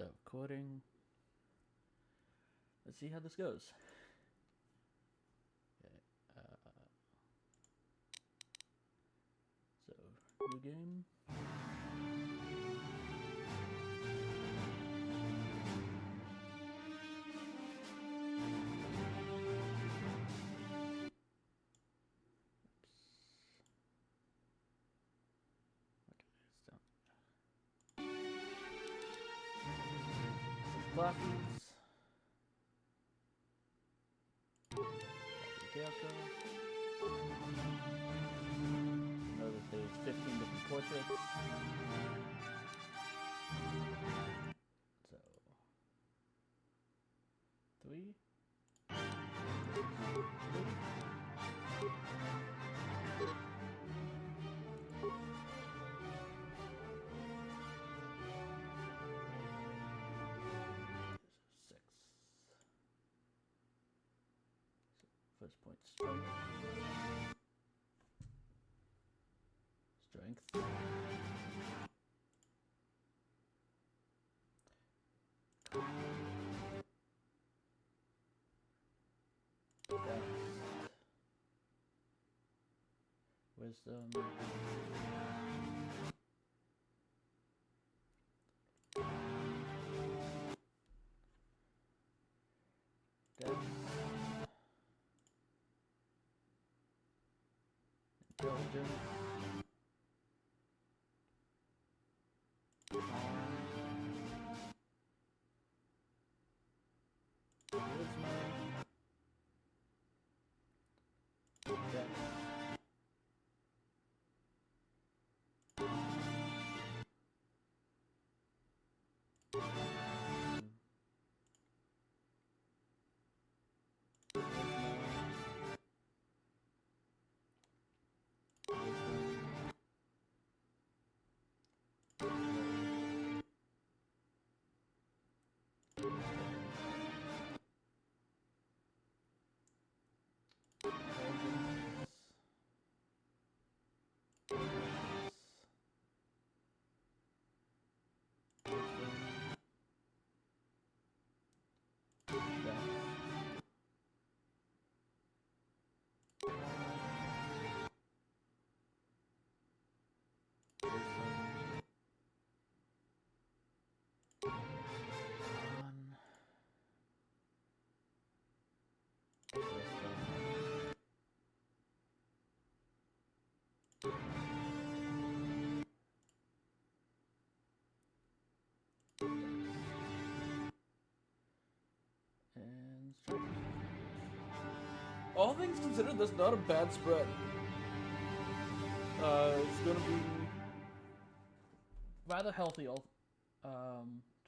Start recording. Let's see how this goes. Okay. So, new game. Classes. Character. Know that there's 15 different portraits. So 3. First point, strength. Strength. Dex. Wisdom. Dex. Intelligence. Charisma. Dex. And strength. All things considered, that's not a bad spread. It's going to be rather healthy to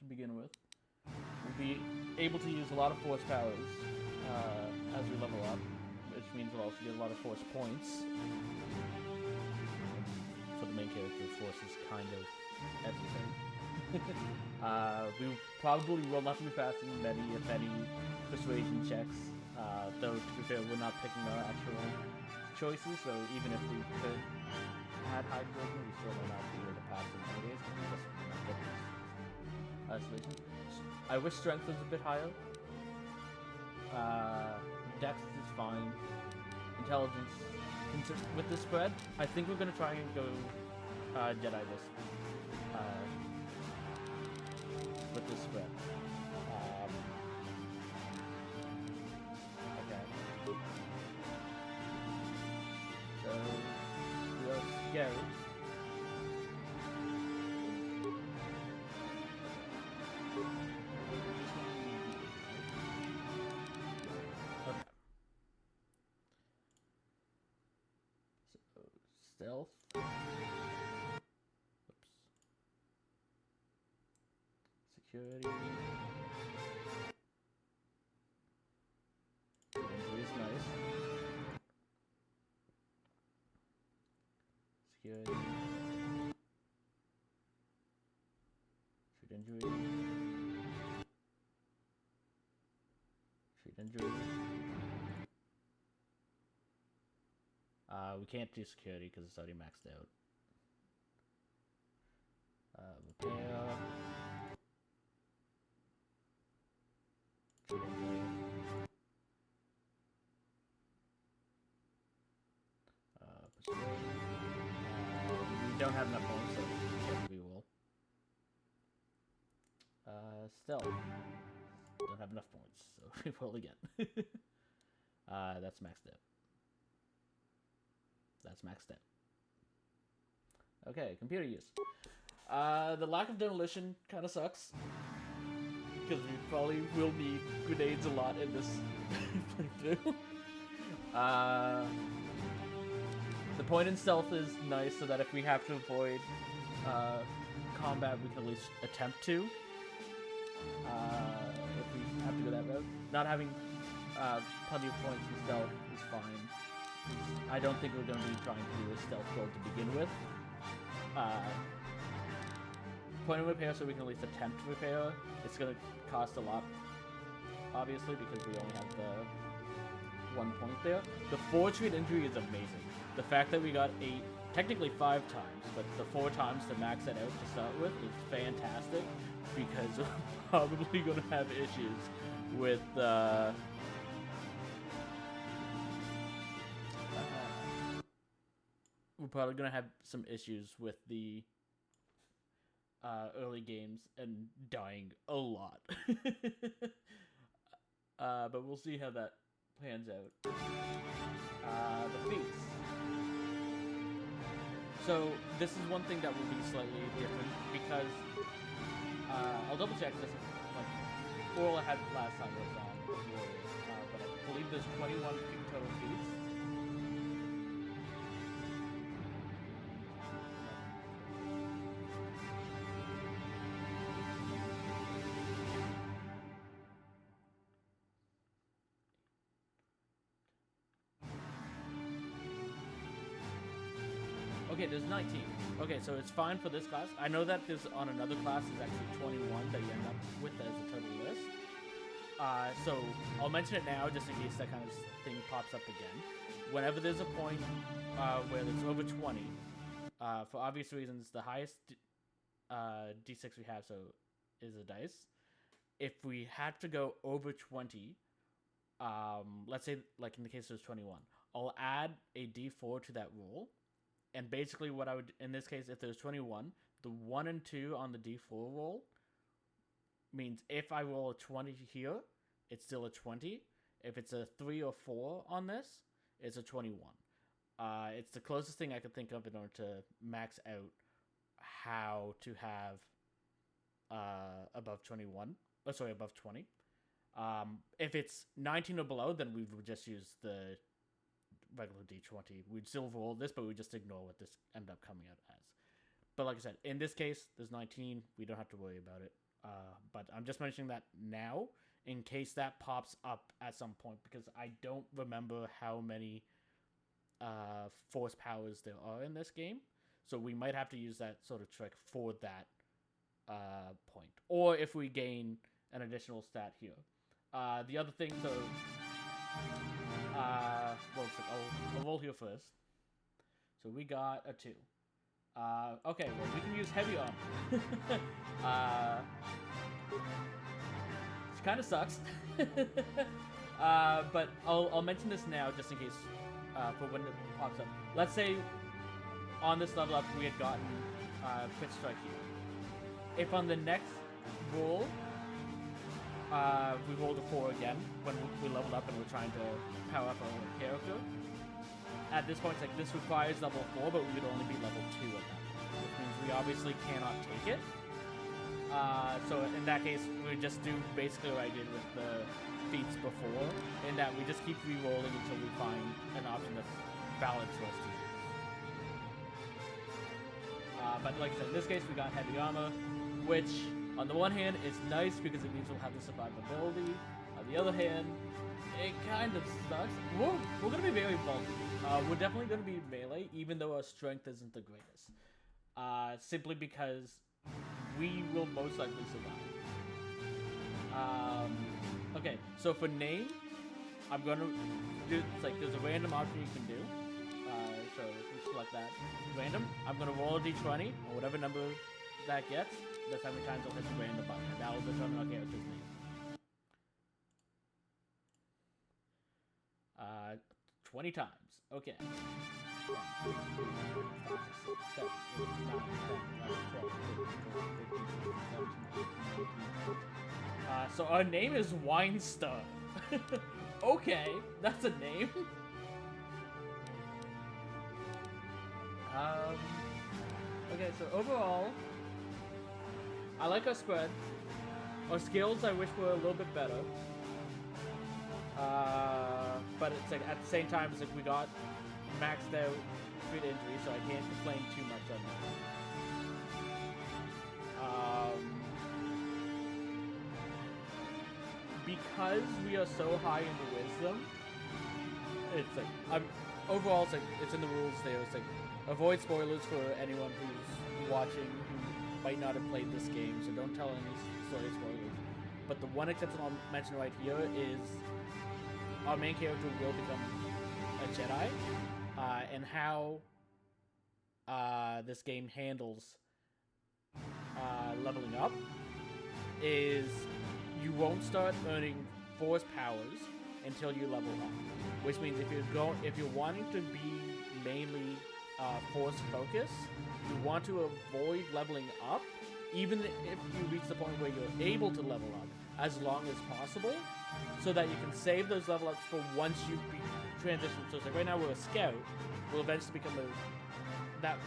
begin with. We'll be able to use a lot of force powers as we level up, which means we'll also get a lot of force points. For the main character, force is kind of everything. We probably will not be passing many, if any, persuasion checks. Though, to be fair, we're not picking our actual choices, so even if we could add high charisma, we still may not be able to pass them anyways, because we just not get this isolation. I wish strength was a bit higher. Dex is fine. Intelligence. With this spread, I think we're going to try and go Jedi this. With this spread. Okay. So, we are scary. Okay. So, stealth. Security. Injury is nice. Security. Treat injury. Treat injury. We can't do security because it's already maxed out. Repair. don't have enough points, so we will. Stealth. Don't have enough points, so we roll again. That's maxed out. That's maxed out. Okay, computer use. The lack of demolition kind of sucks. Because we probably will need grenades a lot in this playthrough. The point in stealth is nice so that if we have to avoid combat, we can at least attempt to. If we have to go that route. Not having plenty of points in stealth is fine. I don't think we're going to be trying to do a stealth goal to begin with. Point of repair so we can at least attempt to repair. It's going to cost a lot, obviously, because we only have the 1 point there. The 4 treat injury is amazing. The fact that we got 8, technically 5 times, but the 4 times to max that out to start with is fantastic, because we're probably going to have issues with we're probably going to have some issues with the early games and dying a lot. But we'll see how that pans out. The feats. So this is one thing that will be slightly different because I'll double check this. Like all I had last time was Warriors, but I believe there's 21 total feats. Okay, there's 19. Okay, so it's fine for this class. I know that there's on another class there's actually 21 that you end up with as a total list. So I'll mention it now just in case that kind of thing pops up again. Whenever there's a point where it's over 20, for obvious reasons, the highest D6 we have is a dice. If we had to go over 20, let's say like in the case there's 21, I'll add a D4 to that roll. And basically what I would, in this case, if there's 21, the 1 and 2 on the D4 roll means if I roll a 20 here, it's still a 20. If it's a 3 or 4 on this, it's a 21. It's the closest thing I could think of in order to max out how to have above 21. Oh, sorry, above 20. If it's 19 or below, then we would just use the regular D20. We'd still roll this, but we just ignore what this ended up coming out as. But like I said, in this case, there's 19. We don't have to worry about it. But I'm just mentioning that now in case that pops up at some point, because I don't remember how many force powers there are in this game. So we might have to use that sort of trick for that point. Or if we gain an additional stat here. The other thing, so... well, I'll roll here first. So we got a 2. Okay, well, we can use heavy armor. Which kind of sucks. But I'll mention this now just in case for when it pops up. Let's say on this level up we had gotten Crit Strike here. If on the next roll we rolled a 4 again when we leveled up and we're trying to power up our character. At this point, it's like this requires level 4, but we would only be level 2 at that point, which means we obviously cannot take it. So in that case, we just do basically what I did with the feats before, in that we just keep re-rolling until we find an option that's valid for us to use. But like I said, in this case, we got heavy armor, which on the one hand, it's nice because it means we'll have the survivability. On the other hand, it kind of sucks. We're going to be very bulky. We're definitely going to be melee, even though our strength isn't the greatest. Simply because we will most likely survive. Okay, so for name, I'm going to do, it's like there's a random option you can do. So if we select that random, I'm going to roll a d20, or whatever number that gets. That's how many times I'll hit the random button, and that will determine our character's name. 20 times. Okay. So our name is Winestar. Okay, that's a name. Okay, so overall, I like our spread. Our skills, I wish were a little bit better. But it's like at the same time, it's like we got maxed out due to injury, so I can't complain too much on that. Because we are so high in the wisdom, it's like overall, it's like it's in the rules there. It's like avoid spoilers for anyone who's watching who might not have played this game, so don't tell any story spoilers. But the one exception I'll mention right here is our main character will become a Jedi, and how this game handles leveling up is you won't start earning Force powers until you level up, which means if you're wanting to be mainly Force focus, you want to avoid leveling up, even if you reach the point where you're able to level up, as long as possible, so that you can save those level ups for once you transition. So it's like right now we're a scout, we'll eventually become that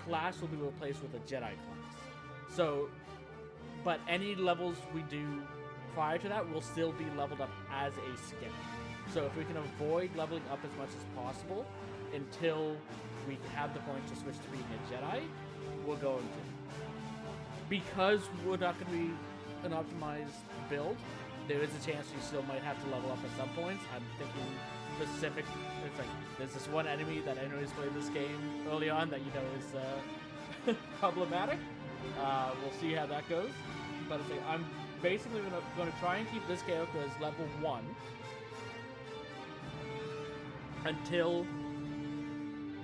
class will be replaced with a Jedi class. So, but any levels we do prior to that will still be leveled up as a scout. So if we can avoid leveling up as much as possible until we have the point to switch to being a Jedi, we're going to. Because we're not going to be an optimized build, there is a chance you still might have to level up at some points. I'm thinking specific. It's like there's this one enemy that I know has played this game early on that you know is problematic. We'll see how that goes. But it's like I'm basically going to try and keep this character as level 1 until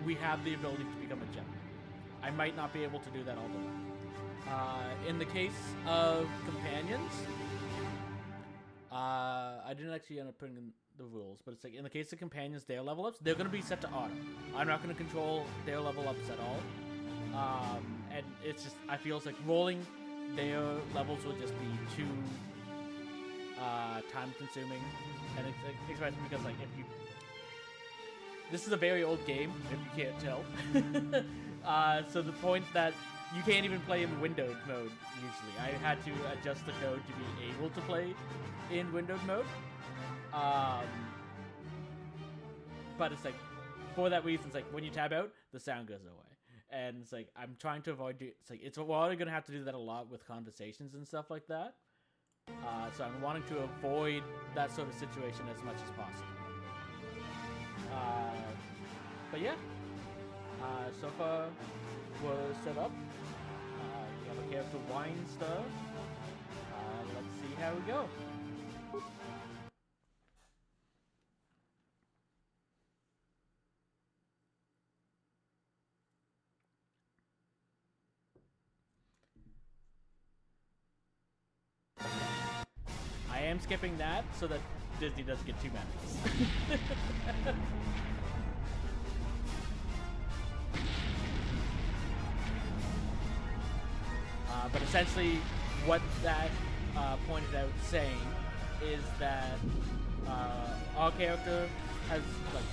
we have the ability to become a Jedi. I might not be able to do that all the way. In the case of companions, I didn't actually end up putting in the rules, but it's like in the case of companions, their level ups, they're going to be set to auto. I'm not going to control their level ups at all. And it's just, I feel it's like rolling their levels will just be too time consuming. And it's like, especially because like if you, this is a very old game, if you can't tell. So the point that you can't even play in windowed mode, usually. I had to adjust the code to be able to play in windowed mode. But it's like, for that reason, it's like, when you tab out, the sound goes away. And it's like, I'm trying to avoid, we're already going to have to do that a lot with conversations and stuff like that. So I'm wanting to avoid that sort of situation as much as possible. But yeah, so far we're set up. We have a character Winestar. Let's see how we go. I am skipping that so that Disney doesn't get too mad at us. But essentially, what that pointed out saying is that our character has, like,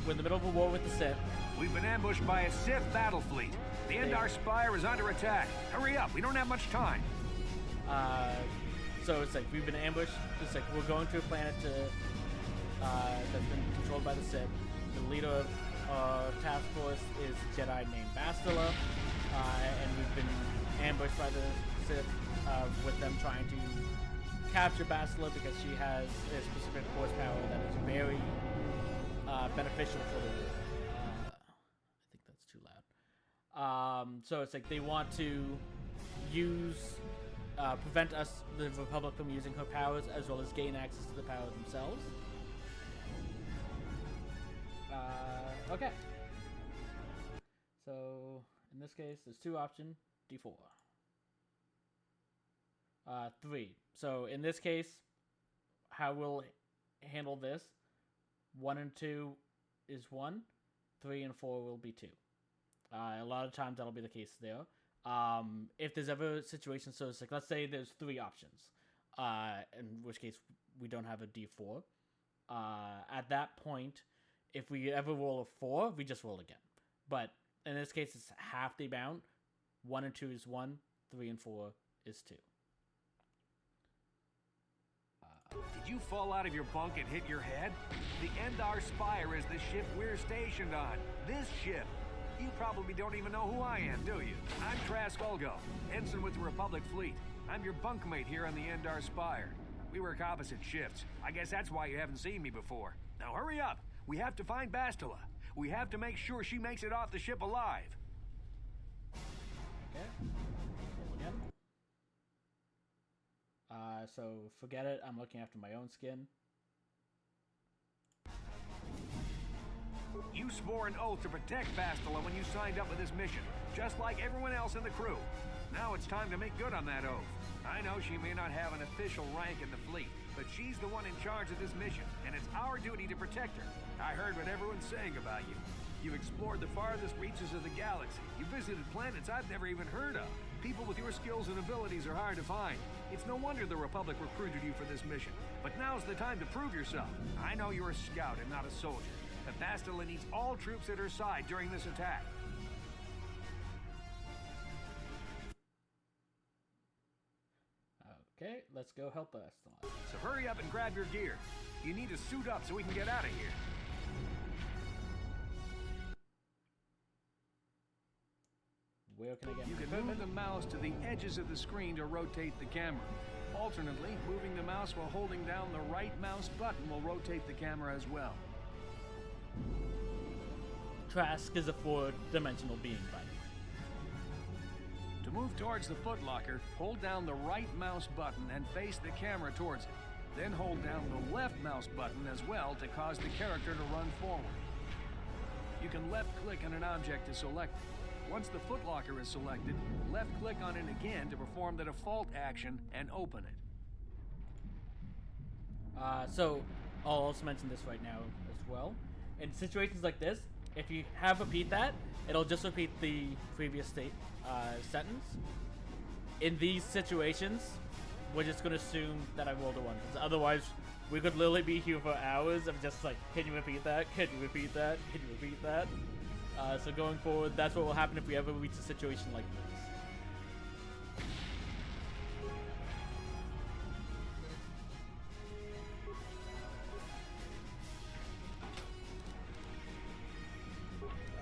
we're in the middle of a war with the Sith. We've been ambushed by a Sith battle fleet. The Endar Spire is under attack. Hurry up, we don't have much time. So it's like we've been ambushed. It's like we're going to a planet that's been controlled by the Sith. The leader of our task force is a Jedi named Bastila, and we've been ambushed by the Sith with them trying to capture Bastila because she has a specific force power that is very beneficial for the. I think that's too loud. So it's like they want to use. Prevent us, the Republic, from using her powers, as well as gain access to the power themselves. Okay. So, in this case, there's two options. D4. 3. So, in this case, how we'll handle this, 1 and 2 is 1. 3 and 4 will be 2. A lot of times that'll be the case there. If there's ever a situation, so it's like, let's say there's 3 options, in which case we don't have a D4. At that point, if we ever roll a 4, we just roll again. But in this case, it's half the amount. 1 and 2 is 1, 3 and 4 is 2. Did you fall out of your bunk and hit your head? The Endar Spire is the ship we're stationed on. This ship. You probably don't even know who I am, do you? I'm Trask Ulgo, ensign with the Republic Fleet. I'm your bunkmate here on the Endar Spire. We work opposite shifts. I guess that's why you haven't seen me before. Now hurry up. We have to find Bastila. We have to make sure she makes it off the ship alive. Okay. Roll again. So forget it. I'm looking after my own skin. You swore an oath to protect Bastila when you signed up with this mission, just like everyone else in the crew. Now it's time to make good on that oath. I know she may not have an official rank in the fleet, but she's the one in charge of this mission, and it's our duty to protect her. I heard what everyone's saying about you. You explored the farthest reaches of the galaxy. You visited planets I've never even heard of. People with your skills and abilities are hard to find. It's no wonder the Republic recruited you for this mission. But now's the time to prove yourself. I know you're a scout and not a soldier. But Bastila needs all troops at her side during this attack. Okay, let's go help Bastila. So hurry up and grab your gear. You need to suit up so we can get out of here. Where can I get You my can equipment? move the mouse to the edges of the screen to rotate the camera. Alternately, moving the mouse while holding down the right mouse button will rotate the camera as well. Trask is a 4-dimensional being, by the way. To move towards the footlocker, hold down the right mouse button and face the camera towards it. Then hold down the left mouse button as well to cause the character to run forward. You can left-click on an object to select it. Once the footlocker is selected, left-click on it again to perform the default action and open it. So, I'll also mention this right now as well. In situations like this, if you have repeat that, it'll just repeat the previous sentence. In these situations, we're just going to assume that I rolled a 1. Because otherwise, we could literally be here for hours of just like, can you repeat that? Can you repeat that? Can you repeat that? So going forward, that's what will happen if we ever reach a situation like this.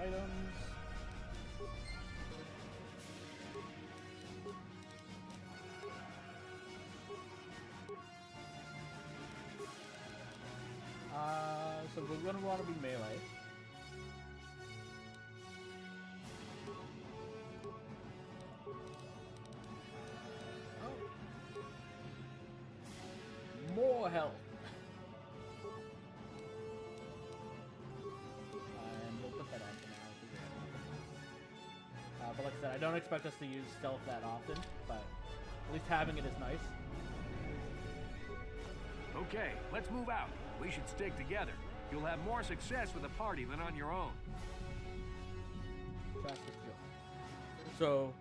Items. So we're going to want to be melee. More health. And we'll put that on for now. But like I said, I don't expect us to use stealth that often, but at least having it is nice. Okay, let's move out. We should stick together. You'll have more success with a party than on your own. So,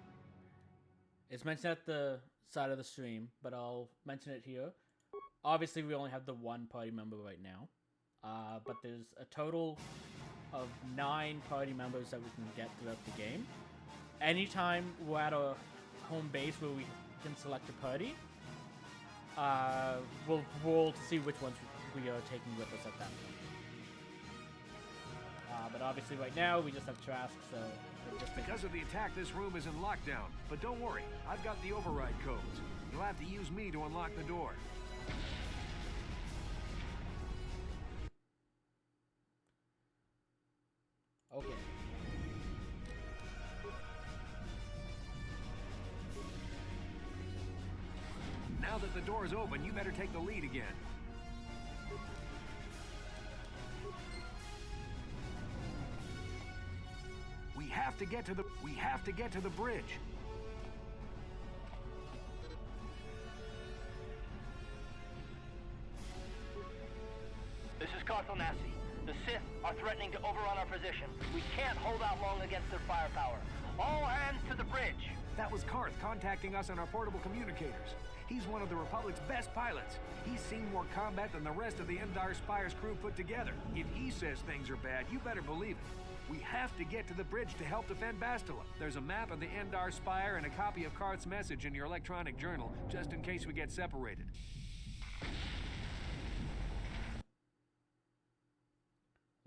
it's mentioned at the side of the stream, but I'll mention it here. Obviously, we only have the 1 party member right now, but there's a total of 9 party members that we can get throughout the game. Anytime we're at a home base where we can select a party, we'll roll to see which ones we are taking with us at that point. But obviously right now, we just have Trask, so... Because of the attack, this room is in lockdown. But don't worry, I've got the override codes. You'll have to use me to unlock the door. Okay. Now that the door is open, you better take the lead again. We have to get to the bridge. This is Carthel Nassi. The Sith are threatening to overrun our position. We can't hold out long against their firepower. All hands to the bridge. That was Karth contacting us on our portable communicators. He's one of the Republic's best pilots. He's seen more combat than the rest of the Endar Spire's crew put together. If he says things are bad, you better believe it. We have to get to the bridge to help defend Bastila. There's a map of the Endar Spire and a copy of Karth's message in your electronic journal, just in case we get separated.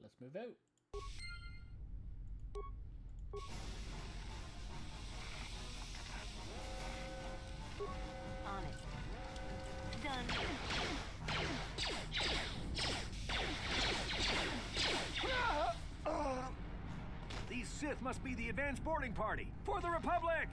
Let's move out. On it. Done. These Sith must be the advanced boarding party for the Republic!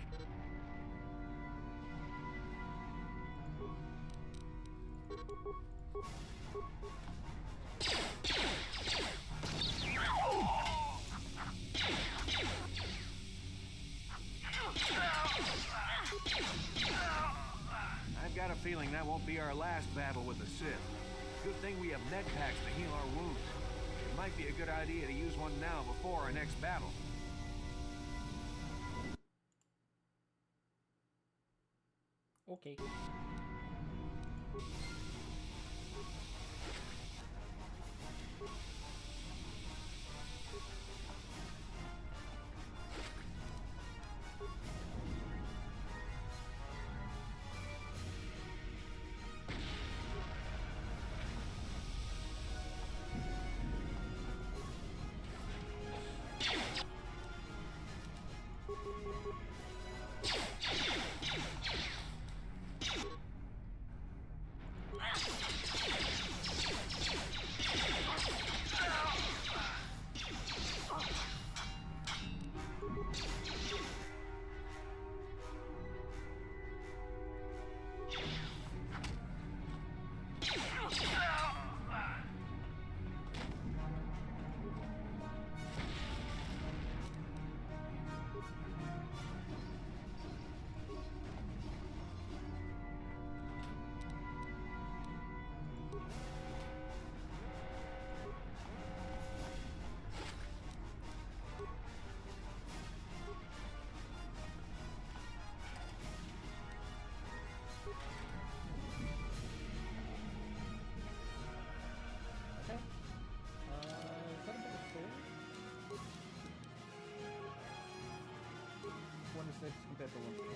I've got a feeling that won't be our last battle with the Sith. Good thing we have med packs to heal our wounds. It might be a good idea to use one now before our next battle. Okay. Compared to 112.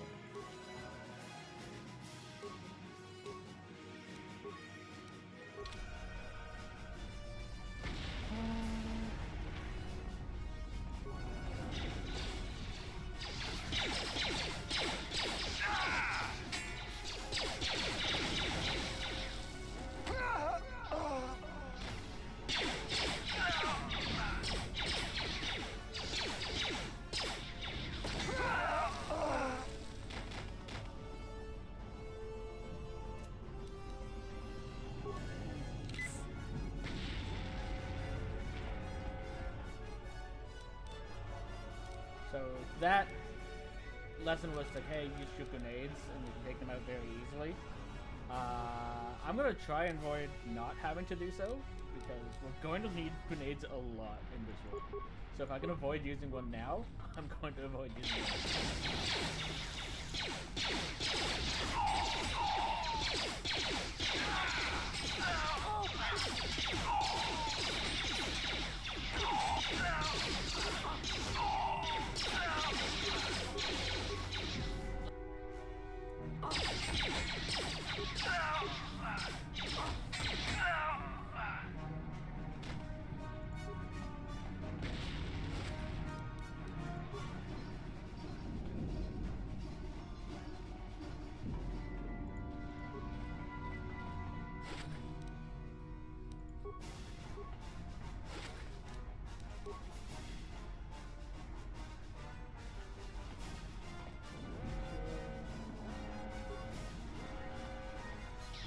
So that lesson was like, hey, use your grenades and you can take them out very easily. I'm going to try and avoid not having to do so, because we're going to need grenades a lot in this world. So if I can avoid using one now, I'm going to avoid using one.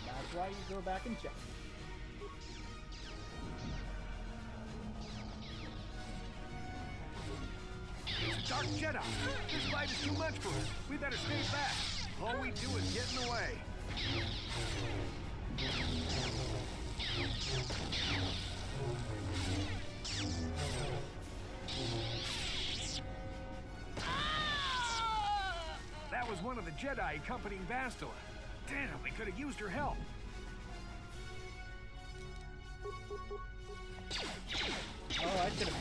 That's why you go back and check. It's a Dark Jedi! This fight is too much for us. We better stay back. All we do is get in the way. the Jedi accompanying Bastila. Damn, we could have used her help. Oh, I should have.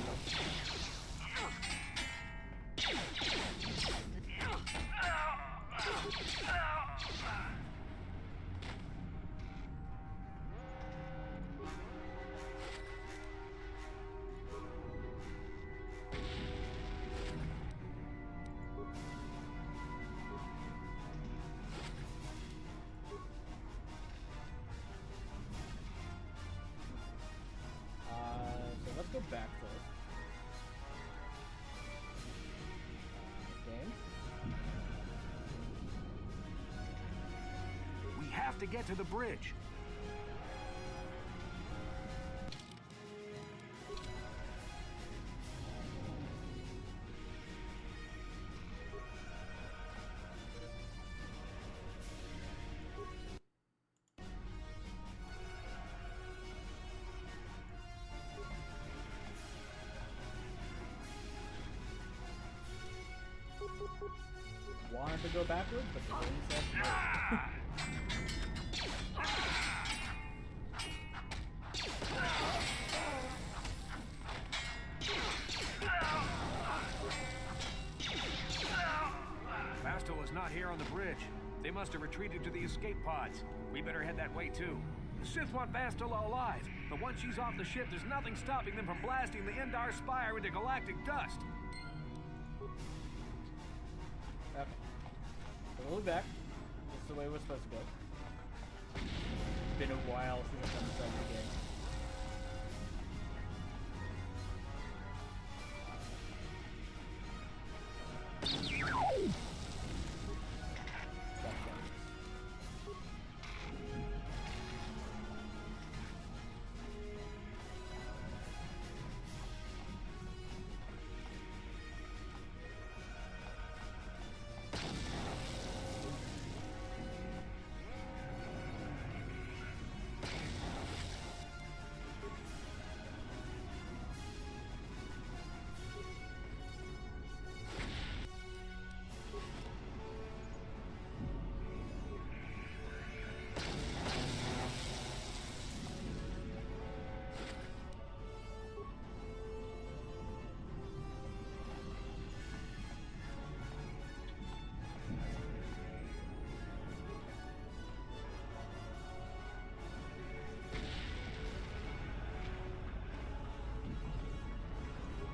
So let's go back first. Game. We have to get to the bridge. Wanted to go backwards, but the game said no. Bastila's not here on the bridge. They must have retreated to the escape pods. We better head that way too. The Sith want Bastila alive, but once she's off the ship, there's nothing stopping them from blasting the Endar Spire into galactic dust. Okay. So we'll be back. This is the way we're supposed to go. It's been a while since I've done this every game.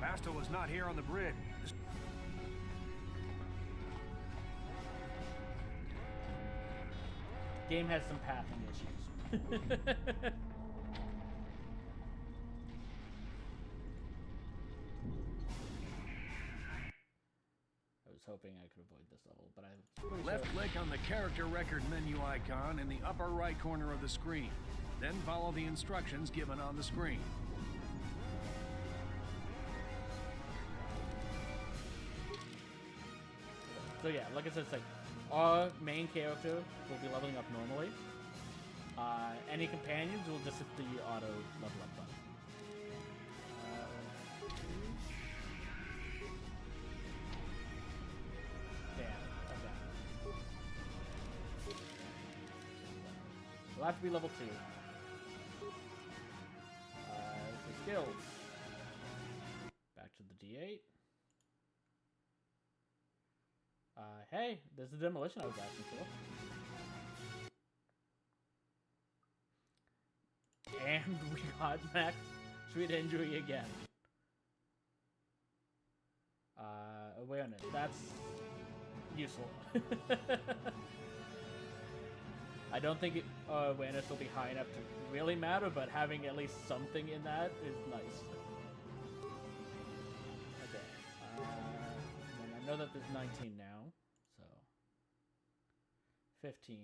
Bastila's not here on the bridge. Game has some pathing issues. I was hoping I could avoid this level, but I'm pretty Left sure. click on the character record menu icon in the upper right corner of the screen. Then follow the instructions given on the screen. So yeah, like I said, it's like our main character will be leveling up normally. Any companions will just hit the auto level up button. Damn. Okay. We'll have to be level 2. For skills. Back to the D8. Hey, there's the demolition I was asking for. And we got max sweet injury again. Awareness. That's useful. I don't think awareness will be high enough to really matter, but having at least something in that is nice. Okay. And I know that there's 19 now. 15.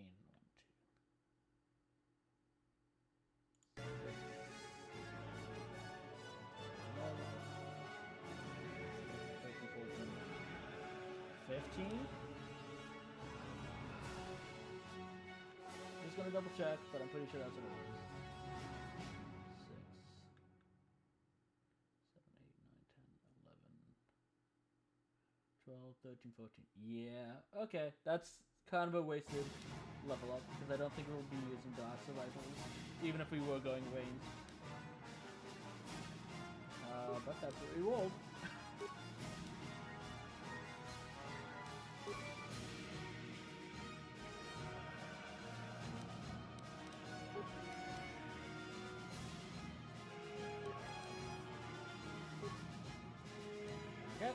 1, 2. 15. Just gonna double check, but I'm pretty sure that's what it was. 6, 7, 8, 9, 10, 11, 12, 12, 13, 14. Yeah, okay. That's kind of a wasted level up, because I don't think we'll be using glass rifles, even if we were going range. But that's what we rolled. Yep.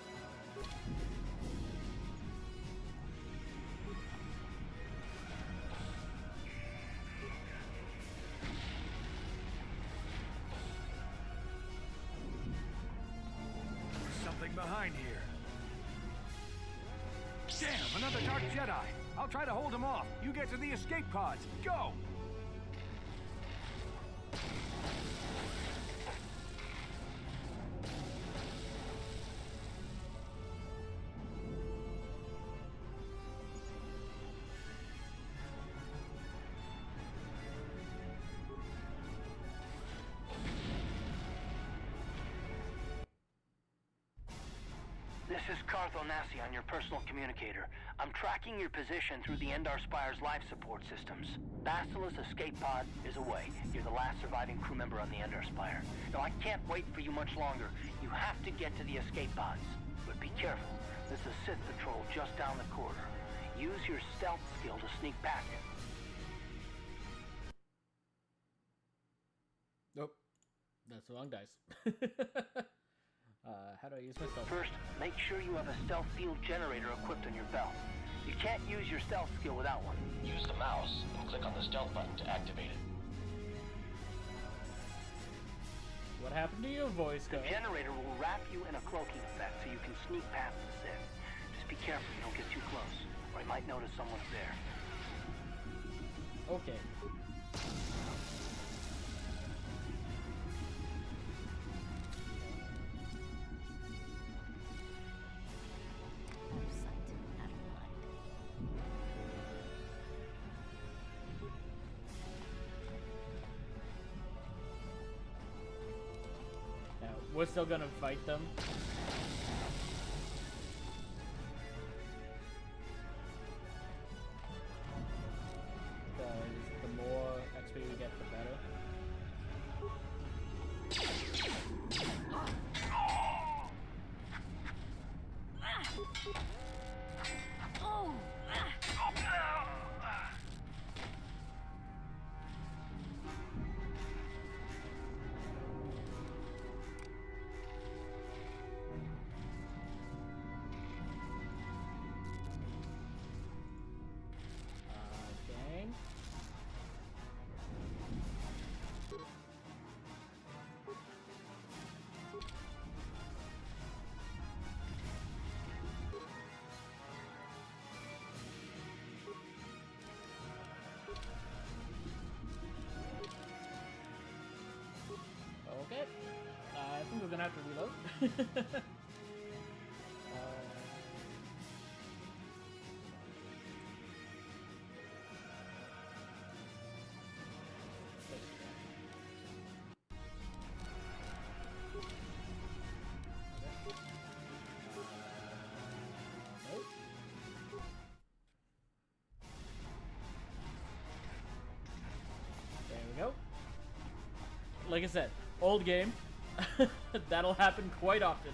Something behind here. Damn, another Dark Jedi. I'll try to hold him off. You get to the escape pods. Go! This is Carthonasi on your personal communicator. I'm tracking your position through the Endar Spire's life support systems. Basilisk escape pod is away. You're the last surviving crew member on the Endar Spire. Now, I can't wait for you much longer. You have to get to the escape pods. But be careful. There's a Sith patrol just down the corridor. Use your stealth skill to sneak past him. Nope. That's the wrong dice. How do I use my stealth? First, make sure you have a stealth field generator equipped on your belt. You can't use your stealth skill without one. Use the mouse and click on the stealth button to activate it. What happened to your voice, The guy? generator will wrap you in a cloaking effect so you can sneak past the Sith. Just be careful you don't get too close, or you might notice someone's there. Okay. Now, we're still gonna fight them. Because the more XP we get, the better. Okay. Okay. I think we're gonna have to reload. Nope. There we go. Like I said, old game. That'll happen quite often.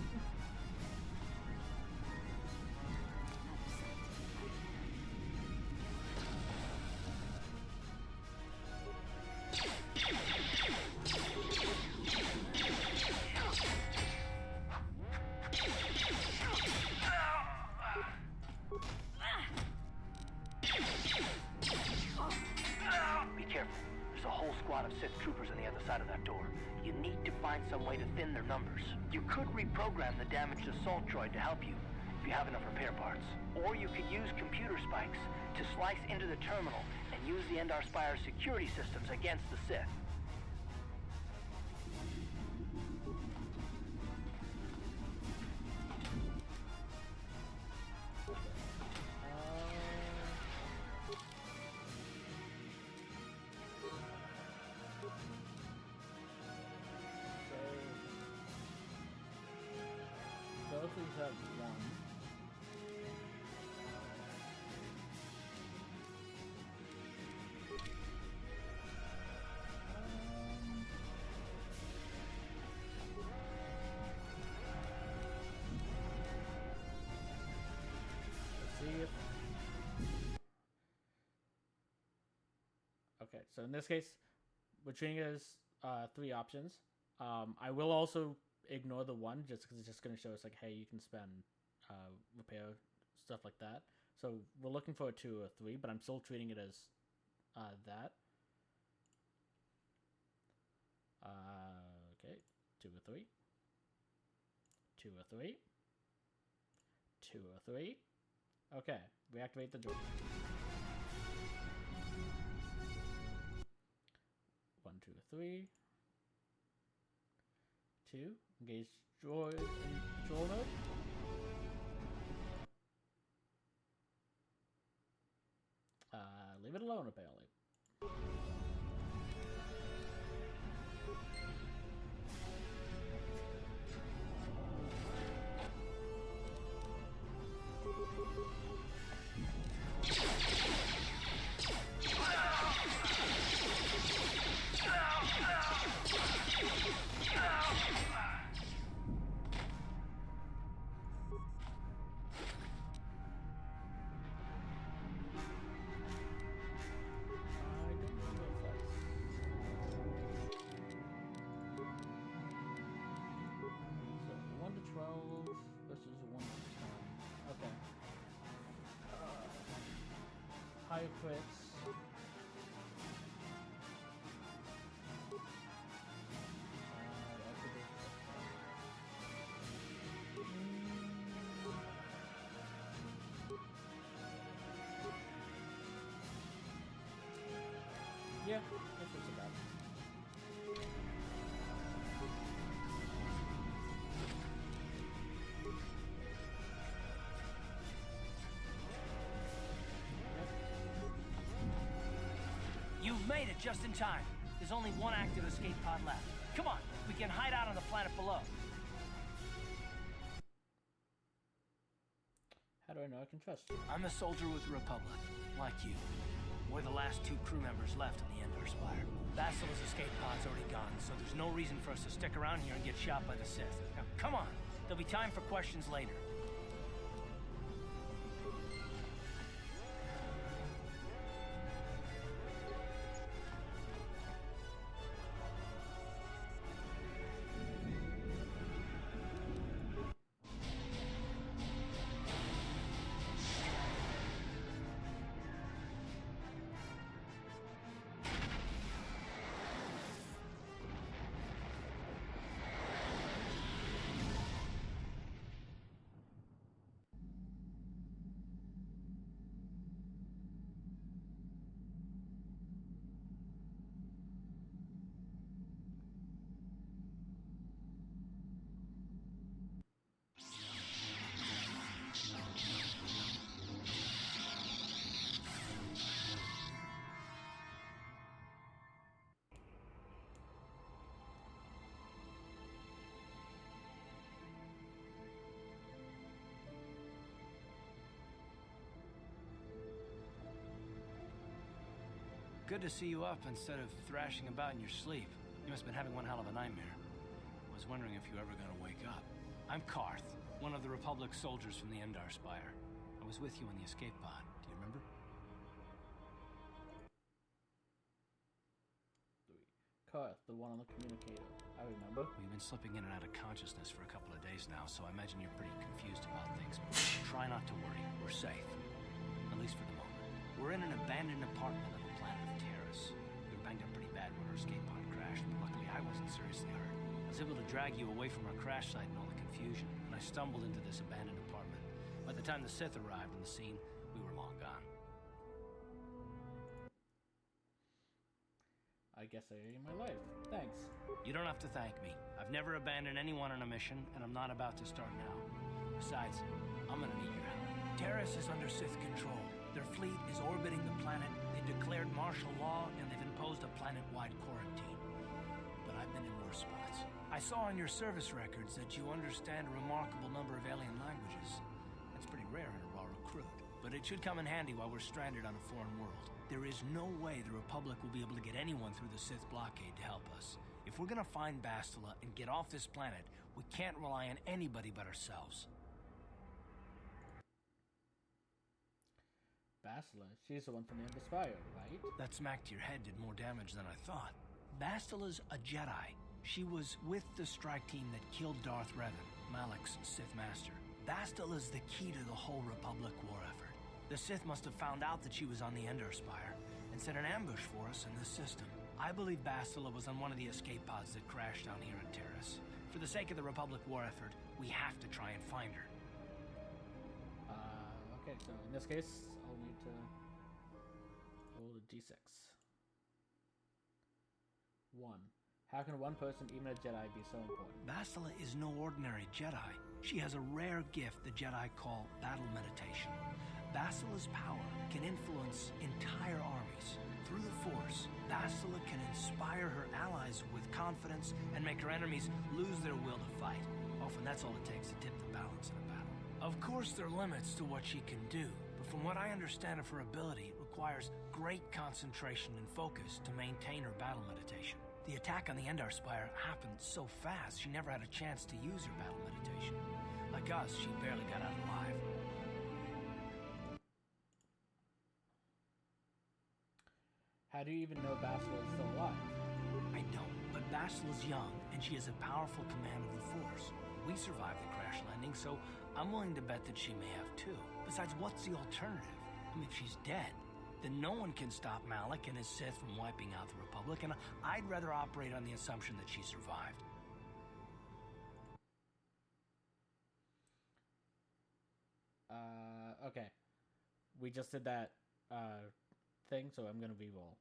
Be careful. There's a whole squad of Sith troopers on the other side of that door. You need to find some way to thin their numbers. You could reprogram the damaged assault droid to help you, if you have enough repair parts. Or you could use computer spikes to slice into the terminal and use the Endar Spire's security systems against the Sith. Both of these have one. so in this case, we're treating it as 3 options. I will also ignore the 1 just because it's just going to show us like, hey, you can spend repair stuff like that. So we're looking for a 2 or 3, but I'm still treating it as that. Okay, 2 or 3. 2 or 3. 2 or 3. Okay, reactivate the door. 1, 2, 3. 2. Engage droid in patrol mode. Leave it alone, apparently. So 1 to 12 versus 1 to 10. Okay. Higher crits. Yeah, that's what's about. You've made it just in time. There's only 1 active escape pod left. Come on, we can hide out on the planet below. How do I know I can trust you? I'm a soldier with the Republic, like you. We're the last 2 crew members left in the Endar Spire. Basila's escape pod's already gone, so there's no reason for us to stick around here and get shot by the Sith. Now, come on. There'll be time for questions later. Good to see you up instead of thrashing about in your sleep. You must have been having one hell of a nightmare. I was wondering if you were ever gonna wake up. I'm Karth, one of the Republic soldiers from the Endar Spire. I was with you in the escape pod. Do you remember? 3. Karth, the one on the communicator. I remember. We've been slipping in and out of consciousness for a couple of days now, so I imagine you're pretty confused about things. Try not to worry. We're safe. At least for the moment. We're in an abandoned apartment on the planet of Terrace. We were banged up pretty bad when our escape pod crashed, but luckily I wasn't seriously hurt. I was able to drag you away from our crash site and all the confusion, and I stumbled into this abandoned apartment. By the time the Sith arrived on the scene, we were long gone. I guess I owe you my life. Thanks. You don't have to thank me. I've never abandoned anyone on a mission, and I'm not about to start now. Besides, I'm gonna need your help. Terrace is under Sith control. Their fleet is orbiting the planet. They declared martial law, and they've imposed a planet-wide quarantine. But I've been in worse spots. I saw on your service records that you understand a remarkable number of alien languages. That's pretty rare in a raw recruit. But it should come in handy while we're stranded on a foreign world. There is no way the Republic will be able to get anyone through the Sith blockade to help us. If we're gonna find Bastila and get off this planet, we can't rely on anybody but ourselves. Bastila. She's the one from the Ender Spire, right? That smack to your head did more damage than I thought. Bastila's a Jedi. She was with the strike team that killed Darth Revan, Malak's Sith Master. Bastila's the key to the whole Republic war effort. The Sith must have found out that she was on the Ender Spire and set an ambush for us in this system. I believe Bastila was on one of the escape pods that crashed down here at Terrace. For the sake of the Republic war effort, we have to try and find her. Okay, so in this case, I'll need to roll a d6. 1. How can one person, even a Jedi, be so important? Bastila is no ordinary Jedi. She has a rare gift the Jedi call battle meditation. Bastila's power can influence entire armies. Through the Force, Bastila can inspire her allies with confidence and make her enemies lose their will to fight. Often that's all it takes to tip the balance in a battle. Of course, there are limits to what she can do, but from what I understand of her ability, it requires great concentration and focus to maintain her battle meditation. The attack on the Endar Spire happened so fast, she never had a chance to use her battle meditation. Like us, she barely got out alive. How do you even know Bastila is still alive? I don't, but Bastila's young, and she has a powerful command of the Force. We survived the crash landing, so I'm willing to bet that she may have too. Besides, what's the alternative? I mean, if she's dead, then no one can stop Malak and his Sith from wiping out the Republic, and I'd rather operate on the assumption that she survived. Okay. We just did that, thing, so I'm gonna reroll.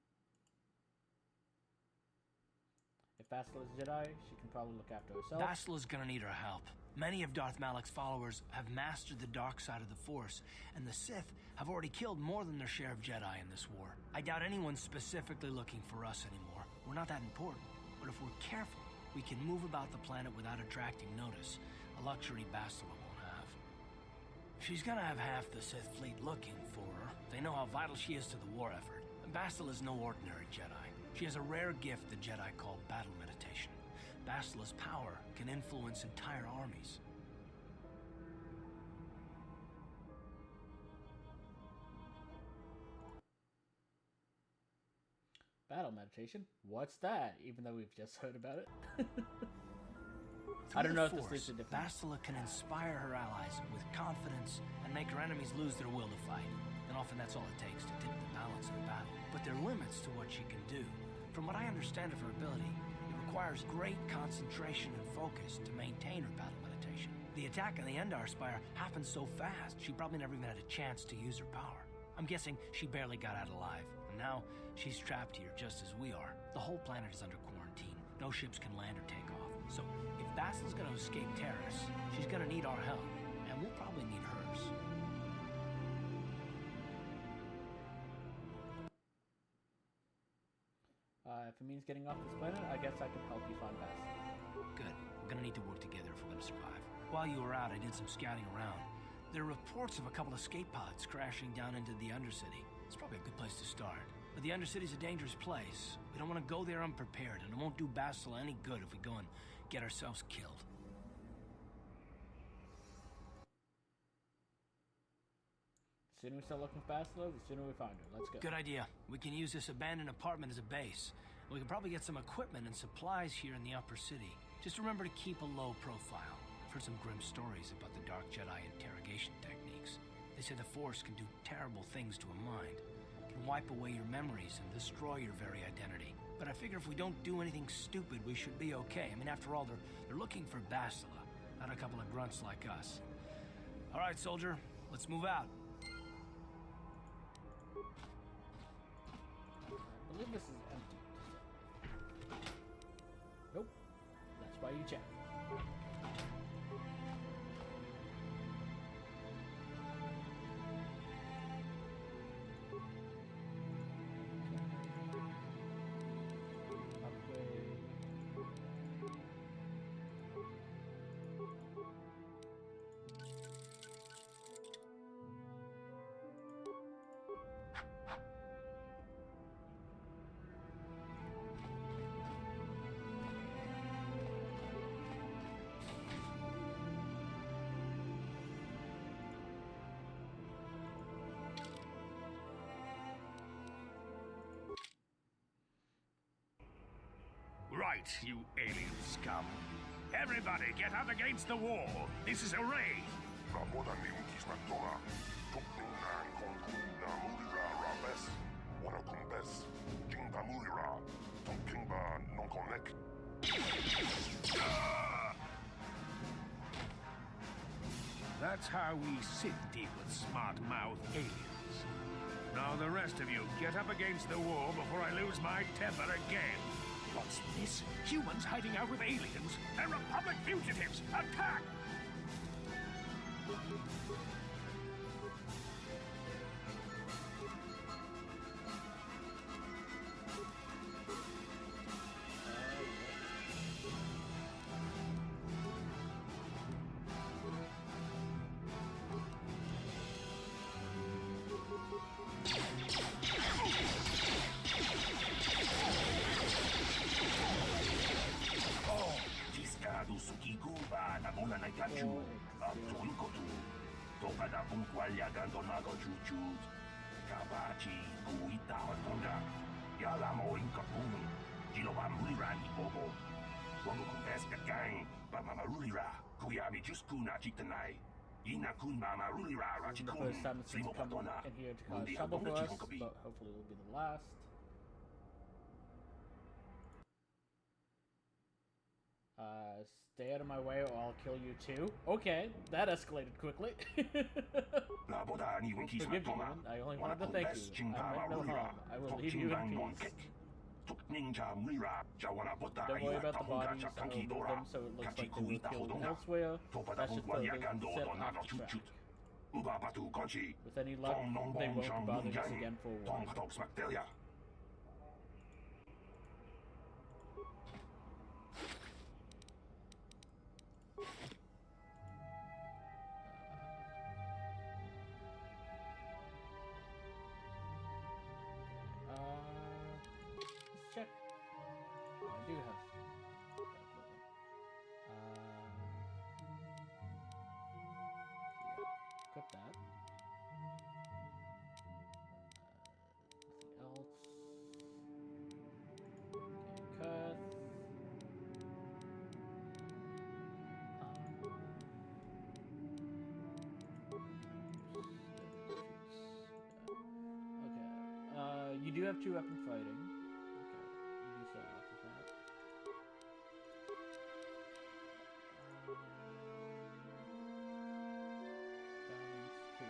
If Bastila's a Jedi, she can probably look after herself. Bastila's gonna need our help. Many of Darth Malak's followers have mastered the dark side of the Force, and the Sith have already killed more than their share of Jedi in this war. I doubt anyone's specifically looking for us anymore. We're not that important. But if we're careful, we can move about the planet without attracting notice, a luxury Bastila won't have. She's gonna have half the Sith fleet looking for her. They know how vital she is to the war effort. And Bastila's no ordinary Jedi. She has a rare gift the Jedi call battle meditation. Bastila's power can influence entire armies. Battle meditation? What's that? Even though we've just heard about it. I don't know if this leads to different. Bastila can inspire her allies with confidence and make her enemies lose their will to fight. And often that's all it takes to tip the balance in a battle. But there are limits to what she can do. From what I understand of her ability, it requires great concentration and focus to maintain her battle meditation. The attack on the Endar Spire happened so fast, she probably never even had a chance to use her power. I'm guessing she barely got out alive, and now she's trapped here just as we are. The whole planet is under quarantine. No ships can land or take off. So if Bastila's gonna escape Terrace, she's gonna need our help, and we'll probably need hers. If it means getting off this planet, I guess I can help you find Bastila. Good. We're gonna need to work together if we're gonna survive. While you were out, I did some scouting around. There are reports of a couple of escape pods crashing down into the Undercity. It's probably a good place to start. But the Undercity's a dangerous place. We don't want to go there unprepared, and it won't do Bastila any good if we go and get ourselves killed. The sooner we start looking for Bastila, the sooner we find her. Let's go. Good idea. We can use this abandoned apartment as a base. We can probably get some equipment and supplies here in the upper city. Just remember to keep a low profile. I've heard some grim stories about the Dark Jedi interrogation techniques. They say the Force can do terrible things to a mind. It can wipe away your memories and destroy your very identity. But I figure if we don't do anything stupid, we should be okay. I mean, after all, they're looking for Bastila, not a couple of grunts like us. All right, soldier, let's move out. I believe this is empty. Nope. That's why you check. right, you alien scum. Everybody, get up against the wall. This is a raid. That's how we sit deal with smart-mouthed aliens. Now the rest of you, get up against the wall before I lose my temper again. What's this? Humans hiding out with aliens? They're Republic fugitives! Attack! This is the first time it's come in here to cause trouble for us, but hopefully it will be the last. Stay out of my way or I'll kill you too. Okay, that escalated quickly. Forgive me, man. I only wanted to thank you. I meant no harm. I will leave you in peace. Don't worry about the bodies. I will move them so it looks like they were killed elsewhere. That's just further set off the track. With any luck, they won't be bothering us again for a while. Let's check. Oh, I do have equip that. Nothing else. Okay, cut. Okay. You do have 2 weapon fighting. Okay, you do start off with that. Balance, 2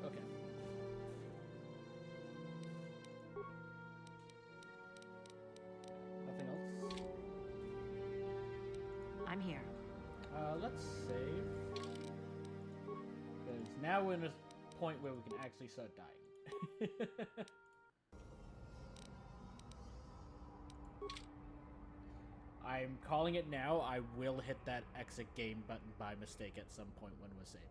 Okay. Nothing else? I'm here. Let's save. Because now we're in a point where we can actually start dying. I'm calling it now. I will hit that exit game button by mistake at some point when we're saving.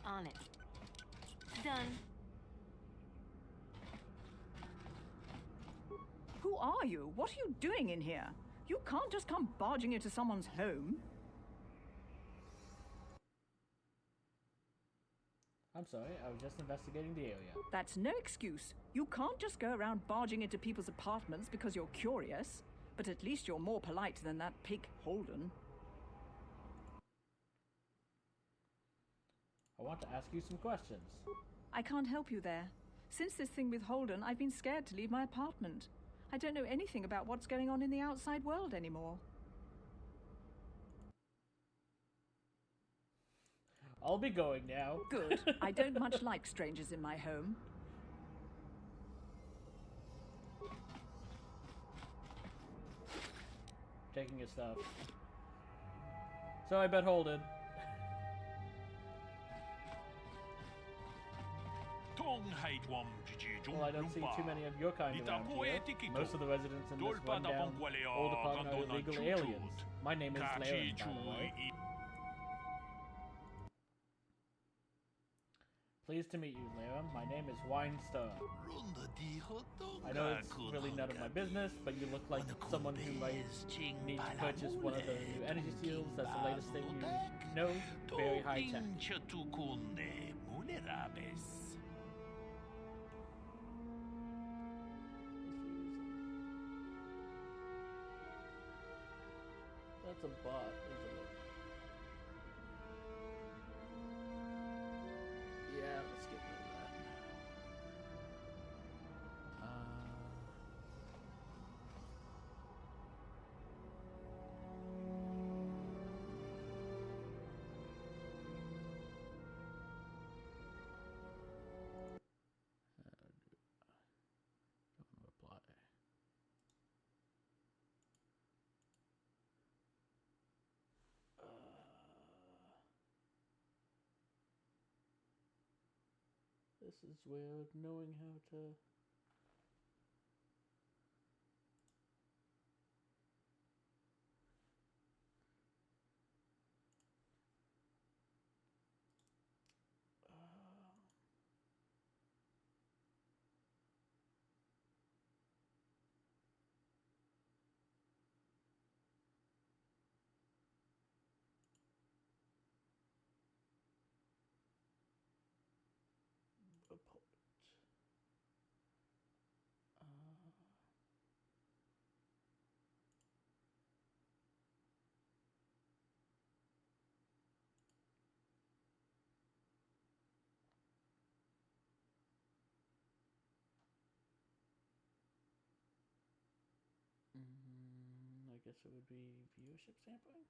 On it. Done. Who are you? What are you doing in here? You can't just come barging into someone's home. I'm sorry, I was just investigating the area. That's no excuse. You can't just go around barging into people's apartments because you're curious. But at least you're more polite than that pig Holden. I want to ask you some questions. I can't help you there. Since this thing with Holden, I've been scared to leave my apartment. I don't know anything about what's going on in the outside world anymore. I'll be going now. Good. I don't much like strangers in my home. Taking his stuff. So I bet Holden. Well, I don't see too many of your kind around here. Most of the residents in this rundown old apartment are illegal aliens. My name is Laren, by the way. Pleased to meet you, Lara. My name is Winestar. I know it's really none of my business, but you look like someone who might need to purchase one of the new energy seals. That's the latest thing you know. Very high tech. That's a bot, isn't it? Yeah, let's get rid of that. Don't reply. This is where knowing how to... report. I guess it would be viewership sampling.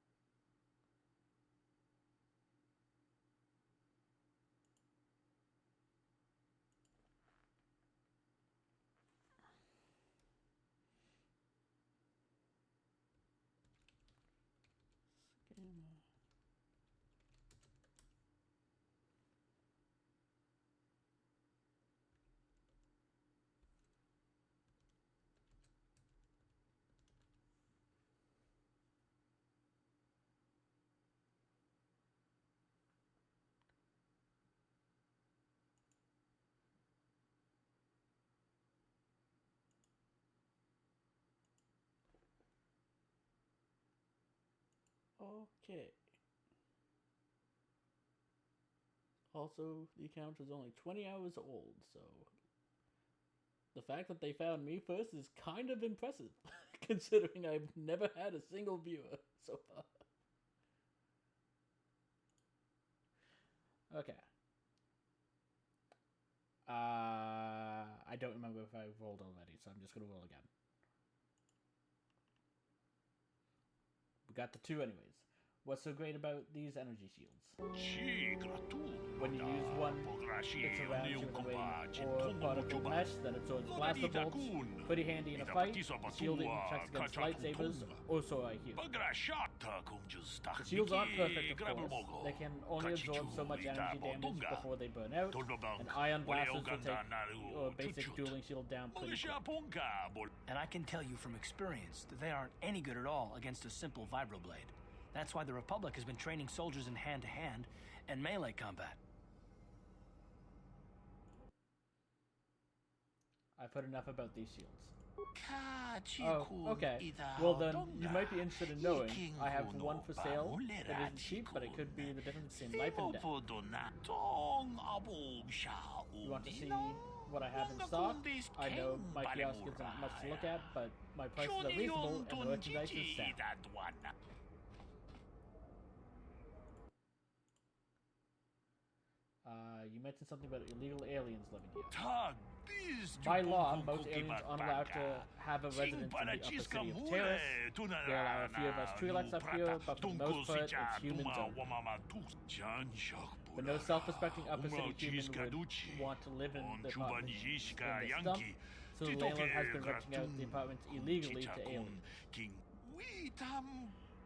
Schema. Okay. Also, the account is only 20 hours old, so the fact that they found me first is kind of impressive, considering I've never had a single viewer so far. Okay. I don't remember if I rolled already, so I'm just gonna roll again. We got the 2 anyways. What's so great about these energy shields? When you use one, it surrounds you with a ring or particle mesh that absorbs blaster bolts. Pretty handy in a fight. Shielding checks against lightsabers, or so I hear. The shields aren't perfect, of course. They can only absorb so much energy damage before they burn out, and ion blasters will take your basic dueling shield down pretty quick. And I can tell you from experience that they aren't any good at all against a simple vibroblade. That's why the Republic has been training soldiers in hand-to-hand and melee combat. I've heard enough about these shields. Oh, okay. Well then, you might be interested in knowing I have one for sale. It isn't cheap, but it could be the difference between life and death. You want to see what I have in stock? I know my kiosk isn't much to look at, but my prices are reasonable and the merchandise is sound. You mentioned something about illegal aliens living here. By law, most aliens aren't allowed to have a residence in the upper city of Terrace. There are a few of us Twi'leks up here, but for the most part, it's humans only. But no self-respecting upper city human would want to live in the apartments in this dump, so the landlord has been renting out the apartments illegally to aliens.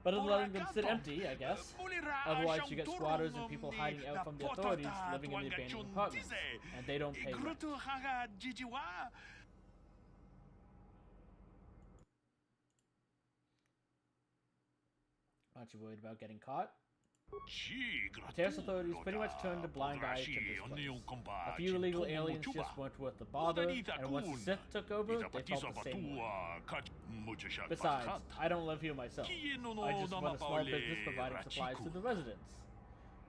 Better than letting them sit empty, I guess. Otherwise, you get squatters and people hiding out from the authorities living in the abandoned apartments, and they don't pay rent. Aren't you worried about getting caught? The Terrace authorities pretty much turned a blind eye to this place. A few illegal aliens just weren't worth the bother, and once the Sith took over, they felt the same way. Besides, I don't live here myself. I just run a small business providing supplies to the residents.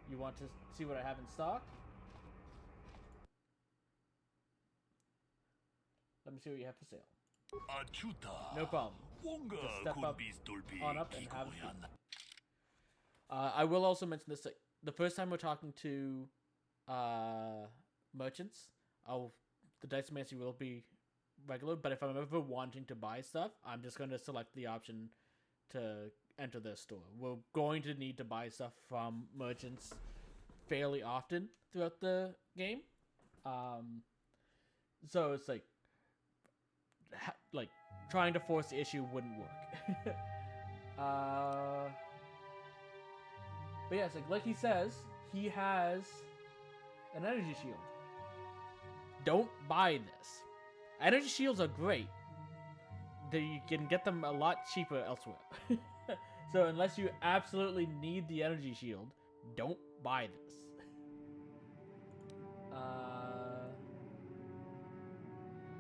You want to see what I have in stock? Let me see what you have for sale. No problem. Just step on up and have a seat. I will also mention this. The first time we're talking to merchants, the Diceomancy will be regular, but if I'm ever wanting to buy stuff, I'm just going to select the option to enter their store. We're going to need to buy stuff from merchants fairly often throughout the game. So it's like trying to force the issue wouldn't work. But yeah, like he says, he has an energy shield. Don't buy this. Energy shields are great. You can get them a lot cheaper elsewhere. So unless you absolutely need the energy shield, don't buy this.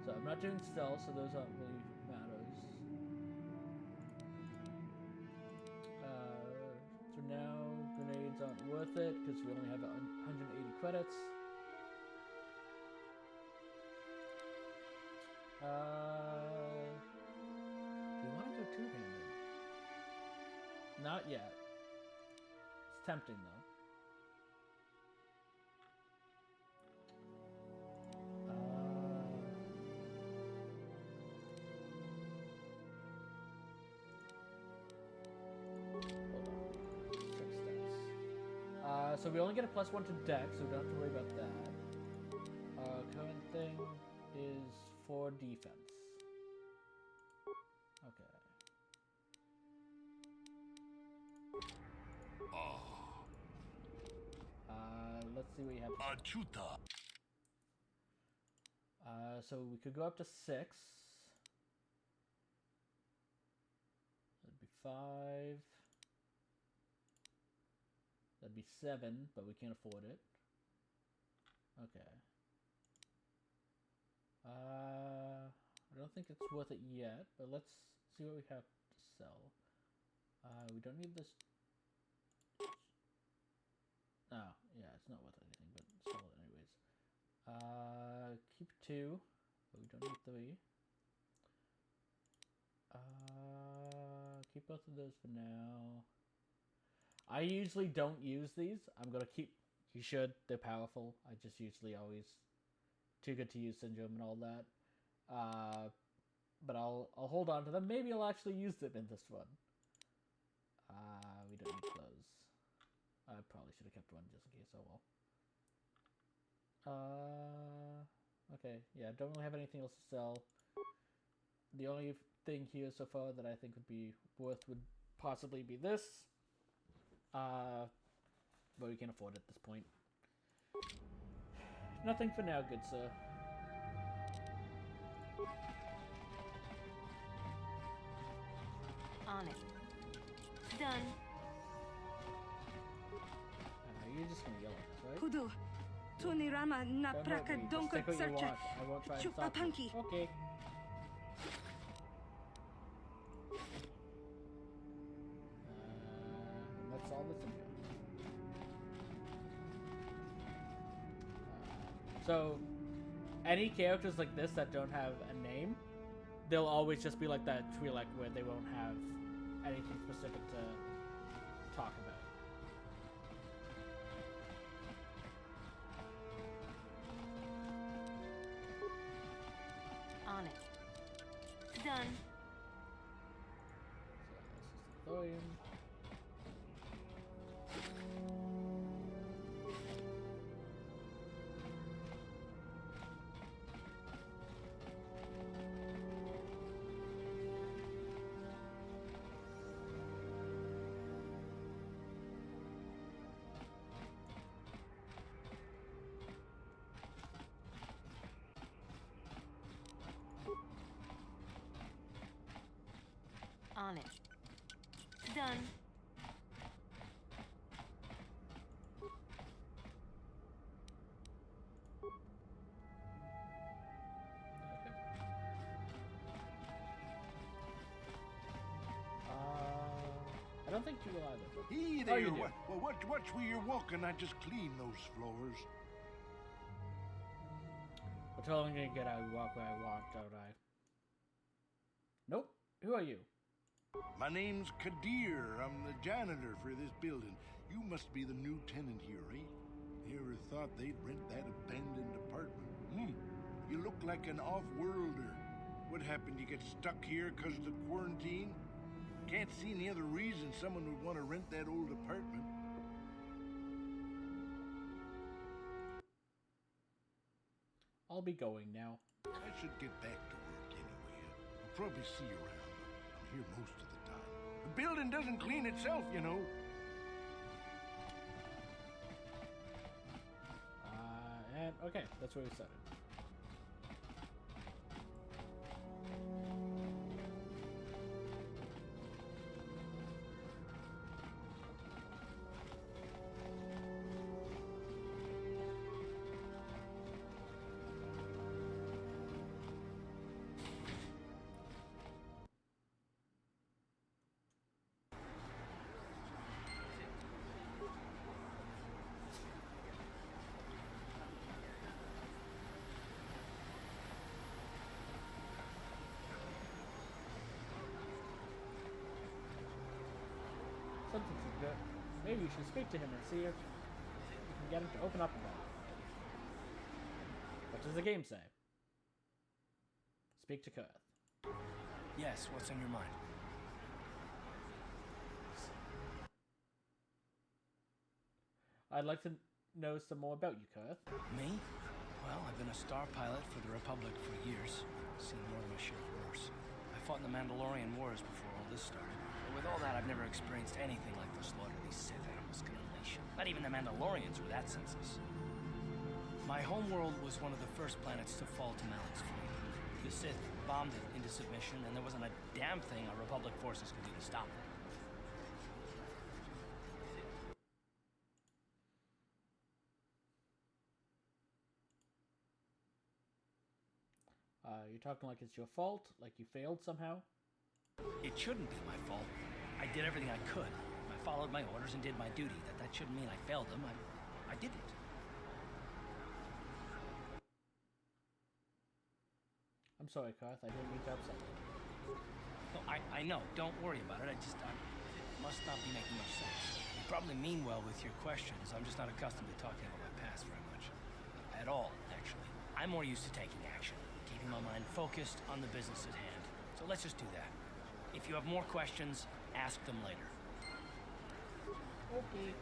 So I'm not doing stealth, so those aren't really matters. So now grenades aren't worth it because we only have 180 credits. Do you want to go two-handed? Not yet. It's tempting though. So we only get a +1 to dex, so we don't have to worry about that. Current thing is for defense. Okay. Let's see what you have. So we could go up to 6. That'd be 5. That'd be 7, but we can't afford it. Okay. I don't think it's worth it yet, but let's see what we have to sell. We don't need this. Oh, yeah, it's not worth anything, but sell it anyways. Keep 2, but we don't need 3. Keep both of those for now. I usually don't use these. I'm gonna keep. You should. They're powerful. I just usually always too good to use syndrome and all that. But I'll hold on to them. Maybe I'll actually use them in this one. We don't need clothes. I probably should have kept one just in case. Oh well. Okay. Yeah. Don't really have anything else to sell. The only thing here so far that I think would be worth would possibly be this. But we can't afford it at this point. Nothing for now, good sir. On it. Done. You're just gonna yell at us, right? Kudu, Tunirama na Don't hurt praka me. Just donka take what you searcha. want. I won't try and stop you. Chupapanki. Okay. Let's solve this again. So, any characters like this that don't have a name, they'll always just be like that Twi'lek where they won't have anything specific to talk about. On it. Done. So, this is the thorium. On it. Done. don't think you will either. Hey Oh, there, you do. well, watch where you're walking. I just clean those floors. I told him I'm gonna get out and walk where I want, don't I? Nope. Who are you? My name's Kadir. I'm the janitor for this building. You must be the new tenant here, eh? You ever thought they'd rent that abandoned apartment? You look like an off-worlder. What happened? You get stuck here because of the quarantine? Can't see any other reason someone would want to rent that old apartment. I'll be going now. I should get back to work anyway. I'll probably see you around. I'm here most of the time. The building doesn't clean itself, you know. And okay, that's where we started. Something's good. Maybe we should speak to him and see if we can get him to open up about it. What does the game say? Speak to Kurth. Yes, what's on your mind? I'd like to know some more about you, Kurth. Me? Well, I've been a star pilot for the Republic for years. Seen more than my share of worse. I fought in the Mandalorian Wars before all this started. But with all that, I've never experienced anything like the slaughter these Sith animals can unleash. Not even the Mandalorians were that senseless. My homeworld was one of the first planets to fall to Malik's fleet. The Sith bombed it into submission, and there wasn't a damn thing our Republic forces could do to stop them. You're talking like it's your fault? Like you failed somehow? It shouldn't be my fault. I did everything I could. I followed my orders and did my duty. That shouldn't mean I failed them. I didn't. I'm sorry, Kurth. I didn't mean to upset you. No, I know. Don't worry about it. It must not be making much sense. You probably mean well with your questions. I'm just not accustomed to talking about my past very much. At all, actually. I'm more used to taking action. Keeping my mind focused on the business at hand. So let's just do that. If you have more questions, ask them later. Okay.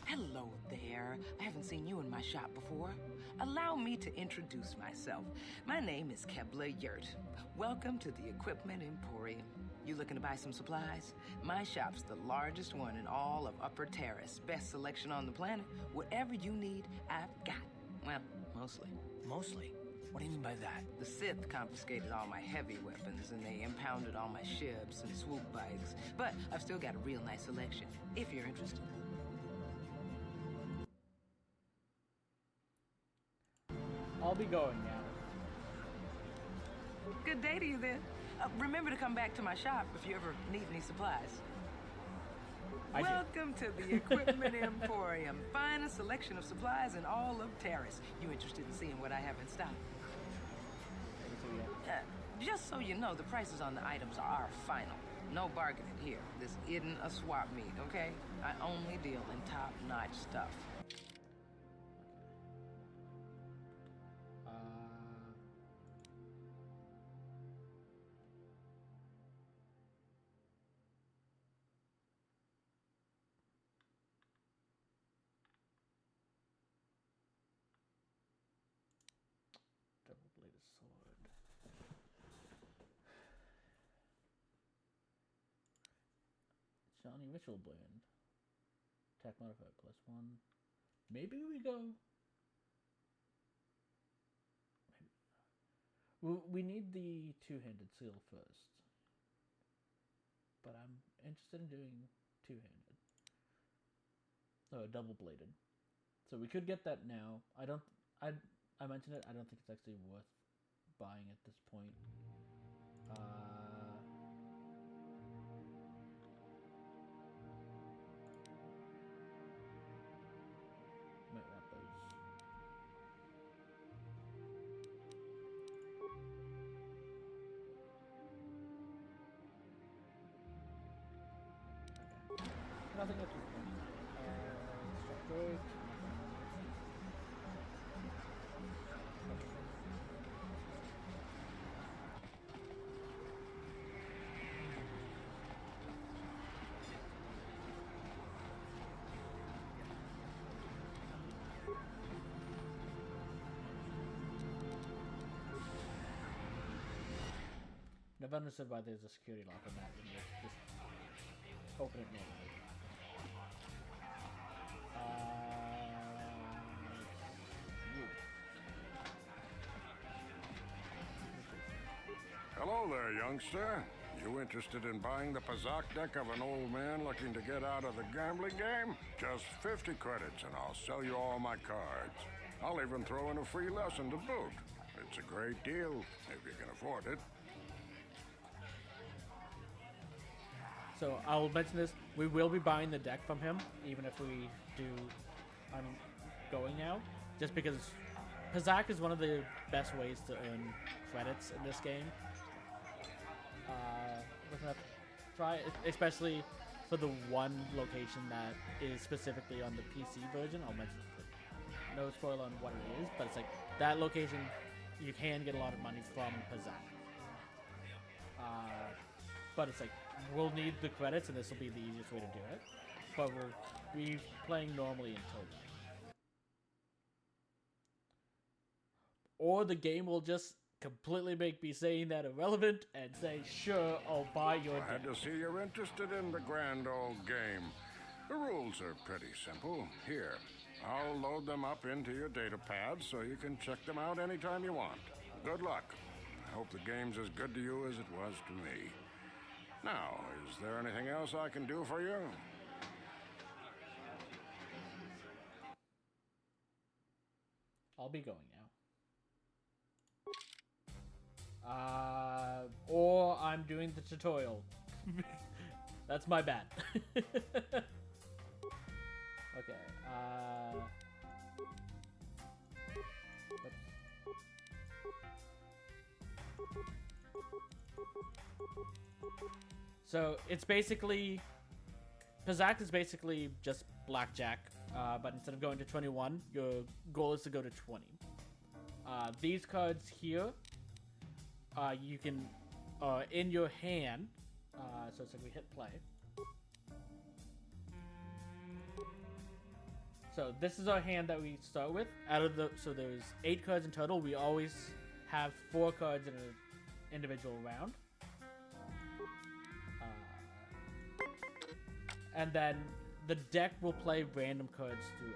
Hello there. I haven't seen you in my shop before. Allow me to introduce myself. My name is Kebla Yurt. Welcome to the Equipment Emporium. You looking to buy some supplies? My shop's the largest one in all of Upper Terrace. Best selection on the planet. Whatever you need, I've got. Well, mostly. Mostly? What do you mean by that? The Sith confiscated all my heavy weapons, and they impounded all my ships and swoop bikes. But I've still got a real nice selection, if you're interested. I'll be going now. Good day to you then. Remember to come back to my shop if you ever need any supplies. Welcome to the Equipment Emporium. Finest selection of supplies in all of Terrace. You interested in seeing what I have in stock? Just so you know, the prices on the items are final. No bargaining here. This isn't a swap meet, okay? I only deal in top-notch stuff. Double-bladed sword. Shiny ritual blend. Attack modifier +1. Maybe we go. We need the two-handed seal first. But I'm interested in doing two-handed. Oh, double-bladed. So we could get that now. I mentioned it. I don't think it's actually worth buying at this point. Might want those. Okay. Nothing at this point. Structure. Never understood why there's a security lock on that when you just open it normally. Hello there, youngster. You interested in buying the Pazak deck of an old man looking to get out of the gambling game? Just 50 credits and I'll sell you all my cards. I'll even throw in a free lesson to boot. It's a great deal, if you can afford it. So I'll mention this. We will be buying the deck from him, even if we do. I'm going now, just because Pazak is one of the best ways to earn credits in this game. We're gonna try it, especially for the one location that is specifically on the PC version. I'll mention no spoiler on what it is, but it's like that location. You can get a lot of money from Pazak. But it's like, we'll need the credits, and this will be the easiest way to do it. But we'll be playing normally until then. Or the game will just completely make me saying that irrelevant and say, sure, I'll buy your Glad to see you're interested in the grand old game. The rules are pretty simple. Here, I'll load them up into your data pad so you can check them out anytime you want. Good luck. I hope the game's as good to you as it was to me. Now, is there anything else I can do for you? I'll be going now. Or I'm doing the tutorial. That's my bad. Okay, oops. So it's basically, Pazak is basically just blackjack, but instead of going to 21, your goal is to go to 20. These cards here, you can, in your hand, so it's like we hit play. So this is our hand that we start with. So there's 8 cards in total. We always have 4 cards in an individual round. And then the deck will play random cards throughout.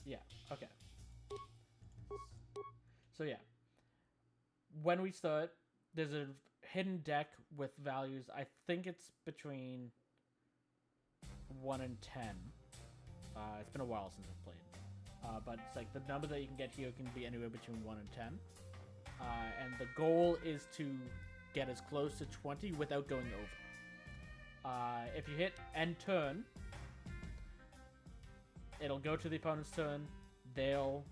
Yeah, okay. So yeah, when we start, there's a hidden deck with values. I think it's between 1 and 10. It's been a while since I've played. But it's like the number that you can get here can be anywhere between 1 and 10. And the goal is to get as close to 20 without going over. If you hit end turn, it'll go to the opponent's turn. They'll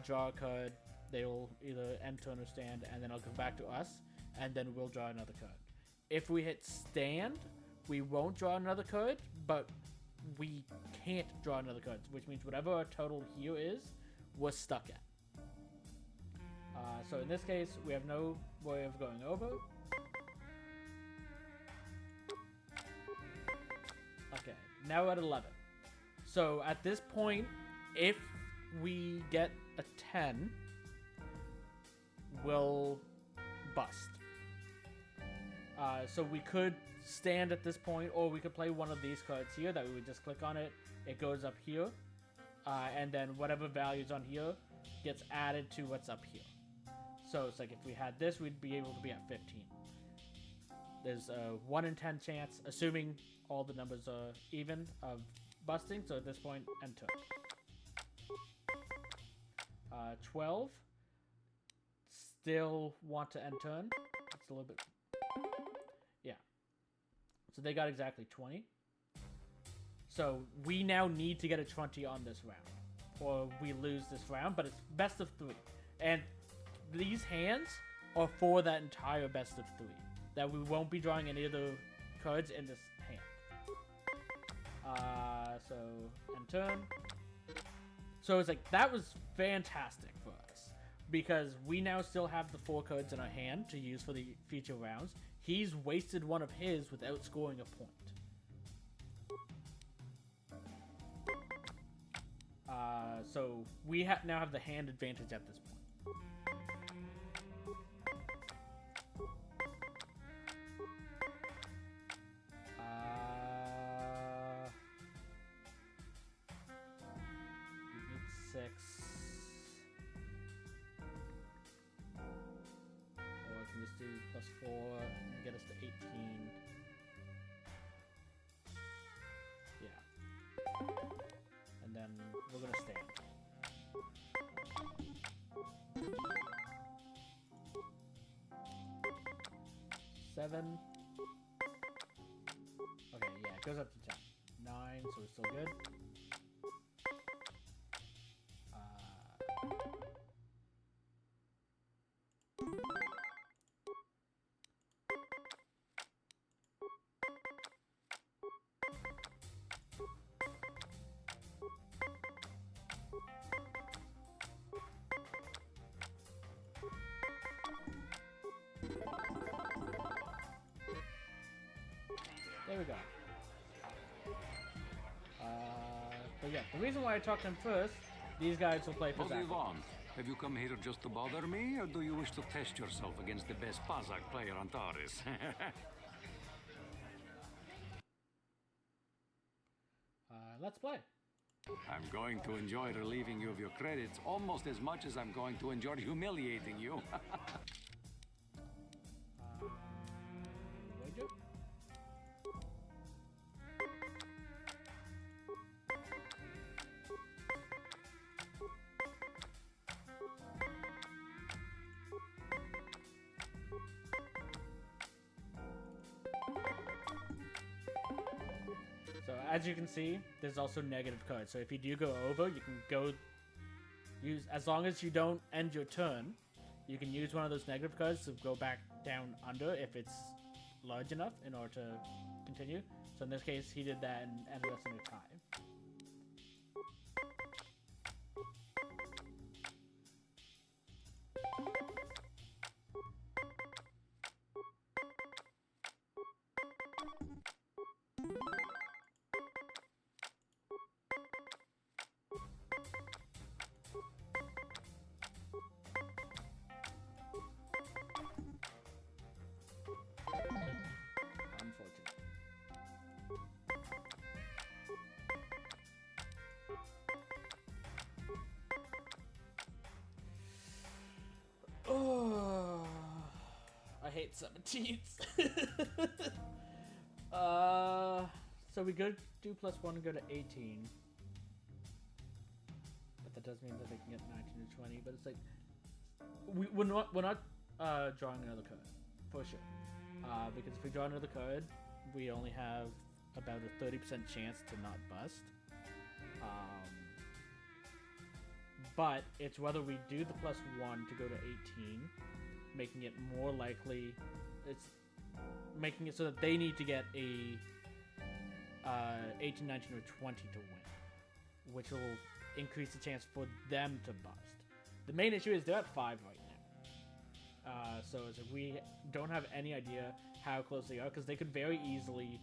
draw a card. They'll either end turn or stand, and then it'll come back to us, and then we'll draw another card. If we hit stand, we won't draw another card, but we can't draw another card, which means whatever our total here is, we're stuck at. So in this case, we have no way of going over. Okay, now we're at 11. So at this point, if we get a 10, we'll bust. So we could stand at this point, or we could play one of these cards here that we would just click on it. It goes up here, and then whatever value's on here gets added to what's up here. So it's like if we had this, we'd be able to be at 15. There's a 1 in 10 chance, assuming all the numbers are even, of busting. So at this point, end turn. 12. Still want to end turn. It's a little bit... Yeah. So they got exactly 20. So we now need to get a 20 on this round, or we lose this round, but it's best of 3. And these hands are for that entire best of 3. That we won't be drawing any of the cards in this hand. So, end turn. So it's like, that was fantastic for us, because we now still have the 4 cards in our hand to use for the future rounds. He's wasted one of his without scoring a point. So we now have the hand advantage at this point. We need 6. Or I can just do +4 and get us to 18. Yeah. And then we're gonna stand. Seven. Okay, yeah, it goes up to 10. 9, so we're still good. There we go. But yeah, the reason why I talked to him first, these guys will play for What do you Zach. want? Have you come here just to bother me, or do you wish to test yourself against the best Pazak player on Taurus? Let's play. I'm going to enjoy relieving you of your credits almost as much as I'm going to enjoy humiliating you. Wager? So as you can see, there's also negative cards. So if you do go over, you can go use, as long as you don't end your turn, you can use one of those negative cards to go back down under if it's large enough in order to continue. So in this case, he did that and ended us in a tie. Unfortunate. Oh, I hate 17s. So we go do +1 and go to 18. But that does mean that they can get 19 to 20. But it's like we're not drawing another card for sure. Because if we draw another card, we only have about a 30% chance to not bust. But it's whether we do the +1 to go to 18, making it more likely. It's making it so that they need to get a 18, 19, or 20 to win, which will increase the chance for them to bust. The main issue is they're at 5 right now. So it's like we don't have any idea how close they are, because they could very easily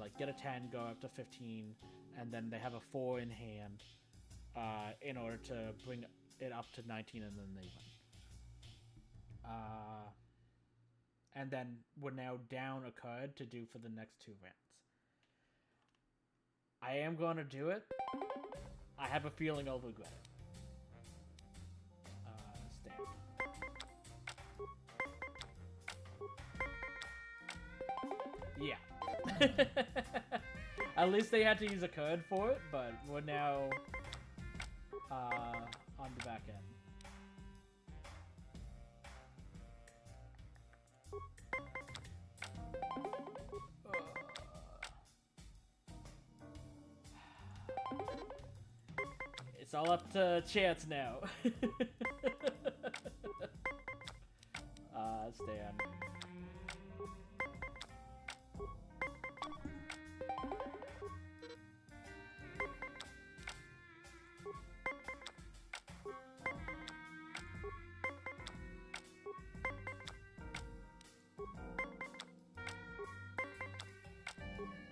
like get a 10, go up to 15, and then they have a 4 in hand in order to bring it up to 19, and then they win. and then we're now down a card to do for the next 2 rounds. I am going to do it. I have a feeling I'll regret it. Stand. Yeah. At least they had to use a card for it, but we're now on the back end. It's all up to chance now. Stan.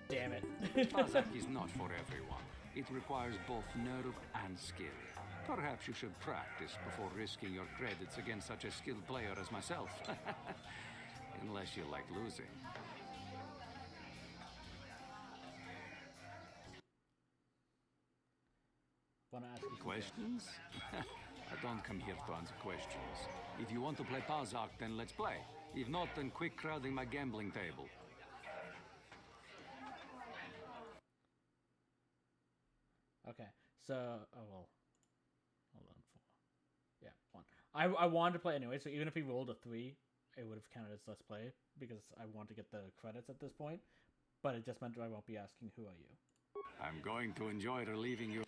Damn it. Bazak is not for everyone. It requires both nerve and skill. Perhaps you should practice before risking your credits against such a skilled player as myself. Unless you like losing. Wanna ask you Questions? I don't come here to answer questions. If you want to play Bazak, then let's play. If not, then quit crowding my gambling table. Okay, so well, hold on, 4, yeah, 1. I wanted to play anyway, so even if he rolled a 3, it would have counted as let's play because I want to get the credits at this point. But it just meant I won't be asking who are you. I'm going to enjoy relieving you.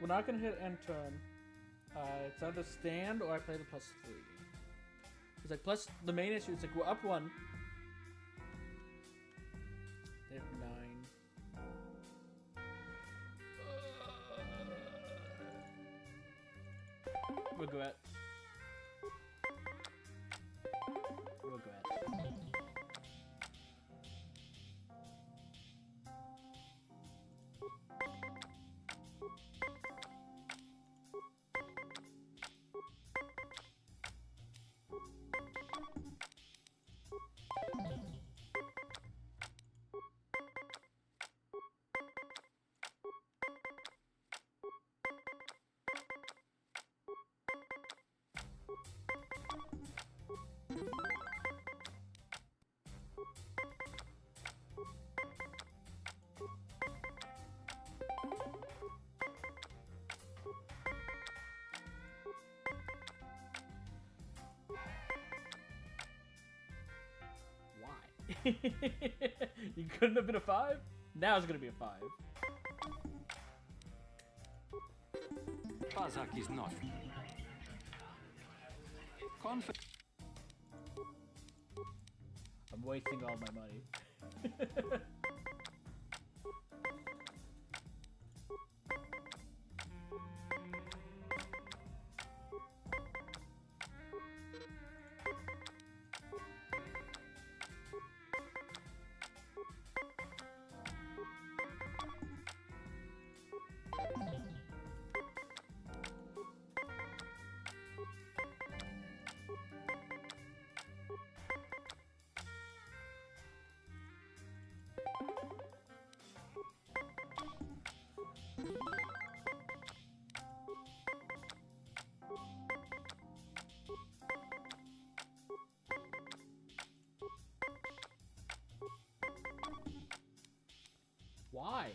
We're not gonna hit end turn. It's either stand or I play the +3. It's like plus the main issue is like we're up 1. They have 9. Regret. Regret. You couldn't have been a 5? Now it's gonna be a 5. Bazak is not. I'm wasting all my money. Why?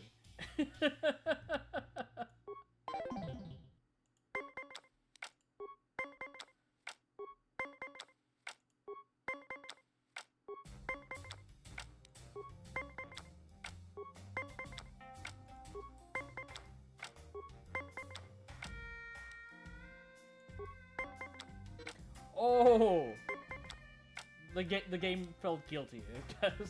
Oh! The game felt guilty, I guess.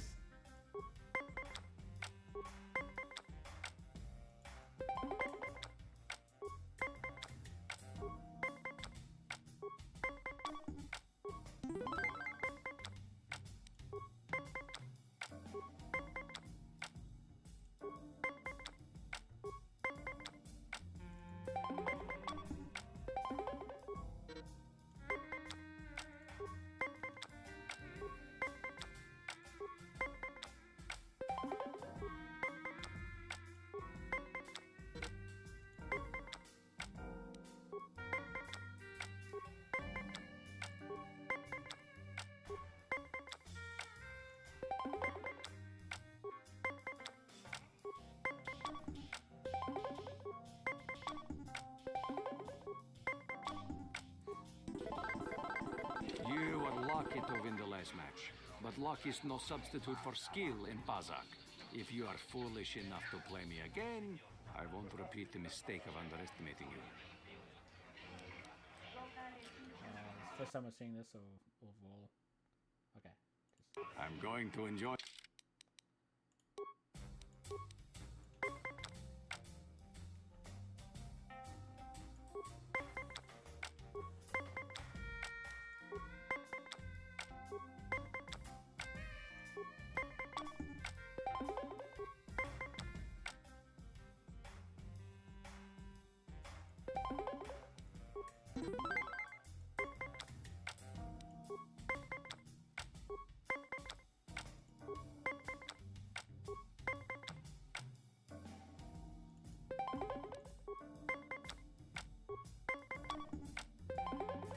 You were lucky to win the last match, but luck is no substitute for skill in Pazak. If you are foolish enough to play me again, I won't repeat the mistake of underestimating you. It's the first time I'm seeing this, so overall. Okay. I'm going to enjoy.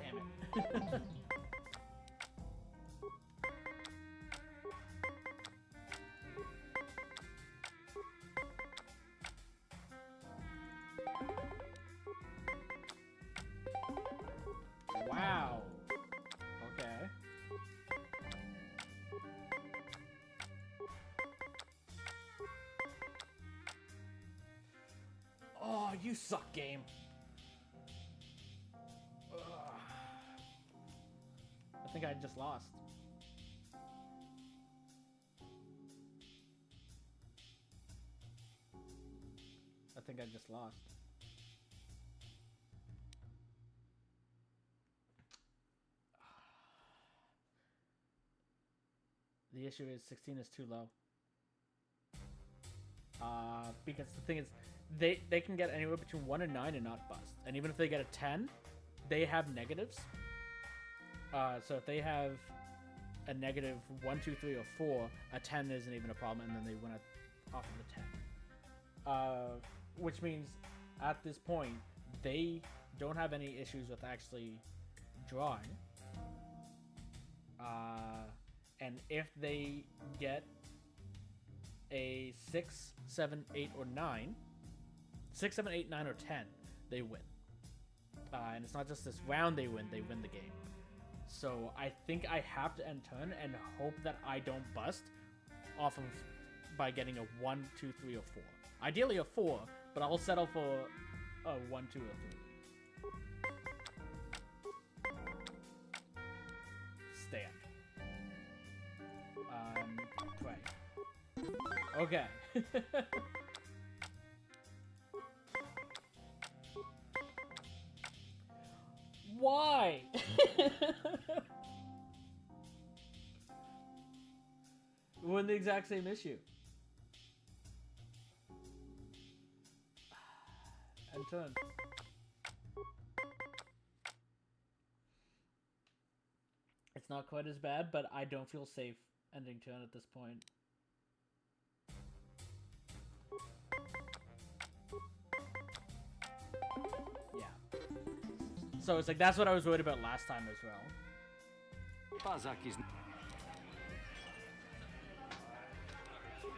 Damn it. Wow. Okay. Oh, you suck, game. Ugh. I think I just lost. I think I just lost. The issue is 16 is too low. Because the thing is, they can get anywhere between 1 and 9 and not bust. And even if they get a 10, they have negatives. So if they have a negative 1, 2, 3, or 4, a 10 isn't even a problem, and then they win it off of the 10. Which means at this point, they don't have any issues with actually drawing. And if they get a 6, 7, 8, or 9, 6, 7, 8, 9, or 10, they win. And it's not just this round they win the game. So I think I have to end turn and hope that I don't bust off of by getting a 1, 2, 3, or 4. Ideally a 4, but I'll settle for a 1, 2, or 3. Stand. Pray. Okay. Why? We're in the exact same issue. And turn. It's not quite as bad, but I don't feel safe ending turn at this point. Yeah. So it's like, that's what I was worried about last time as well. Pazak is...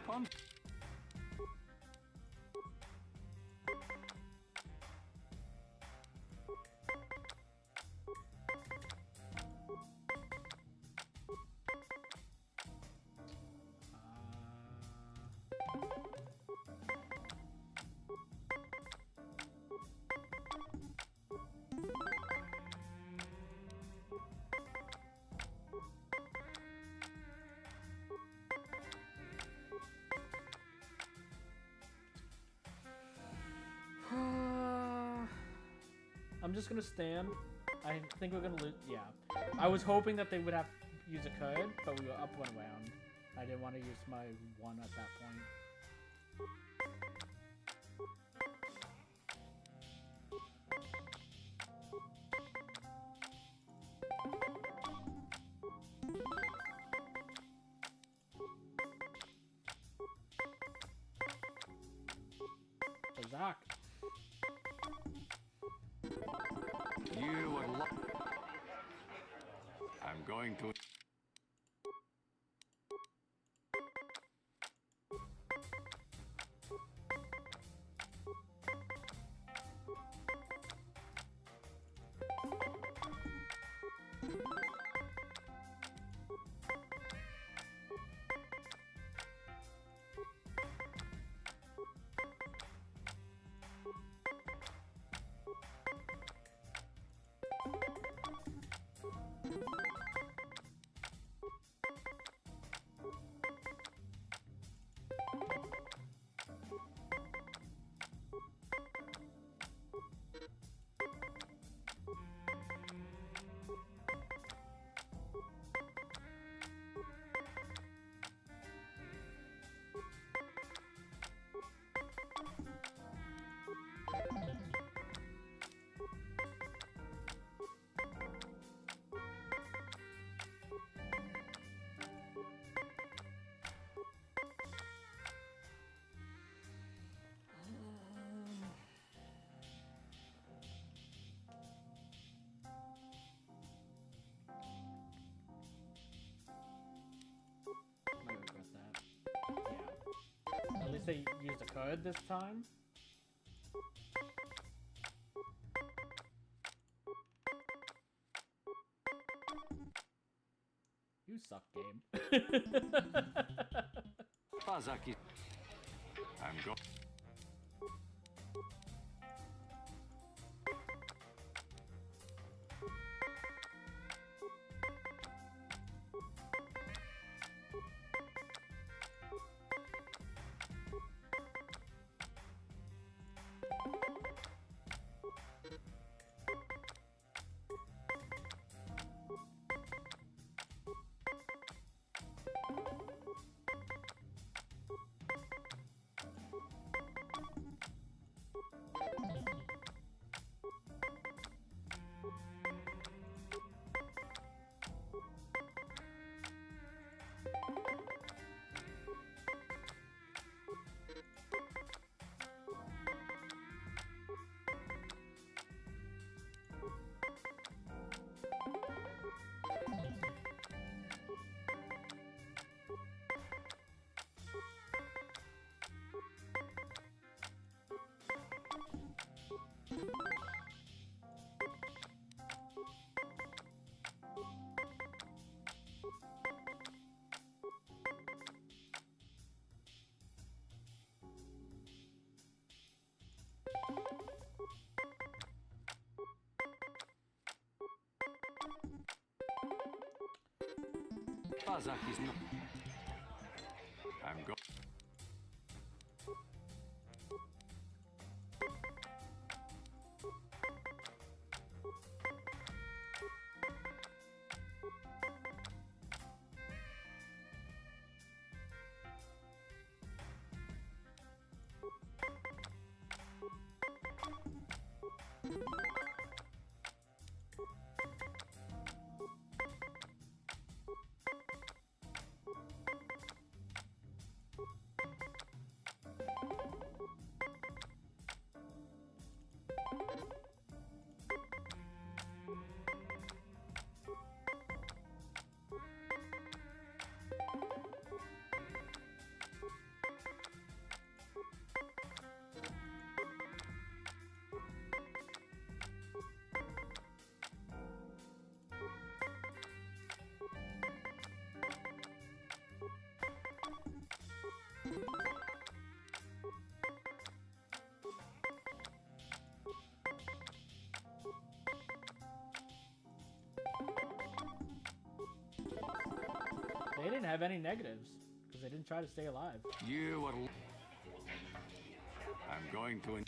Pump. just gonna stand. I think we're gonna lose. Yeah. I was hoping that they would have use a card, but we were up 1 round. I didn't want to use my 1 at that point. Zach. You are I'm going to... Might regret that. Yeah. At least they used a card this time. You suck, game. Fazaki. I'm going... Fazaki's not... I'm going... They didn't have any negatives, because they didn't try to stay alive. You are... I'm going to...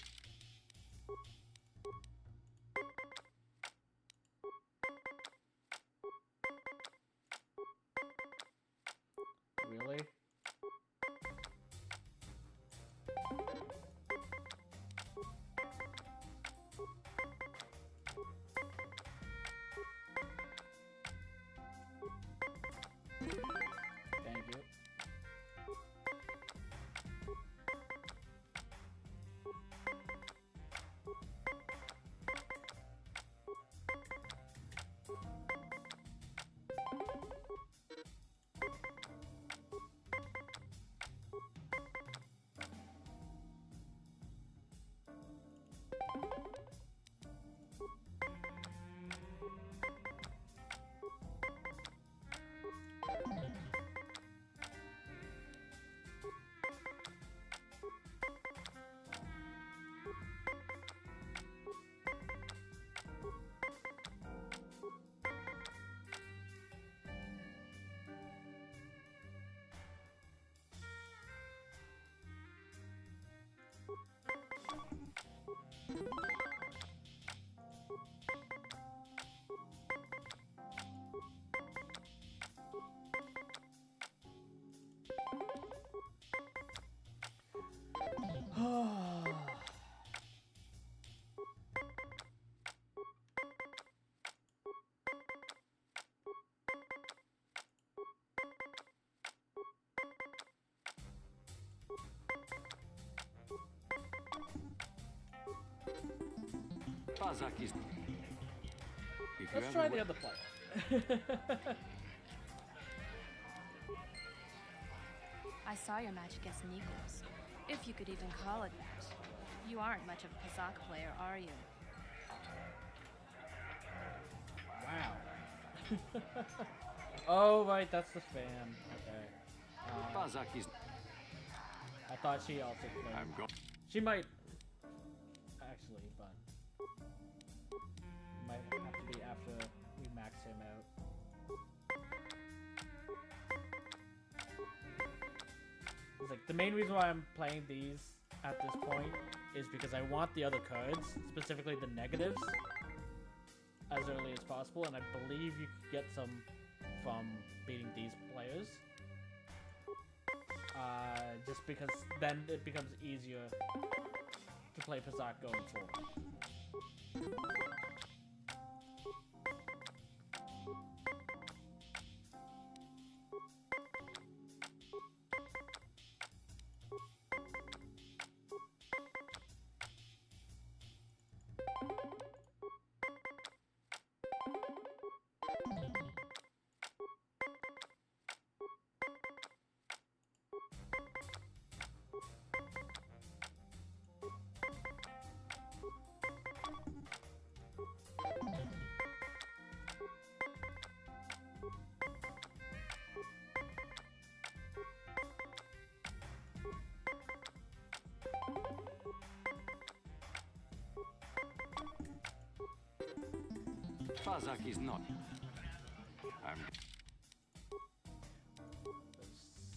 Fazak is... If you Let's ever try the wa- other player. I saw your match against Nikos, if you could even call it that. You aren't much of a Kazakh player, are you? Wow. Oh, right, that's the fan. Okay. Fazak is... I thought she also played. I'm going... She might... Actually, but... Might have to be after we max him out. It's like, the main reason why I'm playing these at this point is because I want the other cards, specifically the negatives, as early as possible, and I believe you could get some from beating these players. Just because then it becomes easier to play Pazak going forward. Fazak is not. I'm...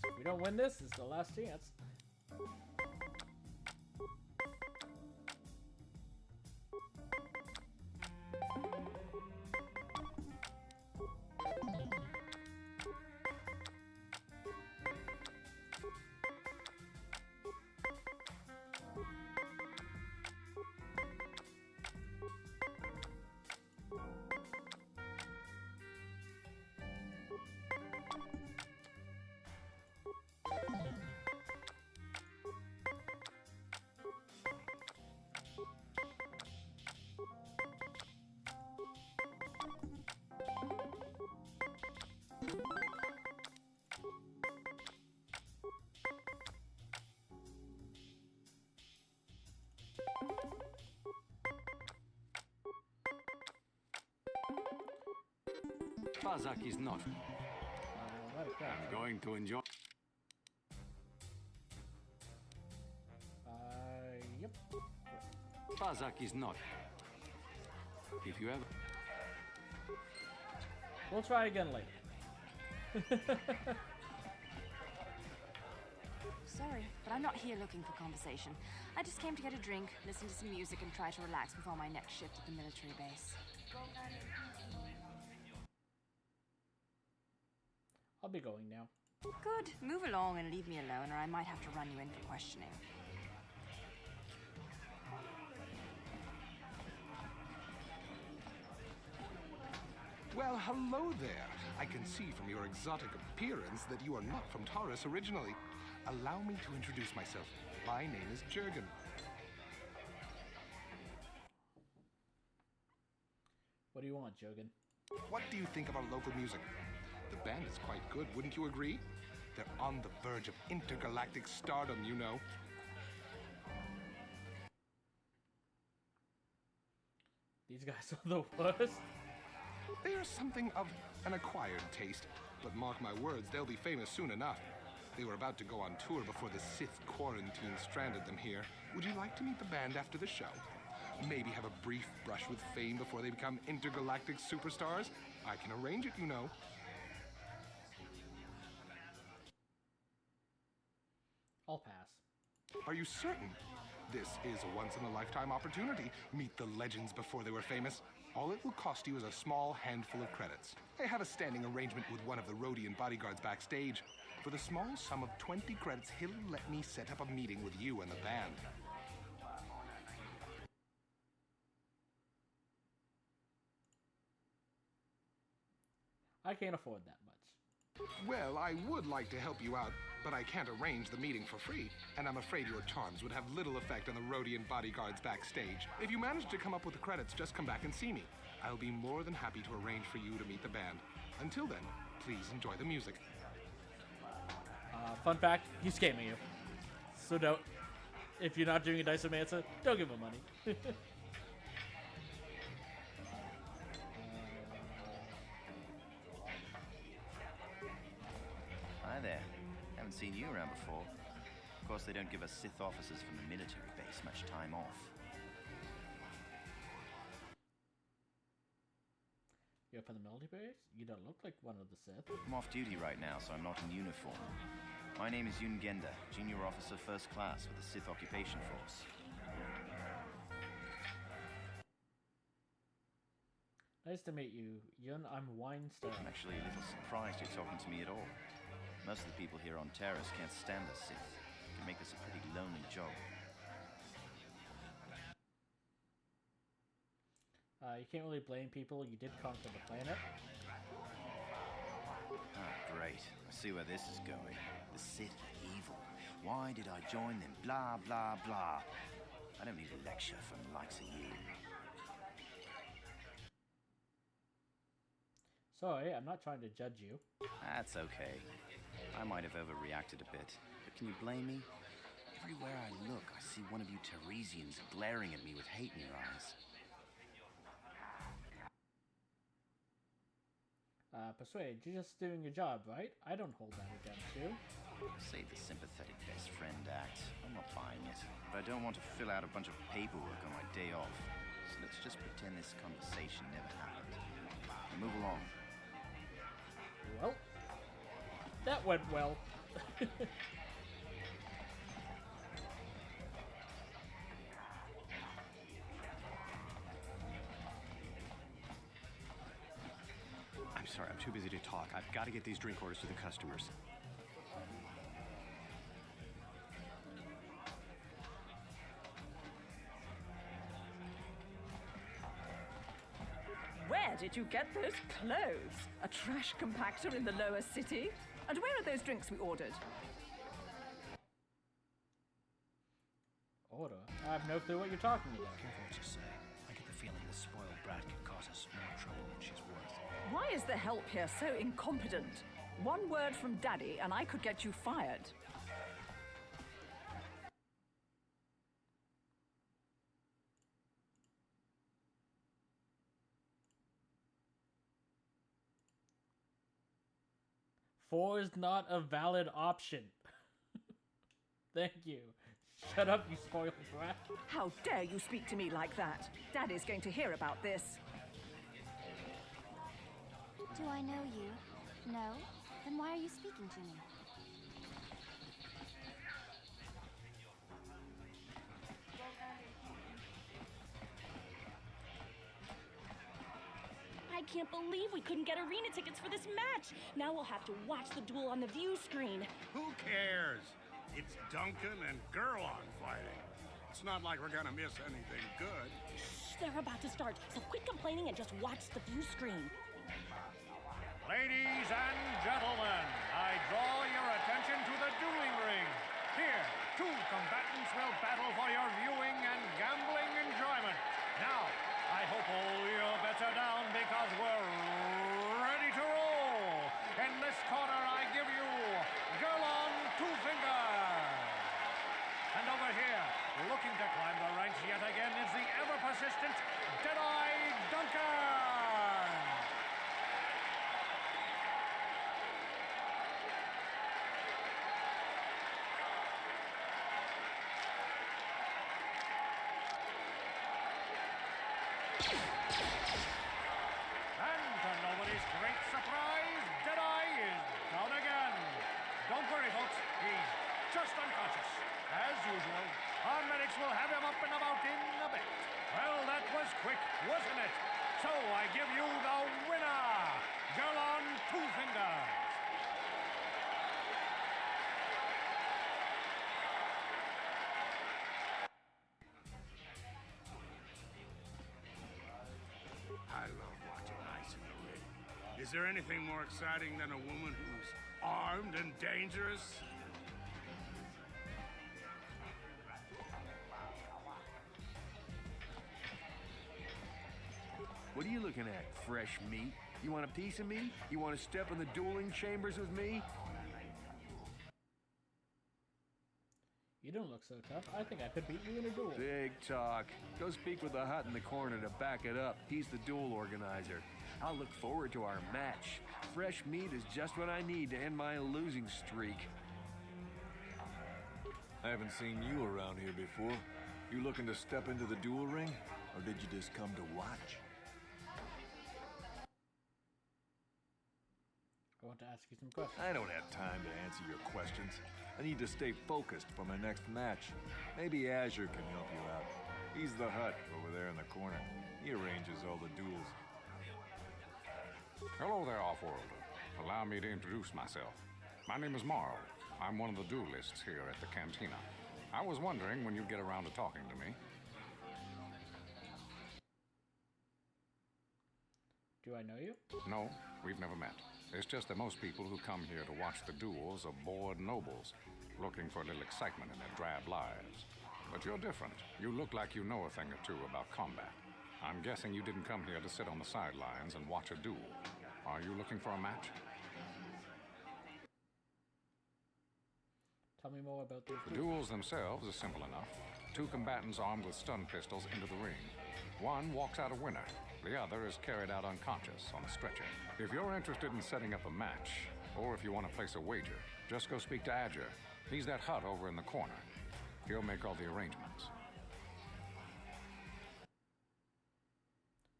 If we don't win this, it's the last chance. Fazak is not. I'm going to enjoy... Yep. Fazak is not. If you ever... We'll try again later. Sorry, but I'm not here looking for conversation. I just came to get a drink, listen to some music, and try to relax before my next shift at the military base. I'll be going now. Good. Move along and leave me alone, or I might have to run you in for questioning. Well, hello there. I can see from your exotic appearance that you are not from Taurus originally. Allow me to introduce myself. My name is Jurgen. What do you want, Jogan? What do you think of our local music? The band is quite good, wouldn't you agree? They're on the verge of intergalactic stardom, you know. These guys are the worst. They are something of an acquired taste, but mark my words, they'll be famous soon enough. They were about to go on tour before the Sith quarantine stranded them here. Would you like to meet the band after the show? Maybe have a brief brush with fame before they become intergalactic superstars? I can arrange it, you know. I'll pass. Are you certain? This is a once-in-a-lifetime opportunity. Meet the legends before they were famous. All it will cost you is a small handful of credits. I have a standing arrangement with one of the Rhodian bodyguards backstage. For the small sum of 20 credits, he'll let me set up a meeting with you and the band. I can't afford that much. Well, I would like to help you out, but I can't arrange the meeting for free, and I'm afraid your charms would have little effect on the Rhodian bodyguards backstage. If you manage to come up with the credits, just come back and see me. I'll be more than happy to arrange for you to meet the band. Until then, please enjoy the music. Fun fact, he's scamming you. So don't, if you're not doing a Diceomancy, don't give him money. Hi there. Haven't seen you around before. Of course, they don't give us Sith officers from the military base much time off. You're up in the military base? You don't look like one of the Sith. I'm off duty right now, so I'm not in uniform. My name is Yun Genda, Junior Officer First Class with the Sith Occupation Force. Nice to meet you, Yun. I'm Weinstein. I'm actually a little surprised you're talking to me at all. Most of the people here on Terrace can't stand the Sith. It can make this a pretty lonely job. You can't really blame people. You did conquer the planet. Oh, great. I see where this is going. The Sith are evil. Why did I join them? Blah, blah, blah. I don't need a lecture from the likes of you. Sorry, I'm not trying to judge you. That's okay. I might have overreacted a bit, but can you blame me? Everywhere I look, I see one of you Teresians glaring at me with hate in your eyes. Persuade, you're just doing your job, right? I don't hold that against you. Say the sympathetic best friend act. I'm not buying it. But I don't want to fill out a bunch of paperwork on my day off. So let's just pretend this conversation never happened. And move along. Well, that went well. I'm sorry, I'm too busy to talk. I've got to get these drink orders to the customers. Where did you get those clothes? A trash compactor in the lower city? And where are those drinks we ordered? Order? I have no clue what you're talking about. Careful what you say. I get the feeling this spoiled brat can cause us more trouble than she's worth. Why is the help here so incompetent? One word from Daddy and I could get you fired. Four is not a valid option. Thank you. Shut up, you spoiled brat. How dare you speak to me like that? Daddy's going to hear about this. Do I know you? No? Then why are you speaking to me? I can't believe we couldn't get arena tickets for this match. Now we'll have to watch the duel on the view screen. Who cares? It's Duncan and Gerlon fighting. It's not like we're gonna miss anything good. Shh, they're about to start, so quit complaining and just watch the view screen. Ladies and gentlemen, I draw your attention to the dueling ring. Here, two combatants will battle for your viewing and gambling enjoyment. Now, I hope all your bets are down because we're ready to roll. In this corner, I give you Gerlon Two Fingers. And over here, looking to climb the ranks yet again, is the ever-persistent Deadeye Duncan. And to nobody's great surprise, Deadeye is down again. Don't worry, folks. He's just unconscious. As usual, our medics will have him up and about in a bit. Well, that was quick, wasn't it? So I give you the winner, Gerlon Two Fingers. I love watching ice in the ring. Is Is there anything more exciting than a woman who's armed and dangerous? What are you looking at, fresh meat? You want a piece of me? You want to step in the dueling chambers with me? You don't look so tough. I think I could beat you in a duel. Big talk. Go speak with the hut in the corner to back it up. He's the duel organizer. I'll look forward to our match. Fresh meat is just what I need to end my losing streak. I haven't seen you around here before. You looking to step into the duel ring? Or did you just come to watch? I want to ask you some questions. I don't have time to answer your questions. I need to stay focused for my next match. Maybe Azure can help you out. He's the hut over there in the corner. He arranges all the duels. Hello there, Offworlder. Allow me to introduce myself. My name is Marl. I'm one of the duelists here at the cantina. I was wondering when you'd get around to talking to me. Do I know you? No, we've never met. It's just that most people who come here to watch the duels are bored nobles, looking for a little excitement in their drab lives. But you're different. You look like you know a thing or two about combat. I'm guessing you didn't come here to sit on the sidelines and watch a duel. Are you looking for a match? Tell me more about these The duels themselves are simple enough. Two combatants armed with stun pistols into the ring. One walks out a winner. The other is carried out unconscious on a stretcher. If you're interested in setting up a match, or if you want to place a wager, just go speak to Azure. He's that hut over in the corner. He'll make all the arrangements.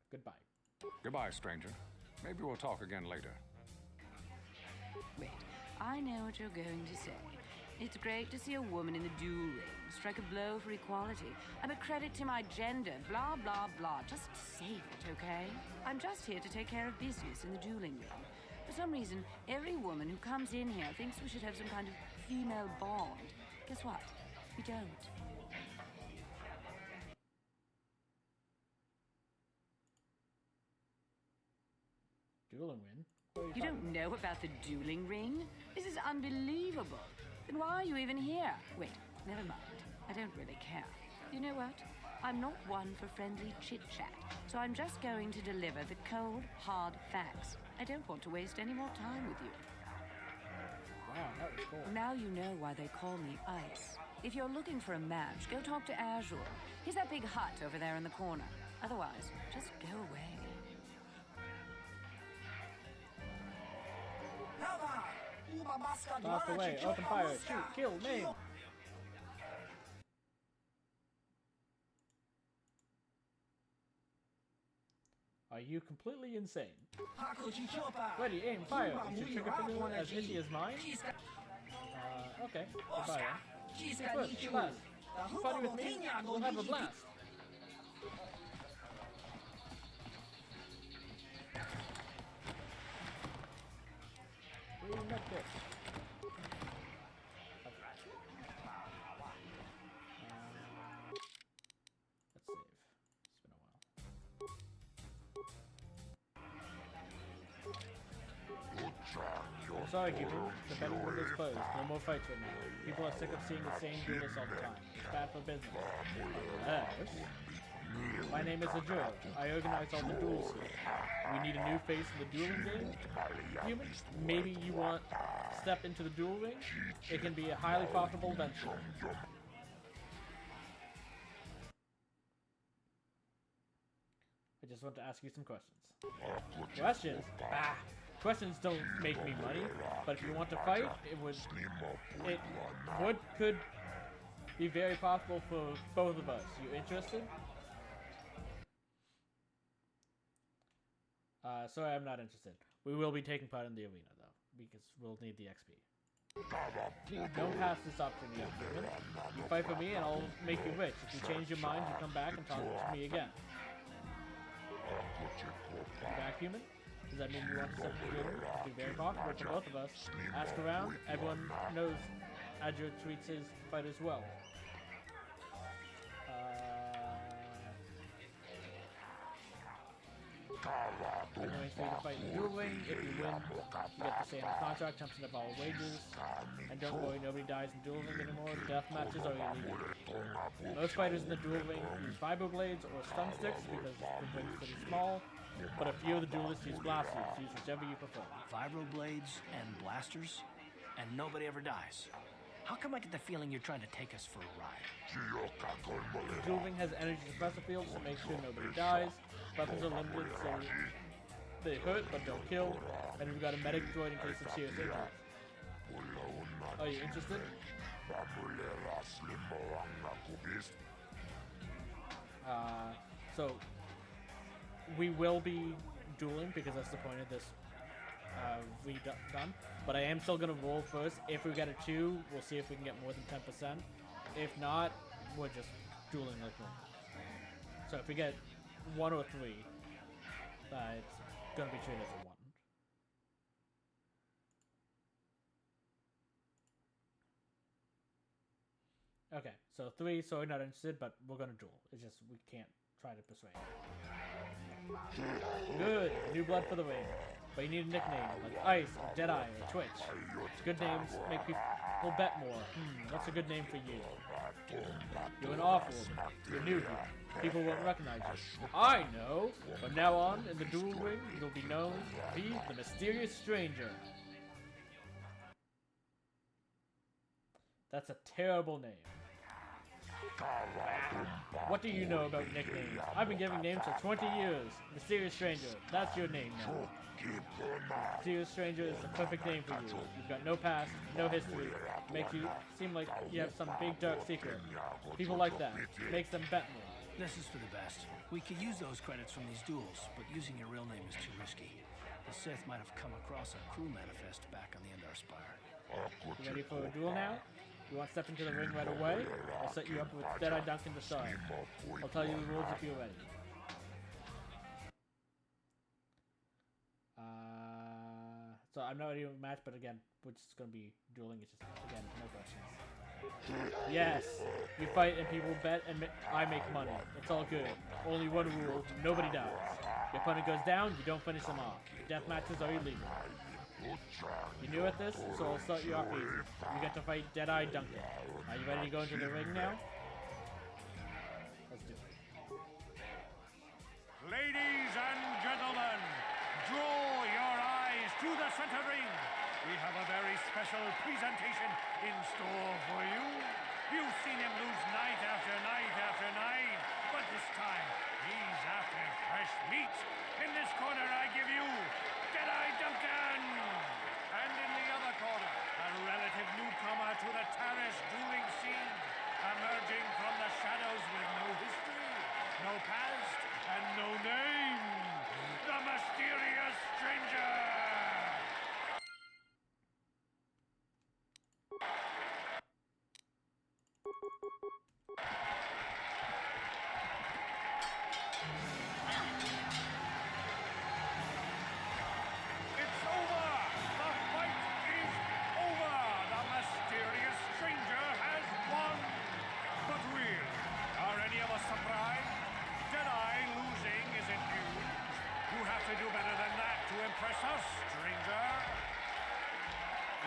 Goodbye. Goodbye, stranger. Maybe we'll talk again later. Wait, I know what you're going to say. It's great to see a woman in the duel ring strike a blow for equality. I'm a credit to my gender, blah, blah, blah. Just save it, okay? I'm just here to take care of business in the dueling ring. For some reason, every woman who comes in here thinks we should have some kind of female bond. Guess what? We don't. Dueling ring? You don't know about the dueling ring? This is unbelievable. Then why are you even here? Wait, never mind. I don't really care. You know what? I'm not one for friendly chit-chat, so I'm just going to deliver the cold, hard facts. I don't want to waste any more time with you. Wow, that was cool. Now you know why they call me Ice. If you're looking for a match, go talk to Azure. He's that big hut over there in the corner. Otherwise, just go away. Blast away, open fire, shoot, kill, maim. Are you completely insane? Ready, aim, fire. Is your trigger finger as itchy as mine? Okay, goodbye then. First, blast. Party with me, we'll have a blast. Let's save. It's been a while. I'm sorry, people. The betting window is closed. No more fights right now. People are sick of seeing the same duelists all the time. It's bad for business. Yes. My name is Azure. I organize all the duels here. We need a new face in the dueling game. Human, maybe you want to step into the duel ring? It can be a highly profitable venture. I just want to ask you some questions. Questions? Questions don't make me money, but if you want to fight, could be very profitable for both of us. You interested? Sorry, I'm not interested. We will be taking part in the arena, though, because we'll need the XP. Don't pass this opportunity up, human. You fight for me, and I'll make you rich. If you change your mind, you come back and talk to me again. You back, human? Does that mean you want to step into the duel? It'll be very profitable for both of us. Ask around. Everyone knows Azure treats his fighters well. Arrange for you to fight in the duel ring. If you win, you get to stay on the contract, 10% of all wages. And don't worry, nobody dies in the duel ring anymore. Death matches are illegal. Most fighters in the duel ring use vibro blades or stun sticks because the ring's pretty small. But a few of the duelists use blasters. Use whichever you prefer. Vibro blades and blasters, and nobody ever dies. How come I get the feeling you're trying to take us for a ride? The duel ring has energy suppressor fields to make sure nobody dies. Weapons are limited, so they hurt but don't kill. And we've got a medic droid in case of serious injuries. Are you interested? So we will be dueling because that's the point of this redone. But I am still gonna roll first. If we get a 2, we'll see if we can get more than 10%. If not, we're just dueling like normal. So if we get 1 or 3, it's gonna be treated as a 1. Okay, so 3, sorry, not interested, but we're gonna duel. It's just we can't try to persuade. Good! New blood for the ring. But you need a nickname, like Ice, or Deadeye, or Twitch. Good names make people bet more. What's a good name for you? You're an awful one. You're new here. People won't recognize you. I know! From now on, in the duel ring, you'll be known to be the Mysterious Stranger. That's a terrible name. What do you know about nicknames? I've been giving names for 20 years. Mysterious Stranger, that's your name now. Mysterious Stranger is the perfect name for you. You've got no past, no history. Makes you seem like you have some big dark secret. People like that. Makes them bet more. This is for the best. We could use those credits from these duels, but using your real name is too risky. The Sith might have come across a crew manifest back on the Endar Spire. You ready for a duel now? You want to step into the ring right away? I'll set you up with Deadeye Duncan to start. I'll tell you the rules if you're ready. So I'm not ready to match, but again, we're just going to be dueling. It's just, again, no questions. Yes! You fight and people bet and I make money. It's all good. Only one rule, nobody dies. Your opponent goes down, you don't finish them off. Death matches are illegal. You're new at this, so I'll start you off easy. You get to fight Deadeye Duncan. Are you ready to go into the ring now? Let's do it. Ladies and gentlemen, draw your eyes to the center ring. We have a very special presentation in store for you. You've seen him lose night after night after night, but this time he's after fresh meat. In this corner, I give you Deadeye Duncan! And in the other corner, a relative newcomer to the terrace dueling scene, emerging from the shadows with no history, no past, and no name, the Mysterious Stranger!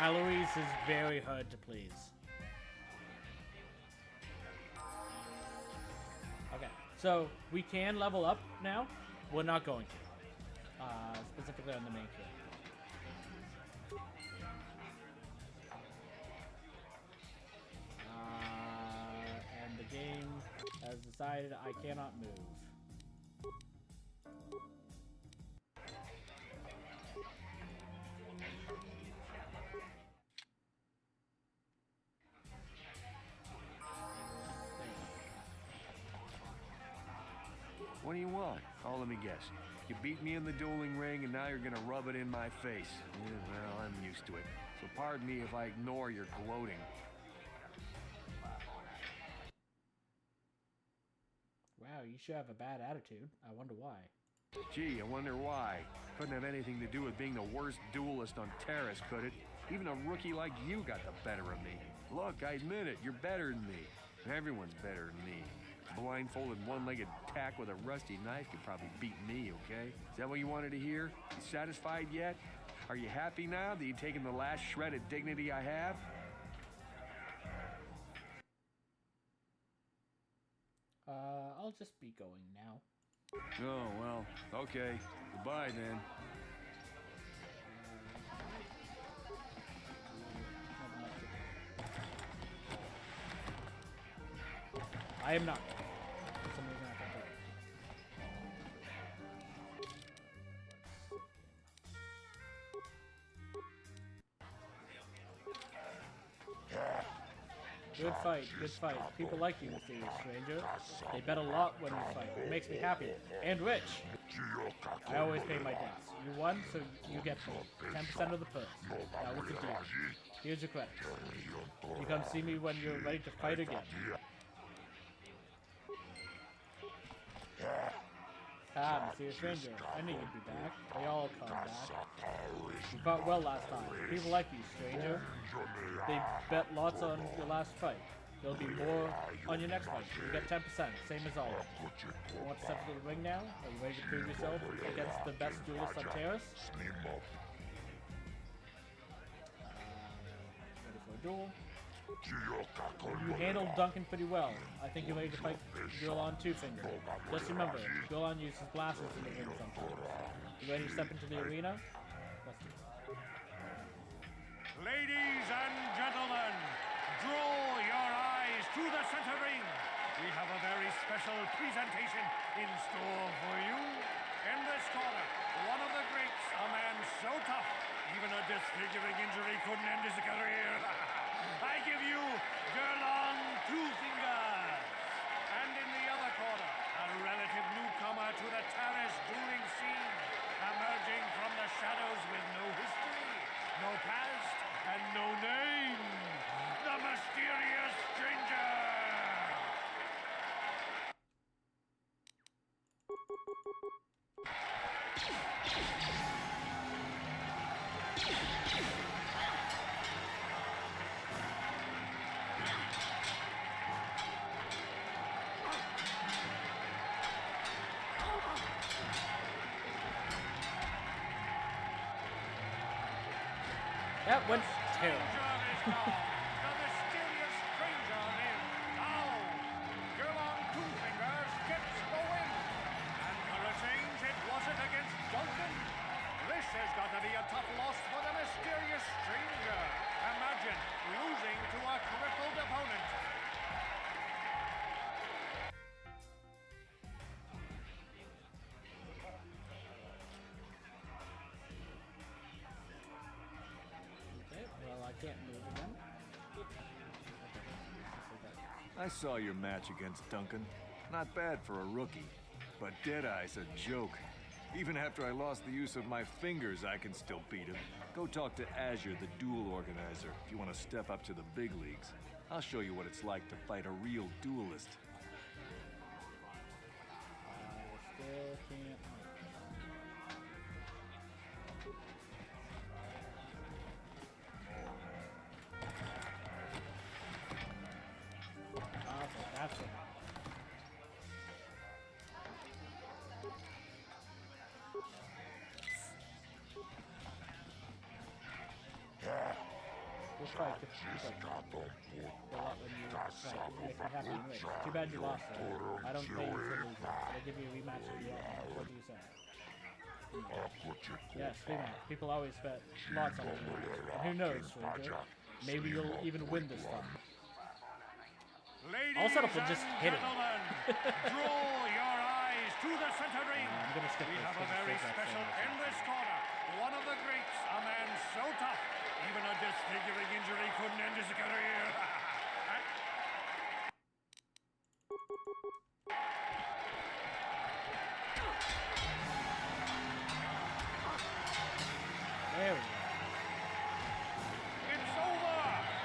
Alois is very hard to please. Okay, so we can level up now. We're not going to. Specifically on the main character. And the game has decided I cannot move. What do you want? Oh, let me guess. You beat me in the dueling ring, and now you're gonna rub it in my face. Yeah, well, I'm used to it. So pardon me if I ignore your gloating. Wow, you sure have a bad attitude. I wonder why. Gee, I wonder why. Couldn't have anything to do with being the worst duelist on Terrace, could it? Even a rookie like you got the better of me. Look, I admit it, you're better than me. Everyone's better than me. Blindfolded, one-legged tack with a rusty knife could probably beat me, okay? Is that what you wanted to hear? You satisfied yet? Are you happy now that you've taken the last shred of dignity I have? I'll just be going now. Oh, well, okay. Goodbye, then. I am not. For some reason I thought Good fight, good fight. People like you, mysterious stranger. They bet a lot when you fight. It makes me happy. And rich. I always pay my debts. You won, so you get paid. 10% of the purse. That was the deal. Here's your credits. You come see me when you're ready to fight again. Ah, mysterious stranger. I knew you'd be back. They all come back. You fought well last time. People like you, stranger. They bet lots on your last fight. There'll be more on your next fight. You get 10%, same as always. You want to step into the ring now? Are you ready to prove yourself against the best duelist on Terrace? Ready for a duel? You handled Duncan pretty well. I think you're ready to fight Girl on Two Finger. Just remember, Girl on uses blasters in the ring sometimes. You ready to step into the arena? Let's do it. Ladies and gentlemen, draw your eyes to the center ring. We have a very special presentation in store for you. In this corner, one of the greats, a man so tough, even a disfiguring injury couldn't end his career. I give you Gerlon Two Fingers. And in the other corner, a relative newcomer to the Terrace dueling scene, emerging from the shadows with no history, no past, and no name, the mysterious stranger! That went terrible. The mysterious stranger is down. Gerlon Two Fingers gets the win. And for a change, it wasn't against Duncan. This has got to be a tough loss for the mysterious stranger. Imagine losing to a crippled opponent. Can't move again. I saw your match against Duncan. Not bad for a rookie. But Deadeye's a joke. Even after I lost the use of my fingers, I can still beat him. Go talk to Azure, the duel organizer, if you want to step up to the big leagues. I'll show you what it's like to fight a real duelist. I still can't. That's it. We'll fight. A lot when you fight. You make me happy and rich. Too bad you lost though. I don't pay you for losing. I'll give you a rematch if you want. What do you say? Yes, rematch. People always bet lots on it. And who knows, stranger? Maybe you'll even win this time. Ladies I'll settle for just hitting. Draw your eyes to the center ring. I'm gonna skip we this have a very special in this corner. One of the greats, a man so tough, even a disfiguring injury couldn't end his career. There we go. It's over.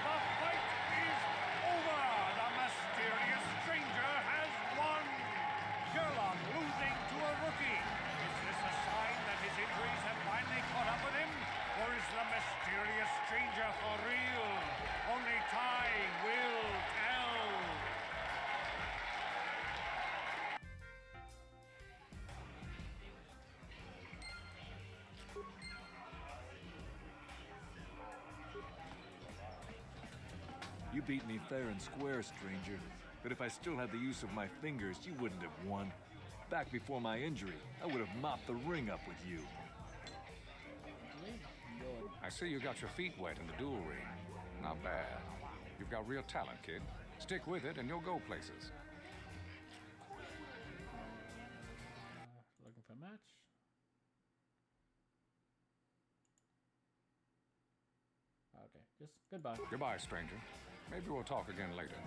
The fight is over. The mysterious stranger has won. Gerlon losing to a rookie. Is this a sign that his injuries have finally caught up with him? Or is the mysterious stranger for real? Only time will tell. You beat me fair and square, stranger. But if I still had the use of my fingers, you wouldn't have won. Back before my injury, I would have mopped the ring up with you. I see you got your feet wet in the duel ring. Not bad. You've got real talent, kid. Stick with it and you'll go places. Looking for a match. Okay, just goodbye. Goodbye, stranger. Maybe we'll talk again later.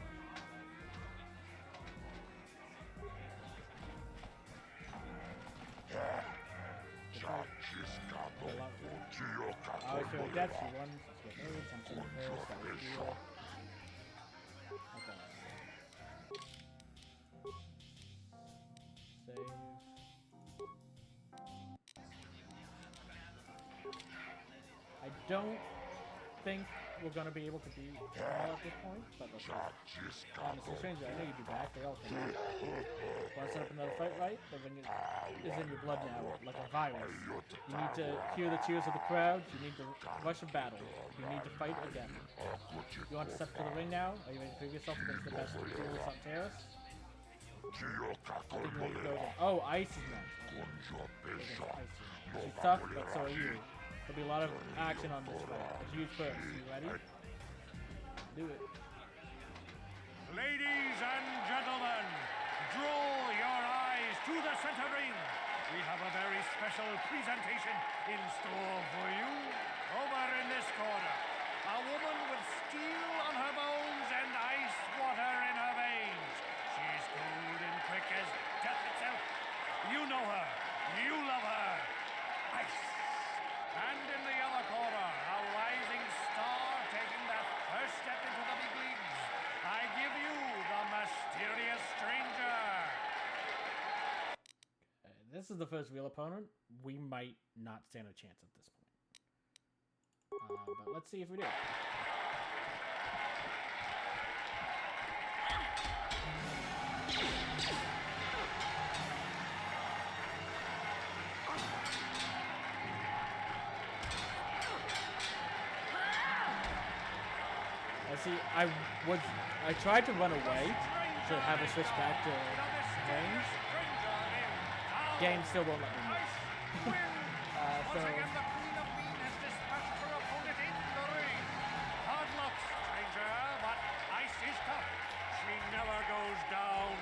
I don't think we're gonna be able to beat all at this point, but let's see. Mr. Stranger, I know you'd be back. They all come back. Want to set up another fight, right? The ring is in your blood now, like a virus. You need to hear the cheers of the crowd. You need the rush of battle. You need to fight again. You want to step to the ring now? Are you ready to prove yourself against the best duelist on Terrace? I think you want to go again. Oh, Ice's match. She's tough, but so are you. There'll be a lot of action on this fight. A huge push. You ready? Do it. Ladies and gentlemen, draw your eyes to the center ring. We have a very special presentation in store for you. Over in this corner, a woman with steel on her bones and ice water in her veins. She's cold and quick as death itself. You know her. You love her. Ice. And in the other corner, a rising star taking that first step into the big leagues. I give you the mysterious stranger. This is the first real opponent. We might not stand a chance at this point. But let's see if we do. See, I tried to run away to have a switch back to range. Game still won't let me move. So Hard luck, stranger, but ice is tough. She never goes down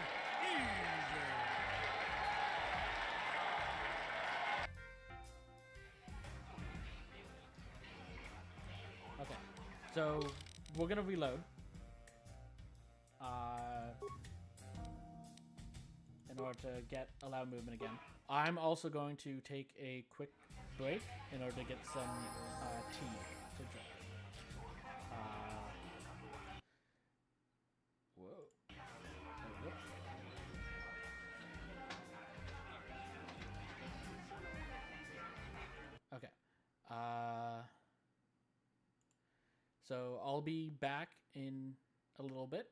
easy. okay, so we're gonna reload. In order to allow movement again. I'm also going to take a quick break in order to get some tea to drink. Whoa. Okay. So I'll be back in a little bit.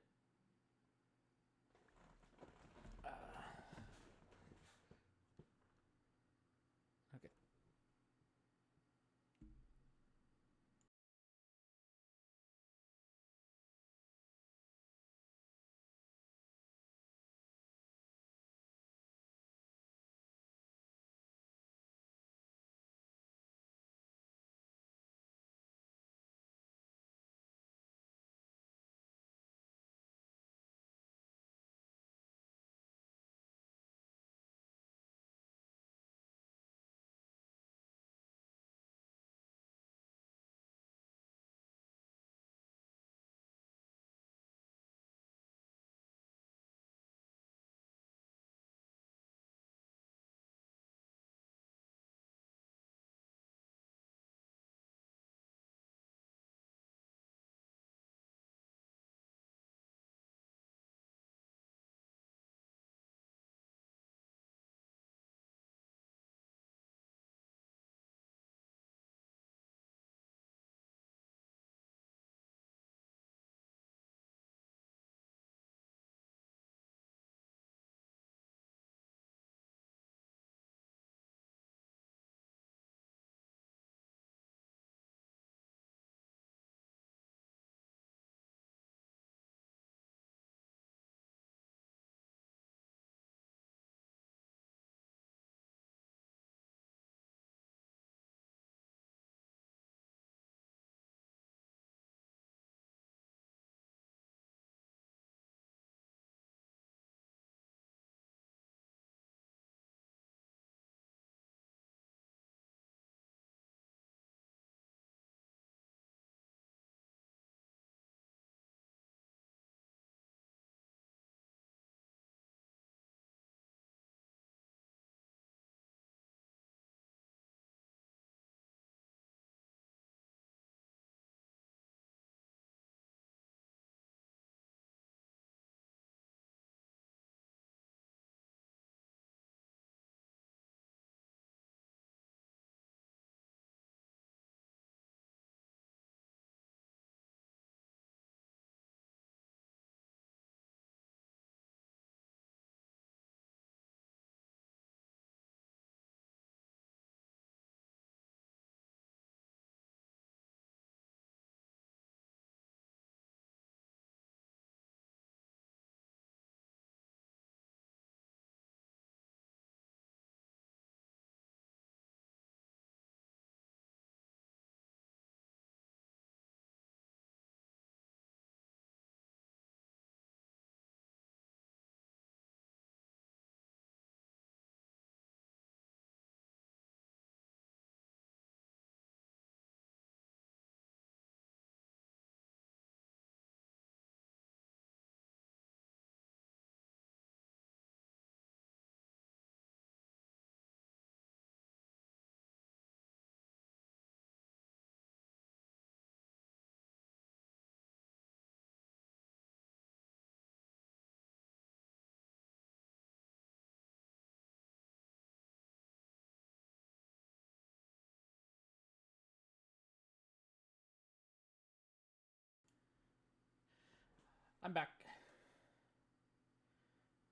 I'm back.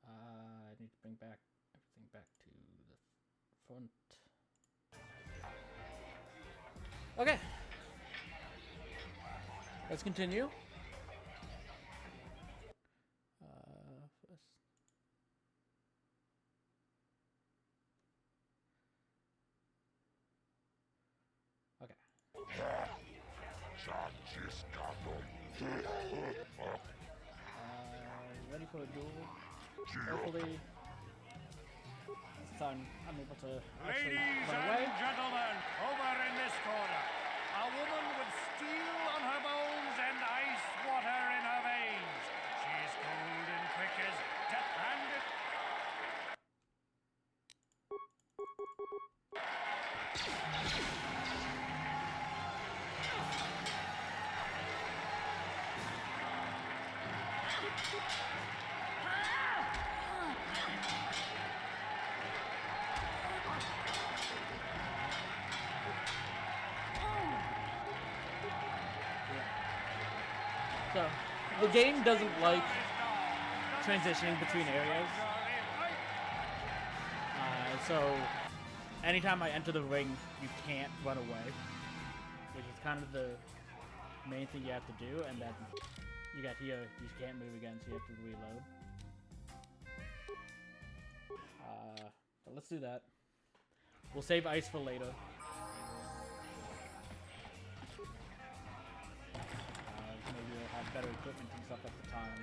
I need to bring back everything back to the front. Okay. Let's continue. First. Okay. Ready for a duel? Hopefully, this time I'm able to actually Ladies run away. and gentlemen, over in this corner, a woman with steel on her bones and ice water in her veins. She's cold and quick as death-handed. So, the game doesn't like transitioning between areas. So, anytime I enter the ring, you can't run away, which is kind of the main thing you have to do, and then you got here, you can't move again, so you have to reload. But let's do that. We'll save ice for later. Maybe we'll have better equipment and stuff at the time.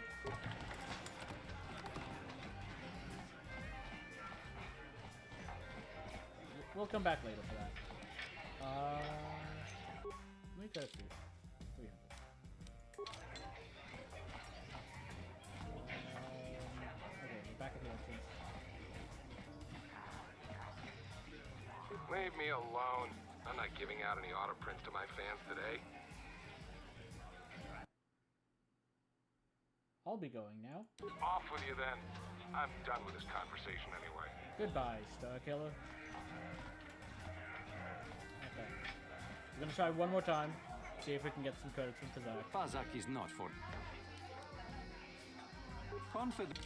We'll come back later for that. Let me try to see. 300. Okay, we're back at the entrance. Leave me alone. I'm not giving out any auto prints to my fans today. I'll be going now. Off with you then. I'm done with this conversation anyway. Goodbye, Star Killer. Okay. We're gonna try one more time. See if we can get some credits from Kazak. Pazak is not for... Confident.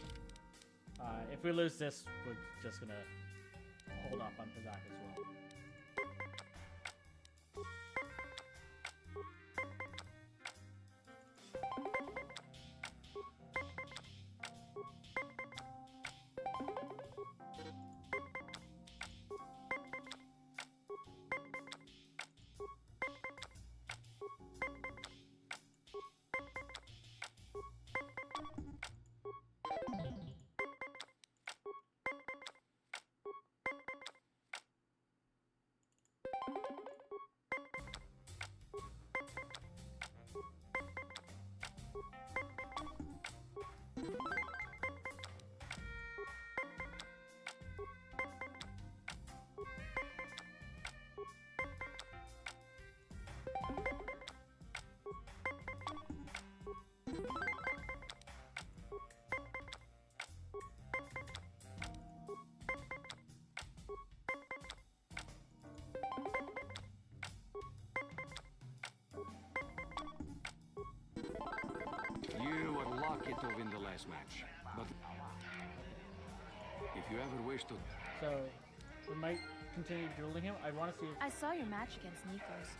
If we lose this, we're just gonna hold off on Kazak as well. You were lucky to win the last match, but if you ever wish to... So, we might continue dueling him. I want to see if... I saw your match against Nikos.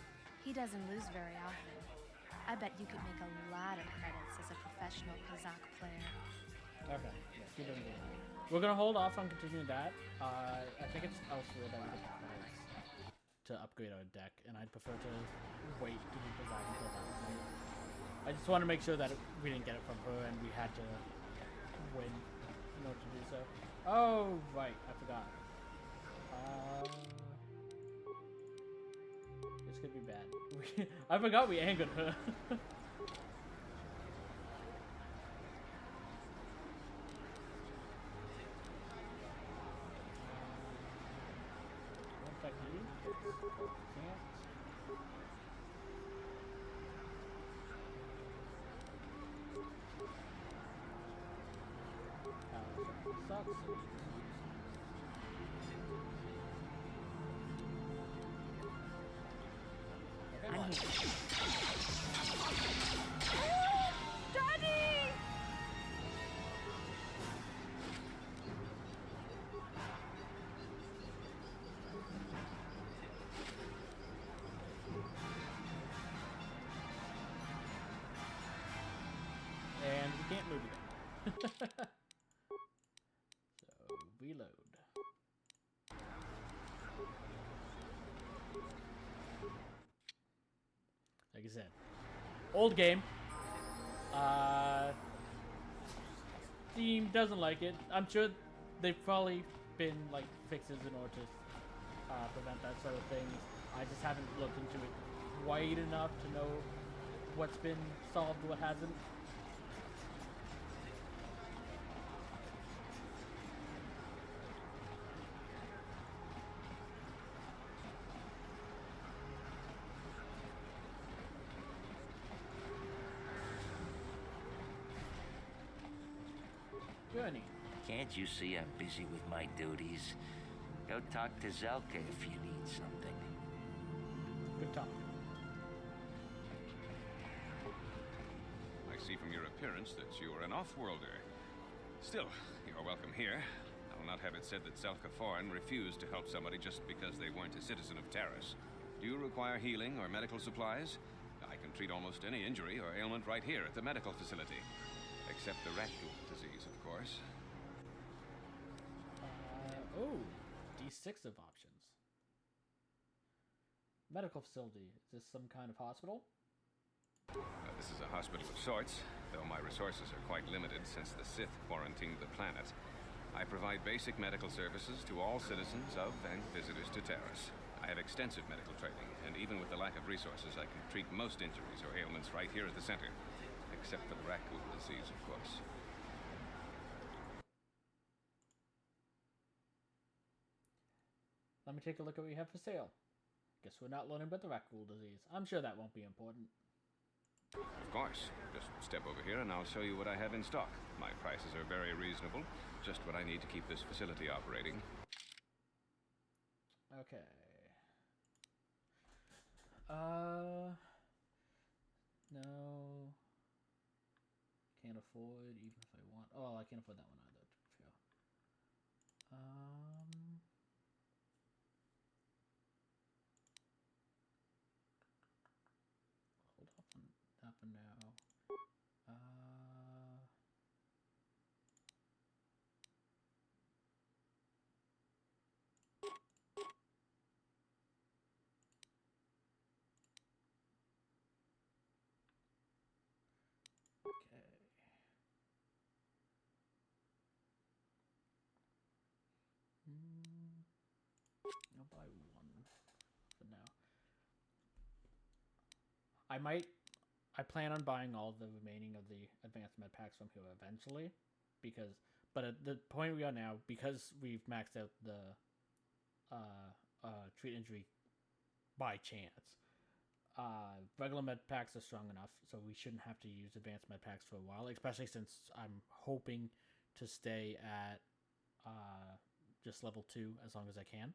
He doesn't lose very often. I bet you could make a lot of credits as a professional Kazakh player. Okay, yeah, keep doing it. We're gonna hold off on continuing that. I think it's elsewhere that we get the credits to upgrade our deck, and I'd prefer to wait to do Kazakh until that point. I just want to make sure that we didn't get it from her and we had to win in order to do so. Oh, right, I forgot. This could be bad. I forgot we angered her. Daddy! included them. So, reload. Like I said, old game. Steam doesn't like it. I'm sure they've probably been like fixes in order to prevent that sort of thing. I just haven't looked into it quite enough to know what's been solved, what hasn't. Journey. Can't you see I'm busy with my duties? Go talk to Zelka if you need something. Good talk. I see from your appearance that you are an off-worlder. Still, you're welcome here. I will not have it said that Zelka Foreign refused to help somebody just because they weren't a citizen of Terrace. Do you require healing or medical supplies? I can treat almost any injury or ailment right here at the medical facility. Except the rat ghoul disease, of course. Oh, D6 of options. Medical facility. Is this some kind of hospital? This is a hospital of sorts, though my resources are quite limited since the Sith quarantined the planet. I provide basic medical services to all citizens of and visitors to Terrace. I have extensive medical training, and even with the lack of resources, I can treat most injuries or ailments right here at the center. Except for the rat ghoul disease, of course. Let me take a look at what we have for sale. Guess we're not learning about the rat ghoul disease. I'm sure that won't be important. Of course. Just step over here and I'll show you what I have in stock. My prices are very reasonable. Just what I need to keep this facility operating. Okay. No. Can't afford, even if I want. Oh, I can't afford that one either. Hold off on that for now. Okay. I'll buy one for now. I plan on buying all the remaining of the advanced med packs from here eventually, but at the point we are now, because we've maxed out the treat injury by chance, regular med packs are strong enough, so we shouldn't have to use advanced med packs for a while, especially since I'm hoping to stay at just level 2 as long as I can.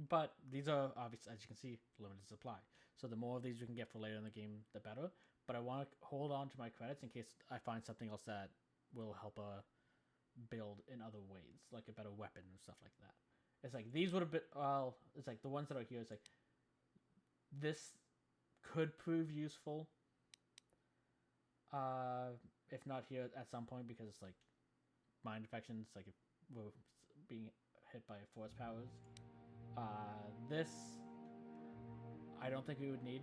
But these are obviously, as you can see, limited supply. So the more of these we can get for later in the game, the better. But I want to hold on to my credits in case I find something else that will help build in other ways, like a better weapon and stuff like that. It's like these would have been, well, it's like the ones that are here, it's like this could prove useful. If not here at some point, because it's like mind infections, like if we're being hit by force powers. This I don't think we would need,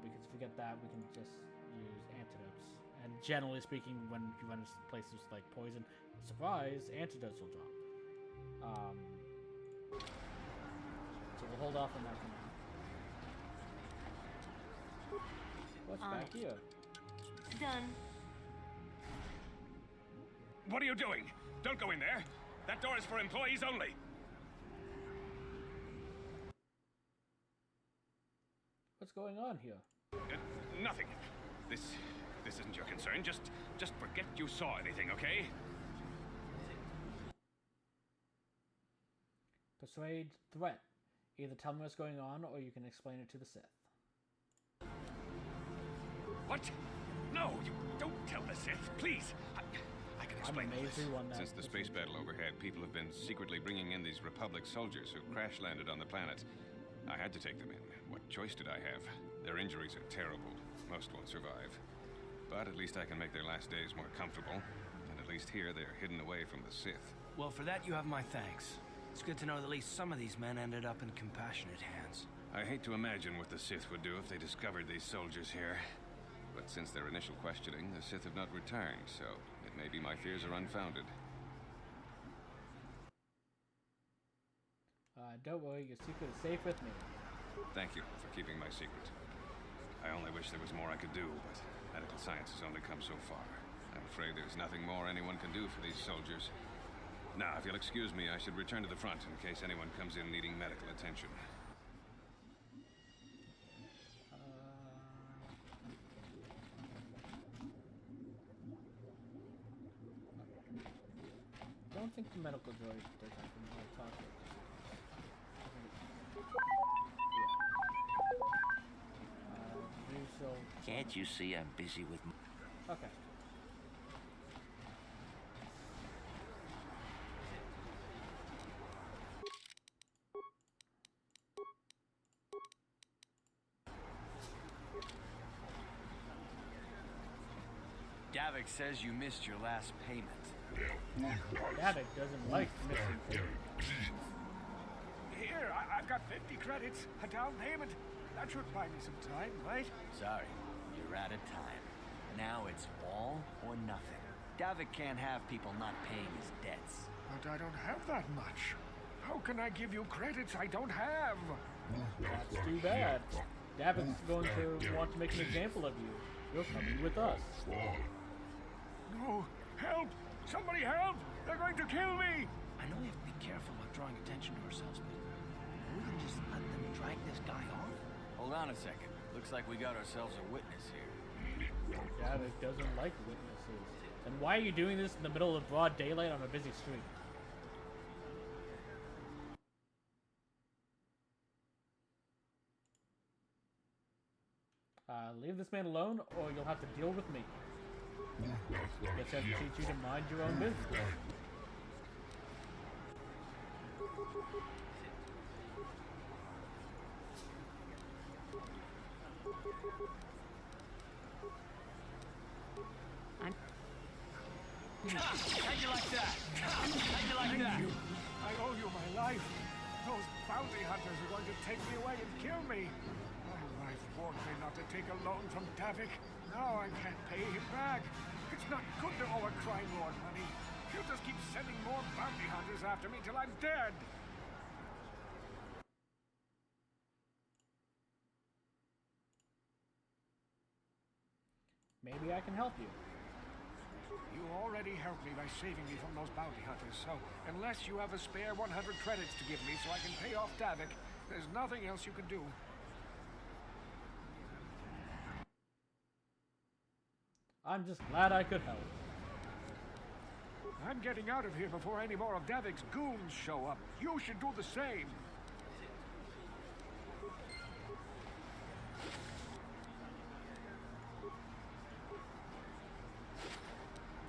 because if we get that, we can just use antidotes. And generally speaking, when you run into places like poison, surprise, antidotes will drop. So we'll hold off on that for now. What's back here? Done. What are you doing? Don't go in there. That door is for employees only. What's going on here? Nothing. This isn't your concern. Just forget you saw anything, okay? Persuade, threat. Either tell me what's going on, or you can explain it to the Sith. What? No, you don't tell the Sith, please. I can explain this. Since the space battle overhead, people have been secretly bringing in these Republic soldiers who crash-landed on the planet. I had to take them in. What choice did I have? Their injuries are terrible. Most won't survive. But at least I can make their last days more comfortable. And at least here they are hidden away from the Sith. Well, for that you have my thanks. It's good to know that at least some of these men ended up in compassionate hands. I hate to imagine what the Sith would do if they discovered these soldiers here. But since their initial questioning, the Sith have not returned, so it may be my fears are unfounded. Don't worry, your secret is safe with me. Thank you for keeping my secret. I only wish there was more I could do, but medical science has only come so far. I'm afraid there's nothing more anyone can do for these soldiers. Now, if you'll excuse me, I should return to the front in case anyone comes in needing medical attention. I don't think the medical droid does anything like talk to. Can't you see I'm busy with... Okay. Davik says you missed your last payment. Davik doesn't like missing payments. Here, I've got 50 credits, a down payment. That should buy me some time, right? Sorry, you're out of time. Now it's all or nothing. Davik can't have people not paying his debts. But I don't have that much. How can I give you credits I don't have? That's too bad. Davik's going to want to make an example of you. You're coming with us. No! Help! Somebody help! They're going to kill me! I know we have to be careful about drawing attention to ourselves, but we can just let them drag this guy off? Hold on a second. Looks like we got ourselves a witness here. Davik doesn't like witnesses. And why are you doing this in the middle of broad daylight on a busy street? Leave this man alone, or you'll have to deal with me. Guess I have to teach you to mind your own business. How'd you like that? How'd you like that? I owe you my life. Those bounty hunters are going to take me away and kill me. My life warned me not to take a loan from Davik. Now I can't pay him back. It's not good to owe a crime lord money. He'll just keep sending more bounty hunters after me till I'm dead. Maybe I can help you. You already helped me by saving me from those bounty hunters, so unless you have a spare 100 credits to give me so I can pay off Davik, there's nothing else you can do. I'm just glad I could help. I'm getting out of here before any more of Davik's goons show up. You should do the same.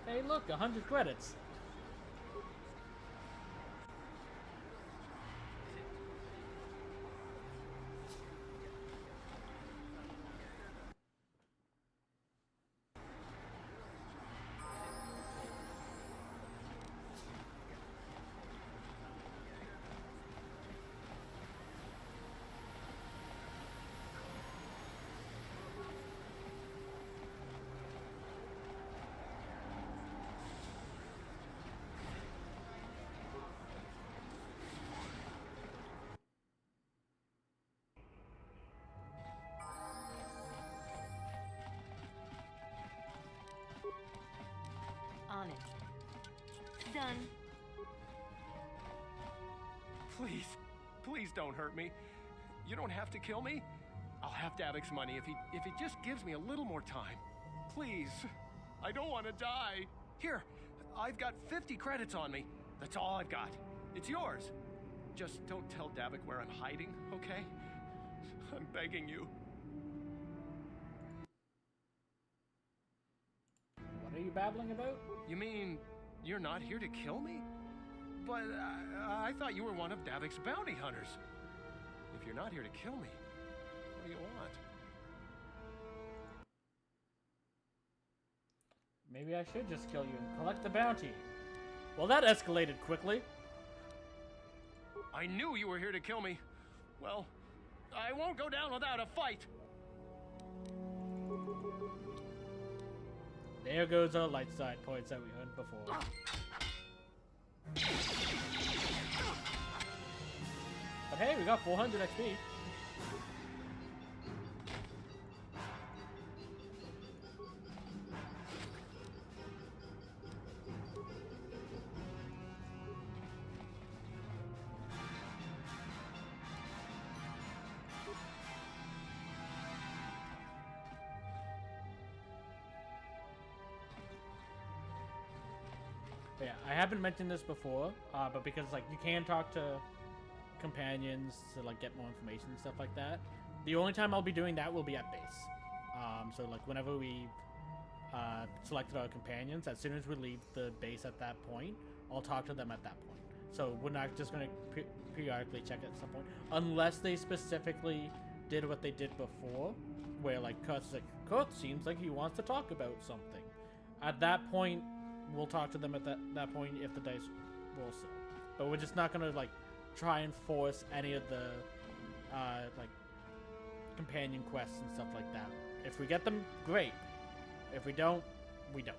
Hey, look, 100 credits. On it. Done. Please, please don't hurt me. You don't have to kill me. I'll have Davik's money if he just gives me a little more time. Please. I don't want to die. Here, I've got 50 credits on me. That's all I've got. It's yours. Just don't tell Davik where I'm hiding, okay? I'm begging you. What are you babbling about? You mean you're not here to kill me? But I thought you were one of Davik's bounty hunters. If you're not here to kill me, what do you want? Maybe I should just kill you and collect the bounty. Well, that escalated quickly. I knew you were here to kill me. Well, I won't go down without a fight. There goes our light side points that we earned before. But hey, we got 400 XP. Yeah, I haven't mentioned this before, but because like you can talk to companions to like get more information and stuff like that. The only time I'll be doing that will be at base. So like whenever we selected our companions, as soon as we leave the base at that point, I'll talk to them at that point. So we're not just going to periodically check at some point, unless they specifically did what they did before, where like Kurt's like, Kurt seems like he wants to talk about something. At that point, we'll talk to them at that point if the dice roll so. But we're just not gonna like try and force any of the like companion quests and stuff like that. If we get them, great. If we don't, we don't.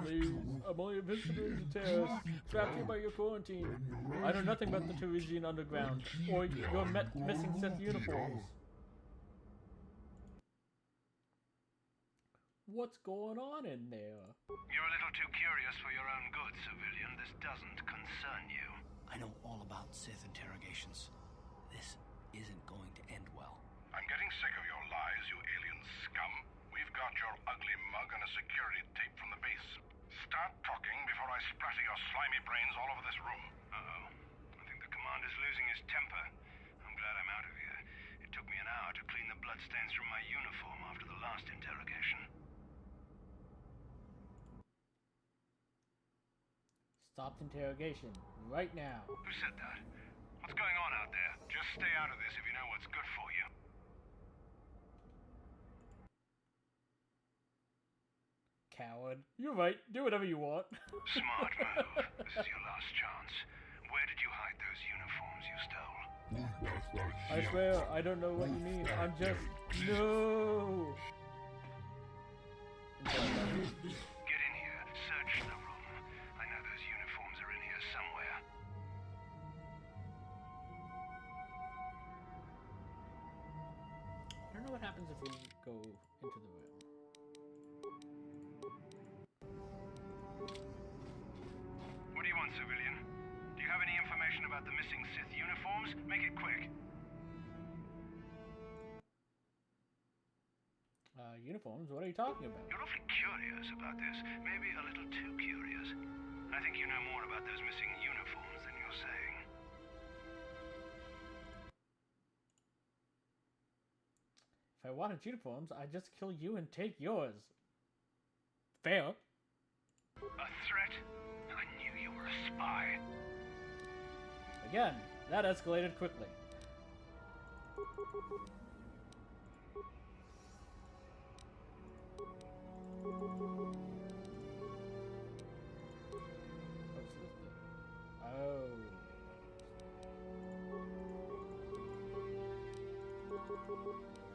Please, I'm only a visitor to Terrace, trapped here by your quarantine. I know nothing about the Teresian underground, or your missing Sith uniforms. What's going on in there? You're a little too curious for your own good, civilian. This doesn't concern you. I know all about Sith interrogations. This isn't going to end well. I'm getting sick of your lies, you alien scum. We've got your ugly mug and a security tape from the base. Start talking before I splatter your slimy brains all over this room. Uh-oh. I think the commander's losing his temper. I'm glad I'm out of here. It took me an hour to clean the bloodstains from my uniform after the last interrogation. Stop the interrogation right now. Who said that? What's going on out there? Just stay out of this if you know what's good for you. Coward. You're right. Do whatever you want. Smart move. This is your last chance. Where did you hide those uniforms you stole? I swear, I don't know what you mean. I'm just... No! Get in here. Search the room. I know those uniforms are in here somewhere. I don't know what happens if we go into the room. What do you want, civilian? Do you have any information about the missing Sith uniforms? Make it quick. Uniforms? What are you talking about? You're awfully curious about this. Maybe a little too curious. I think you know more about those missing uniforms than you're saying. If I wanted uniforms, I'd just kill you and take yours. Fair. A threat? I knew you were a spy. Again, that escalated quickly. Oh.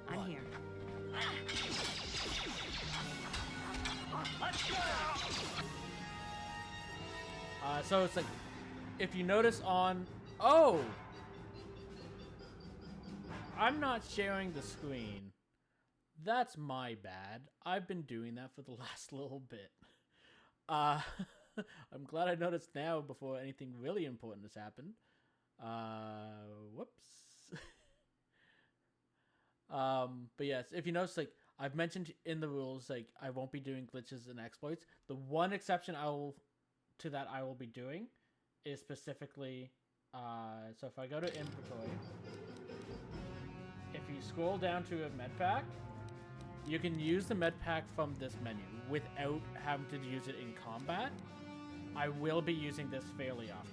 I'm here. Let's go! So it's like, if you notice on... Oh! I'm not sharing the screen. That's my bad. I've been doing that for the last little bit. I'm glad I noticed now before anything really important has happened. Whoops. But yes, if you notice, like, I've mentioned in the rules, like, I won't be doing glitches and exploits. The one exception I will be doing is specifically, so if I go to inventory, if you scroll down to a med pack, you can use the med pack from this menu without having to use it in combat. I will be using this fairly often.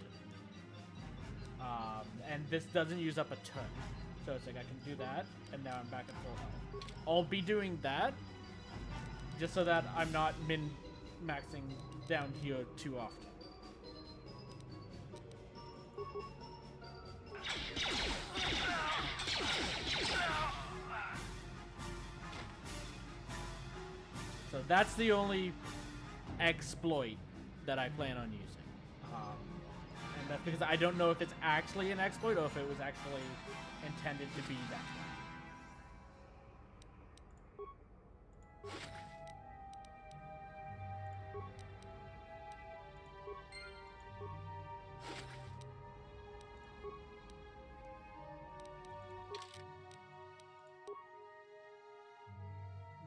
And this doesn't use up a turn. So it's like I can do that, and now I'm back at full health. I'll be doing that just so that I'm not min-maxing down here too often. So that's the only exploit that I plan on using. And that's because I don't know if it's actually an exploit or if it was actually intended to be that.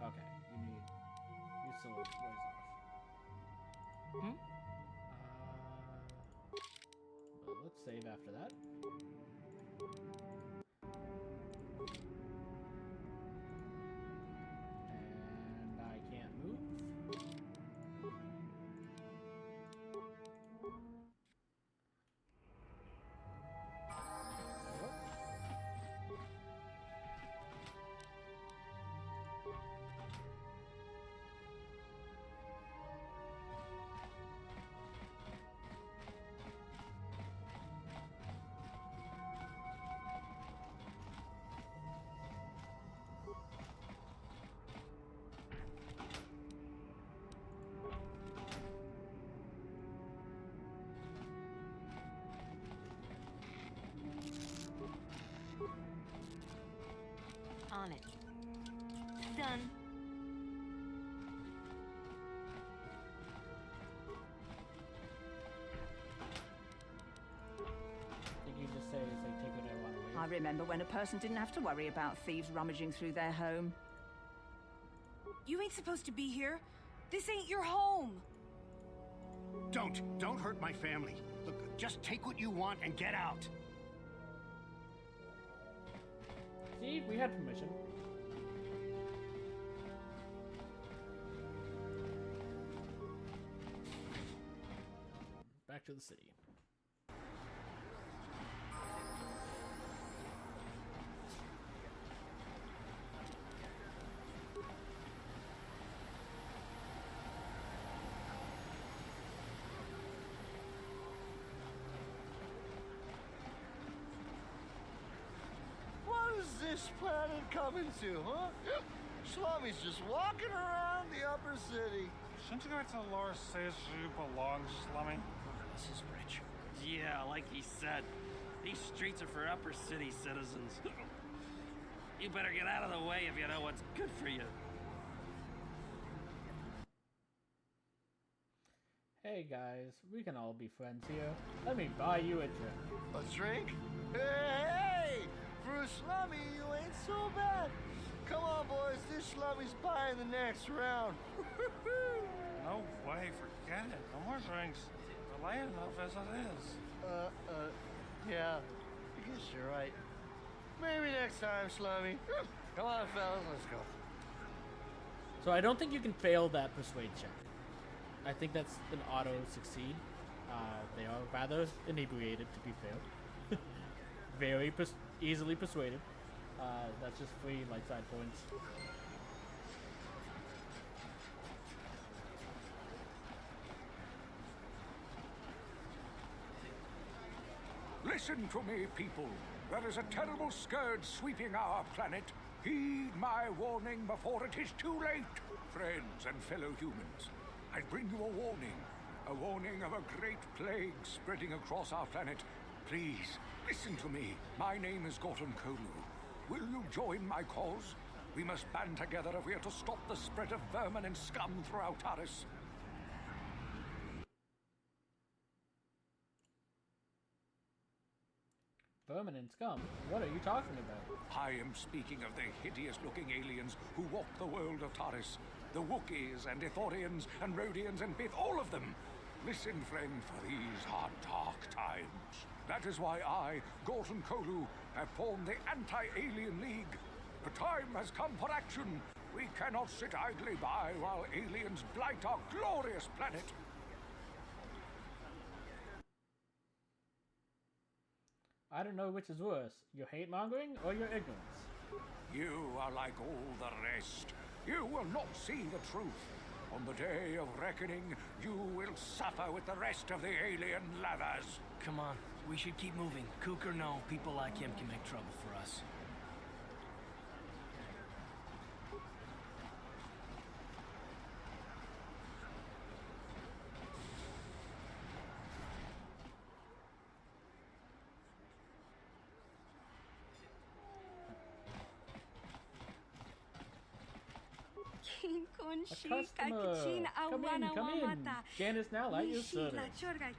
Okay, you still ways off. Well, let's save after that. And I can't move. On it. Done. Did you just say it's like take what I want away? I remember when a person didn't have to worry about thieves rummaging through their home. You ain't supposed to be here. This ain't your home. Don't hurt my family. Look, just take what you want and get out. See, we had permission. Back to the city. What is this planet coming to, huh? Slummy's just walking around the upper city. Shouldn't you go to Laura says you belong, Slummy? This is rich. Yeah, like he said, these streets are for upper city citizens. You better get out of the way if you know what's good for you. Hey guys, we can all be friends here. Let me buy you a drink. A drink? Hey! For a slummy, you ain't so bad. Come on, boys. This slummy's buying the next round. No way, forget it. No more drinks. We're late enough as it is. Yeah. I guess you're right. Maybe next time, slummy. Come on, fellas, let's go. So I don't think you can fail that persuade check. I think that's an auto succeed. They are rather inebriated, to be fair. Very easily persuaded. That's just free light side points. Listen to me, people. There is a terrible scourge sweeping our planet. Heed my warning before it is too late. Friends and fellow humans, I bring you a warning of a great plague spreading across our planet. Please, listen to me. My name is Gorton Kolu. Will you join my cause? We must band together if we are to stop the spread of vermin and scum throughout Taris. Permanent scum? What are you talking about? I am speaking of the hideous-looking aliens who walk the world of Taris. The Wookiees and Ithorians and Rhodians and Bith, all of them. Listen, friend, for these are dark times. That is why I, Gorton Kolu, have formed the Anti-Alien League. The time has come for action. We cannot sit idly by while aliens blight our glorious planet. I don't know which is worse, your hate-mongering or your ignorance. You are like all the rest. You will not see the truth. On the day of reckoning, you will suffer with the rest of the alien lathers. Come on, we should keep moving. Kook or no, people like him can make trouble for us. A customer! Come in! Janice now at your service.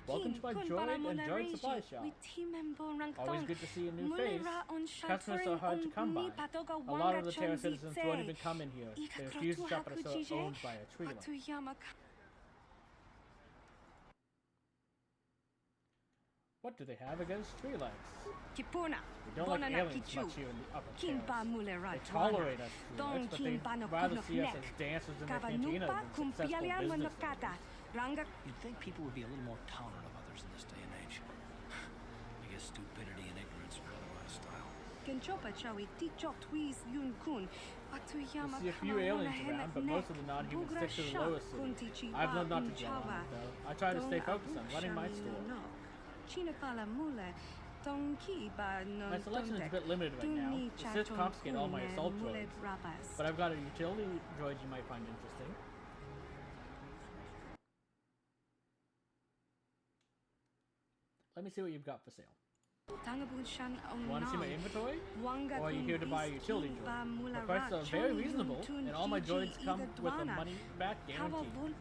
Welcome to my Droid and Droid supply shop. Always good to see a new face. Customers are hard to come by. A lot of the Terra citizens won't even come in here. They refuse to shop at a store owned by a tree line. What do they have against tree lights? We don't like aliens much here in the upper terrace. They tolerate us tree lights, but they'd rather see us as dancers in their cantina than successful businessmen. You'd think people would be a little more tolerant of others in this day and age. I guess stupidity and ignorance are the lifestyle. We see a few aliens around, but most of the non-humans stick to the lower city. I've learned not to dwell on it, though. I try to stay focused on running my store. My selection is a bit limited right now. It's just to confiscate all my assault droids. But I've got a utility droid you might find interesting. Let me see what you've got for sale. Want to see my inventory? Or are you here to buy a utility droid? My prices are very reasonable, and all my droids come with a money-back guarantee.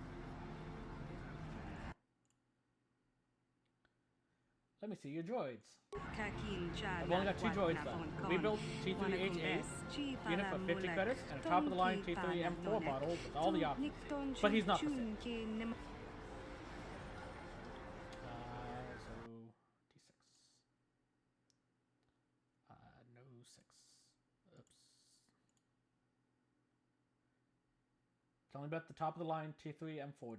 Let me see your droids. I've only got 2 droids left. A rebuilt T3H8 unit for 50 credits, and a top-of-the-line T3M4 model with all the options. But he's not for sale. So, D6. No 6. Oops. Tell me about the top-of-the-line T3M4 droid.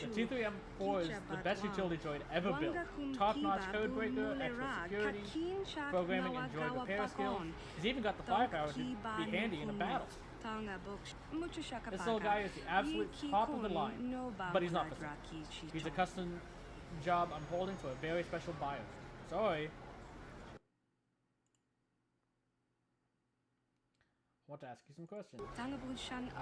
The T3M4 is the best utility droid ever built. Top-notch codebreaker, extra security, programming and droid repair skills. He's even got the firepower to be handy in a battle. This little guy is the absolute top of the line, but he's not for sale. He's a custom job I'm holding for a very special buyer. Sorry. I want to ask you some questions. I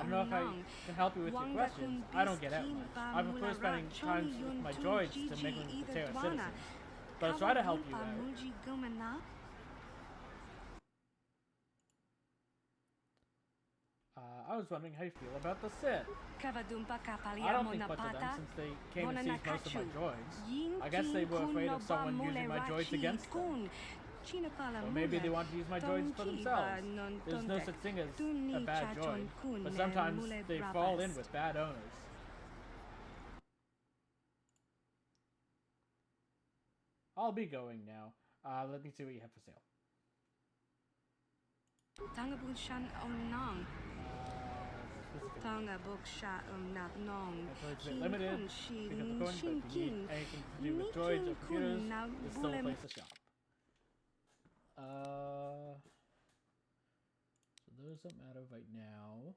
don't know if I can help you with your questions. I don't get out much. I prefer spending time with my droids to mingle with the Terra citizens. But I'll try to help you out. I was wondering how you feel about the Sith. I don't think much of them since they came and seized most of my droids. I guess they were afraid of someone using my droids against them. Or maybe they want to use my droids for themselves. There's no such thing as a bad droid, but sometimes they fall in with bad owners. I'll be going now. Let me see what you have for sale. It's a bit limited because according to if you need anything to do with droids or computers, it's still a place to shop. So those don't matter right now.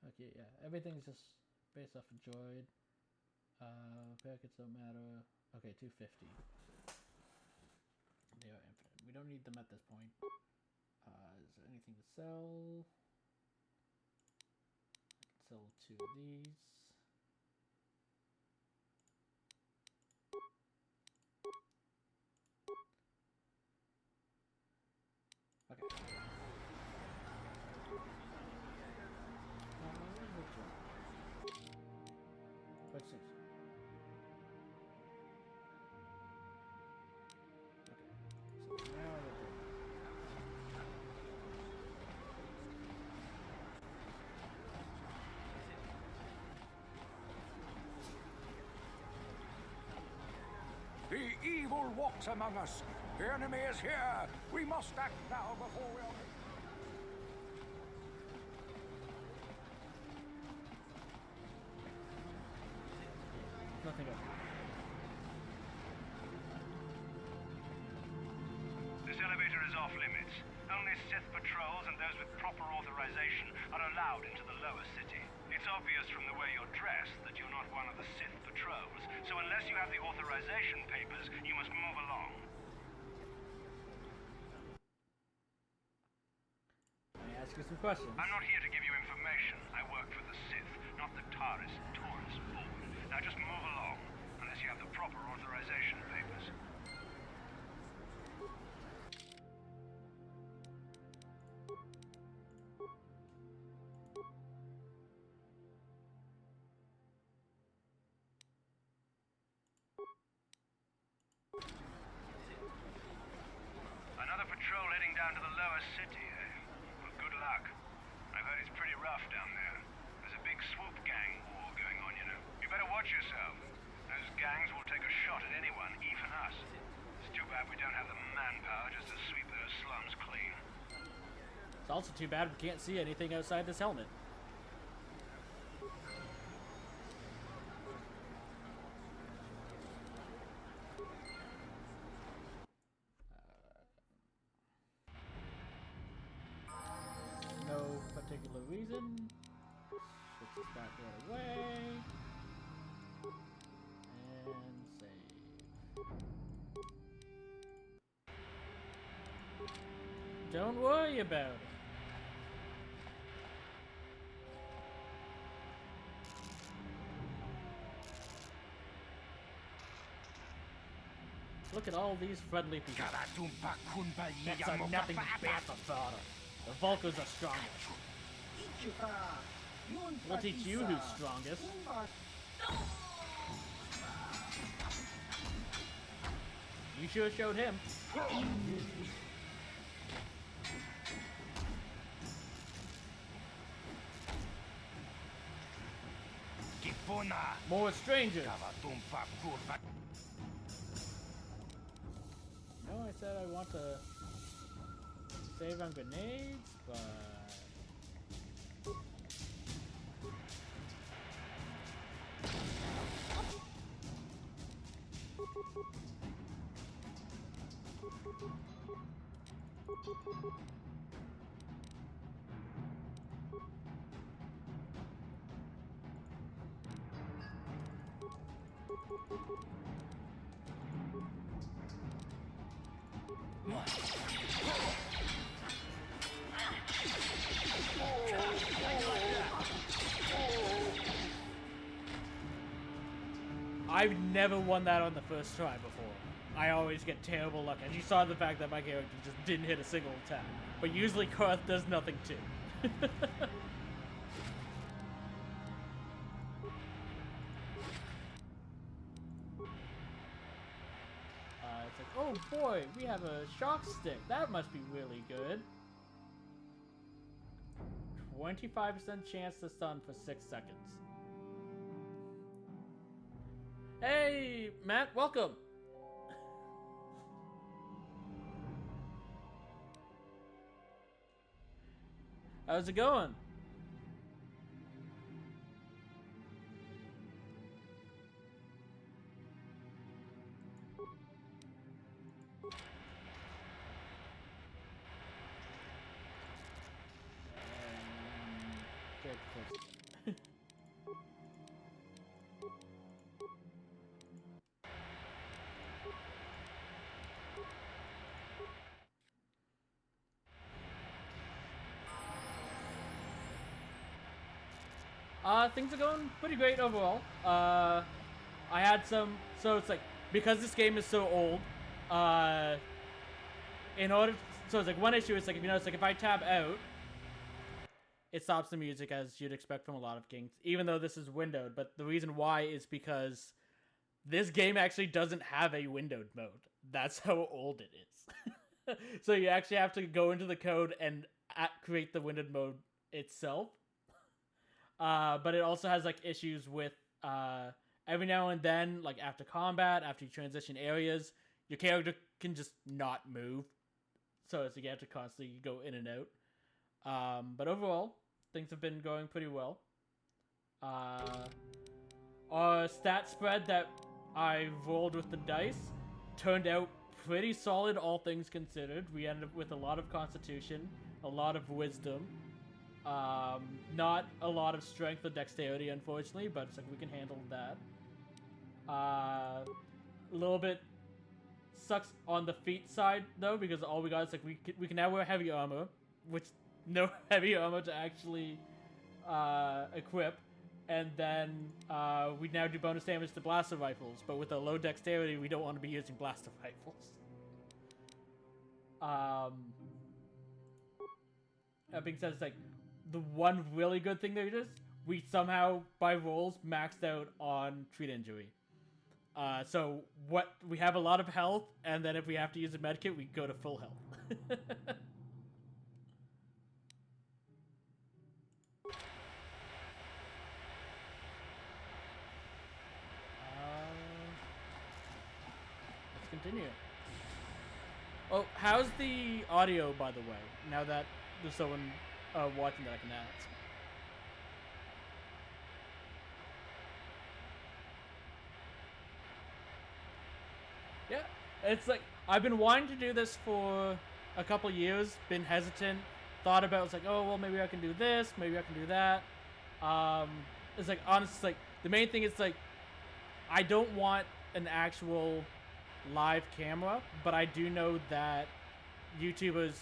Okay, yeah, everything's just based off of droid. Packets don't matter. Okay, 250. They are infinite. We don't need them at this point. Is there anything to sell? I can sell 2 of these. Okay. Where's the evil walks among us. The enemy is here. We must act now before we are... Nothing else. This elevator is off limits. Only Sith patrols and those with proper authorization are allowed into the lower city. It's obvious from the way you're dressed that you're not one of the Sith patrols, so unless you have the authorization papers, you must move along. Let me ask you some questions. I'm not here to give you information. I work for the Sith, not the Taurus tourist board. Now just move along, unless you have the proper authorization papers. Another patrol heading down to the lower city, eh? Well, good luck. I've heard it's pretty rough down there. There's a big swoop gang war going on, you know. You better watch yourself. Those gangs will take a shot at anyone, even us. It's too bad we don't have the manpower just to sweep those slums clean. It's also too bad we can't see anything outside this helmet. No particular reason. Switch this back right away. And save. Don't worry about it. Look at all these friendly people. That's a nothing bad for the Vulcans are strongest. We'll teach you who's strongest. You sure showed him. More strangers. No, I said I want to save on grenades, but... I've never won that on the first try before. I always get terrible luck, and you saw the fact that my character just didn't hit a single attack. But usually Karth does nothing too. It's like, oh boy, we have a shock stick. That must be really good. 25% chance to stun for 6 seconds. Hey, Matt, welcome. How's it going? Things are going pretty great overall. I had some, so it's like, because this game is so old, in order, so it's like one issue is like, if you notice, like if I tab out, it stops the music as you'd expect from a lot of games, even though this is windowed, but the reason why is because this game actually doesn't have a windowed mode. That's how old it is. So you actually have to go into the code and create the windowed mode itself. But it also has like issues with every now and then, like after combat, after you transition areas, your character can just not move, so it's like you have to constantly go in and out. But overall, things have been going pretty well. Our stat spread that I rolled with the dice turned out pretty solid, all things considered. We ended up with a lot of constitution, a lot of wisdom, not a lot of strength or dexterity, unfortunately, but it's like we can handle that. A little bit sucks on the feet side though, because all we got is like we can now wear heavy armor, which no heavy armor to actually equip. And then we now do bonus damage to blaster rifles, but with a low dexterity, we don't want to be using blaster rifles. That being said, it's like the one really good thing there is we somehow by rolls maxed out on treat injury. So what we have a lot of health, and then if we have to use a medkit, we go to full health. Continue. Oh, how's the audio, by the way? Now that there's someone watching that I can ask. Yeah, it's like I've been wanting to do this for a couple years. Been hesitant. Thought about it's like, oh well, maybe I can do this. Maybe I can do that. It's like honestly, like the main thing is like I don't want an actual live camera, but I do know that YouTubers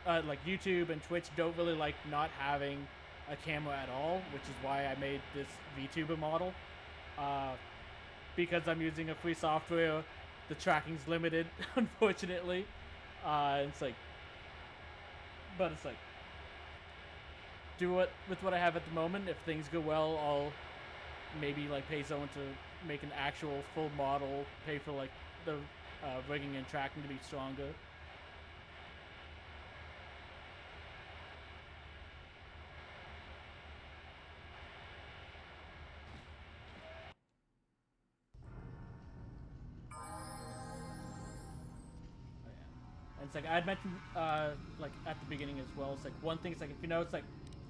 like YouTube and Twitch don't really like not having a camera at all, which is why I made this VTuber model. Because I'm using a free software, the tracking's limited, unfortunately. It's like, but it's like, do it with what I have at the moment. If things go well, I'll maybe like pay someone to make an actual full model, pay for like the rigging and tracking to be stronger. And it's like I had mentioned like at the beginning as well. It's like one thing. It's like if you know, it's like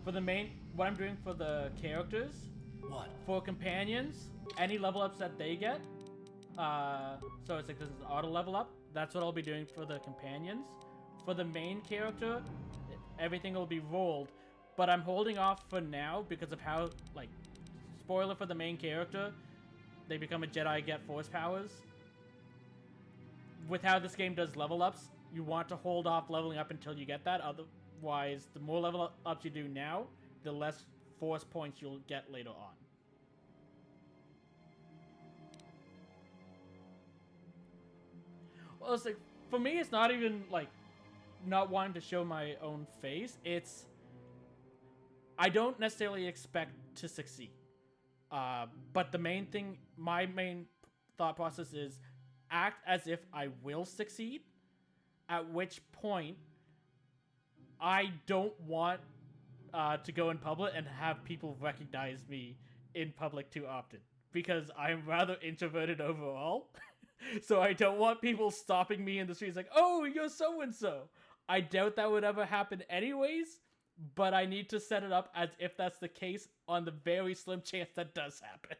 for the main what I'm doing for the characters. What? For companions, any level ups that they get. So it's like this is an auto level up. That's what I'll be doing for the companions. For the main character, everything will be rolled. But I'm holding off for now because of how, like, spoiler for the main character, they become a Jedi, get force powers. With how this game does level ups, you want to hold off leveling up until you get that. Otherwise, the more level ups you do now, the less force points you'll get later on. Well, it's like, for me, it's not even, like, not wanting to show my own face. It's, I don't necessarily expect to succeed. But the main thing, my main thought process is act as if I will succeed, at which point I don't want to go in public and have people recognize me in public too often. Because I'm rather introverted overall. So I don't want people stopping me in the streets like, oh, you're so-and-so. I doubt that would ever happen anyways, but I need to set it up as if that's the case on the very slim chance that does happen.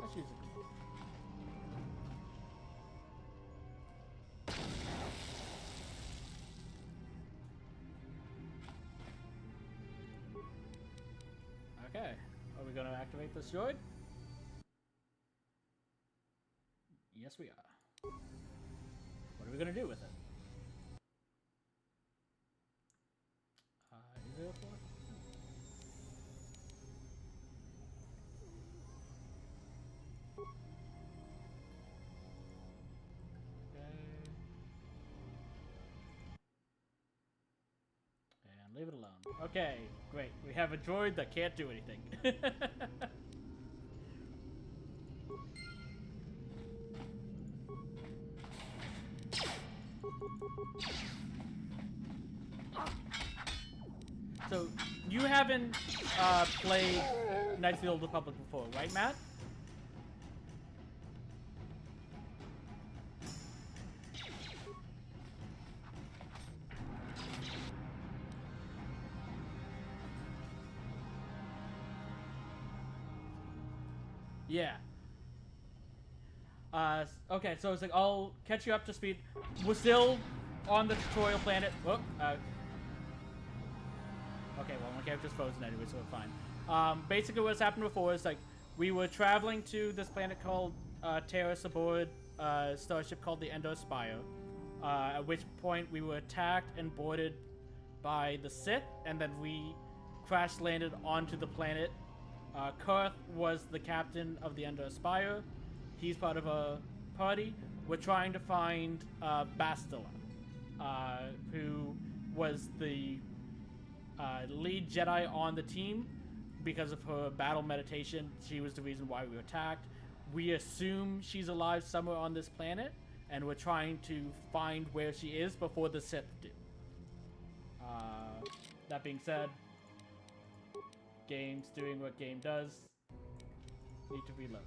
Let's use it. Okay, are we going to activate this droid? Yes, we are. What are we going to do with it? Is there a force? Leave it alone. Okay, great. We have a droid that can't do anything. So, you haven't played Knights of the Old Republic before, right, Matt? Yeah. Okay, so it's like, I'll catch you up to speed. We're still on the tutorial planet. Whoop, okay, well, my character's frozen anyway, so we're fine. Basically what's happened before is, like, we were traveling to this planet called Terrace aboard a starship called the Endor Spire, at which point we were attacked and boarded by the Sith, and then we crash landed onto the planet. Kurth was the captain of the Endor Spire. He's part of a party. We're trying to find Bastila, who was the lead Jedi on the team. Because of her battle meditation, she was the reason why we were attacked. We assume she's alive somewhere on this planet, and we're trying to find where she is before the Sith do. That being said, game's doing what game does. Need to reload.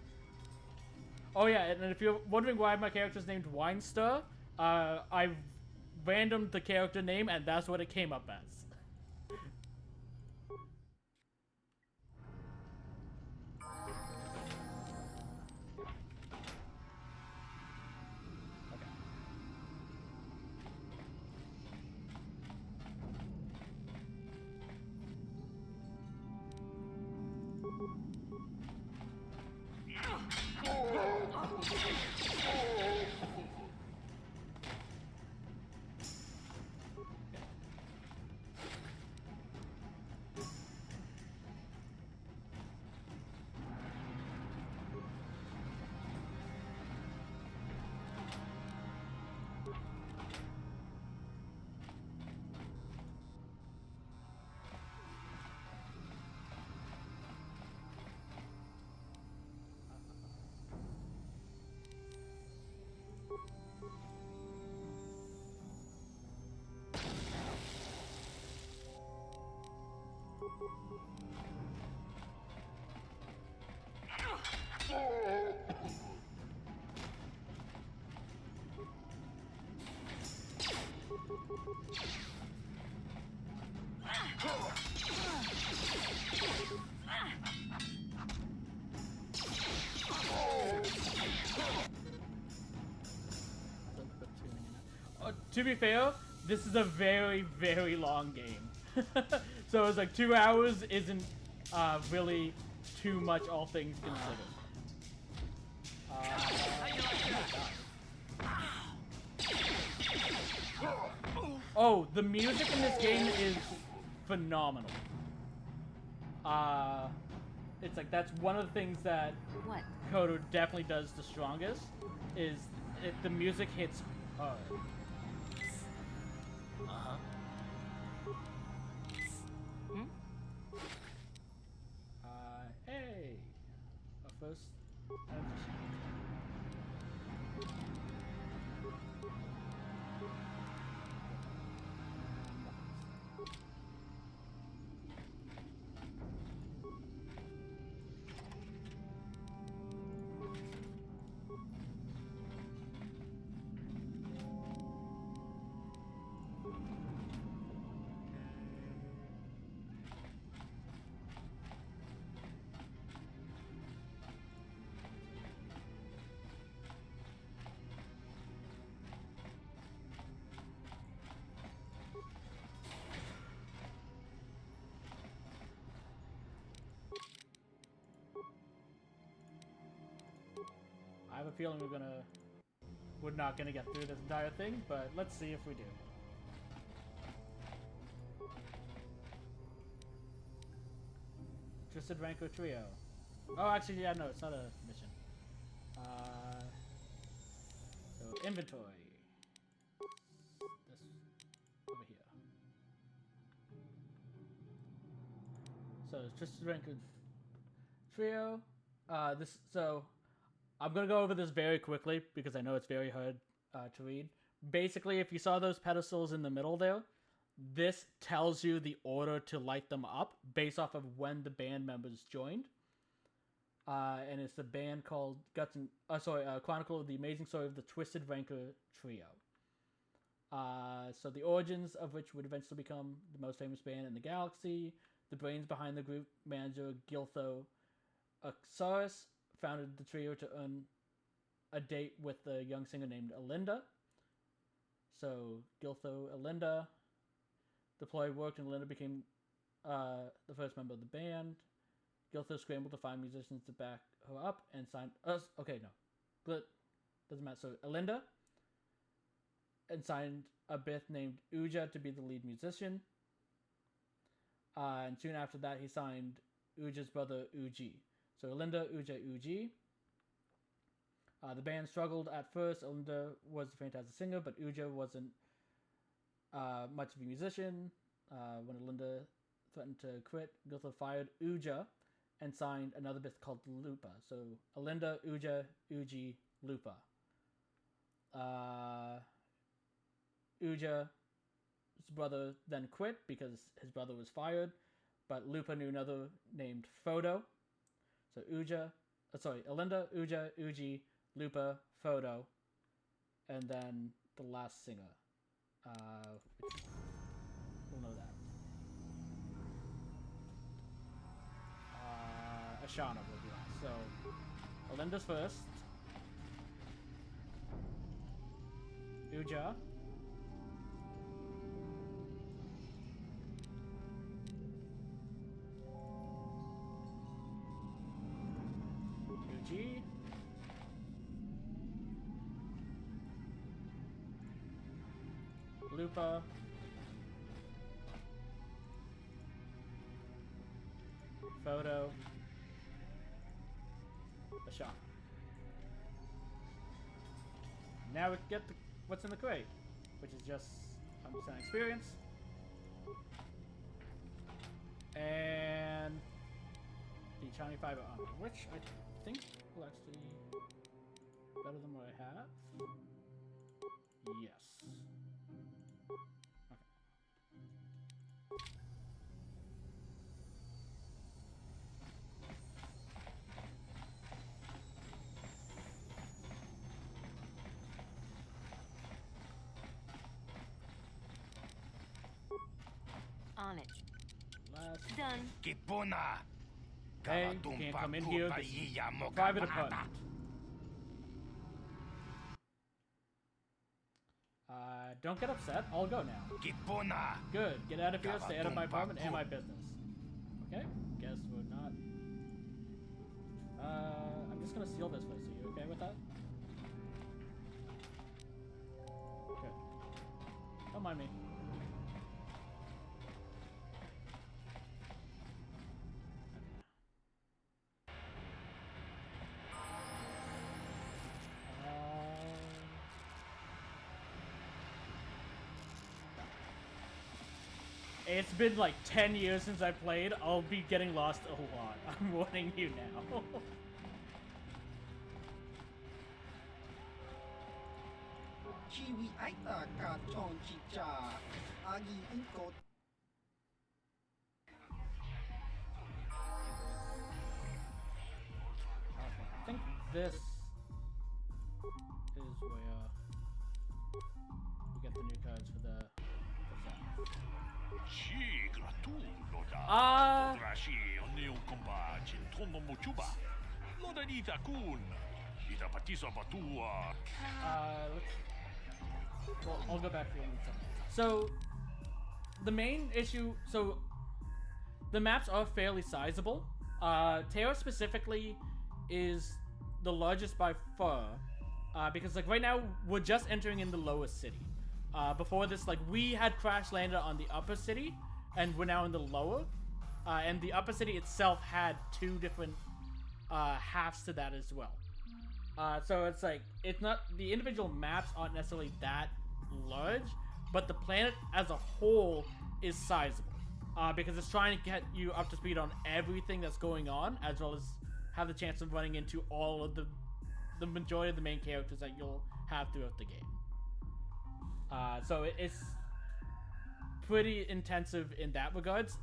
Oh yeah, and if you're wondering why my character's named Winestar, I randomed the character name, and that's what it came up as. To be fair, this is a very, very long game. So it's like 2 hours isn't really too much, all things considered. Oh, the music in this game is phenomenal. It's like that's one of the things that Kotor definitely does the strongest. Is the music hits hard. Hey, our first. I have a feeling we're not gonna get through this entire thing, but let's see if we do. Twisted Rancor Trio. Oh, actually, yeah, no, it's not a mission. So inventory. This over here. Twisted Ranker Trio. So I'm gonna go over this very quickly because I know it's very hard to read. Basically, if you saw those pedestals in the middle there, this tells you the order to light them up based off of when the band members joined. And it's the band called Chronicle of the Amazing Story of the Twisted Ranker Trio. So the origins of which would eventually become the most famous band in the galaxy. The brains behind the group manager Giltho Axaris founded the trio to earn a date with a young singer named Alinda. So Giltho, Alinda, the ploy worked and Alinda became the first member of the band. Giltho scrambled to find musicians to back her up and signed us. Okay, no. But doesn't matter. So Alinda and signed a Bith named Uja to be the lead musician. And soon after that, he signed Uja's brother Uji. So Alinda, Uja, Uji. The band struggled at first. Alinda was a fantastic singer, but Uja wasn't much of a musician. When Alinda threatened to quit, Giltho fired Uja and signed another bit called Lupa. So Alinda, Uja, Uji, Lupa. Uja's brother then quit because his brother was fired, but Lupa knew another named Photo. So Alinda, Uja, Uji, Lupa, Photo, and then the last singer. We'll know that. Ashana will be last. So Alinda's first. Uja. Uji. Lupa. Photo. Ashana. Now we get what's in the crate, which is just 100% experience. And the shiny fiber armor, which I think will actually be better than what I have. Yes. On it. Done. Kipuna. Hey, you can't come in here. This is private apartment. Don't get upset. I'll go now. Kipuna. Good. Get out of here. Stay out of my apartment and my business. Okay. Guess we're not. I'm just gonna seal this place. Are you okay with that? Good. Don't mind me. It's been like 10 years since I played. I'll be getting lost a lot. I'm warning you now. I think this is where we get the new cards for the well, I'll go back to it in a second. So, the main issue, the maps are fairly sizable. Terra specifically is the largest by far, because like right now we're just entering in the lowest city. Before this, like we had crash landed on the upper city, and we're now in the lower. And the upper city itself had two different halves to that as well. So it's like it's not the individual maps aren't necessarily that large, but the planet as a whole is sizable. because it's trying to get you up to speed on everything that's going on, as well as have the chance of running into all of the majority of the main characters that you'll have throughout the game. So it's pretty intensive in that regards.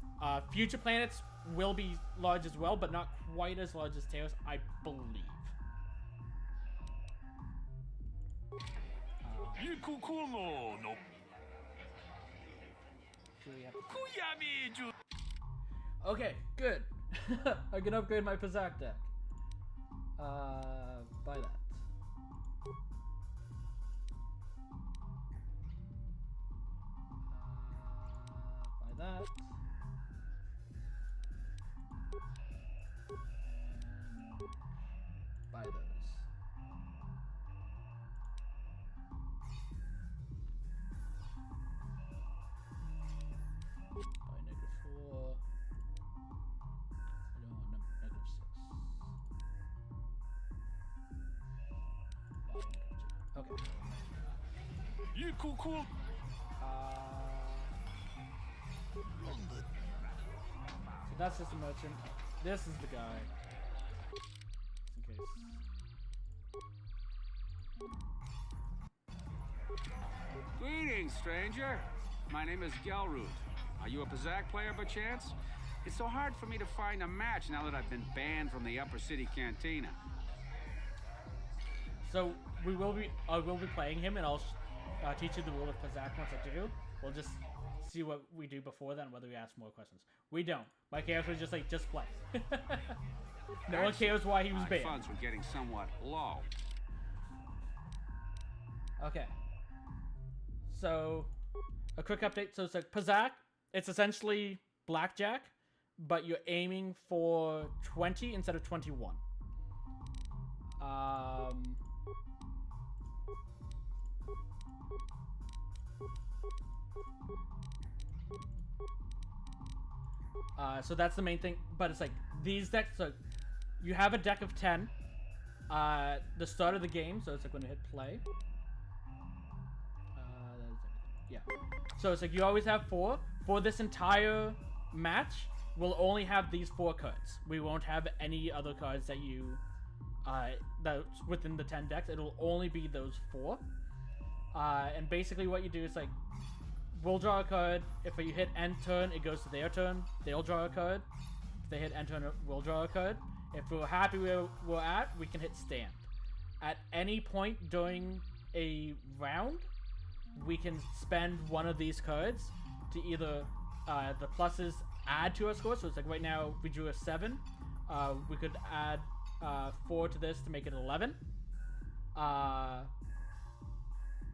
Future planets will be large as well, but not quite as large as Taos, I believe. Okay, good. I can upgrade my Pazak deck. Buy that. Buy that. And buy those. Buy -4. I don't want -6. Okay. Cool. So that's just a merchant. This is the guy. Just in case. Greetings, stranger. My name is Gelroot. Are you a Pazak player by chance? It's so hard for me to find a match now that I've been banned from the Upper City Cantina. So we will be playing him, and I'll teach you the rule of Pazak once I do. We'll just see what we do before then, whether we ask more questions. We don't. My character is just like, just play. No one cares why he was My banned. funds were getting somewhat low. Okay. So, a quick update. So it's like Pazak. It's essentially blackjack, but you're aiming for 20 instead of 21. So that's the main thing, but it's like these decks, so you have a deck of 10 the start of the game, so it's like when you hit play. That is everything. Yeah. So it's like you always have 4. For this entire match, we'll only have these 4 cards. We won't have any other cards that you that's within the 10 decks. It'll only be those 4. And basically what you do is like, we'll draw a card. If you hit end turn, it goes to their turn. They'll draw a card. If they hit end turn, we'll draw a card. If we're happy where we're at, we can hit stand. At any point during a round, we can spend one of these cards to either the pluses add to our score. So it's like right now we drew a 7. We could add 4 to this to make it 11.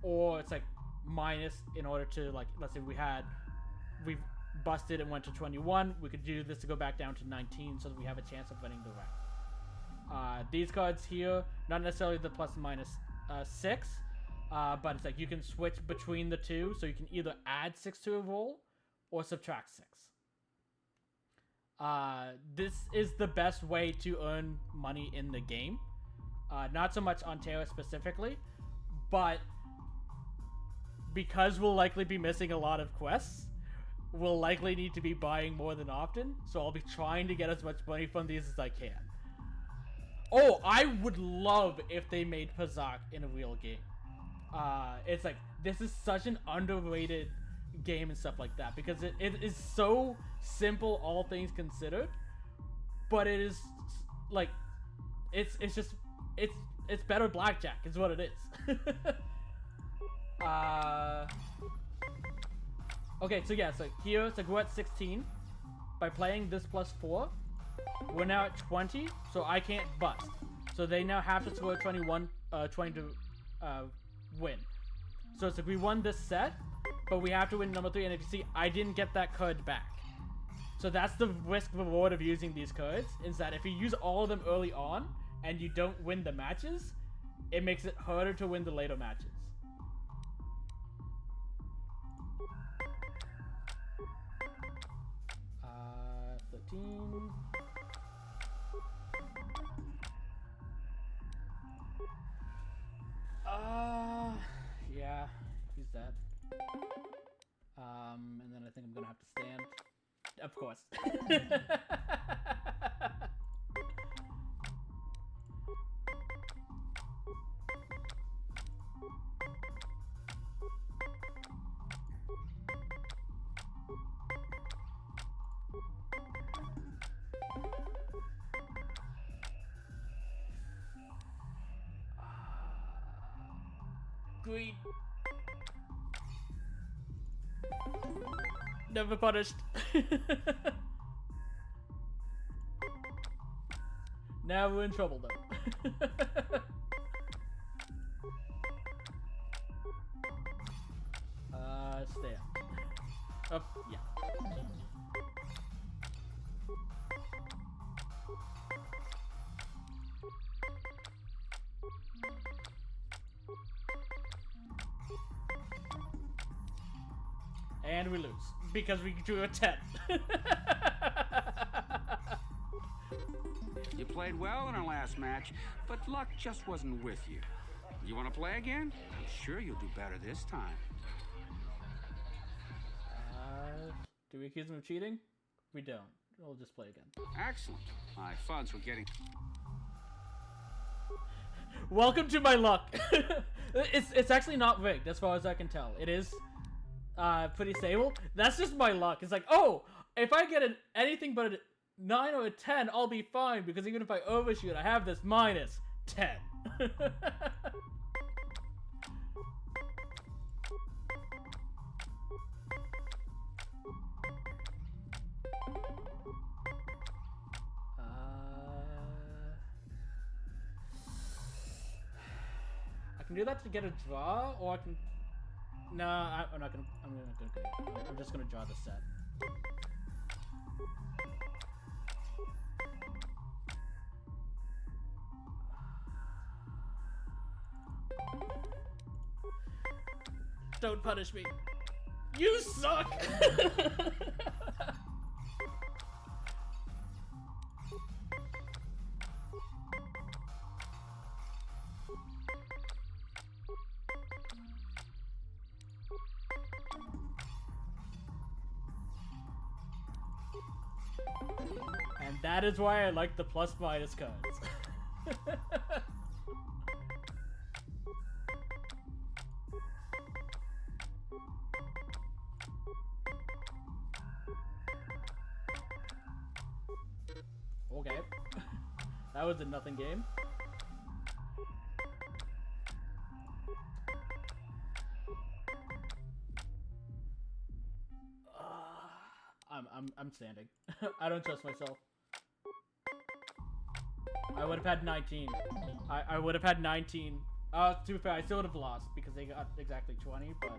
Or it's like minus in order to, like, let's say we've busted and went to 21, we could do this to go back down to 19 so that we have a chance of winning the round. These cards here, not necessarily the plus and minus 6, but it's like you can switch between the two, so you can either add 6 to a roll or subtract 6. This is the best way to earn money in the game. Not so much on Terra specifically, but because we'll likely be missing a lot of quests, we'll likely need to be buying more than often, so I'll be trying to get as much money from these as I can. Oh, I would love if they made Pazak in a real game. It's like, this is such an underrated game and stuff like that, because it is so simple, all things considered, but it is, like, it's better blackjack, is what it is. Okay, so yeah, so here, so we're at 16. By playing this plus 4, we're now at 20, so I can't bust. So they now have to score 20 to win. So it's like we won this set, but we have to win number 3, and if you see, I didn't get that card back. So that's the risk reward of using these cards, is that if you use all of them early on, and you don't win the matches, it makes it harder to win the later matches. 13. Yeah, use that. And then I think I'm gonna have to stand. Of course. Green. Never punished. Now we're in trouble though. Stay up. Up, yeah. And we lose because we drew a 10. You played well in our last match, but luck just wasn't with you. You want to play again? I'm sure you'll do better this time. Do we accuse him of cheating? We don't. We'll just play again. Excellent. My funds were getting... Welcome to my luck. It's actually not rigged as far as I can tell. It is pretty stable. That's just my luck. It's like, oh, if I get anything but a 9 or a 10, I'll be fine because even if I overshoot, I have this minus 10. I can do that to get a draw, or I can... Nah, I'm not gonna... I'm just gonna draw the set. Don't punish me. You suck! And that is why I like the plus-minus cards. Okay. That was a nothing game. I'm standing. I don't trust myself. I would have had 19. I would have had 19. To be fair, I still would have lost because they got exactly 20, but...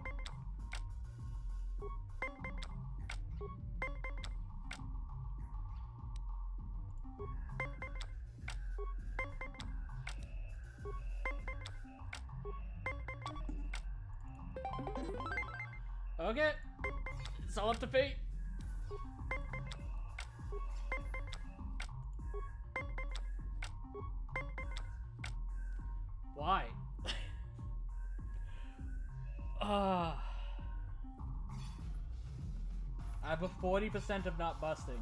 Okay. It's all up to fate. Why? I have a 40% of not busting.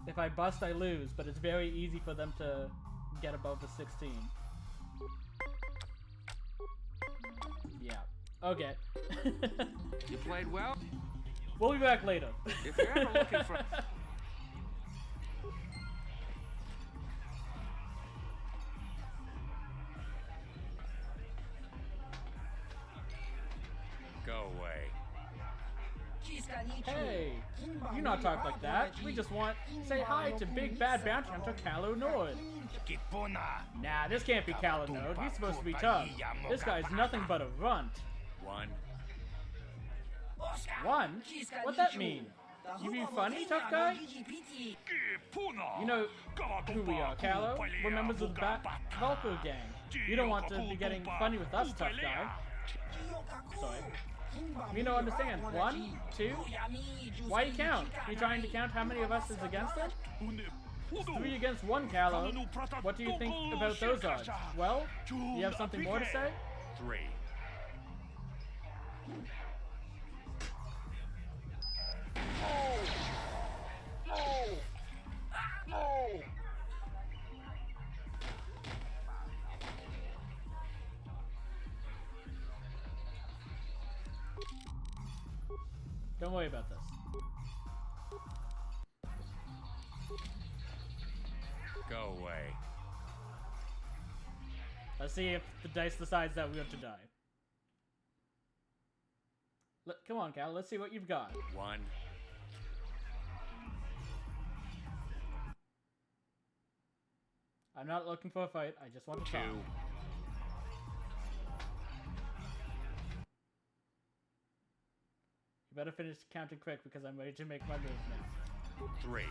If I bust, I lose, but it's very easy for them to get above the 16. Yeah. Okay. You played well? We'll be back later. If you're ever looking for... Go away. Hey, you not talk like that. We just want say hi to big bad bounty hunter Kalu Nord. Nah, this can't be Kalu Nord. He's supposed to be tough. This guy's nothing but a runt. One? What that mean? You be funny, tough guy? You know who we are, Kalu. We're members of the Valkyrie gang. You don't want to be getting funny with us, tough guy. Sorry. Me no understand. 1, 2? Why you count? You trying to count how many of us is against it? It's 3 against 1, Kalu. What do you think about those odds? Well, you have something more to say? 3. Don't worry about this. Go away. Let's see if the dice decides that we have to die. Come on, Cal. Let's see what you've got. 1. I'm not looking for a fight. I just want to 2. talk. You better finish counting quick because I'm ready to make my move now. 3.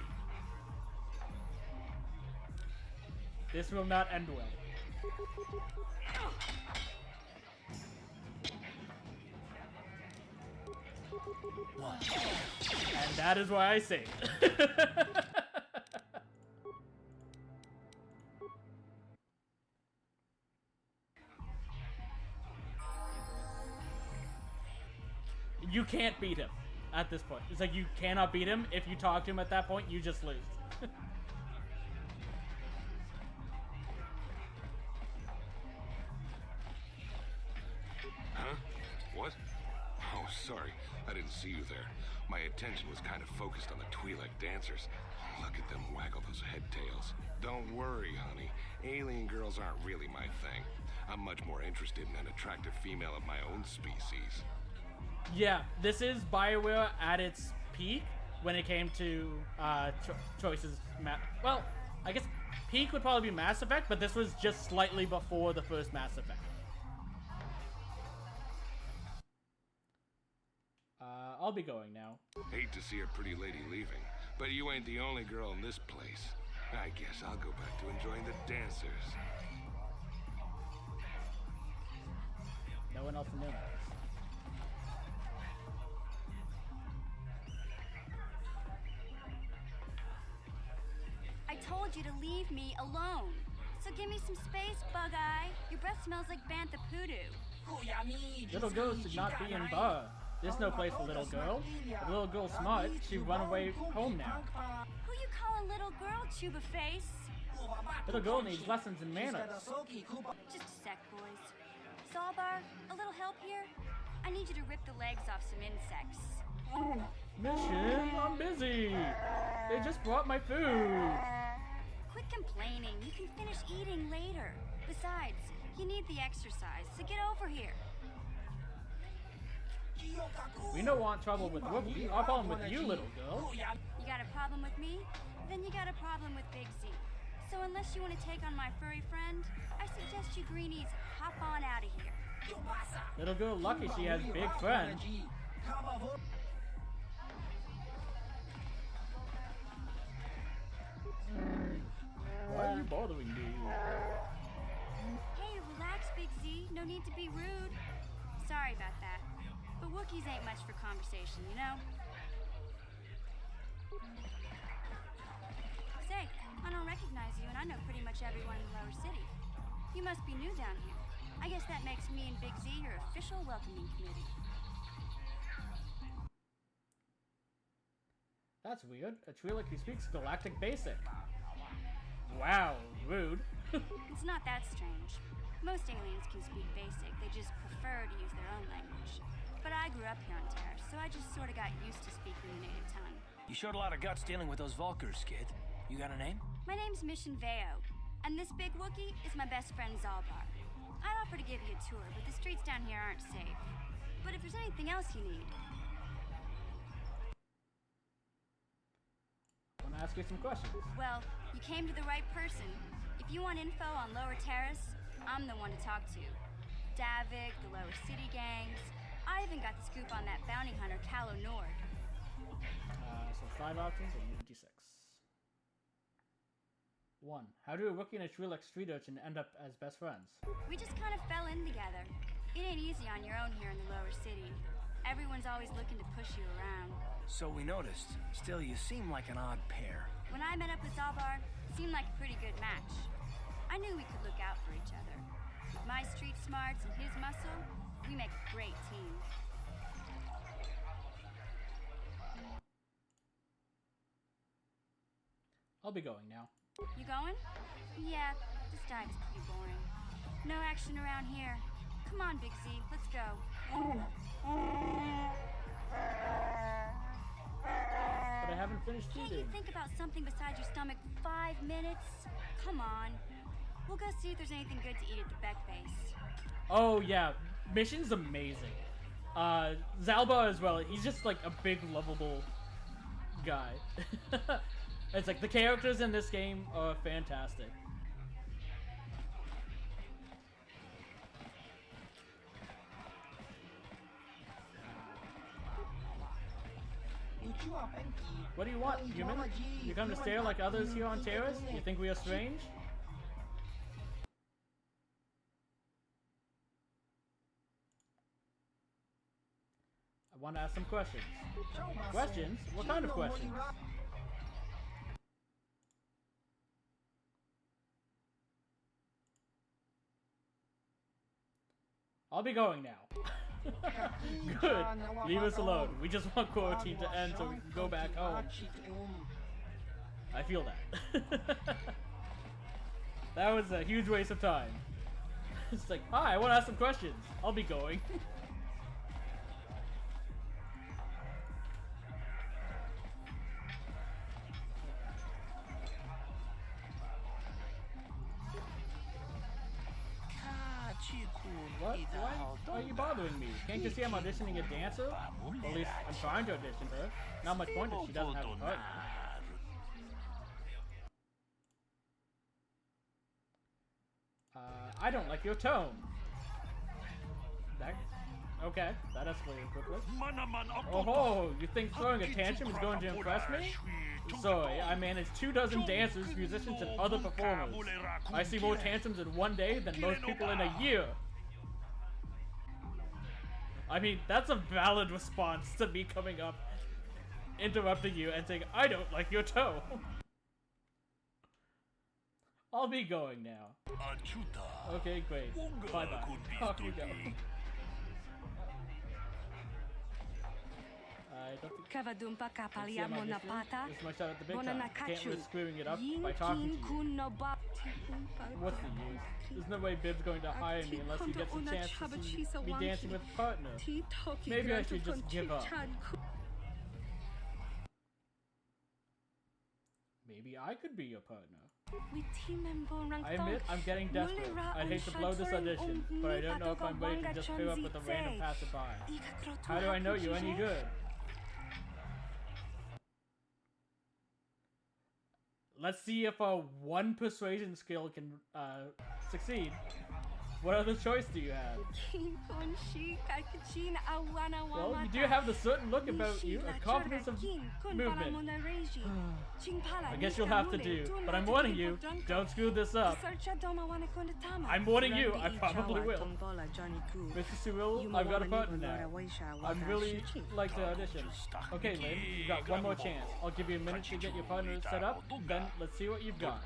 This will not end well. And that is why I say you can't beat him at this point. It's like you cannot beat him. If you talk to him at that point, you just lose. Huh? What? Oh, sorry. I didn't see you there. My attention was kind of focused on the Twi'lek dancers. Look at them waggle those head tails. Don't worry, honey. Alien girls aren't really my thing. I'm much more interested in an attractive female of my own species. Yeah, this is BioWare at its peak when it came to choices. Well, I guess peak would probably be Mass Effect, but this was just slightly before the first Mass Effect. I'll be going now. Hate to see a pretty lady leaving, but you ain't the only girl in this place. I guess I'll go back to enjoying the dancers. No one else knew. I told you to leave me alone. So give me some space, Bug-Eye. Your breath smells like Bantha Poodoo. Little girls should not be in bar. There's no place for little girl. The little girl's smart. She'd run away home now. Who you call a little girl, Chuba Face? Little girl needs lessons in manners. Just a sec, boys. Zalbar, a little help here? I need you to rip the legs off some insects. Mission? I'm busy. They just brought my food. Quit complaining. You can finish eating later. Besides, you need the exercise, so get over here. We don't want trouble with Wookie. Our problem with you, little girl. You got a problem with me? Then you got a problem with Big Z. So unless you want to take on my furry friend, I suggest you greenies hop on out of here. Little girl lucky she has big friends. Why are you bothering me? Hey, relax, Big Z. No need to be rude. Sorry about that. But Wookiees ain't much for conversation, you know? Say, I don't recognize you, and I know pretty much everyone in the lower city. You must be new down here. I guess that makes me and Big Z your official welcoming committee. That's weird. A Twi'lek who speaks Galactic Basic. Wow, rude. It's not that strange. Most aliens can speak Basic, they just prefer to use their own language. But I grew up here on Terra, so I just sort of got used to speaking the native tongue. You showed a lot of guts dealing with those Vulkars, kid. You got a name? My name's Mission Veo, and this big Wookiee is my best friend Zalbar. I'd offer to give you a tour, but the streets down here aren't safe. But if there's anything else you need... I want to ask you some questions. Well, you came to the right person. If you want info on Lower Terrace, I'm the one to talk to. Davik, the Lower City gangs. I even got the scoop on that bounty hunter, Calo Nord. So 5 options and you need D6. 1. How do a Wookiee and a Twi'lek street urchin end up as best friends? We just kind of fell in together. It ain't easy on your own here in the Lower City. Everyone's always looking to push you around. So we noticed. Still, you seem like an odd pair. When I met up with Zalbar, it seemed like a pretty good match. I knew we could look out for each other. With my street smarts and his muscle, we make a great team. I'll be going now. You going? Yeah, this dive's pretty boring. No action around here. Come on, Big Z, let's go. haven't finished Can't eating. you think about something besides your stomach for 5 minutes? Come on. We'll go see if there's anything good to eat at the Beck base. Oh yeah, mission's amazing. Zalba as well. He's just like a big lovable guy. It's like the characters in this game are fantastic. What do you want, human? You come to stare like others here on Terrace? You think we are strange? I want to ask some questions. Questions? What kind of questions? I'll be going now. Good. Leave us alone. We just want quarantine to end so we can go back home. I feel that. That was a huge waste of time. It's like, hi, I want to ask some questions. I'll be going. What? Why are you bothering me? Can't you see I'm auditioning a dancer? Or at least I'm trying to audition her. Not much point if she doesn't have a partner. I don't like your tone. That, okay, that escalated quickly. Oh, you think throwing a tantrum is going to impress me? Sorry, I manage 24 dancers, musicians, and other performers. I see more tantrums in one day than most people in a year. I mean, that's a valid response to me coming up, interrupting you, and saying, I don't like your toe. I'll be going now. Okay, great. Bye-bye. Off you go. I don't think Kavadumpa kapalia this monapata. is my shot at the big time. I can't risk screwing it up by talking to you. What's the use? There's no way Bib's going to hire me unless he gets a chance to see me dancing with a partner. Maybe I should just give up. Maybe I could be your partner. I admit I'm getting desperate. I'd hate to blow this audition, but I don't know if I'm ready to just pair up with a random passerby. How do I know you're any good? Let's see if our one persuasion skill can succeed. What other choice do you have? Well, you do have the certain look about you, a confidence of movement. I guess you'll have to do, but I'm warning you, don't screw this up. I'm warning you, I probably will. Mr. Cyril, I've got a partner now. I'd really like to audition. Okay, Lynn, you've got one more chance. I'll give you a minute to get your partner set up, then let's see what you've got.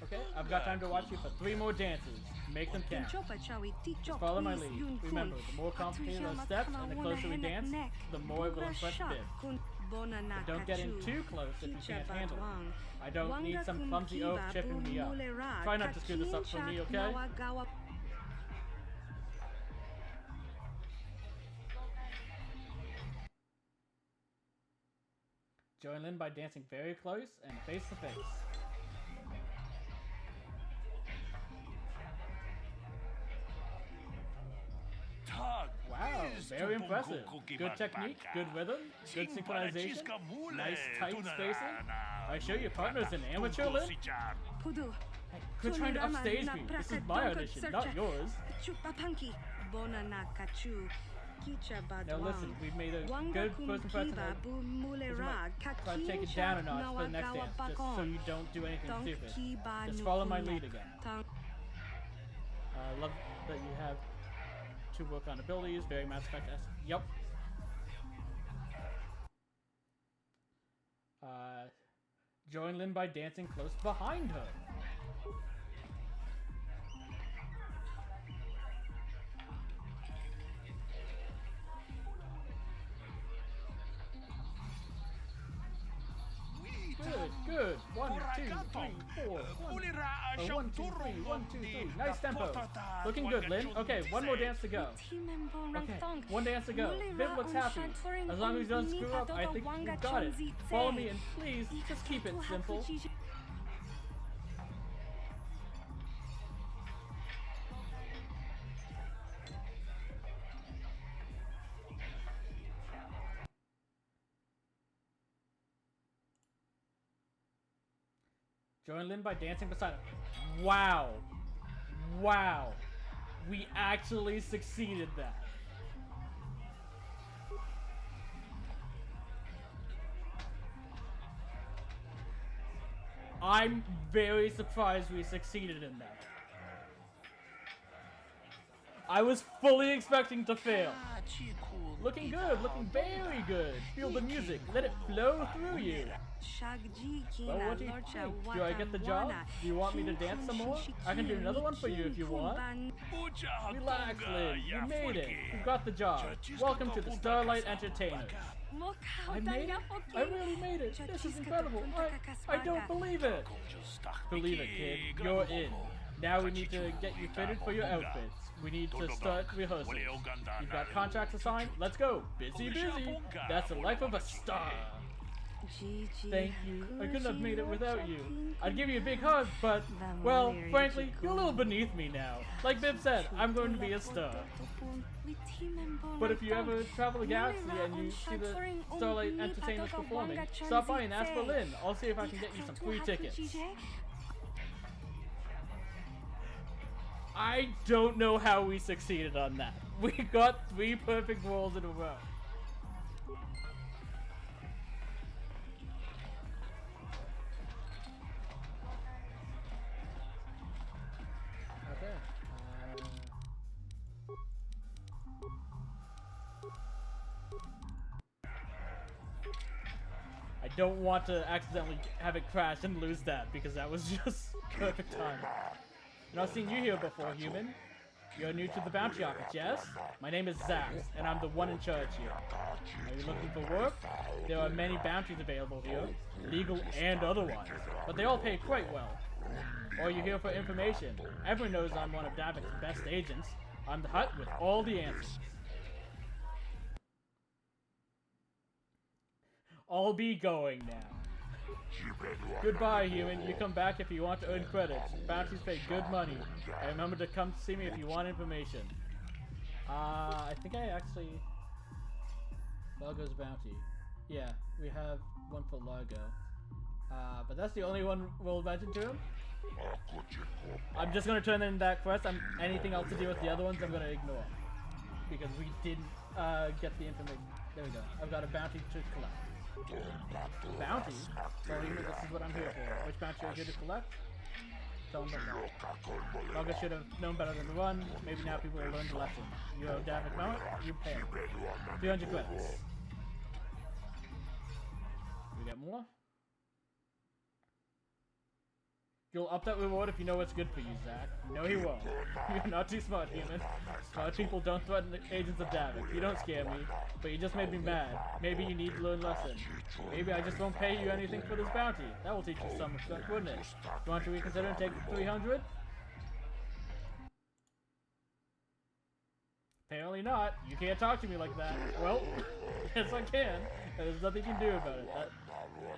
Okay, I've got time to watch you for 3 more dances. Make them count. Just follow my lead. Remember, the more complicated our steps and the closer we dance, the more it will impress Bib. But don't get in too close if you can't handle it. I don't need some clumsy oaf chipping me up. Try not to screw this up for me, okay? Join Lynn by dancing very close and face to face. Wow, very impressive. Good technique, good rhythm, good synchronization, nice tight spacing. Are you sure your partner's an amateur, Lynn? Hey, quit trying to upstage me. This is my audition, not yours. Now listen, we've made a good first impression. Try to take it down a notch for the next dance, just so you don't do anything stupid. Just follow my lead again. I love that you have to work on abilities, very Mass Effect-esque. Yep. Join Lynn by dancing close behind her. Good, good. 1, 2, 3, 4. 1, 1, 2, 3, 1, 2, 3. Nice tempo. Looking good, Lynn. Okay, one more dance to go. Okay, one dance to go. Viv looks happy. As long as you don't screw up, I think you've got it. Follow me and please, just keep it simple. Join Lynn by dancing beside him. Wow. Wow. We actually succeeded that. I'm very surprised we succeeded in that. I was fully expecting to fail. Looking good, looking very good. Feel the music, let it flow through you. Well, what do you think? Do I get the job? Do you want me to dance some more? I can do another one for you if you want. Relax, Lynn. You made it. You got the job. Welcome to the Starlight Entertainers. I made it? I really made it. This is incredible. I don't believe it. Believe it, kid. You're in. Now we need to get you fitted for your outfits. We need to start rehearsals. You've got contracts to sign? Let's go. Busy, busy. That's the life of a star. Thank you. I couldn't have made it without you. I'd give you a big hug, but, well, frankly, you're a little beneath me now. Like Bib said, I'm going to be a star. But if you ever travel the galaxy and you see the Starlight Entertainers performing, stop by and ask for Lynn. I'll see if I can get you some free tickets. I don't know how we succeeded on that. We got 3 perfect rolls in a row. Okay. I don't want to accidentally have it crash and lose that because that was just perfect time. I've not seen you here before, human. You're new to the bounty office, yes? My name is Zax, and I'm the one in charge here. Are you looking for work? There are many bounties available here, legal and otherwise, but they all pay quite well. Or are you here for information? Everyone knows I'm one of Davik's best agents. I'm the Hut with all the answers. I'll be going now. Goodbye, human. You come back if you want to earn credits. Bounties pay good money. And remember to come see me if you want information. I think I actually... Largo's bounty. Yeah, we have one for Largo. But that's the only one we'll mention to him. I'm just gonna turn in that quest. Anything else to do with the other ones, I'm gonna ignore. Because we didn't get the information. There we go. I've got a bounty to collect. Bounty? Well, this is what I'm here for. Which bounty are you here to collect? Tell them about that. Largo should have known better than to run. Maybe now people will learn the lesson. You owe Davik Moment, you pay. 300 credits. We get more? You'll up that reward if you know what's good for you, Zach. No, he won't. You're not too smart, human. Smart people don't threaten the agents of Davik. You don't scare me, but you just made me mad. Maybe you need to learn a lesson. Maybe I just won't pay you anything for this bounty. That will teach you some respect, wouldn't it? You want to reconsider and take 300? Apparently not. You can't talk to me like that. Well, yes I can. There's nothing you can do about it.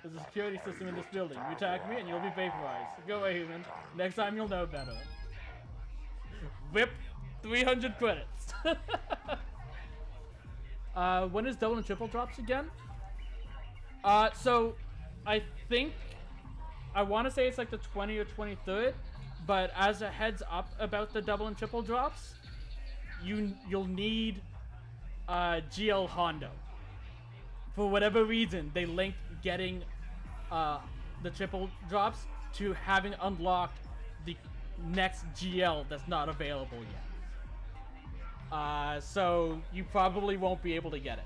There's a security system in this building. You attack me and you'll be vaporized. Go away, human. Next time you'll know better. Whip! 300 credits. When is double and triple drops again? So, I think... I want to say it's like the 20th or 23rd, but as a heads up about the double and triple drops, you'll need GL Hondo. For whatever reason, they linked getting the triple drops to having unlocked the next GL that's not available yet. So you probably won't be able to get it.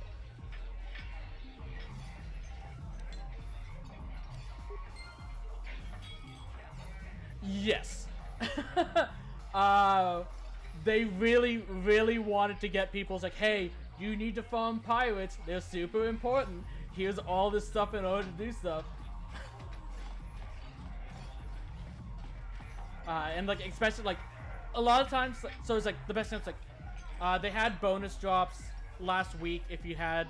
Yes. They really, really wanted to get people's like, hey, you need to farm pirates. They're super important. Here's all this stuff in order to do stuff. And like especially like a lot of times, so it's like the best thing. It's like they had bonus drops last week if you had.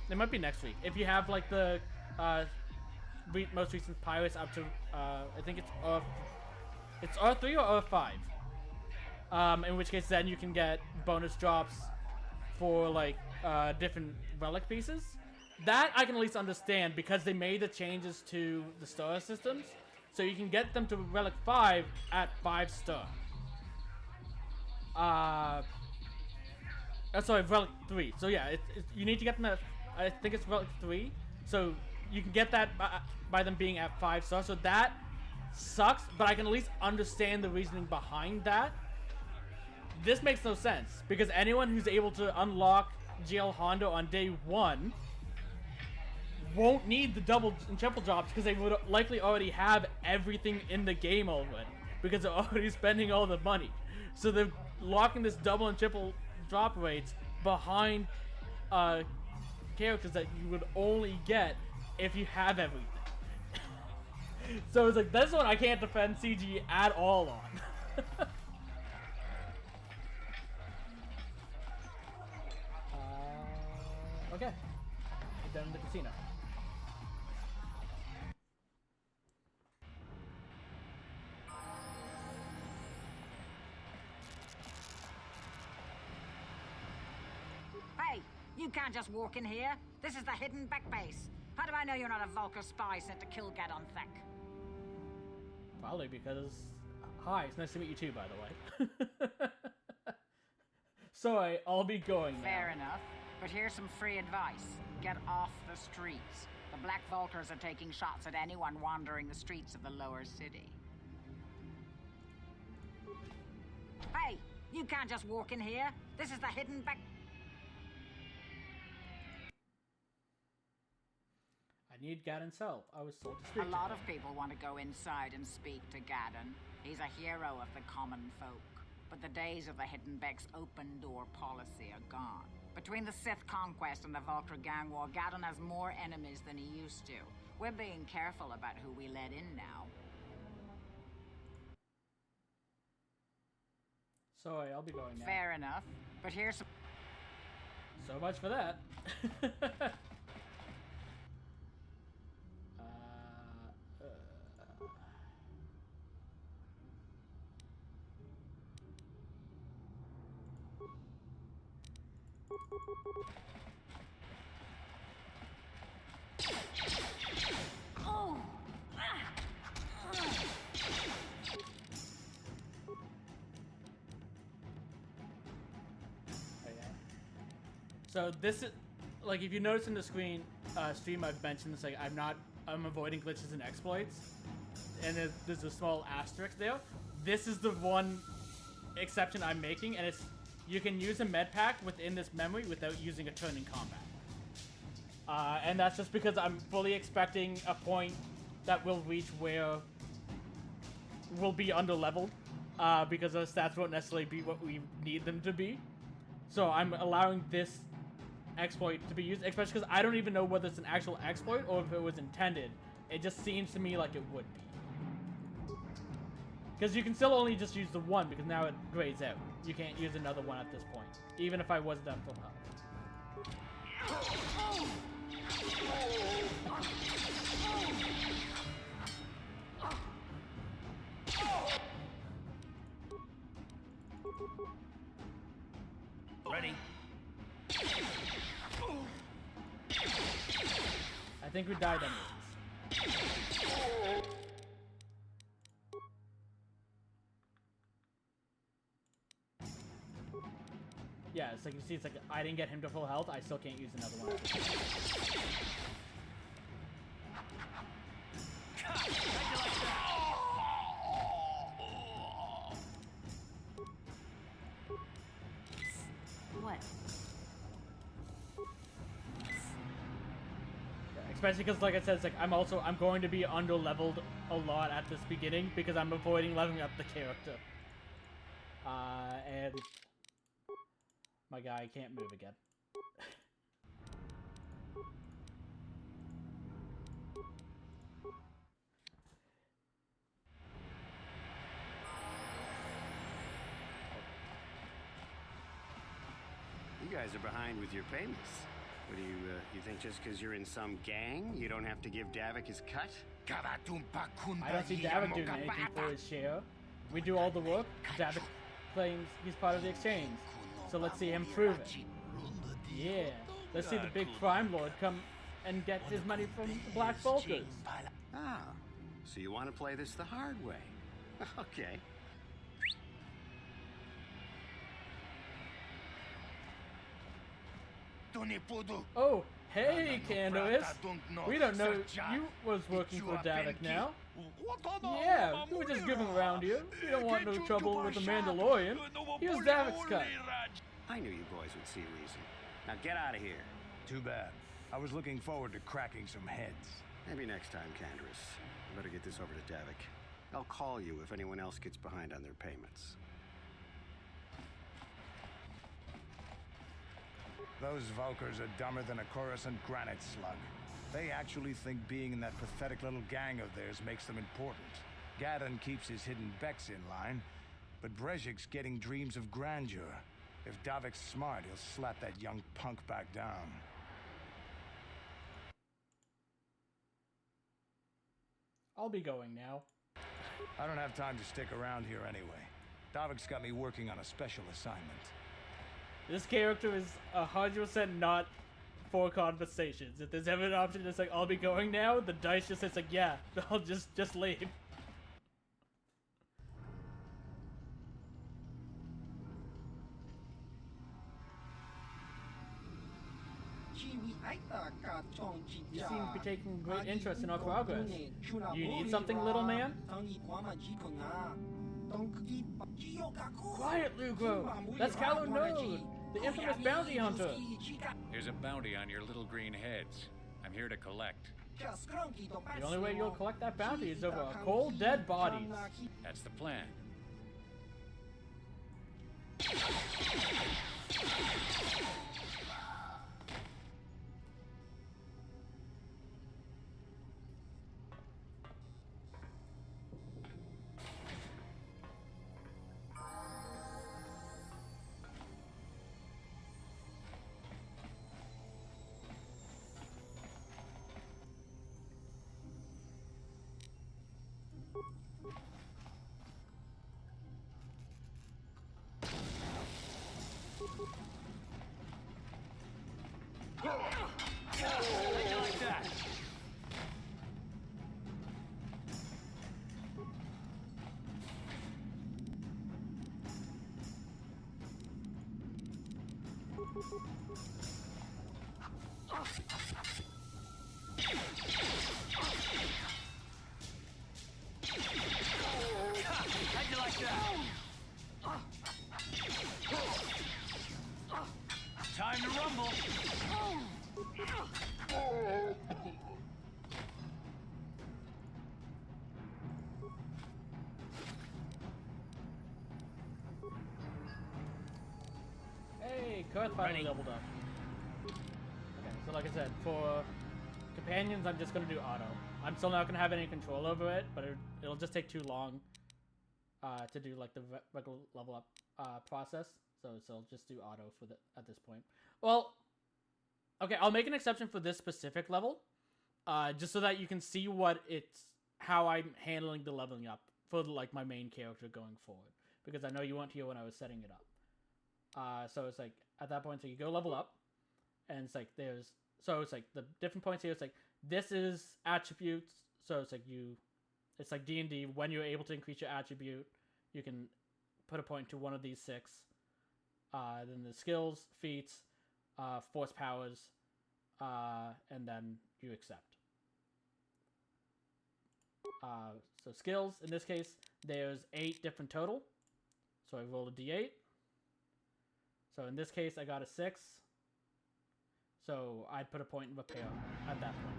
It might be next week if you have like the most recent pirates up to I think it's R3 or R5. In which case then you can get bonus drops for like different relic pieces. That I can at least understand because they made the changes to the star systems, so you can get them to relic 5 at 5 star. Sorry, relic 3. So yeah, you need to get them at, I think it's relic 3. So you can get that by them being at 5 star. So that sucks, but I can at least understand the reasoning behind that. This makes no sense because anyone who's able to unlock GL Hondo on day 1 won't need the double and triple drops because they would likely already have everything in the game already because they're already spending all the money. So they're locking this double and triple drop rates behind characters that you would only get if you have everything. So it's like, this one I can't defend CG at all on. Okay, we're done in the casino. Hey, you can't just walk in here. This is the hidden back base. How do I know you're not a Vulcan spy sent to kill Gadon Thek? Probably because... Hi, it's nice to meet you too, by the way. Sorry, I'll be going now. Fair enough. But here's some free advice. Get off the streets. The Black Vultures are taking shots at anyone wandering the streets of the lower city. Hey, you can't just walk in here. This is the hidden back... I need Gadon's help. I was told to speak A lot of people want to go inside and speak to Gadon. He's a hero of the common folk. But the days of the Hidden Beck's open door policy are gone. Between the Sith conquest and the Vulture gang war, Gadon has more enemies than he used to. We're being careful about who we let in now. Sorry, I'll be going now. Fair enough. But here's some... So much for that. Oh! So this is, like, if you notice in the stream I've mentioned this, like, I'm avoiding glitches and exploits, and there's a small asterisk there. This is the one exception I'm making, and it's, you can use a med pack within this memory without using a turn in combat. And that's just because I'm fully expecting a point that we'll reach where we'll be under-leveled, because our stats won't necessarily be what we need them to be. So I'm allowing this exploit to be used, especially because I don't even know whether it's an actual exploit or if it was intended. It just seems to me like it would be. Because you can still only just use the one, because now it grades out. You can't use another one at this point, even if I wasn't at full health. Ready? I think we died anyways. Yeah, it's like, you see, it's like, I didn't get him to full health, I still can't use another one. What? Especially because, like I said, it's like, I'm going to be under-leveled a lot at this beginning because I'm avoiding leveling up the character. And my guy can't move again. You guys are behind with your payments. What do you think just because you're in some gang, you don't have to give Davik his cut? I don't see Davik doing anything for his share. We do all the work. Davik claims he's part of the exchange. So let's see him prove it. Yeah. Let's see the big crime lord come and get his money from the Black Volkers. Ah, so you want to play this the hard way. Okay. Oh, hey, Candace. We don't know you was working for Davik now. Yeah, we were just goofing around here. We don't want no trouble with the Mandalorian. Here's Davik's cut. I knew you boys would see reason. Now get out of here. Too bad. I was looking forward to cracking some heads. Maybe next time, Candace. I better get this over to Davik. I'll call you if anyone else gets behind on their payments. Those Volkers are dumber than a Coruscant granite slug. They actually think being in that pathetic little gang of theirs makes them important. Gadon keeps his hidden Becks in line, but Brezhik's getting dreams of grandeur. If Davik's smart, he'll slap that young punk back down. I'll be going now. I don't have time to stick around here anyway. Davik's got me working on a special assignment. This character is 100% not for conversations. If there's ever an option that's like, I'll be going now, the dice just says like, yeah, I'll just leave. You seem to be taking great interest in our progress. You need something, little man? Quiet, Lugro! That's Calo Node, the infamous bounty hunter! There's a bounty on your little green heads. I'm here to collect. The only way you'll collect that bounty is over cold, dead bodies. That's the plan. How'd you like that? Time to rumble. Hey, Kurth finally leveled up. Okay, so like I said, for companions, I'm just gonna do auto. I'm still not gonna have any control over it, but it'll just take too long to do like the regular level up process. So I'll just do auto for at this point. Well, okay, I'll make an exception for this specific level, just so that you can see how I'm handling the leveling up for like my main character going forward, because I know you weren't here when I was setting it up. So it's like at that point, so you go level up, and it's like it's like the different points here. It's like this is attributes. So it's like D&D. When you're able to increase your attribute, you can put a point to one of these 6. Then the skills, feats, force powers, and then you accept. So skills, in this case, there's 8 different total. So I rolled a d8. So in this case, I got a 6. So I'd put a point in repair at that point.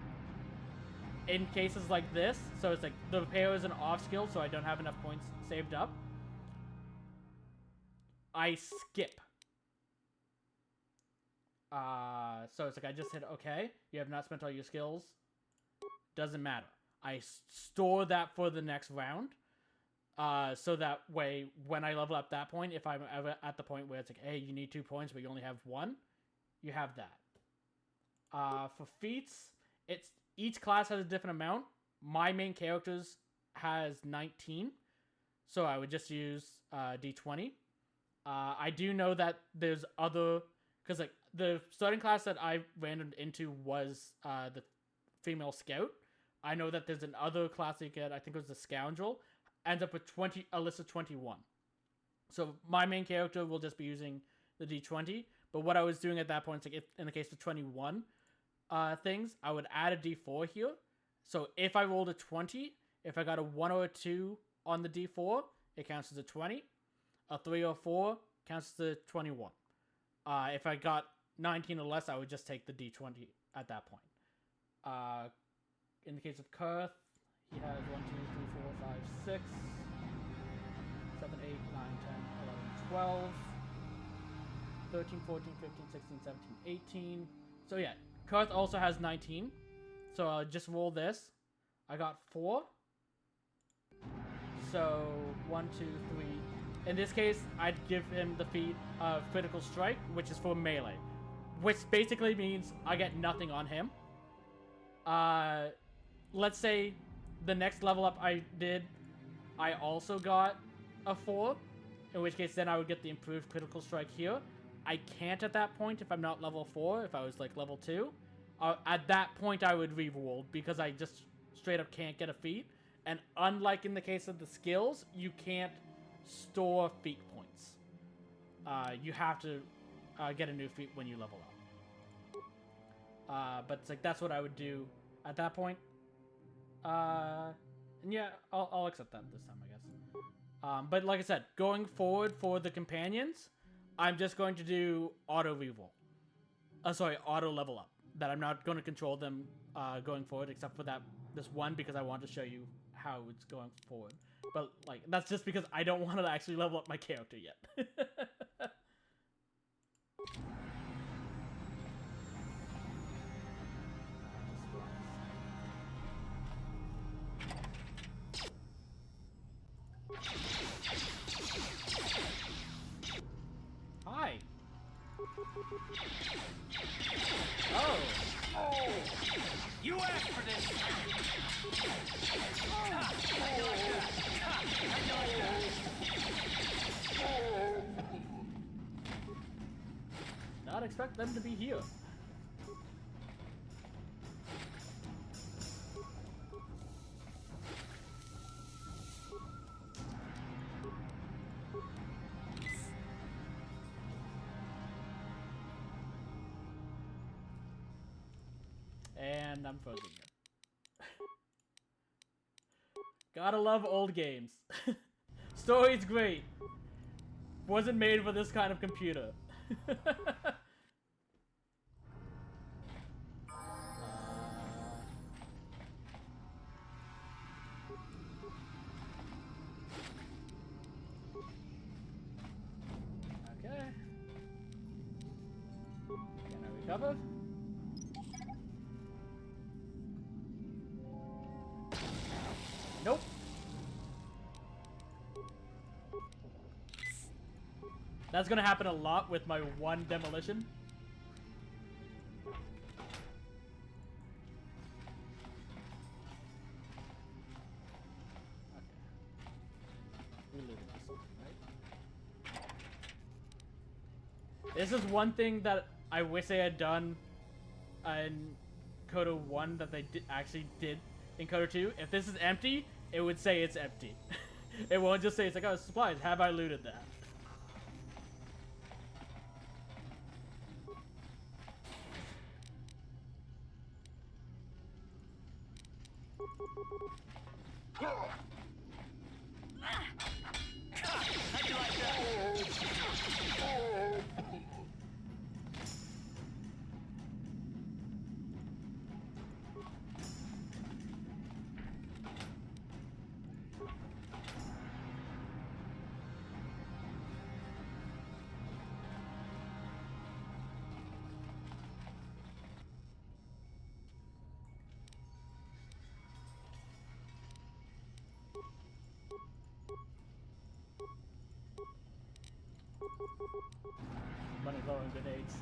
In cases like this, so it's like the repair is an off skill, so I don't have enough points saved up, I skip. So it's like I just hit okay. You have not spent all your skills. Doesn't matter. I store that for the next round. So that way, when I level up that point, if I'm ever at the point where it's like, hey, you need 2 points, but you only have 1, you have that. For feats, it's each class has a different amount. My main character's has 19, so I would just use D20. I do know that there's other, because like the starting class that I randomed into was the female scout. I know that there's another class you get, I think it was the scoundrel, ends up with a list of 21. So my main character will just be using the D20, but what I was doing at that point is like, if, in the case of 21 things, I would add a D4 here. So if I rolled a 20, if I got a 1 or a 2 on the D4, it counts as a 20. A 3 or 4 counts as a 21. If I got 19 or less, I would just take the D20 at that point. In the case of Kurth, he has 1, 2, 3, 4, 5, 6, 7, 8, 9, 10, 11, 12, 13, 14, 15, 16, 17, 18. So yeah, Kurth also has 19. So I'll just roll this. I got 4. So 1, 2, 3. In this case, I'd give him the feat of Critical Strike, which is for melee. Which basically means I get nothing on him. Let's say the next level up I did, I also got a 4. In which case, then I would get the improved Critical Strike here. I can't at that point if I'm not level 4, if I was like level 2. At that point, I would re-roll because I just straight up can't get a feat. And unlike in the case of the skills, you can't store feat points. You have to get a new feat when you level up. But it's like that's what I would do at that point. And yeah, I'll accept that this time, I guess. But like I said, going forward for the companions, I'm just going to do auto reroll. Auto level up. That I'm not going to control them going forward, except for this one, because I want to show you how it's going forward. But like that's just because I don't want to actually level up my character yet. Hi. Oh. Oh! You asked for this! Not expect them to be here. And I'm frozen here. Gotta love old games. Story's great. Wasn't made for this kind of computer. Okay. Can I recover? Nope. That's gonna happen a lot with my one demolition. This is one thing that I wish they had done in Kodo 1 that they actually did in Kodo 2. If this is empty, it would say it's empty. It won't just say it's like, oh, supplies, have I looted that? How'd you like that? Money throwing grenades.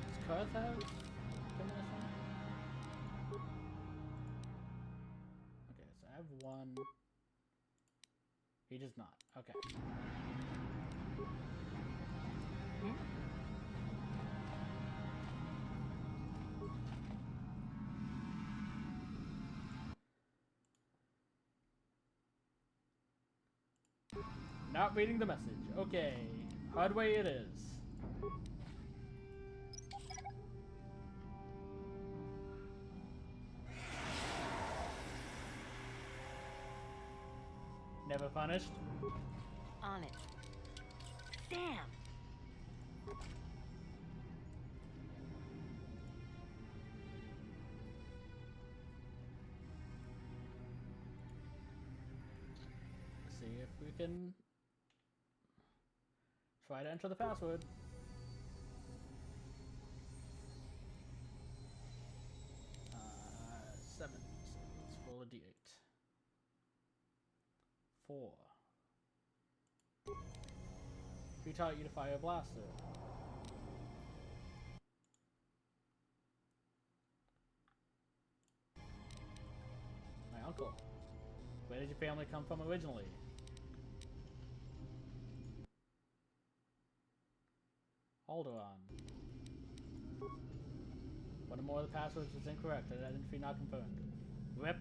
Does Karth have premonition? Okay, so I have one. He does not. Okay. Not reading the message. Okay. Hard way it is. Never punished? On it. Damn! Let's see if we can try to enter the password. Seven. So let's roll a d8. 4. Who taught you to fire a blaster? My uncle. Where did your family come from originally? Alderaan. One or more of the passwords was incorrect. Identity not confirmed. RIP.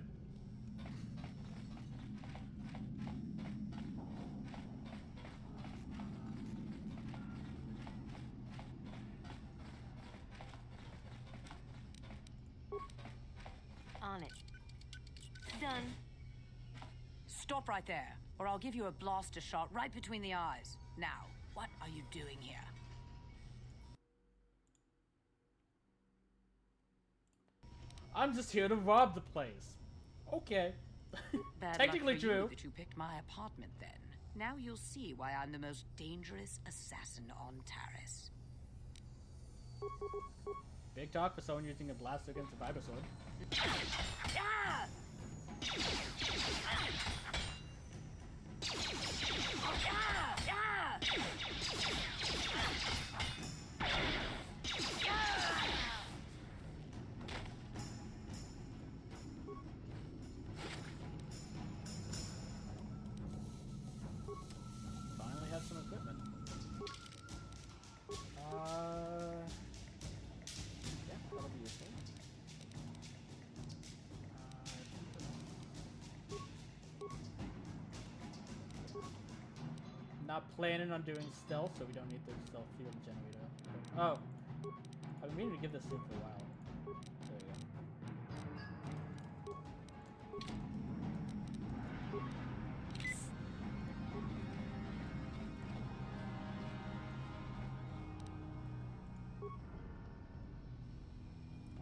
On it. Done. Stop right there, or I'll give you a blaster shot right between the eyes. Now, what are you doing here? I'm just here to rob the place. Okay. Bad Technically luck for you true. that you picked my apartment then. Now you'll see why I'm the most dangerous assassin on Taris. Big talk for someone using a blaster against a vibro sword. Ah! Finally have some equipment. Yeah, that'll be useful. Not planning on doing stealth, so we don't need the stealth field generator. Oh, I've been meaning to give this thing for a while. There we go.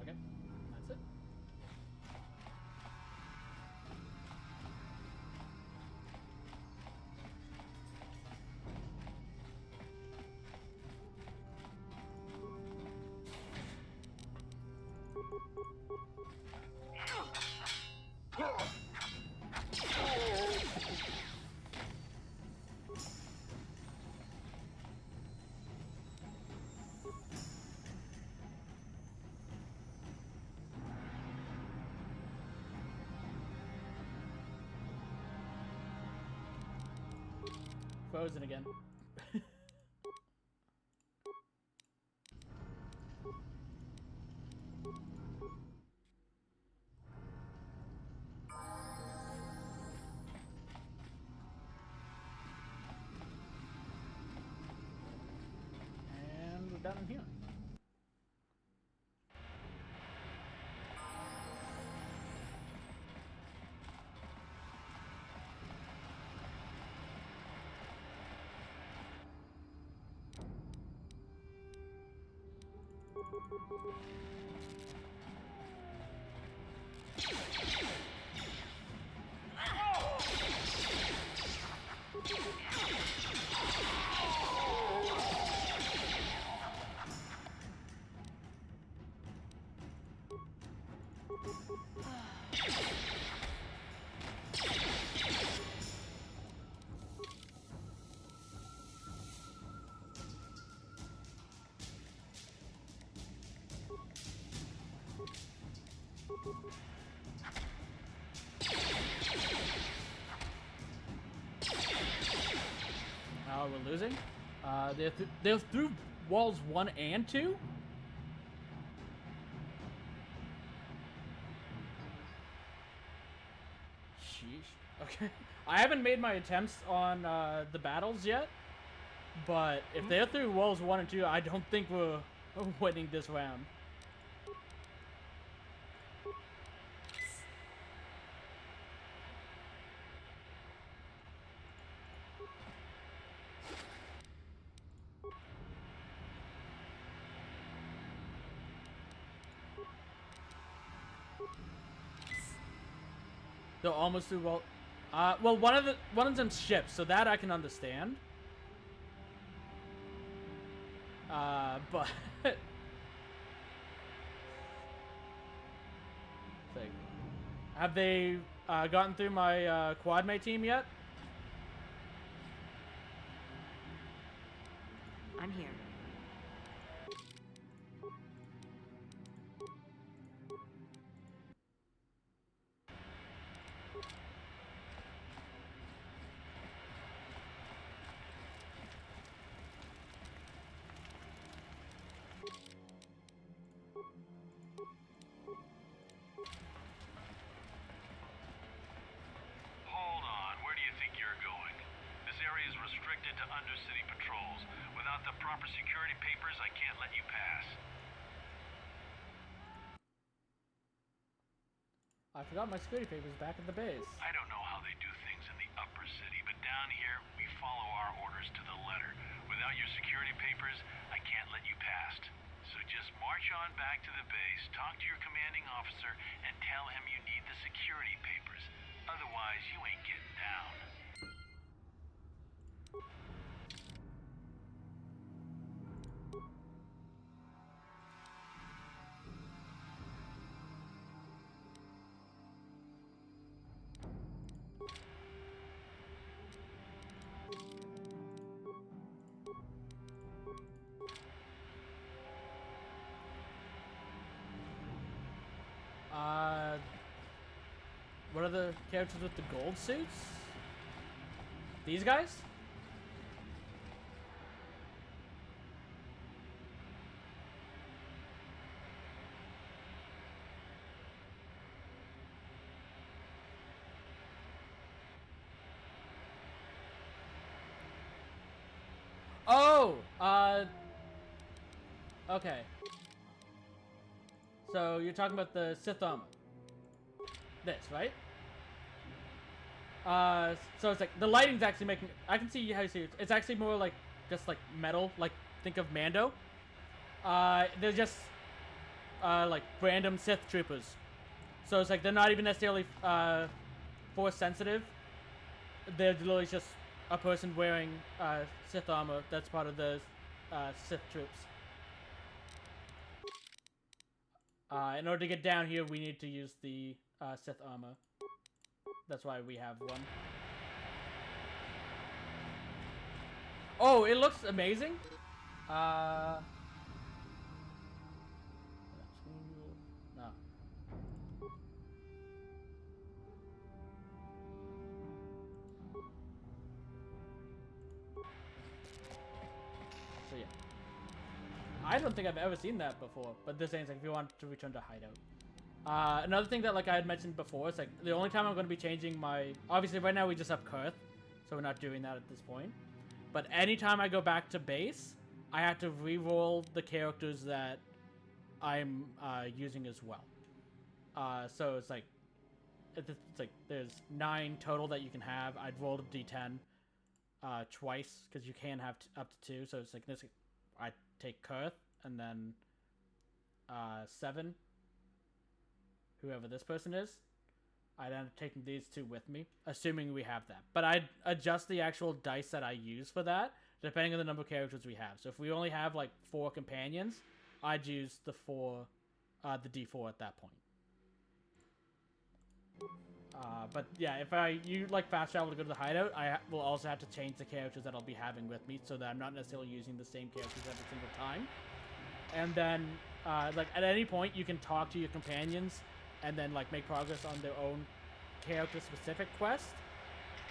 Okay, that's it. Frozen again. And we're done in here. We're losing. They're through walls 1 and 2. Sheesh. Okay. I haven't made my attempts on the battles yet, but if they're through walls 1 and 2, I don't think we're winning this round. They're almost through wall. Well, one of them's ships, so that I can understand. But like, have they gotten through my quad mate team yet? I'm here. Hold on, where do you think you're going? This area is restricted to undercity patrols. Without the proper security papers, I can't let you pass. I forgot my security papers back at the base. I don't know how they do things in the upper city, but down here, we follow our orders to the letter. Without your security papers, I can't let you past. So just march on back to the base, talk to your commanding officer, and tell him you need the security papers. Otherwise, you ain't getting down. What are the characters with the gold suits? These guys? Oh, okay. So you're talking about the Sith armor. This, right? So it's like the lighting's actually making. I can see how you see it. It's actually more like just like metal. Like think of Mando. They're just like random Sith troopers. So it's like they're not even necessarily force sensitive. They're literally just a person wearing Sith armor that's part of the Sith troops. In order to get down here, we need to use the Sith armor. That's why we have one. Oh, it looks amazing. No. So yeah. I don't think I've ever seen that before, but this is like if you want to return to hideout. Another thing that like I had mentioned before, it's like the only time I'm going to be changing my... Obviously right now we just have Kurth, so we're not doing that at this point. But anytime I go back to base, I have to re-roll the characters that I'm using as well. So it's like there's 9 total that you can have. I'd rolled a d10 twice because you can have up to 2. So it's like this. I take Kurth and then 7, whoever this person is. I'd end up taking these two with me, assuming we have that. But I'd adjust the actual dice that I use for that, depending on the number of characters we have. So if we only have like 4 companions, I'd use the D4 at that point. But yeah, if you like fast travel to go to the hideout, I will also have to change the characters that I'll be having with me so that I'm not necessarily using the same characters every single time. And then, like at any point, you can talk to your companions and then like make progress on their own character-specific quest.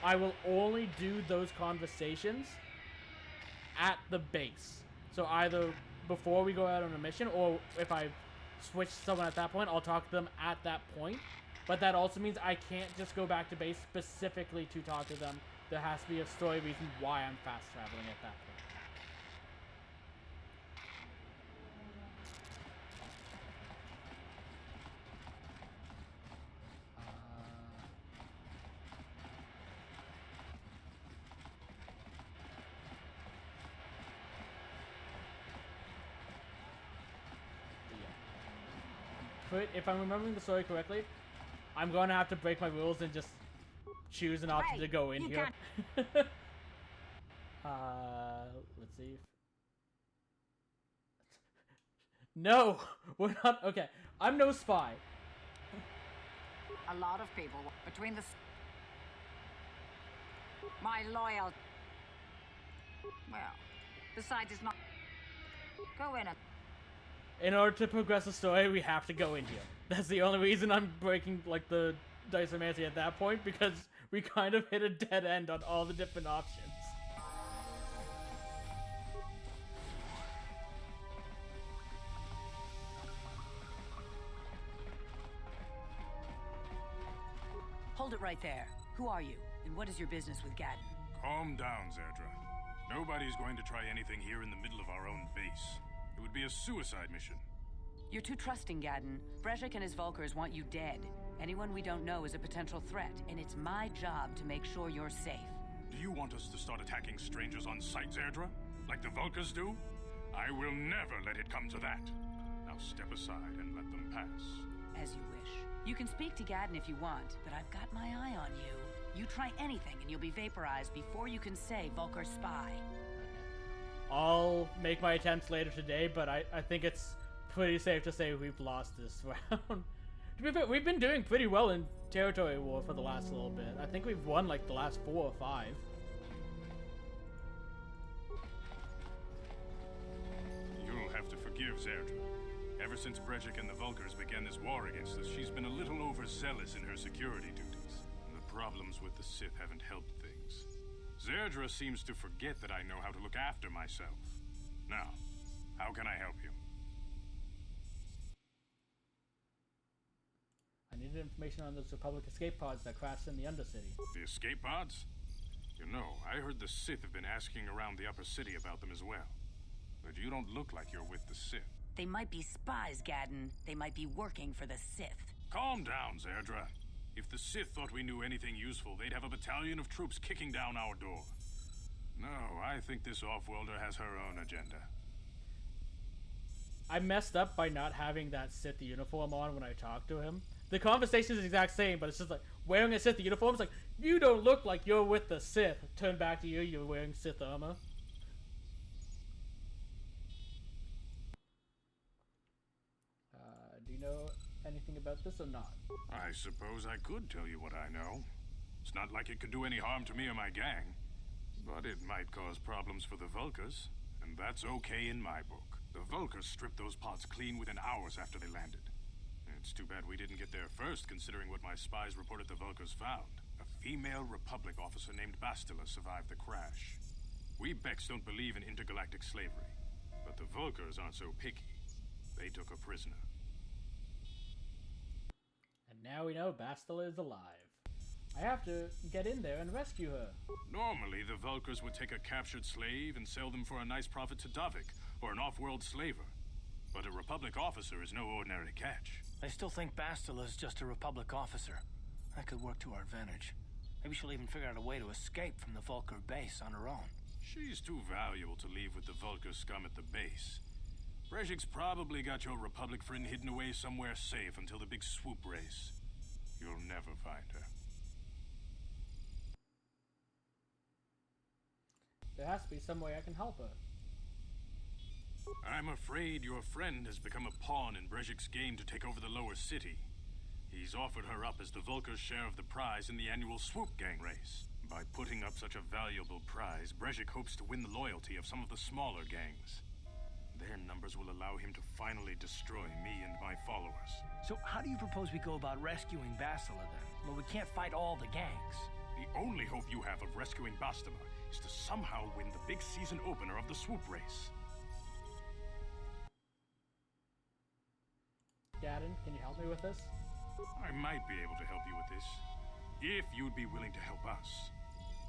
I will only do those conversations at the base. So either before we go out on a mission, or if I switch someone at that point, I'll talk to them at that point. But that also means I can't just go back to base specifically to talk to them. There has to be a story reason why I'm fast traveling at that point. If I'm remembering the story correctly, I'm going to have to break my rules and just choose an option to go in here. Let's see. No, we're not. Okay, I'm no spy. A lot of people between the... My loyal... Well, besides it's not... Go in and... In order to progress the story, we have to go in here. That's the only reason I'm breaking, like, the Diceomancy at that point, because we kind of hit a dead end on all the different options. Hold it right there. Who are you, and what is your business with Gaddon? Calm down, Zerdra. Nobody's going to try anything here in the middle of our own base. It would be a suicide mission. You're too trusting, Gaddon. Brezhik and his Vulkars want you dead. Anyone we don't know is a potential threat, and it's my job to make sure you're safe. Do you want us to start attacking strangers on sight, Zerdra? Like the Vulkars do? I will never let it come to that. Now step aside and let them pass. As you wish. You can speak to Gaddon if you want, but I've got my eye on you. You try anything and you'll be vaporized before you can say Vulkar spy. I'll make my attempts later today, but I think it's pretty safe to say we've lost this round. To be fair, we've been doing pretty well in territory war for the last little bit. I think we've won like the last 4 or 5. You'll have to forgive Zerdra. Ever since Brezhik and the Vulkars began this war against us, she's been a little overzealous in her security duties. And the problems with the Sith haven't helped things. Zerdra seems to forget that I know how to look after myself. Now, how can I help you? I needed information on those Republic escape pods that crashed in the Undercity. The escape pods? You know, I heard the Sith have been asking around the Upper City about them as well. But you don't look like you're with the Sith. They might be spies, Gaddon. They might be working for the Sith. Calm down, Zerdra. If the Sith thought we knew anything useful, they'd have a battalion of troops kicking down our door. No, I think this off-worlder has her own agenda. I messed up by not having that Sith uniform on when I talked to him. The conversation is the exact same, but it's just like, wearing a Sith uniform, it's like, you don't look like you're with the Sith. Turn back to you, you're wearing Sith armor. Do you know anything about this or not? I suppose I could tell you what I know. It's not like it could do any harm to me or my gang. But it might cause problems for the Vulkars, and that's okay in my book. The Vulkars stripped those pods clean within hours after they landed. It's too bad we didn't get there first, considering what my spies reported the Vulkars found. A female Republic officer named Bastila survived the crash. We Becks don't believe in intergalactic slavery, but the Vulkars aren't so picky. They took a prisoner. And now we know Bastila is alive. I have to get in there and rescue her. Normally, the Vulkars would take a captured slave and sell them for a nice profit to Davik, or an off-world slaver. But a Republic officer is no ordinary catch. I still think Bastila's just a Republic officer. That could work to our advantage. Maybe she'll even figure out a way to escape from the Vulkar base on her own. She's too valuable to leave with the Vulkar scum at the base. Brezhik's probably got your Republic friend hidden away somewhere safe until the big swoop race. You'll never find her. There has to be some way I can help her. I'm afraid your friend has become a pawn in Brezhik's game to take over the lower city. He's offered her up as the Vulkar's share of the prize in the annual swoop gang race. By putting up such a valuable prize, Brezhik hopes to win the loyalty of some of the smaller gangs. Their numbers will allow him to finally destroy me and my followers. So how do you propose we go about rescuing Bastila then? Well, we can't fight all the gangs. The only hope you have of rescuing Bastila is to somehow win the big season opener of the swoop race. Gaddon, can you help me with this? I might be able to help you with this, if you'd be willing to help us.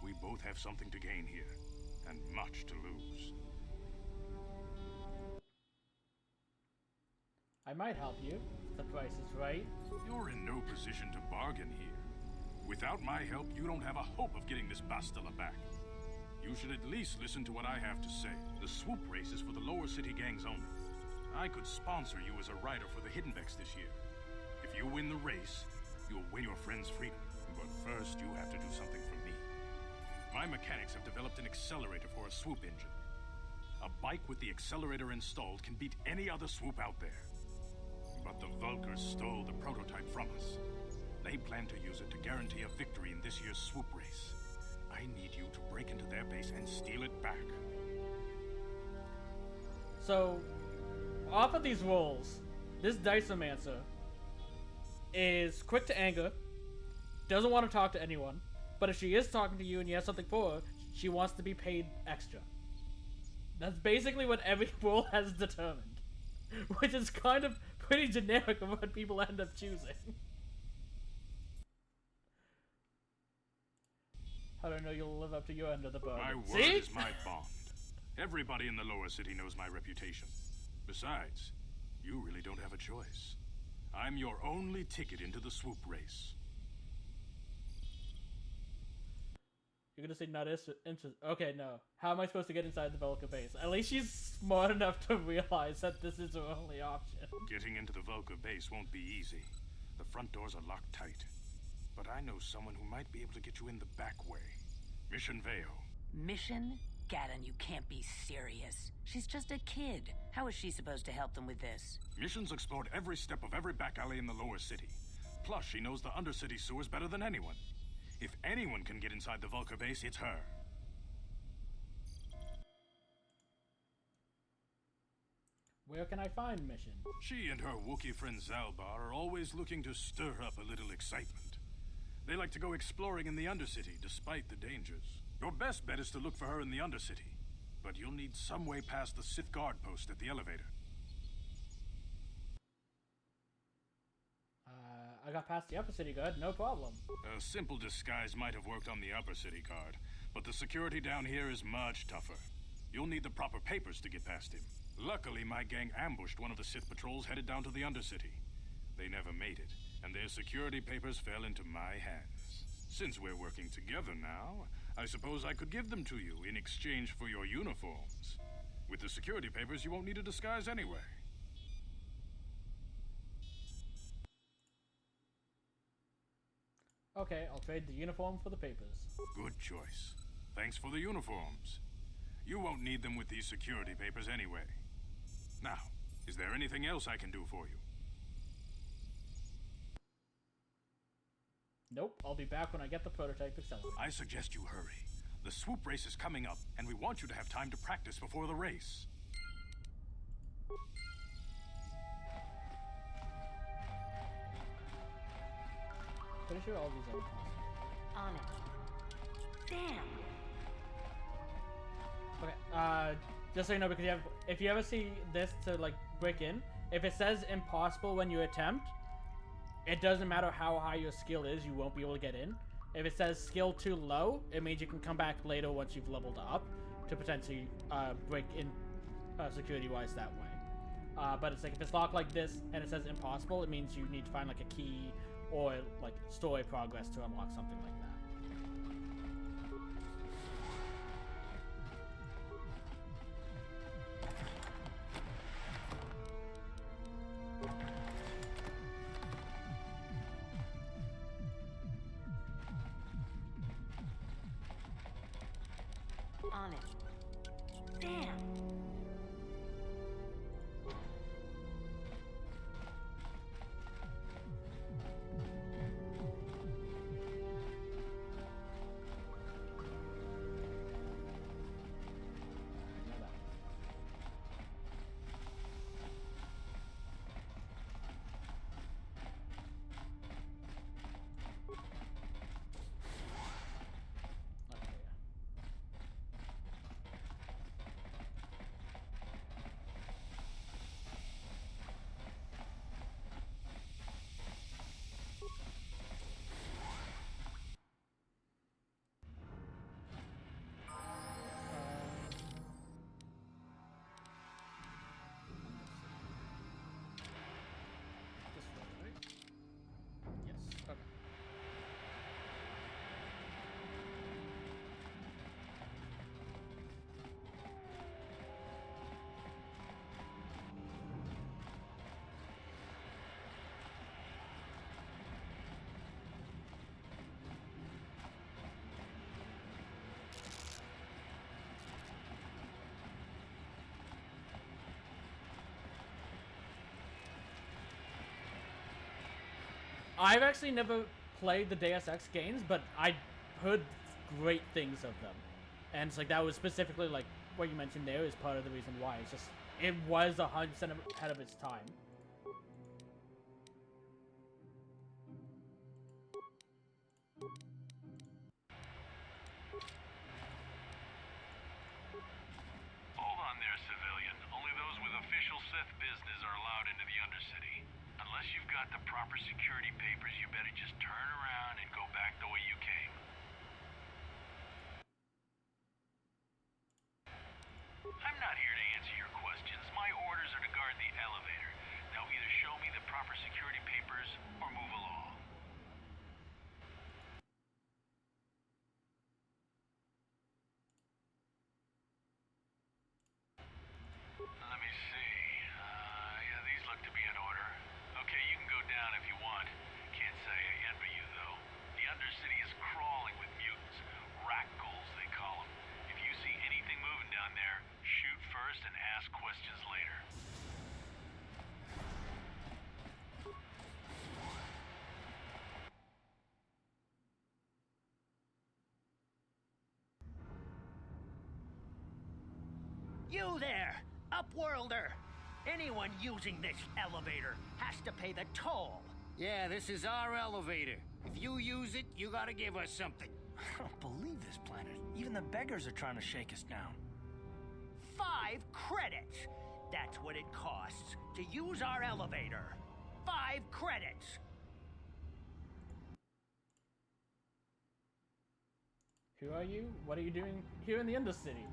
We both have something to gain here, and much to lose. I might help you, if the price is right. You're in no position to bargain here. Without my help, you don't have a hope of getting Miss Bastila back. You should at least listen to what I have to say. The swoop race is for the lower city gangs only. I could sponsor you as a rider for the Hiddenbecks this year. If you win the race, you'll win your friend's freedom. But first, you have to do something for me. My mechanics have developed an accelerator for a swoop engine. A bike with the accelerator installed can beat any other swoop out there. But the Vulkars stole the prototype from us. They plan to use it to guarantee a victory in this year's swoop race. I need you to break into their base and steal it back. So, off of these rolls, this Diceomancer is quick to anger, doesn't want to talk to anyone, but if she is talking to you and you have something for her, she wants to be paid extra. That's basically what every roll has determined, which is kind of pretty generic of what people end up choosing. How do I know you'll live up to your end of the bargain? My word See? is my bond. Everybody in the lower city knows my reputation. Besides, you really don't have a choice. I'm your only ticket into the swoop race. You're gonna say not interested. Okay, no. How am I supposed to get inside the Vulcan base? At least she's smart enough to realize that this is her only option. Getting into the Vulcan base won't be easy. The front doors are locked tight. But I know someone who might be able to get you in the back way. Mission Veo. Mission? Gaddon, you can't be serious. She's just a kid. How is she supposed to help them with this? Mission's explored every step of every back alley in the lower city. Plus, she knows the undercity sewers better than anyone. If anyone can get inside the Vulcan base, it's her. Where can I find Mission? She and her Wookiee friend Zalbar are always looking to stir up a little excitement. They like to go exploring in the Undercity, despite the dangers. Your best bet is to look for her in the Undercity, but you'll need some way past the Sith guard post at the elevator. I got past the upper city guard, no problem. A simple disguise might have worked on the upper city guard, but the security down here is much tougher. You'll need the proper papers to get past him. Luckily, my gang ambushed one of the Sith patrols headed down to the Undercity. They never made it, and their security papers fell into my hands. Since we're working together now, I suppose I could give them to you in exchange for your uniforms. With the security papers, you won't need a disguise anyway. Okay, I'll trade the uniform for the papers. Good choice. Thanks for the uniforms. You won't need them with these security papers anyway. Now, is there anything else I can do for you? Nope, I'll be back when I get the prototype accelerator. I suggest you hurry. The swoop race is coming up, and we want you to have time to practice before the race. Pretty sure all these are impossible. On it. Damn. Okay, just so you know, because if you ever see this to like break in, if it says impossible when you attempt, it doesn't matter how high your skill is, you won't be able to get in. If it says skill too low, it means you can come back later once you've leveled up to potentially break in security-wise that way. But it's like if it's locked like this and it says impossible, it means you need to find like a key or like story progress to unlock something like that. On it. Damn. I've actually never played the Deus Ex games, but I heard great things of them. And it's like that was specifically like what you mentioned there is part of the reason why. It's just it was 100% ahead of its time. Hold on there, civilian. Only those with official Sith business are allowed into the Undercity. Unless you've got the proper security papers, you better just turn around and go back the way you came. I'm not here to answer your questions. My orders are to guard the elevator. Now either show me the proper security papers or move along. Let me see. Yeah, these look to be in order. Okay, you can go down if you want. Can't say I envy you, though. The Undercity is crawling with mutants. Rat ghouls, they call them. If you see anything moving down there, shoot first and ask questions later. You there, Upworlder! Anyone using this elevator has to pay the toll. Yeah, this is our elevator. If you use it, you gotta give us something. I don't believe this planet. Even the beggars are trying to shake us down. 5 credits. That's what it costs to use our elevator. 5 credits. Who are you? What are you doing here in the Undercity?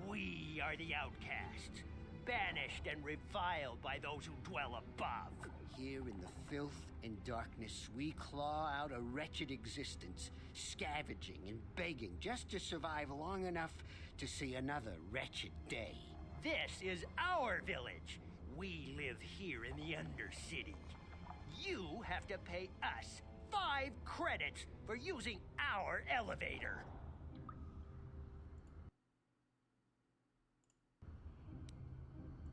We are the outcasts, banished and reviled by those who dwell above. Here in the filth and darkness, we claw out a wretched existence, scavenging and begging just to survive long enough to see another wretched day. This is our village. We live here in the Undercity. You have to pay us 5 credits for using our elevator.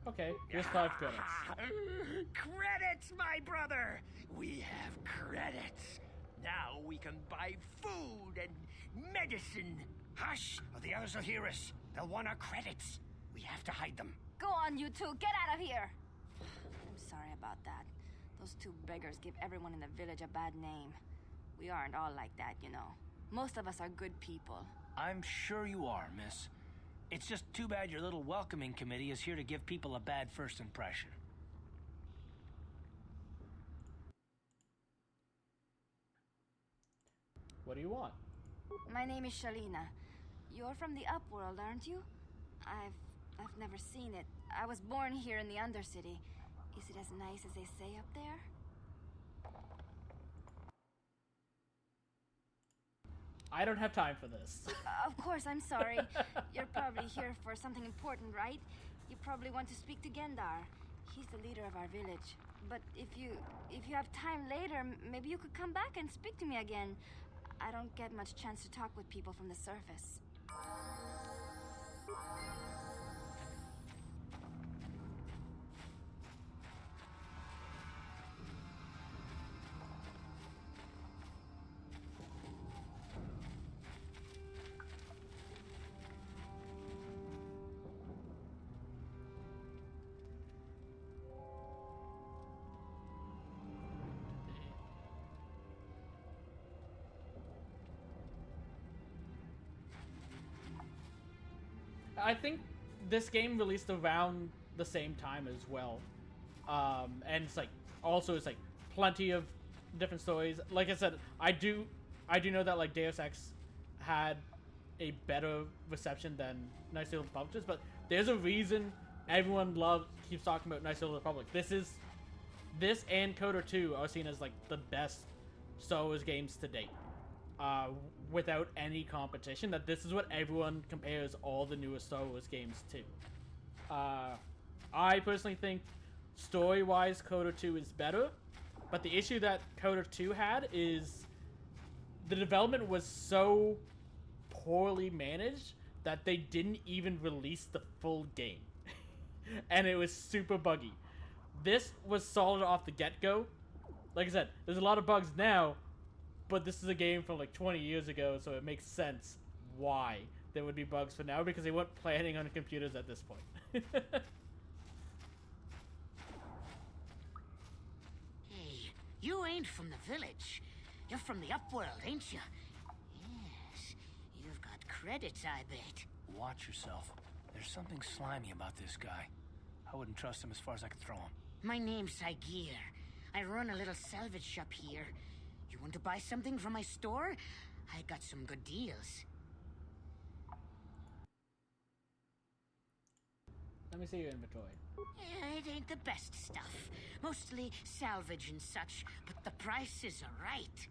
Okay, here's 5 credits. Credits, my brother! We have credits. Now we can buy food and medicine. Hush, or the others will hear us. They'll want our credits. We have to hide them. Go on, you two. Get out of here. I'm sorry about that. Those 2 beggars give everyone in the village a bad name. We aren't all like that, you know. Most of us are good people. I'm sure you are, miss. It's just too bad your little welcoming committee is here to give people a bad first impression. What do you want? My name is Shalina. You're from the Upworld, aren't you? I've never seen it. I was born here in the Undercity. Is it as nice as they say up there? I don't have time for this. Of course, I'm sorry. You're probably here for something important, right? You probably want to speak to Gendar. He's the leader of our village. But if you have time later, maybe you could come back and speak to me again. I don't get much chance to talk with people from the surface. I think this game released around the same time as well, and it's like also it's like plenty of different stories. Like I said, I do know that like Deus Ex had a better reception than Knights of the Old Republic, but there's a reason everyone keeps talking about Knights of the Old Republic. This and Coder 2 are seen as like the best Star Wars games to date, without any competition. That this is what everyone compares all the newest Star Wars games to. I personally think story-wise Coder 2 is better, but the issue that Coder 2 had is the development was so poorly managed that they didn't even release the full game. And it was super buggy. This was solid off the get-go. Like I said, there's a lot of bugs now, but this is a game from like 20 years ago, so it makes sense why there would be bugs for now, because they weren't planning on computers at this point. Hey, you ain't from the village. You're from the Upworld, ain't you? Yes, you've got credits, I bet. Watch yourself. There's something slimy about this guy. I wouldn't trust him as far as I could throw him. My name's Saigir. I run a little salvage shop here. You want to buy something from my store? I got some good deals. Let me see your inventory. Yeah, it ain't the best stuff. Mostly salvage and such, but the prices are right.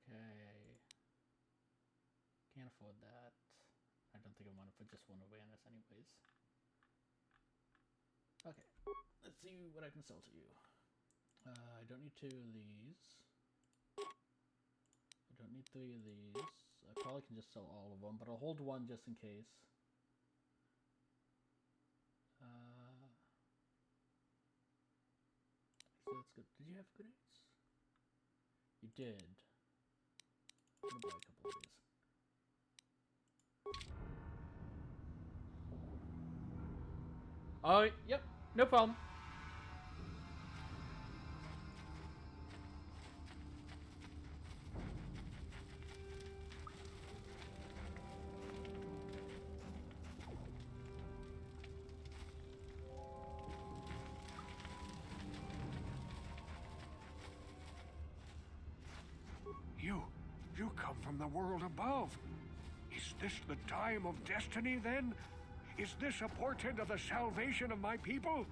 Okay. Can't afford that. I don't think I want to put just one awareness anyways. Okay. Let's see what I can sell to you. I don't need 2 of these. I don't need 3 of these. I probably can just sell all of them, but I'll hold 1 just in case. So that's good. Did you have grenades? You did. I'm gonna buy a couple of these. Oh, yep, no problem. You come from the world above. Is this the time of destiny, then? Is this a portent of the salvation of my people?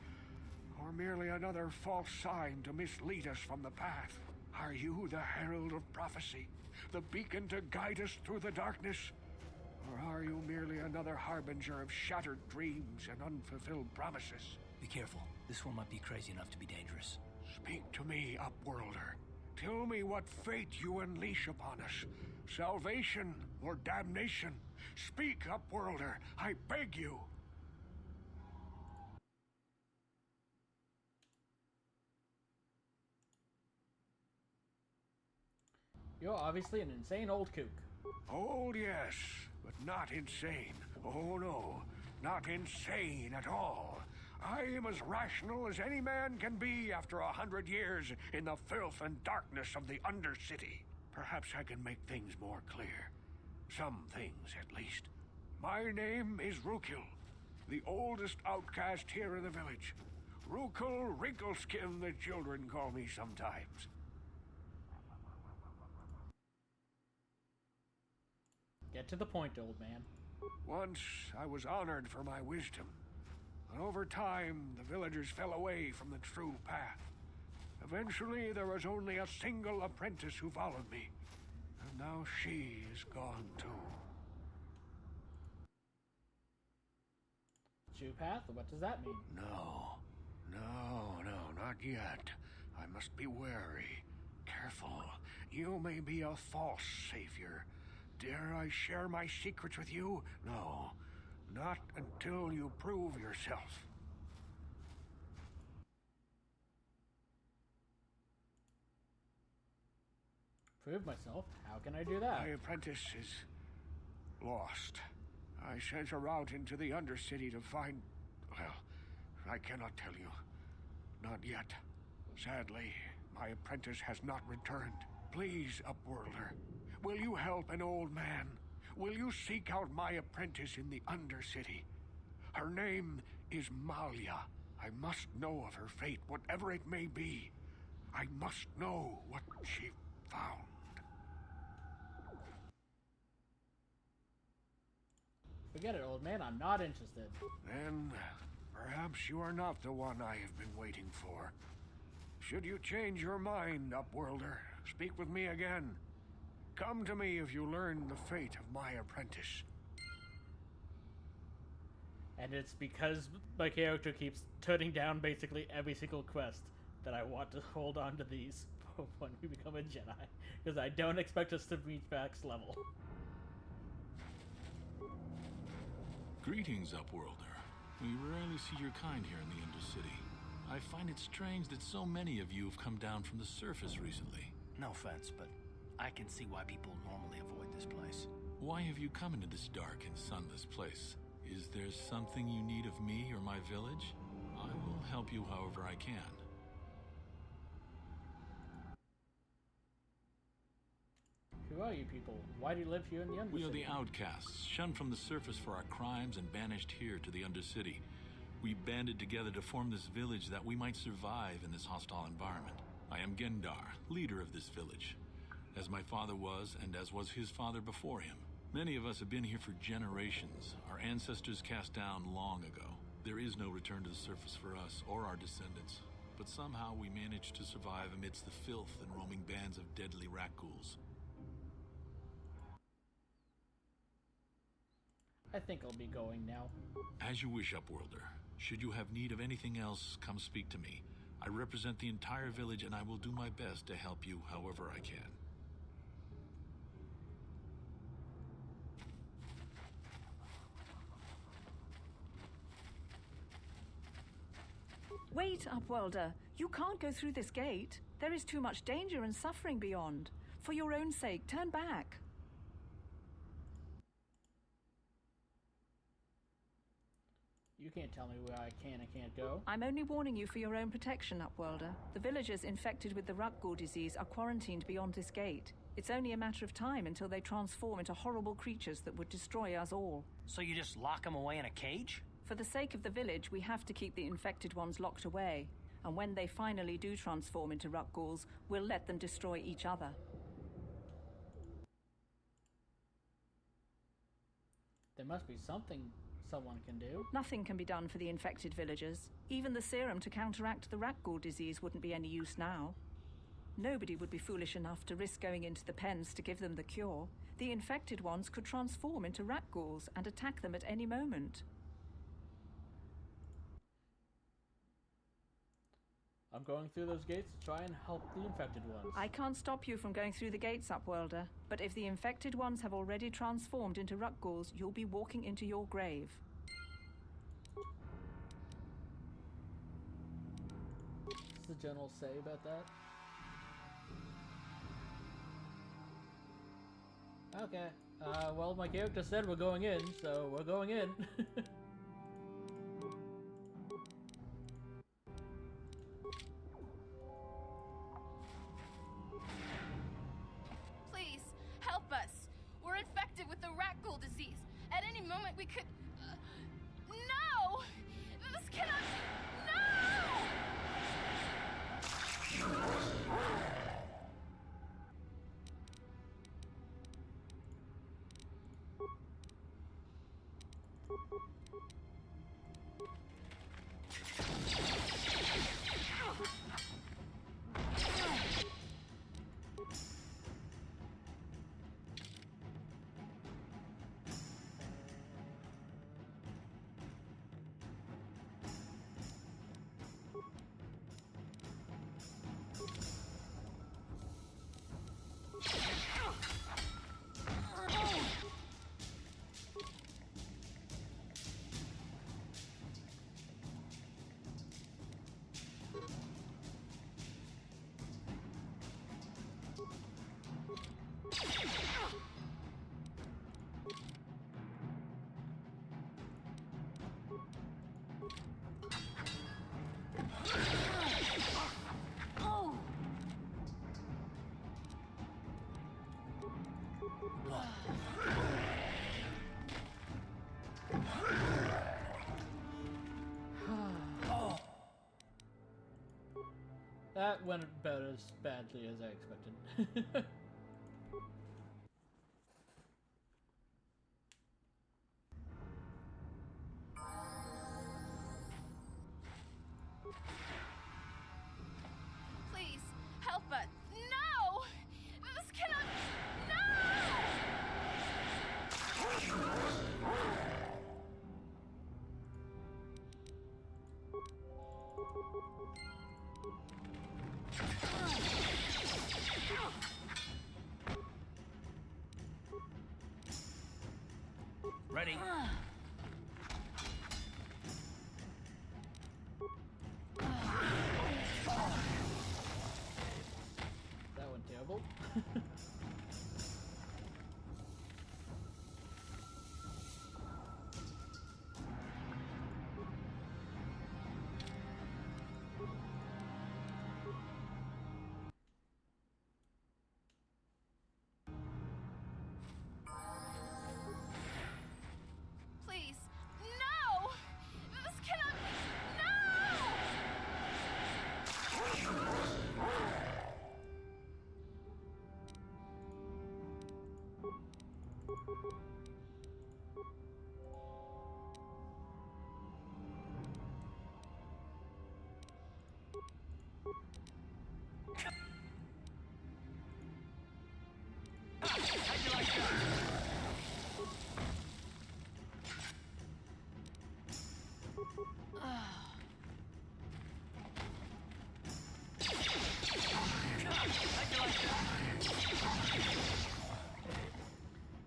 Or merely another false sign to mislead us from the path? Are you the herald of prophecy? The beacon to guide us through the darkness? Or are you merely another harbinger of shattered dreams and unfulfilled promises? Be careful. This one might be crazy enough to be dangerous. Speak to me, Upworlder. Tell me what fate you unleash upon us. Salvation or damnation? Speak, Upworlder, I beg you. You're obviously an insane old kook. Old, yes, but not insane. Oh no, not insane at all. I am as rational as any man can be after 100 years in the filth and darkness of the Undercity. Perhaps I can make things more clear. Some things, at least. My name is Rukil, the oldest outcast here in the village. Rukil Wrinkleskin, the children call me sometimes. Get to the point, old man. Once I was honored for my wisdom. And over time, the villagers fell away from the true path. Eventually, there was only a single apprentice who followed me. And now she is gone too. True path? What does that mean? No, not yet. I must be wary. Careful. You may be a false savior. Dare I share my secrets with you? No. Not until you prove yourself. Prove myself? How can I do that? My apprentice is lost. I sent her out into the Undercity to find Well, I cannot tell you. Not yet. Sadly, my apprentice has not returned. Please, Upworlder, will you help an old man? Will you seek out my apprentice in the Undercity? Her name is Malia. I must know of her fate, whatever it may be. I must know what she found. Forget it, old man. I'm not interested. Then, perhaps you are not the one I have been waiting for. Should you change your mind, Upworlder, speak with me again. Come to me if you learn the fate of my apprentice. And it's because my character keeps turning down basically every single quest that I want to hold on to these for when we become a Jedi. Because I don't expect us to reach max level. Greetings, Upworlder. We rarely see your kind here in the Undercity. I find it strange that so many of you have come down from the surface recently. No offense, but I can see why people normally avoid this place. Why have you come into this dark and sunless place? Is there something you need of me or my village? I will help you however I can. Who are you people? Why do you live here in the Undercity? We are the outcasts, shunned from the surface for our crimes and banished here to the Undercity. We banded together to form this village that we might survive in this hostile environment. I am Gendar, leader of this village, as my father was and as was his father before him. Many of us have been here for generations, our ancestors cast down long ago. There is no return to the surface for us or our descendants, but somehow we managed to survive amidst the filth and roaming bands of deadly rat ghouls. I think I'll be going now. As you wish, Upworlder. Should you have need of anything else, come speak to me. I represent the entire village and I will do my best to help you however I can. Wait, Upworlder. You can't go through this gate. There is too much danger and suffering beyond. For your own sake, turn back. You can't tell me where I can and can't go. I'm only warning you for your own protection, Upworlder. The villagers infected with the Rutghoul disease are quarantined beyond this gate. It's only a matter of time until they transform into horrible creatures that would destroy us all. So you just lock them away in a cage? For the sake of the village, we have to keep the infected ones locked away. And when they finally do transform into Rutghouls, we'll let them destroy each other. There must be something someone can do. Nothing can be done for the infected villagers. Even the serum to counteract the Rutghoul disease wouldn't be any use now. Nobody would be foolish enough to risk going into the pens to give them the cure. The infected ones could transform into Rutghouls and attack them at any moment. I'm going through those gates to try and help the infected ones. I can't stop you from going through the gates, Upworlder. But if the infected ones have already transformed into Rutghouls, you'll be walking into your grave. What's the general say about that? Okay. Well, my character said we're going in, so we're going in. Please, help us. We're infected with the Rutghoul disease. At any moment we could... no! This cannot... That went about as badly as I expected. Please, help us. No! This cannot... No! Ready? That went terrible. Please, no! This cannot... No!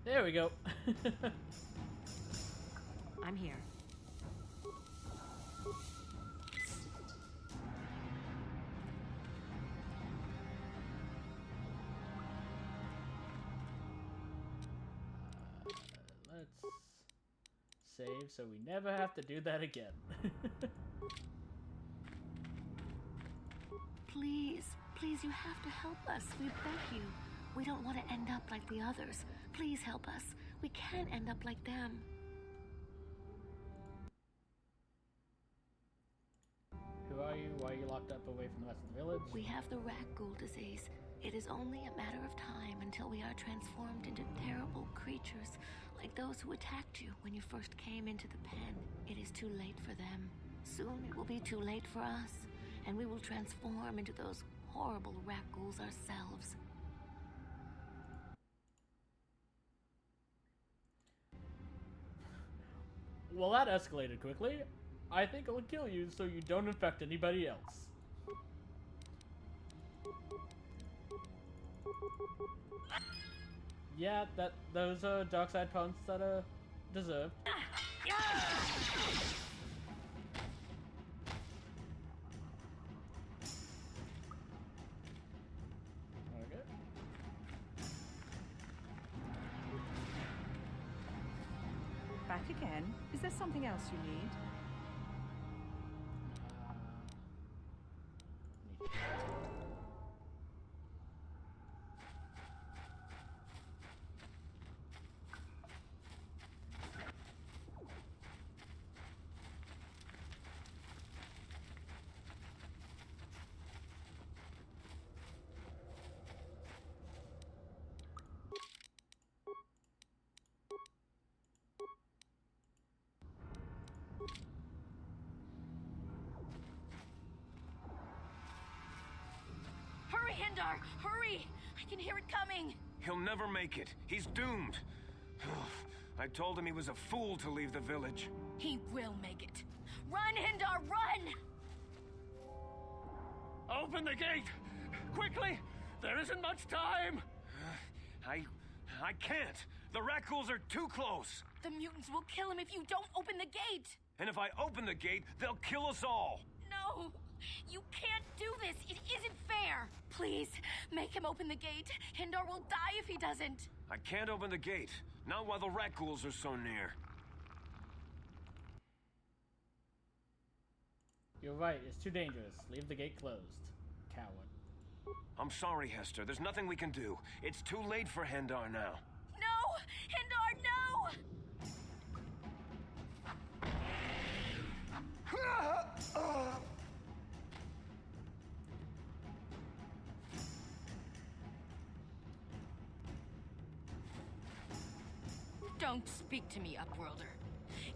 There we go. I'm here. Let's save so we never have to do that again. Please, please, you have to help us. We beg you. We don't want to end up like the others. Please help us. We can't end up like them. Who are you? Why are you locked up away from the rest of the village? We have the rat ghoul disease. It is only a matter of time until we are transformed into terrible creatures, like those who attacked you when you first came into the pen. It is too late for them. Soon it will be too late for us, and we will transform into those horrible rat ghouls ourselves. Well, that escalated quickly. I think I'll kill you so you don't infect anybody else. Yeah, those are dark side punts that are deserved. Okay. Back again? Is there something else you need? Hurry, Hindar! Hurry! I can hear it coming! He'll never make it. He's doomed. I told him he was a fool to leave the village. He will make it. Run, Hindar, run! Open the gate! Quickly! There isn't much time! I can't. The rat ghouls are too close. The mutants will kill him if you don't open the gate! And if I open the gate, they'll kill us all. No! You can't do this! It isn't fair! Please, make him open the gate. Hindar will die if he doesn't. I can't open the gate. Not while the rat ghouls are so near. You're right, it's too dangerous. Leave the gate closed. Coward. I'm sorry, Hester. There's nothing we can do. It's too late for Hendar now. No! Hindar, no! Don't speak to me, Upworlder.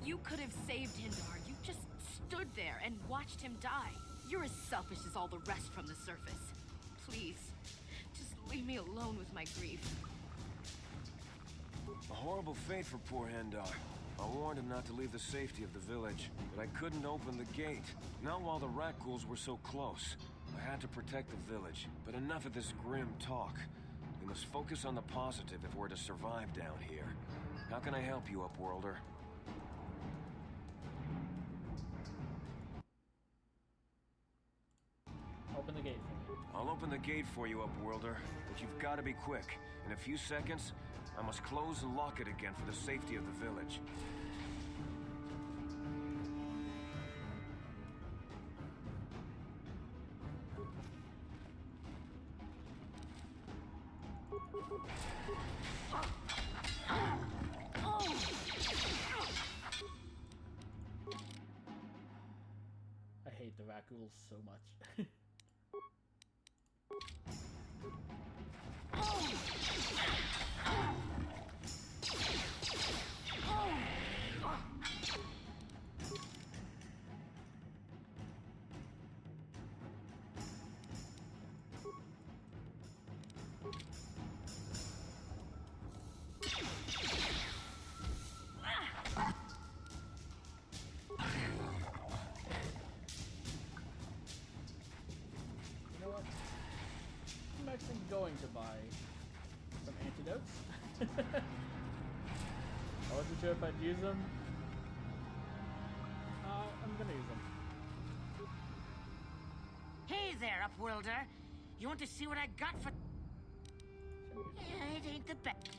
You could have saved Hindar. You just stood there and watched him die. You're as selfish as all the rest from the surface. Please, just leave me alone with my grief. A horrible fate for poor Hendar. I warned him not to leave the safety of the village, but I couldn't open the gate. Not while the rat ghouls were so close. I had to protect the village, but enough of this grim talk. We must focus on the positive if we're to survive down here. How can I help you, Upworlder? Open the gate for me. I'll open the gate for you, Upworlder, but you've got to be quick. In a few seconds, I must close and lock it again for the safety of the village. I hate the rat ghouls so much. You know what? I'm actually going to buy some antidotes. I wasn't sure if I'd use them. I'm gonna use them. Hey there, Upworlder. You want to see what I got for... It ain't the best.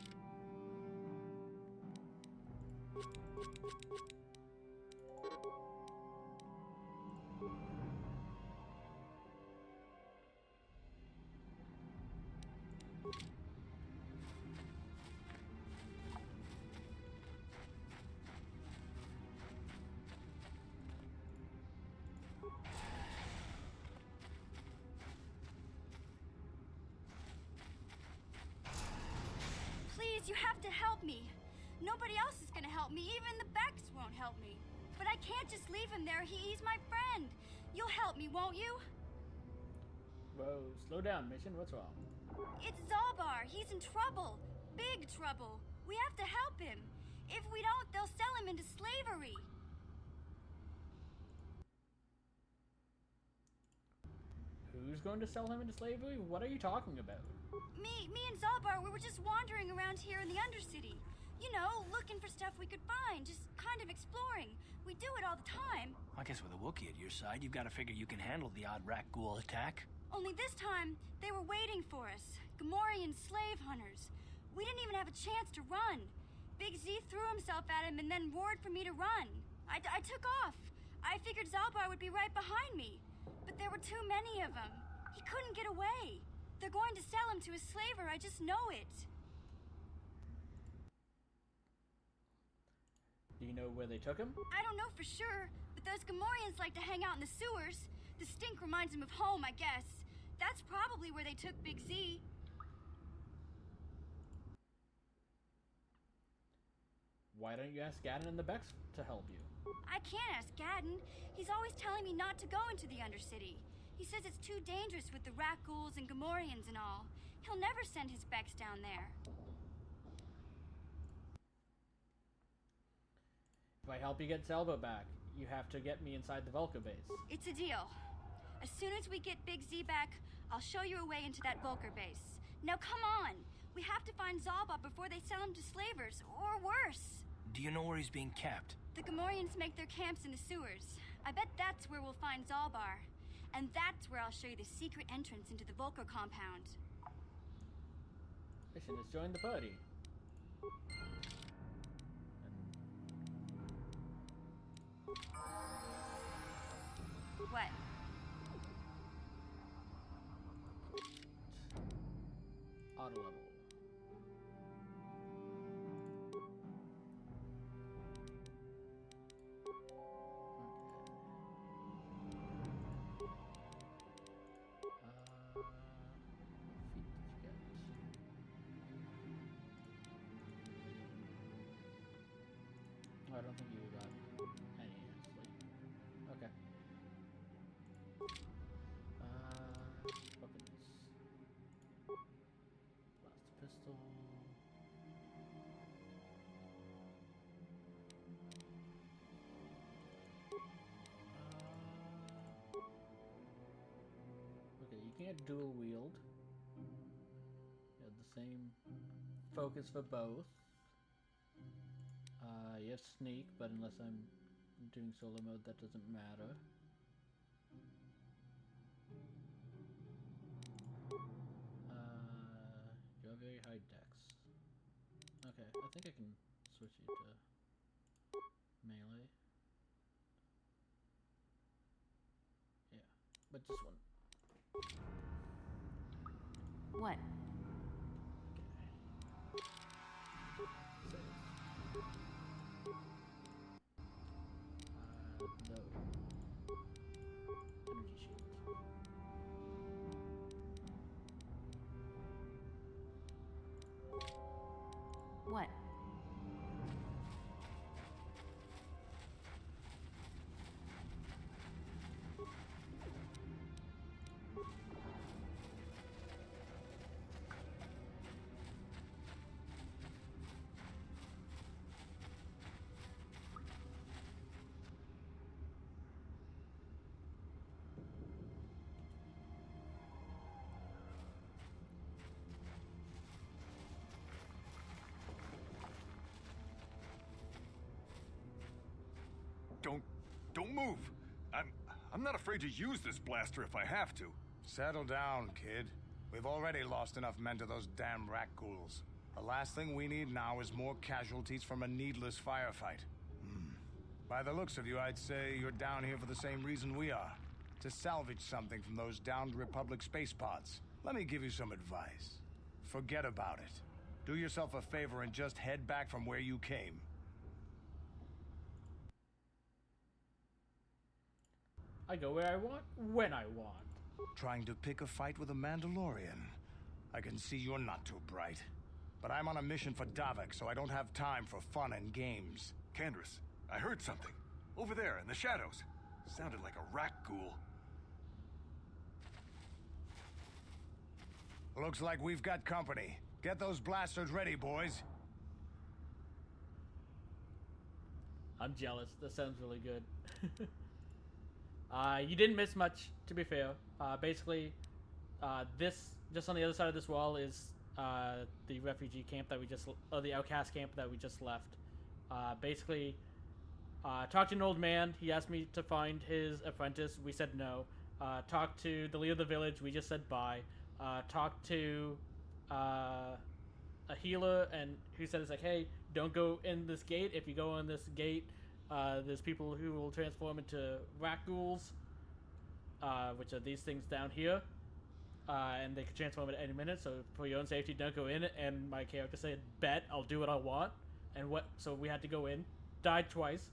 Please, you have to help me. Nobody else is gonna help me. Even the Becks won't help me. But I can't just leave him there. He's my friend. You'll help me, won't you? Whoa, slow down, Mission. What's wrong? It's Zalbar. He's in trouble. Big trouble. We have to help him. If we don't, they'll sell him into slavery. Who's going to sell him into slavery? What are you talking about? Me and Zalbar, we were just wandering around here in the Undercity. You know, looking for stuff we could find, just kind of exploring. We do it all the time. I guess with a Wookiee at your side, you've got to figure you can handle the odd rat ghoul attack. Only this time, they were waiting for us. Gamorrean slave hunters. We didn't even have a chance to run. Big Z threw himself at him and then roared for me to run. I took off. I figured Zalbar would be right behind me. But there were too many of them. He couldn't get away. They're going to sell him to a slaver, I just know it. Do you know where they took him? I don't know for sure, but those Gamorreans like to hang out in the sewers. The stink reminds them of home, I guess. That's probably where they took Big Z. Why don't you ask Gadden and the Becks to help you? I can't ask Gadden. He's always telling me not to go into the Undercity. He says it's too dangerous with the rat ghouls and Gamorreans and all. He'll never send his Becks down there. If I help you get Zelba back, you have to get me inside the Vulca base. It's a deal. As soon as we get Big Z back, I'll show you a way into that Vulcar base. Now come on! We have to find Zalba before they sell him to slavers, or worse. Do you know where he's being kept? The Gamorreans make their camps in the sewers. I bet that's where we'll find Zalbar. And that's where I'll show you the secret entrance into the Vulcar compound. Mission has joined the party. What? Auto level. don't think you got any sleep. Okay. Weapons. Blaster pistol. Okay, you can't dual wield. You have the same focus for both. You have sneak, but unless I'm doing solo mode, that doesn't matter. You have very high dex. Okay, I think I can switch you to melee. Yeah, but just one. What? Save. No. Energy shield. What? Don't move. I'm not afraid to use this blaster if I have to. Settle down, kid. We've already lost enough men to those damn rat ghouls. The last thing we need now is more casualties from a needless firefight. By the looks of you, I'd say you're down here for the same reason we are. To salvage something from those downed Republic space pods. Let me give you some advice. Forget about it. Do yourself a favor and just head back from where you came. I go where I want, when I want. Trying to pick a fight with a Mandalorian. I can see you're not too bright. But I'm on a mission for Davik, so I don't have time for fun and games. Kandris, I heard something. Over there, in the shadows. Sounded like a rat ghoul. Looks like we've got company. Get those blasters ready, boys. I'm jealous. That sounds really good. You didn't miss much, to be fair. Basically, this, just on the other side of this wall, is the refugee camp that we just, or the outcast camp that we just left. Basically, talked to an old man. He asked me to find his apprentice. We said no. Talked to the leader of the village. We just said bye. Talked to a healer, and who said, it's like, hey, don't go in this gate. If you go in this gate, there's people who will transform into rat ghouls, which are these things down here, and they can transform at any minute. So for your own safety, don't go in. And my character said, "Bet, I'll do what I want." And so we had to go in. Died twice.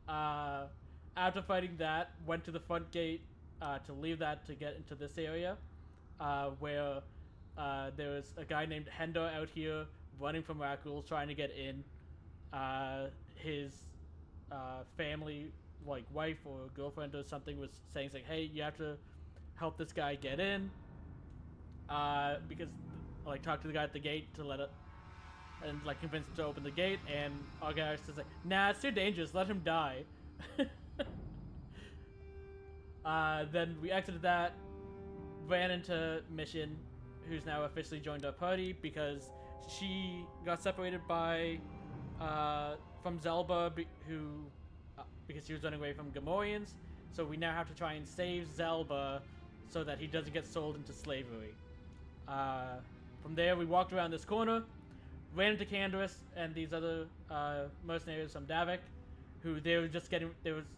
After fighting that, went to the front gate to leave that to get into this area, where there was a guy named Hendor out here running from rat ghouls, trying to get in. His family, like wife or girlfriend or something, was saying like, hey, you have to help this guy get in, because like talk to the guy at the gate to let it, and like convince him to open the gate, and our guy says like, nah, it's too dangerous, let him die. Then we exited that, ran into Mission, who's now officially joined our party because she got separated by from Zelba, because he was running away from Gamorreans. So we now have to try and save Zelba so that he doesn't get sold into slavery. From there, we walked around this corner, ran into Kandris and these other mercenaries from Davik, who they were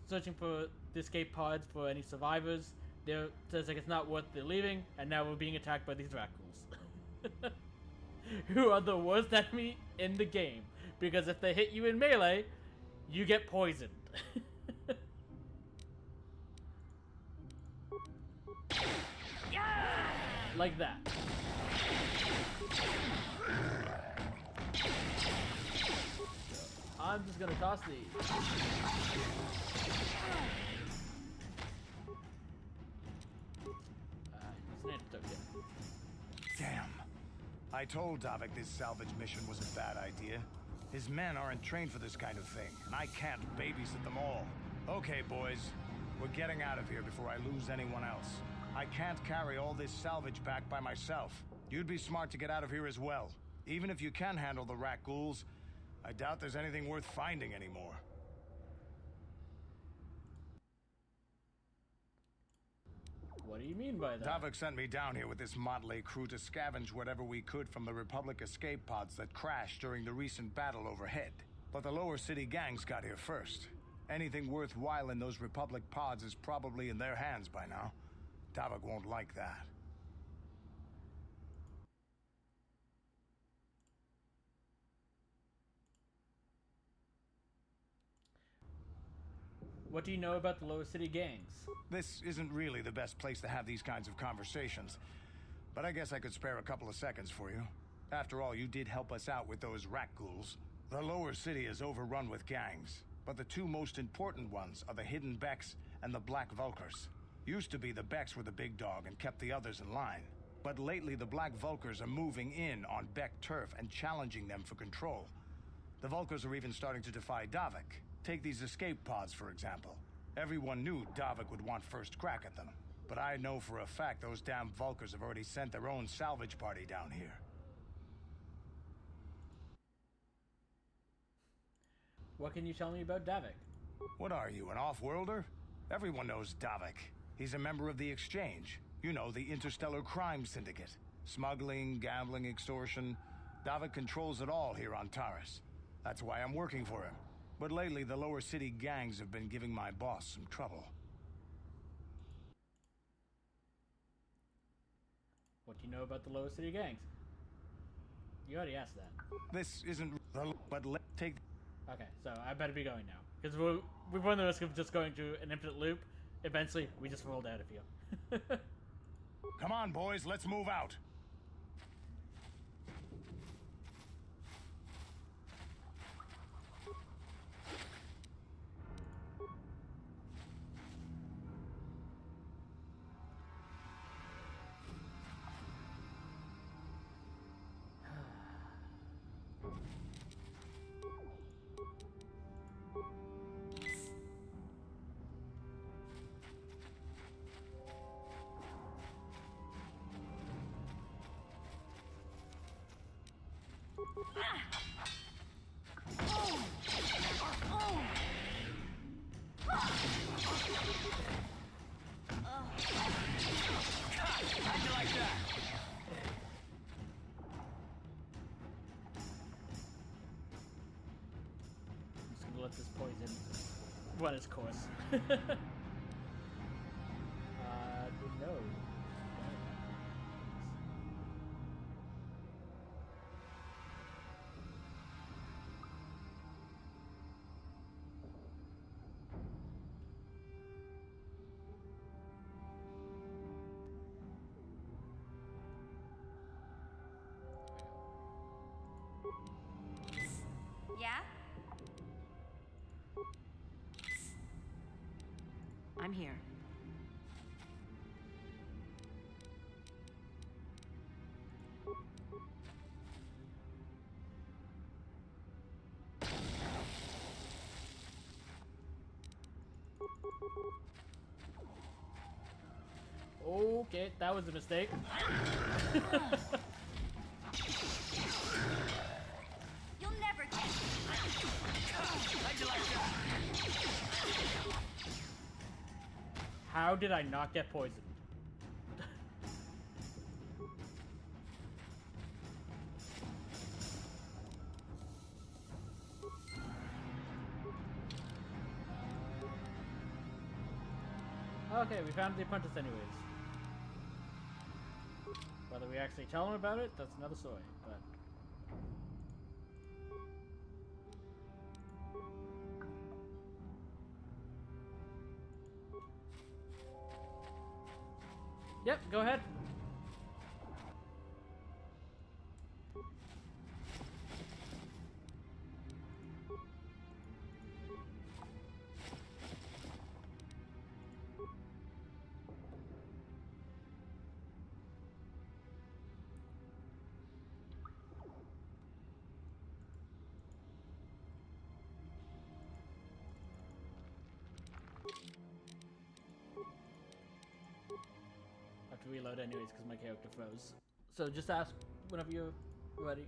searching for the escape pods for any survivors. Says like it's not worth their leaving, and now we're being attacked by these rat ghouls, who are the worst enemy in the game. Because if they hit you in melee, you get poisoned. Like that. I'm just gonna toss these. It's an antidote kit. Damn. I told Davik this salvage mission was a bad idea. His men aren't trained for this kind of thing, and I can't babysit them all. Okay, boys. We're getting out of here before I lose anyone else. I can't carry all this salvage back by myself. You'd be smart to get out of here as well. Even if you can handle the rat ghouls, I doubt there's anything worth finding anymore. What do you mean by that? Davik sent me down here with this motley crew to scavenge whatever we could from the Republic escape pods that crashed during the recent battle overhead. But the lower city gangs got here first. Anything worthwhile in those Republic pods is probably in their hands by now. Davik won't like that. What do you know about the lower city gangs? This isn't really the best place to have these kinds of conversations, but I guess I could spare a couple of seconds for you. After all, you did help us out with those rat ghouls. The lower city is overrun with gangs, but the two most important ones are the Hidden Becks and the Black Vulkars. Used to be the Becks were the big dog and kept the others in line, but lately the Black Vulkars are moving in on Beck turf and challenging them for control. The Vulkars are even starting to defy Davik. Take these escape pods, for example. Everyone knew Davik would want first crack at them, but I know for a fact those damn Vulkars have already sent their own salvage party down here. What can you tell me about Davik? What are you, an off-worlder? Everyone knows Davik. He's a member of the Exchange. You know, the interstellar crime syndicate. Smuggling, gambling, extortion. Davik controls it all here on Taris. That's why I'm working for him. But lately, the lower city gangs have been giving my boss some trouble. What do you know about the lower city gangs? You already asked that. This isn't... but take... Okay, so I better be going now. Because we run the risk of just going through an infinite loop. Eventually, we just rolled out of here. Come on, boys, let's move out. How'd you like that? I'm just gonna let this poison run its course. No. Yeah? I'm here. Okay, that was a mistake. You'll never get me. How'd you like that? How did I not get poisoned? Okay, we found the apprentice anyways. Whether we actually tell him about it, that's another story, but... Yep, go ahead. to reload anyways because my character froze. So just ask whenever you're ready.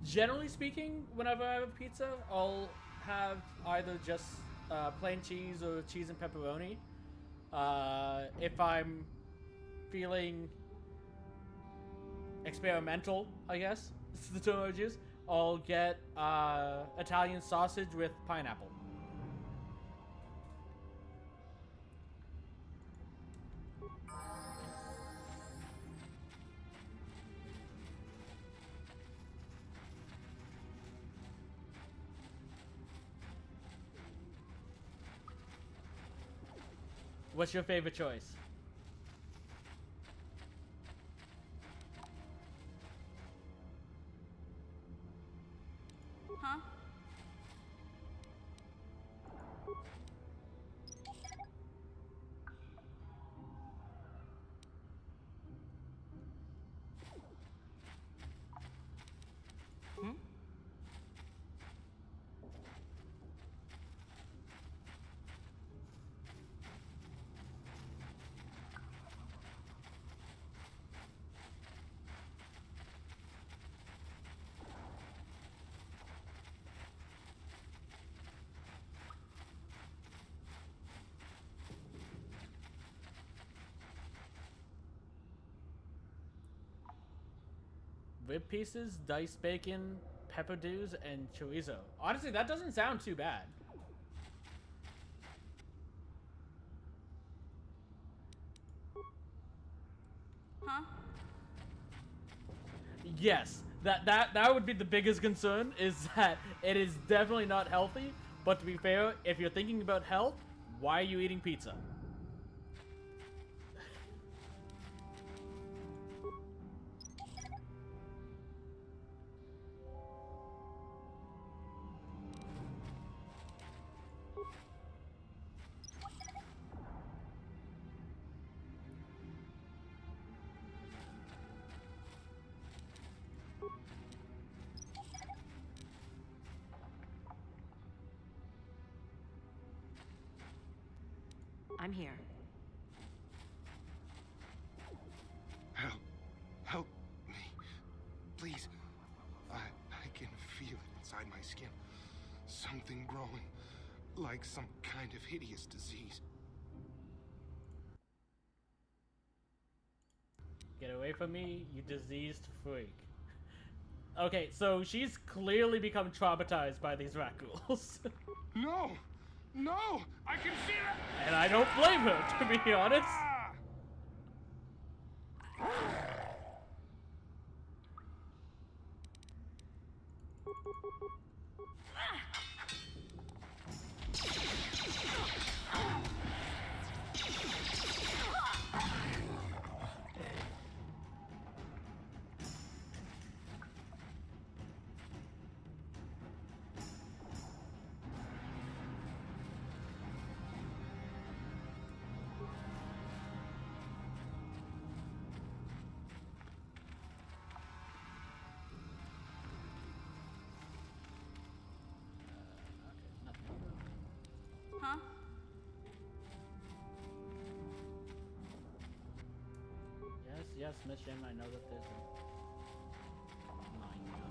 Generally speaking, whenever I have a pizza, I'll have either just plain cheese or cheese and pepperoni. If I'm feeling experimental, I guess this is the term I would use, I'll get Italian sausage with pineapple. What's your favorite choice? Huh? Hmm? Rib pieces, diced bacon, pepper dews, and chorizo. Honestly, that doesn't sound too bad. Huh? Yes, that would be the biggest concern, is that it is definitely not healthy. But to be fair, if you're thinking about health, why are you eating pizza? I'm here. Help me. Please. I can feel it inside my skin. Something growing. Like some kind of hideous disease. Get away from me, you diseased freak. Okay, so she's clearly become traumatized by these rat ghouls. No! No! I can feel it! And I don't blame her, to be honest. Huh? Yes, mission. I know that there's a mine gun.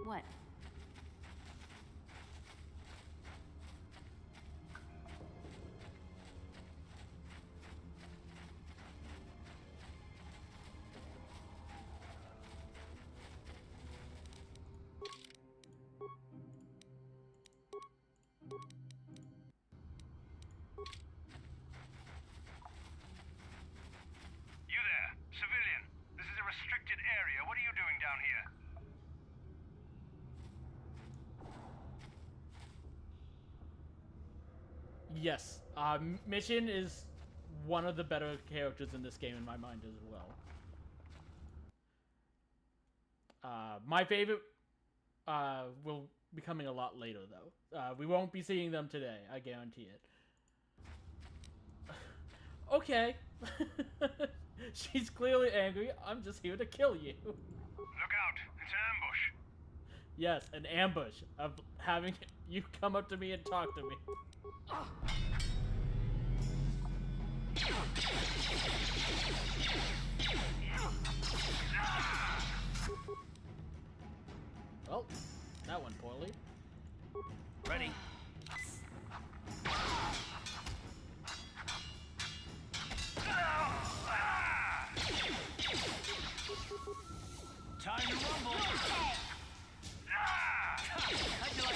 What? You there, civilian. This is a restricted area. What are you doing down here? Yes, Mission is one of the better characters in this game in my mind as well. My favorite will be coming a lot later, though. We won't be seeing them today, I guarantee it. Okay. She's clearly angry. I'm just here to kill you. Look out! It's an ambush! Yes, an ambush of having you come up to me and talk to me. Well, that went poorly. Ready. Time to rumble. How'd you like?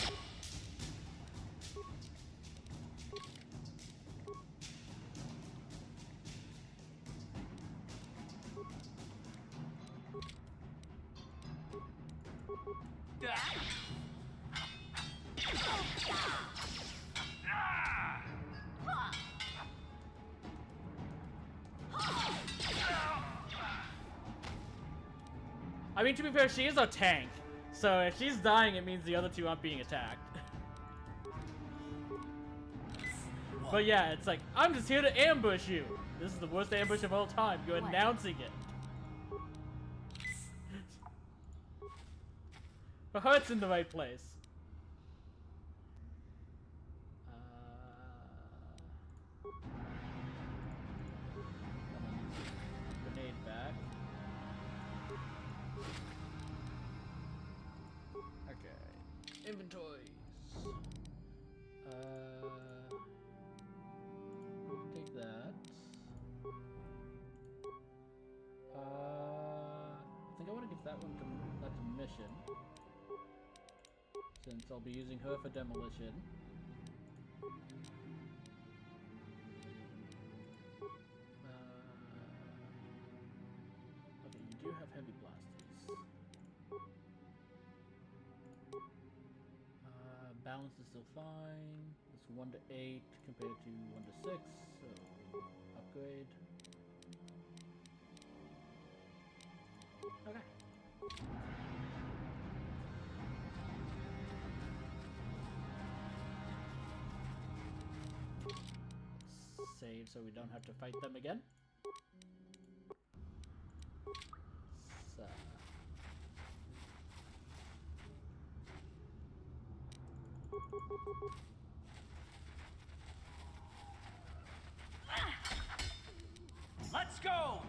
I mean, to be fair, she is a tank. So if she's dying, it means the other two aren't being attacked. But yeah, it's like, I'm just here to ambush you. This is the worst ambush of all time. You're announcing it. Her heart's in the right place. Grenade back. Okay. Inventories. Take that. I think I want to give that one to that's a mission. Since I'll be using her for demolition. Okay, you do have heavy blasters. Balance is still fine. It's 1 to 8 compared to 1 to 6, so upgrade. Okay. Save so we don't have to fight them again. So. Let's go!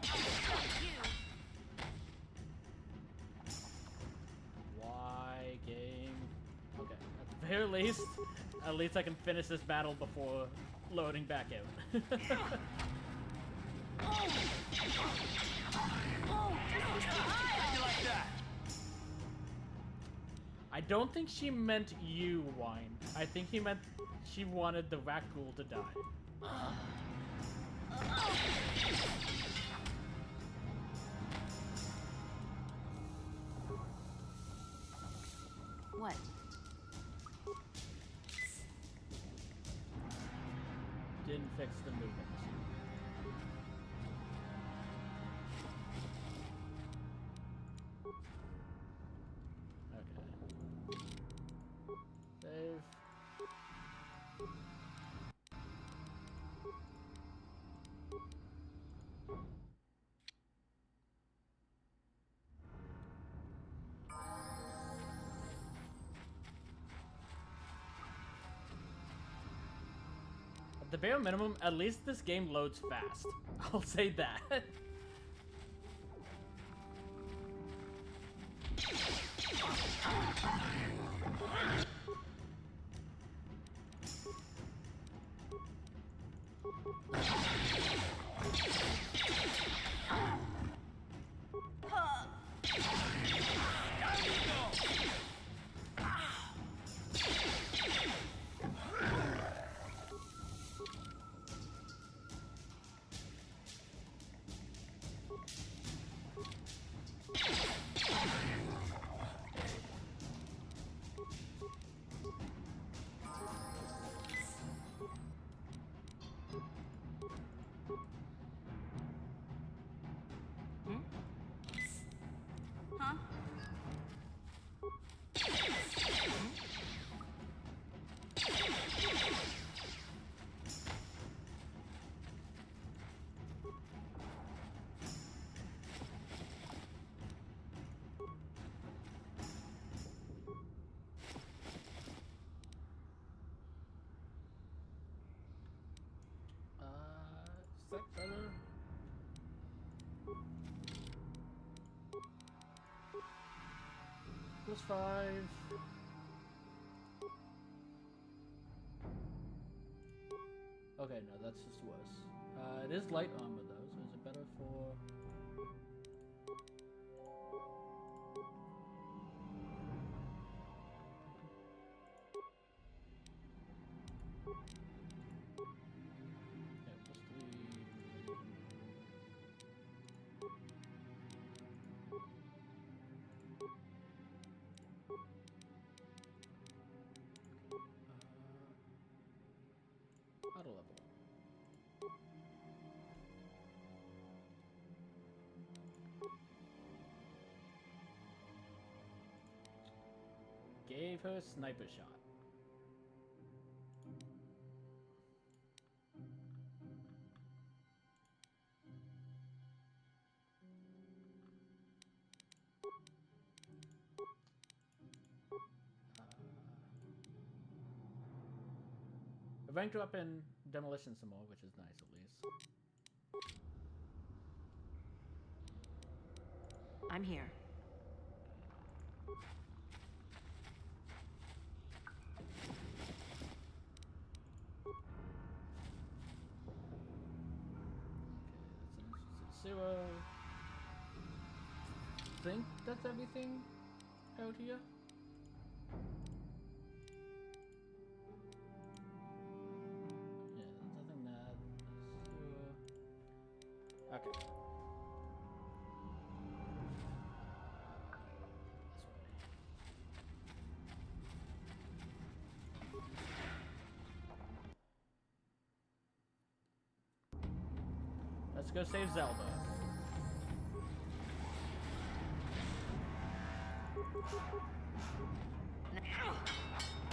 Why game? Okay, at the very least, at least I can finish this battle before loading back out. I don't think she meant you, Wine. I think he meant she wanted the rat ghoul to die. What? Didn't fix the movement. Okay. Save. At the bare minimum, at least this game loads fast. I'll say that. that better? +5. Okay, no, that's just worse. It is light armor though, so is it better for... Auto level. Gave her sniper shot. I ranked her up in demolition some more, which is nice at least. I'm here. Zero. Think that's everything out here? Yeah, there's nothing that. Zero. Okay. Let's go save Zelda.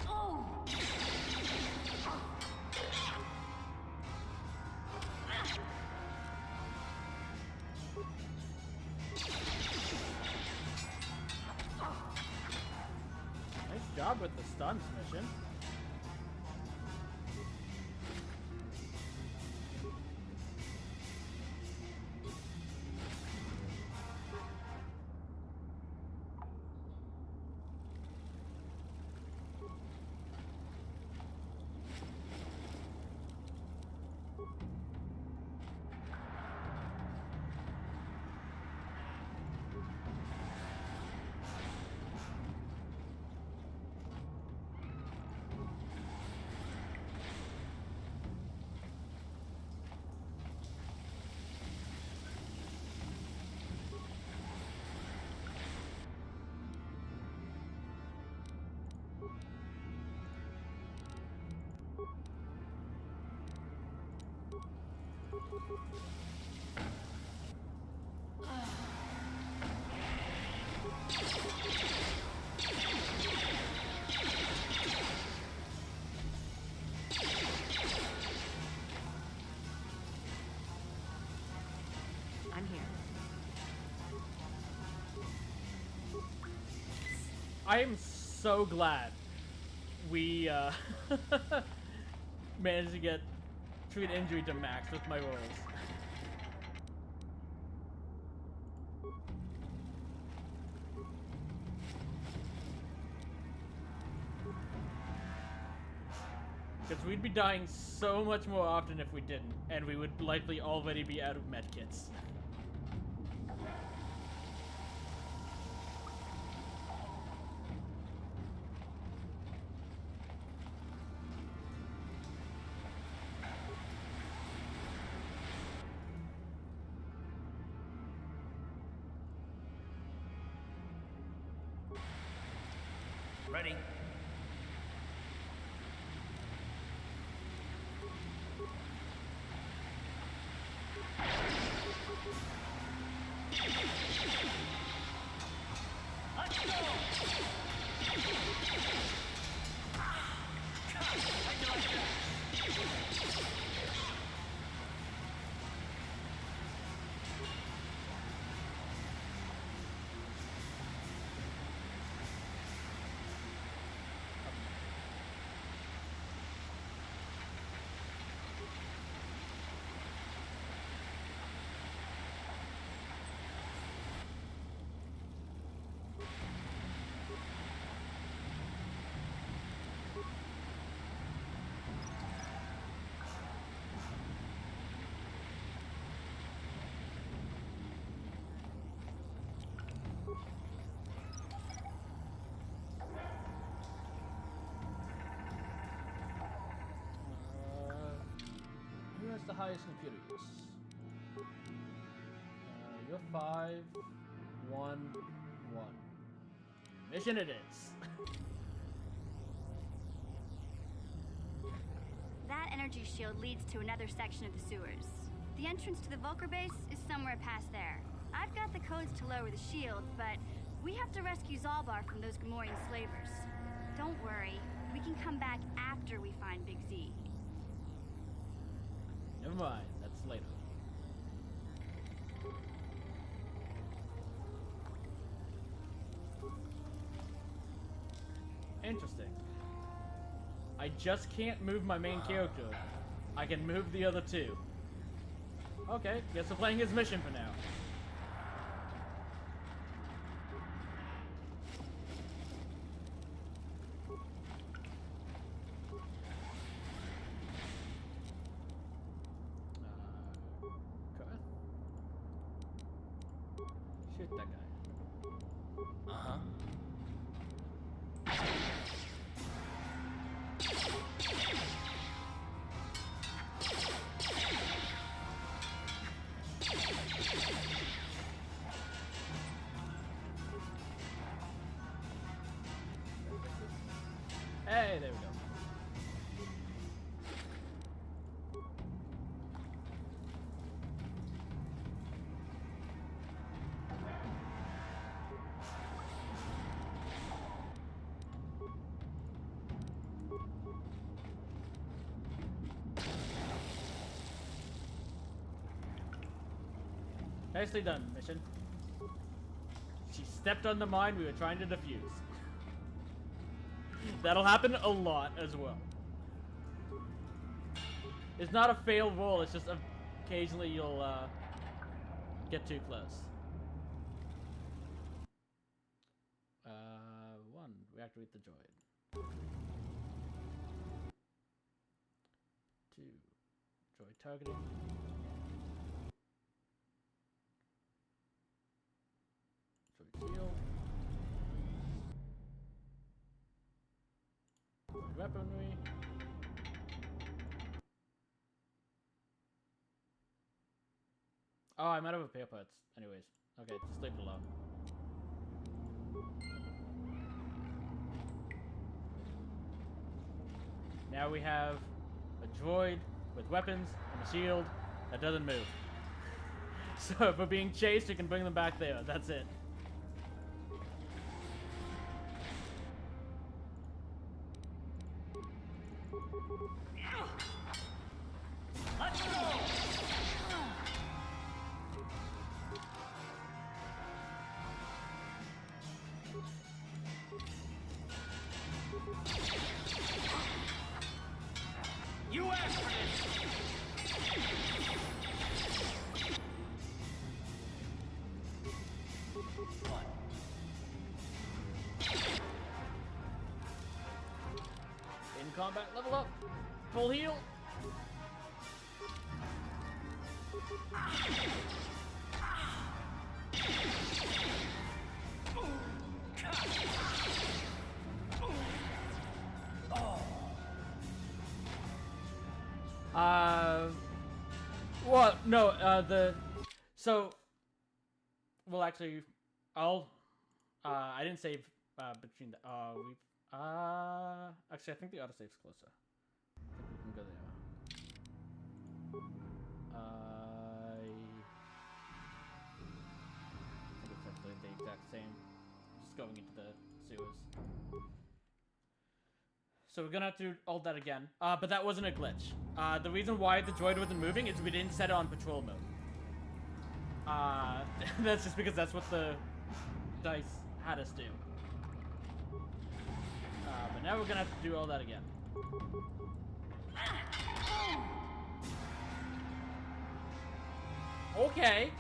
Oh! Nice job with the stuns mission. I'm here. I am so glad we managed to get treat injury to max with my rolls. Because we'd be dying so much more often if we didn't, and we would likely already be out of medkits. Ready? Let's go! Curious. You're 5, 1, 1. Mission it is. That energy shield leads to another section of the sewers. The entrance to the Vulcar base is somewhere past there. I've got the codes to lower the shield, but we have to rescue Zalbar from those Gamorrean slavers. Don't worry, we can come back after we find Big Z. Never mind, that's later. Interesting. I just can't move my main character. I can move the other two. Okay, guess we're playing his mission for now. Okay. Shoot that guy. Uh-huh. Hey, there we go. Nicely done, mission. She stepped on the mine we were trying to defuse. That'll happen a lot as well. It's not a failed roll, it's just occasionally you'll get too close. 1. Reactivate the droid. 2. Droid targeting. Droid shield. Droid weaponry. Oh, I'm out of repair parts. Anyways. Okay, just leave it alone. Now we have a droid with weapons and a shield that doesn't move. So if we're being chased, we can bring them back there. That's it. Let's go! You asked for this! In combat, level up. Full heal. Well, no, well, actually, I didn't save, between the, actually, I think the autosave's closer. I think we can go there. I think it's actually the exact same, just going into the sewers. So we're gonna have to do all that again. But that wasn't a glitch. The reason why the droid wasn't moving is we didn't set it on patrol mode. That's just because that's what the dice had us do. But now we're gonna have to do all that again. Okay.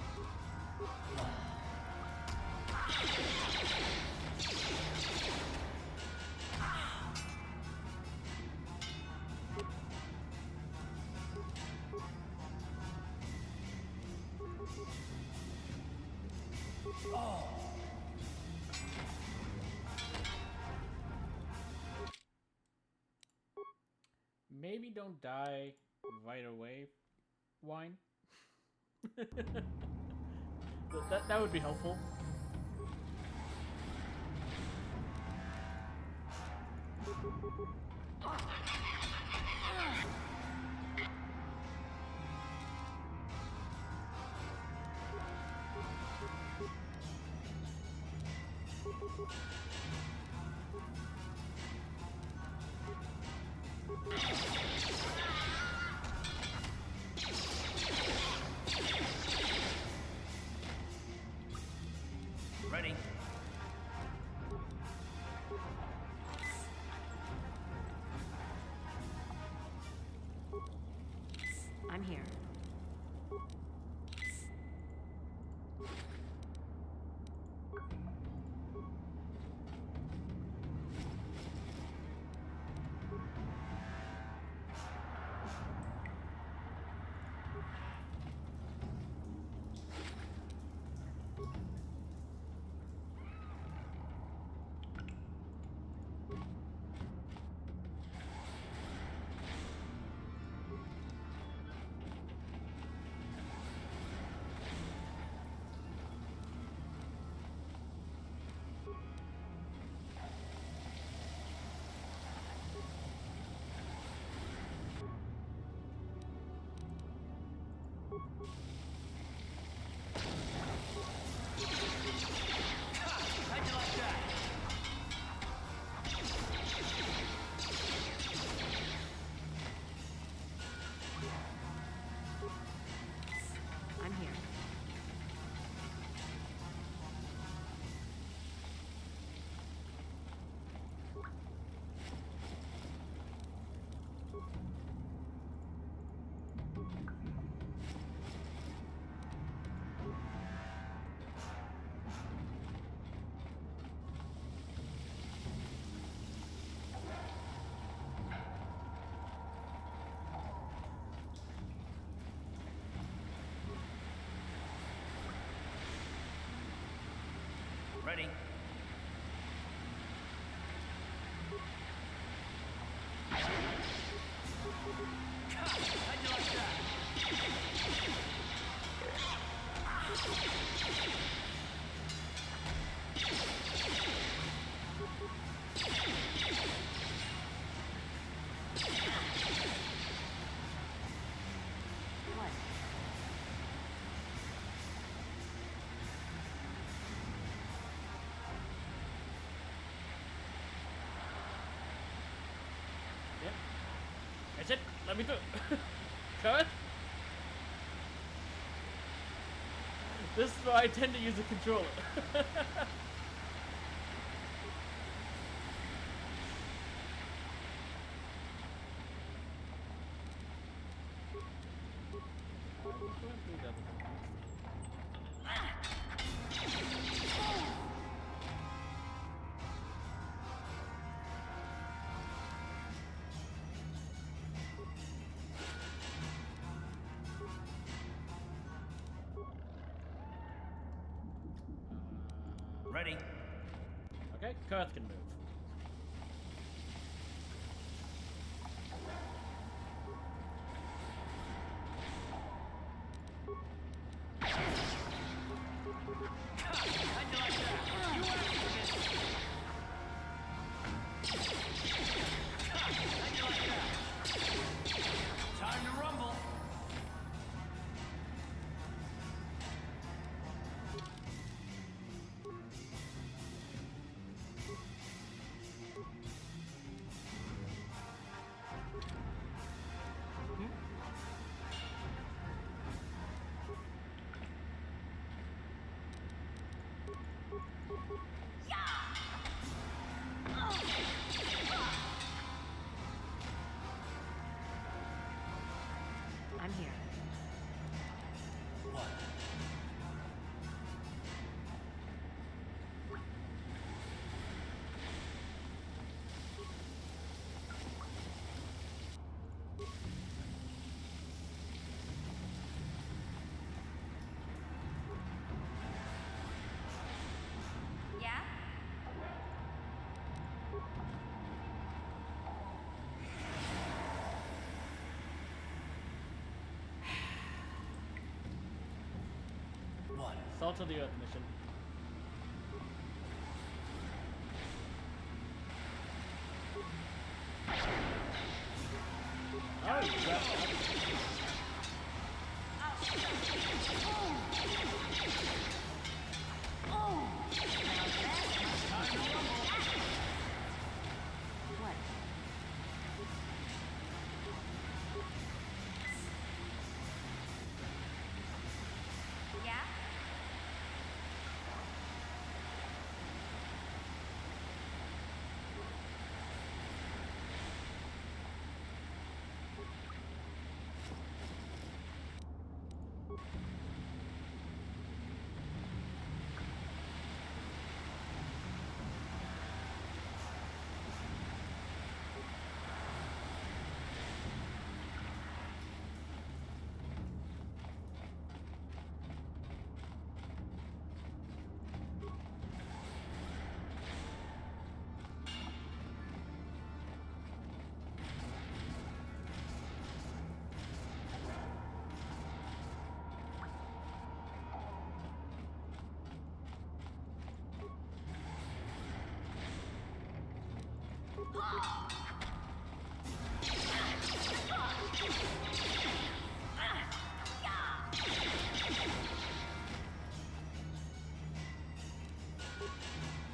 Maybe don't die right away. wine. that would be helpful. Ready. I'm here. How'd you like that? I'm here. Ready. How'd you like that? What? Yep. That's it. Let me through. Cut. This is why I tend to use a controller. Ready. Okay, Kurth can move. How'd you like that? You asked for this. How'd you like that? Time to rumble. I'm here. What? Yeah? Salt of the Earth mission. Oh, you got What? Yeah?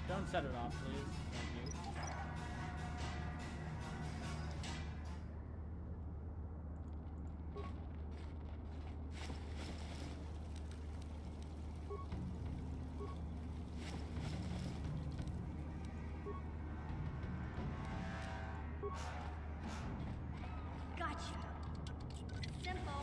Don't set it off, please. Thank you. Gotcha. Simple.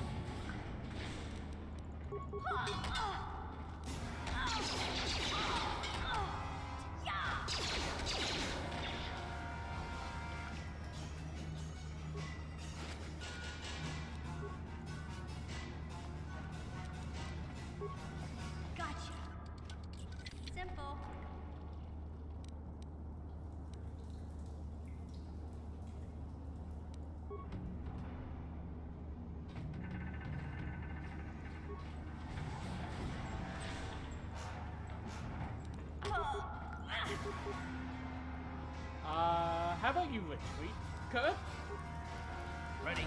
Gotcha. Simple. How about you retreat, Kurt? Ready?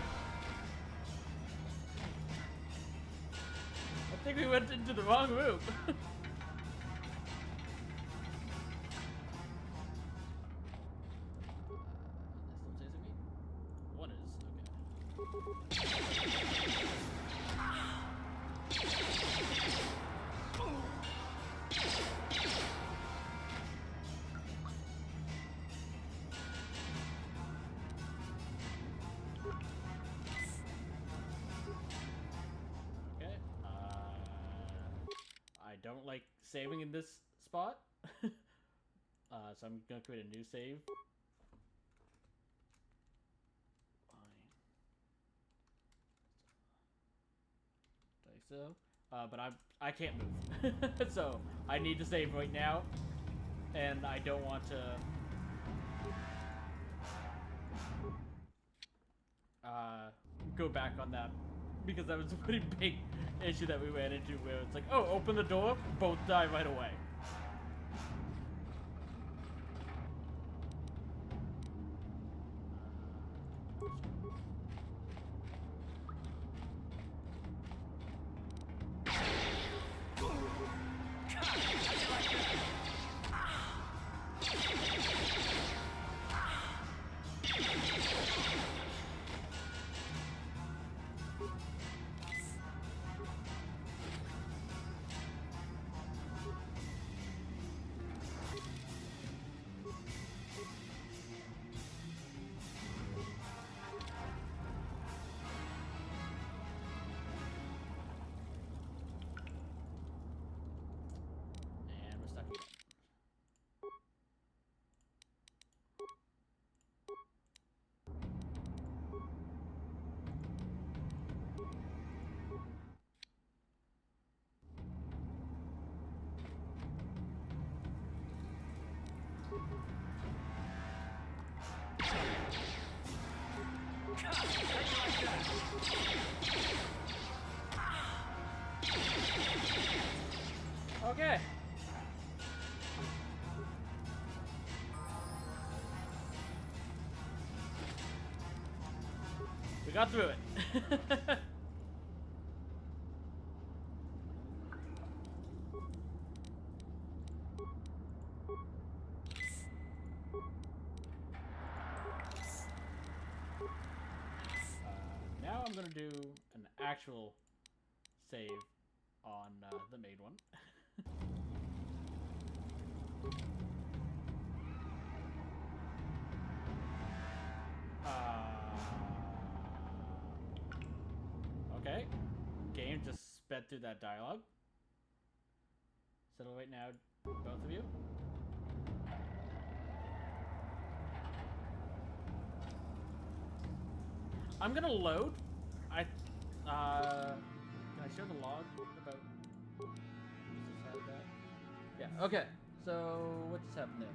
I think we went into the wrong room. Still chasing me? One is, okay. Okay. I don't like saving in this spot. So I'm gonna create a new save. So, but I can't move, so I need to save right now, and I don't want to go back on that because that was a pretty big issue that we ran into where it's like, oh, open the door, both die right away. Okay. We got through it. Now I'm gonna do an actual save on the main one. Okay. Game just sped through that dialogue. Settle right now, both of you. I'm gonna load. Can I share the log about this had that? Yeah, okay. So what just happened there?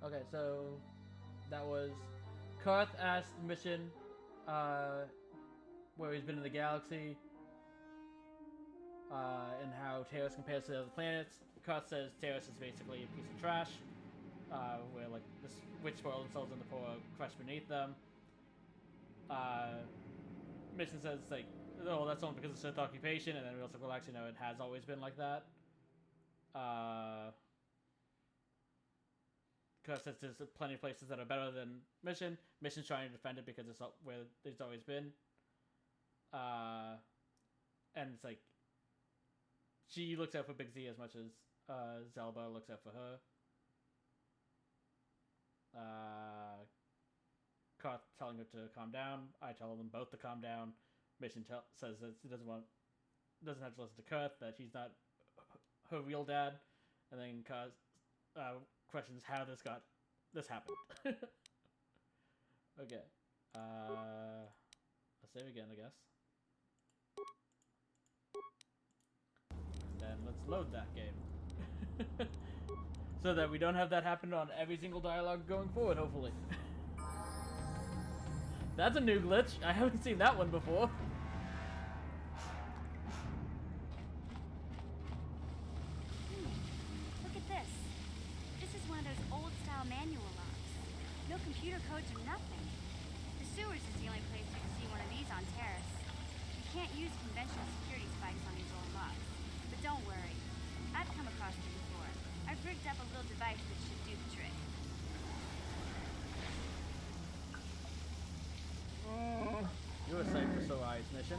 Okay, so that was Karth asked mission where he's been in the galaxy and how Terrace compares to the other planets. Karth says Terrace is basically a piece of trash where like this witch spoiled themselves and the poor crushed beneath them. Mission says like, oh, that's only because of Sith occupation, and then we also go, actually, no, it has always been like that. Because there's plenty of places that are better than Mission. Mission's trying to defend it because it's where it's always been. And it's like, she looks out for Big Z as much as Zelba looks out for her. Karth telling her to calm down. I tell them both to calm down. Mission says that she doesn't have to listen to Karth, that he's not her real dad. And then Karth questions how this happened. Okay. Let's save again, I guess. Then let's load that game. So that we don't have that happen on every single dialogue going forward, hopefully. That's a new glitch. I haven't seen that one before. Look at this. This is one of those old-style manual locks. No computer codes or nothing. The sewers is the only place you can see one of these on Terrace. You can't use conventional security spikes on these old locks. But don't worry. I've come across them before. I've rigged up a little device that should do the trick. You're a sight for sore eyes, Mission.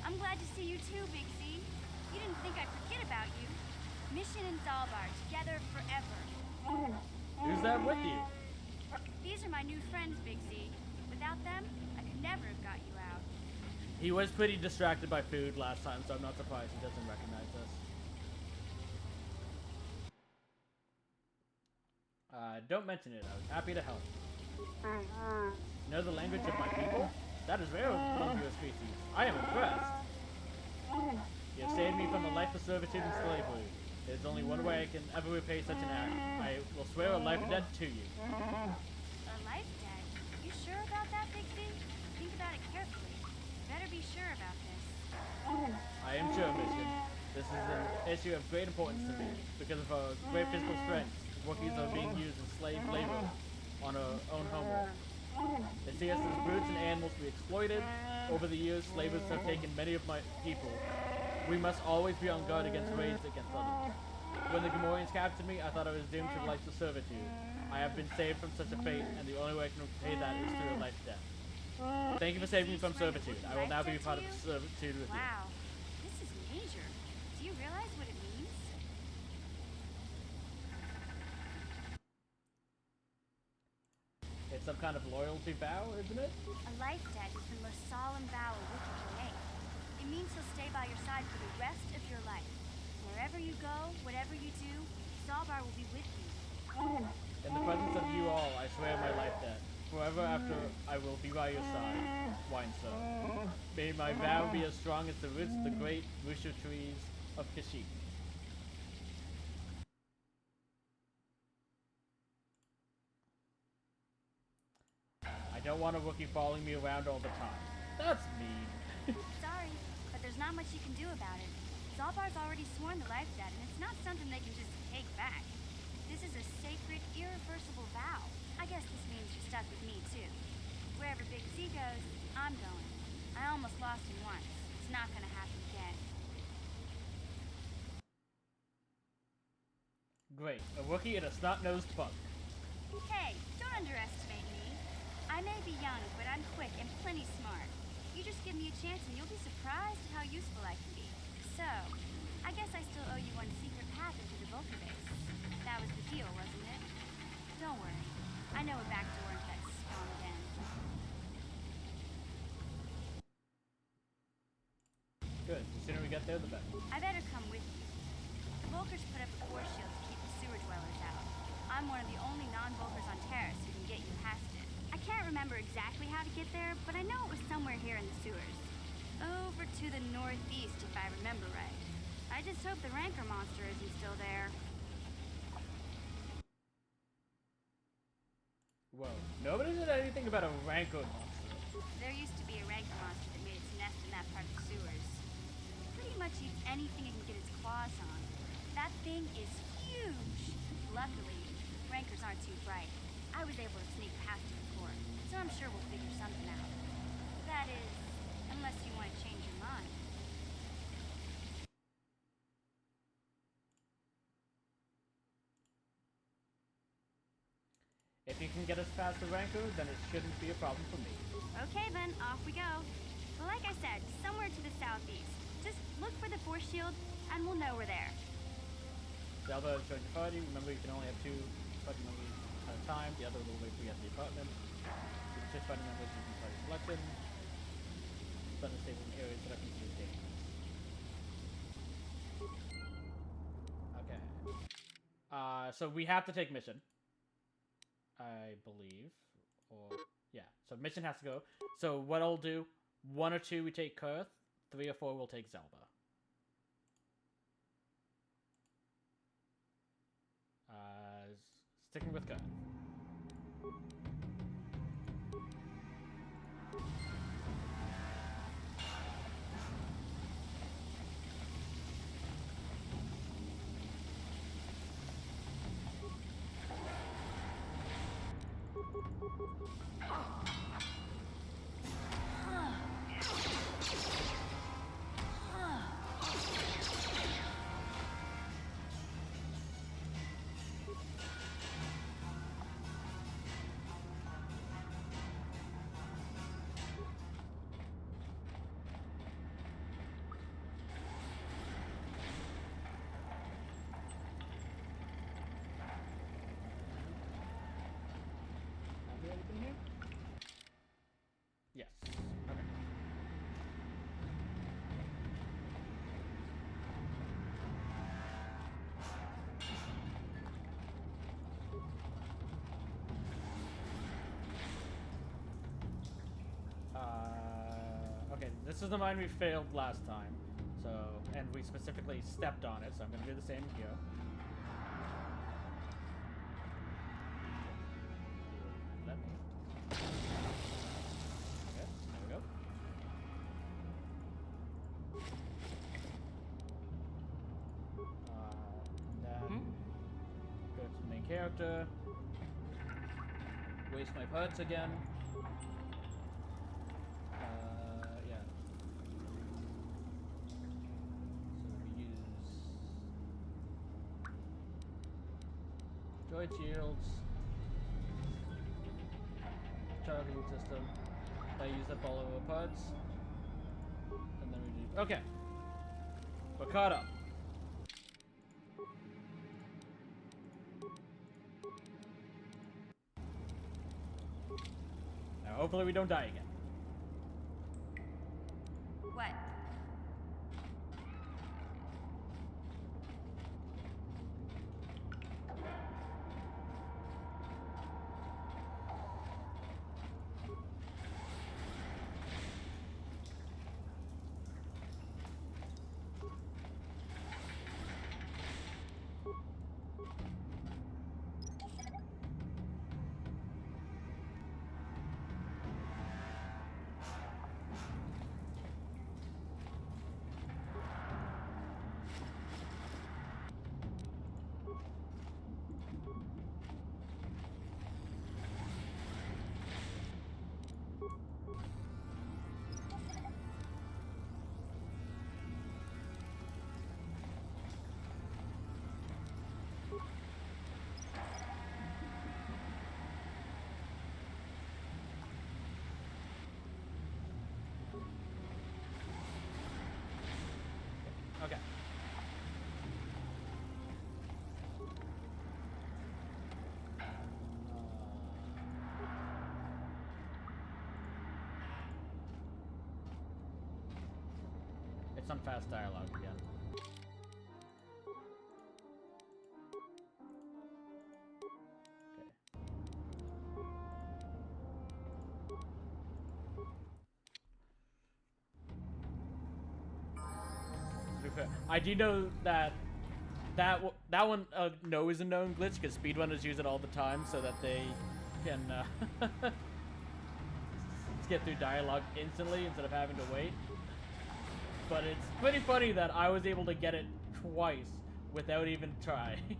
I'm glad to see you too, Big Z. You didn't think I'd forget about you. Mission and Zalbar, together forever. Who's that with you? These are my new friends, Big Z. Without them, I could never have got you out. He was pretty distracted by food last time, so I'm not surprised he doesn't recognize us. Don't mention it. I was happy to help. Know the language of my people? That is rare among your species. I am impressed. You have saved me from a life of servitude and slavery. There is only one way I can ever repay such an act. I will swear a life debt to you. A life debt? You sure about that, Big Z? Think about it carefully. Better be sure about this. I am sure, Mission. This is an issue of great importance to me. Because of our great physical strength, Wookiees are being used as slave labor on our own homeworld. They see us as brutes and animals to be exploited. Over the years, slavers have taken many of my people. We must always be on guard against raids against others. When the Gamorreans captured me, I thought I was doomed to life of servitude. I have been saved from such a fate, and the only way I can repay that is through a life death. Thank you for saving me from servitude. I will now be part of servitude with you. Wow, this is major. Do you realize what it means? It's some kind of loyalty vow, isn't it? A life debt is the most solemn vow a Wookiee can make. It means he'll stay by your side for the rest of your life. Wherever you go, whatever you do, Zalbar will be with you. In the presence of you all, I swear will be by your side, Winestone. May my vow be as strong as the roots of the great Wushu trees of Kashyyyk. I don't want a rookie following me around all the time. That's mean. Sorry, but there's not much you can do about it. Zalbar's already sworn the life debt, and it's not something they can just take back. This is a sacred, irreversible vow. I guess this means you're stuck with me, too. Wherever Big Z goes, I'm going. I almost lost him once. It's not gonna happen again. Great. A rookie and a snot-nosed punk. Hey, don't underestimate me. I may be young, but I'm quick and plenty smart. You just give me a chance and you'll be surprised at how useful I can be. So, I guess I still owe you one secret path into the Vulcan base. That was the deal, wasn't it? Don't worry. I know a back door into that spawn den. Good. The sooner we get there, the better. I better come with you. The Vulkars put up a force shield to keep the sewer dwellers out. I'm one of the only non-Vulkars on Terrace who can get you past it. I can't remember exactly how to get there, but I know it was somewhere here in the sewers. Over to the northeast, if I remember right. I just hope the Rancor monster isn't still there. Whoa. Nobody said anything about a Rancor monster. There used to be a Rancor monster that made its nest in that part of the sewers. Pretty much eats anything it can get its claws on. That thing is huge! Luckily, Rancors aren't too bright. I was able to sneak past it before, so I'm sure we'll figure something out. That is, unless you want to change your mind. If you can get us past the Rancor, then it shouldn't be a problem for me. Okay then, off we go. Well, like I said, somewhere to the southeast. Just look for the force shield, and we'll know we're there. Zelda, join your party. Remember, you can only have 2 party members at a time. The other will wait for you at the apartment. With 6 party members, you can party selection. Sudden stables in areas that are considered dangerous. Okay. So we have to take mission. I believe. Or, yeah. So mission has to go. So what I'll do, 1 or 2 we take Kurth, 3 or 4 we'll take Zelda. Sticking with Kurth. Yes. Okay. Okay, this is the mine we failed last time. So, and we specifically stepped on it, so I'm gonna do the same here. Let me. Okay, there we go. Then go to the main character. Waste my parts again. Yeah. So we use droid shields, charging system. I use up all of our parts, and then we do. Okay, we're caught up. Now, hopefully, we don't die again. What? on fast dialogue again. Okay. I do know that one no is a known glitch because speedrunners use it all the time so that they can get through dialogue instantly instead of having to wait. But it's pretty funny that I was able to get it twice without even trying.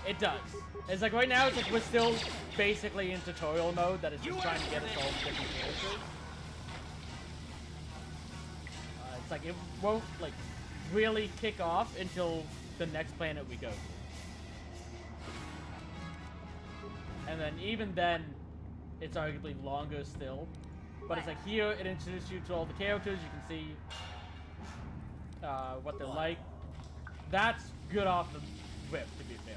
It does. It's like right now, it's like we're still basically in tutorial mode that is just trying to get us all different characters. It's like it won't like really kick off until the next planet we go to. And then even then, it's arguably longer still. But it's like here, it introduces you to all the characters. You can see what they're like. That's good off the whip, to be fair.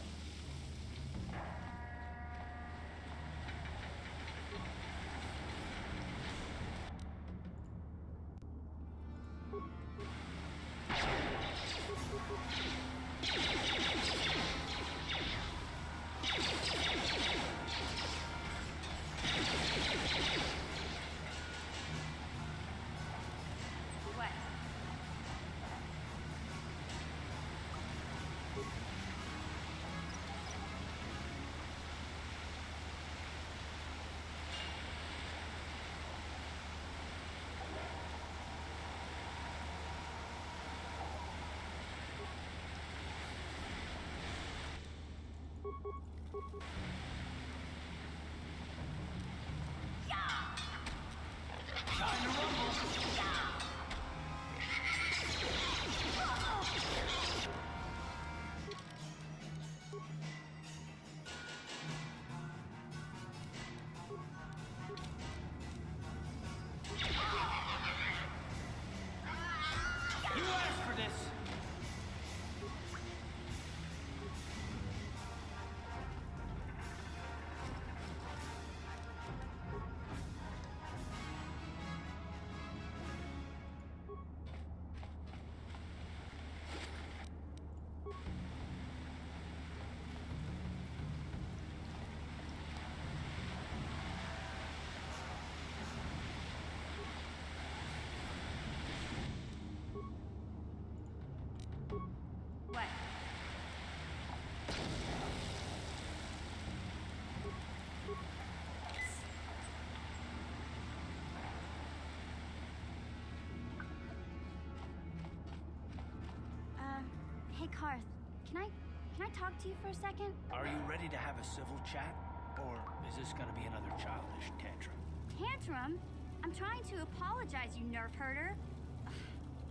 Hey, Karth, can I talk to you for a second? Are you ready to have a civil chat? Or is this gonna be another childish tantrum? Tantrum? I'm trying to apologize, you nerf herder.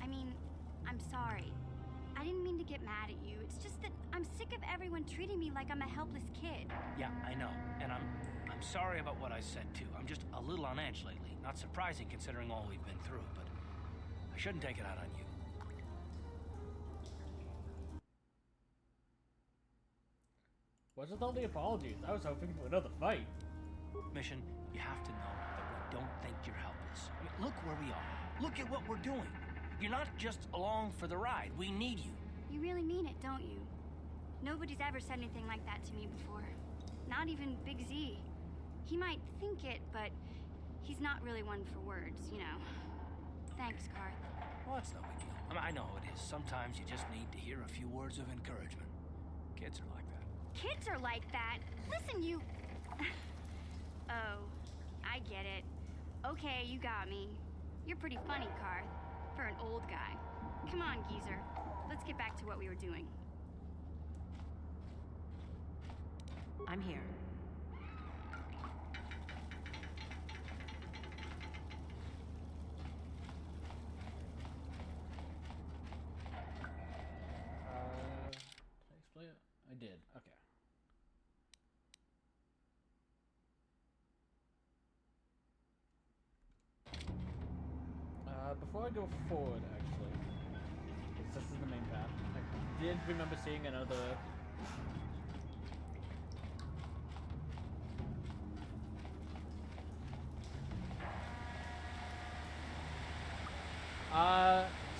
I mean, I'm sorry. I didn't mean to get mad at you. It's just that I'm sick of everyone treating me like I'm a helpless kid. Yeah, I know. And I'm sorry about what I said, too. I'm just a little on edge lately. Not surprising considering all we've been through, but I shouldn't take it out on you. What's with all the apologies? I was hoping for another fight. Mission, you have to know that we don't think you're helpless. I mean, look where we are. Look at what we're doing. You're not just along for the ride. We need you. You really mean it, don't you? Nobody's ever said anything like that to me before. Not even Big Z. He might think it, but he's not really one for words, you know. Thanks, Karth. Well, it's no big deal. I mean, I know it is. Sometimes you just need to hear a few words of encouragement. Kids are like that. Kids are like that? Listen, you... Oh, I get it. Okay, you got me. You're pretty funny, Karth, for an old guy. Come on, geezer. Let's get back to what we were doing. I'm here. Did I explain it? I did. Okay. Before I go forward, actually, this is the main path. I did remember seeing another.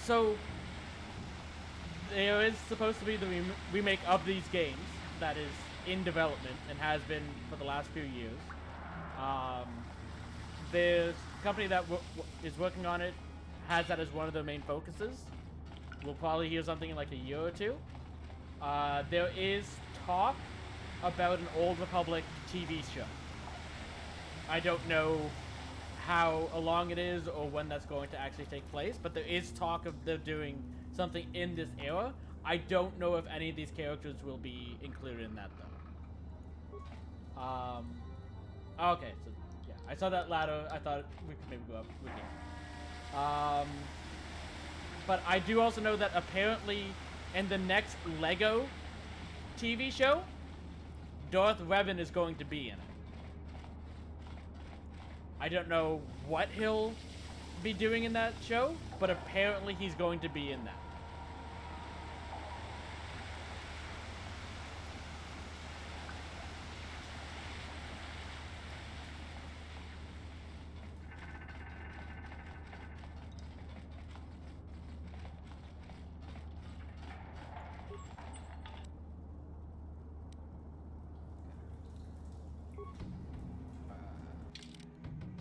So there is supposed to be the remake of these games that is in development and has been for the last few years. The company that is working on it has that as one of their main focuses. We'll probably hear something in like a year or two. There is talk about an Old Republic TV show. I don't know how long it is or when that's going to actually take place, but there is talk of them doing something in this era. I don't know if any of these characters will be included in that though. Okay, so yeah, I saw that ladder. I thought we could maybe go up with it. But I do also know that apparently in the next Lego TV show, Darth Revan is going to be in it. I don't know what he'll be doing in that show, but apparently he's going to be in that.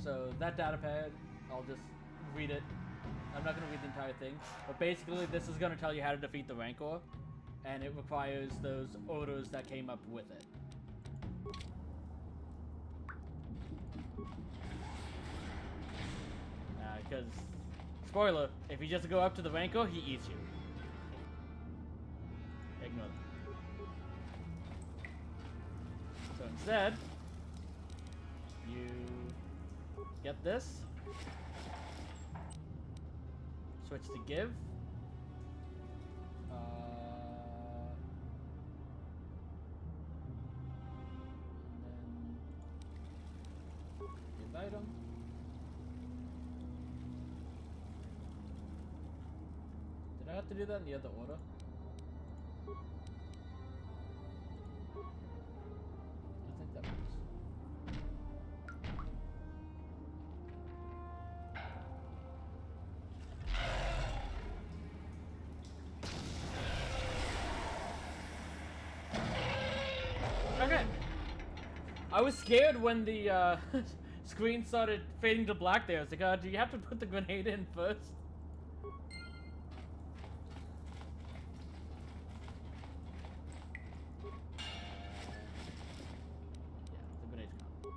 So that data pad, I'll just read it. I'm not going to read the entire thing, but basically this is going to tell you how to defeat the Rancor, and it requires those orders that came up with it. Because, spoiler, if you just go up to the Rancor, he eats you. Ignore that. So instead, you get this. Switch to give. And then give item. Did I have to do that in the other order? I think that works. Okay. I was scared when the screen started fading to black there. I was like, do you have to put the grenade in first? Yeah, the grenade's gone.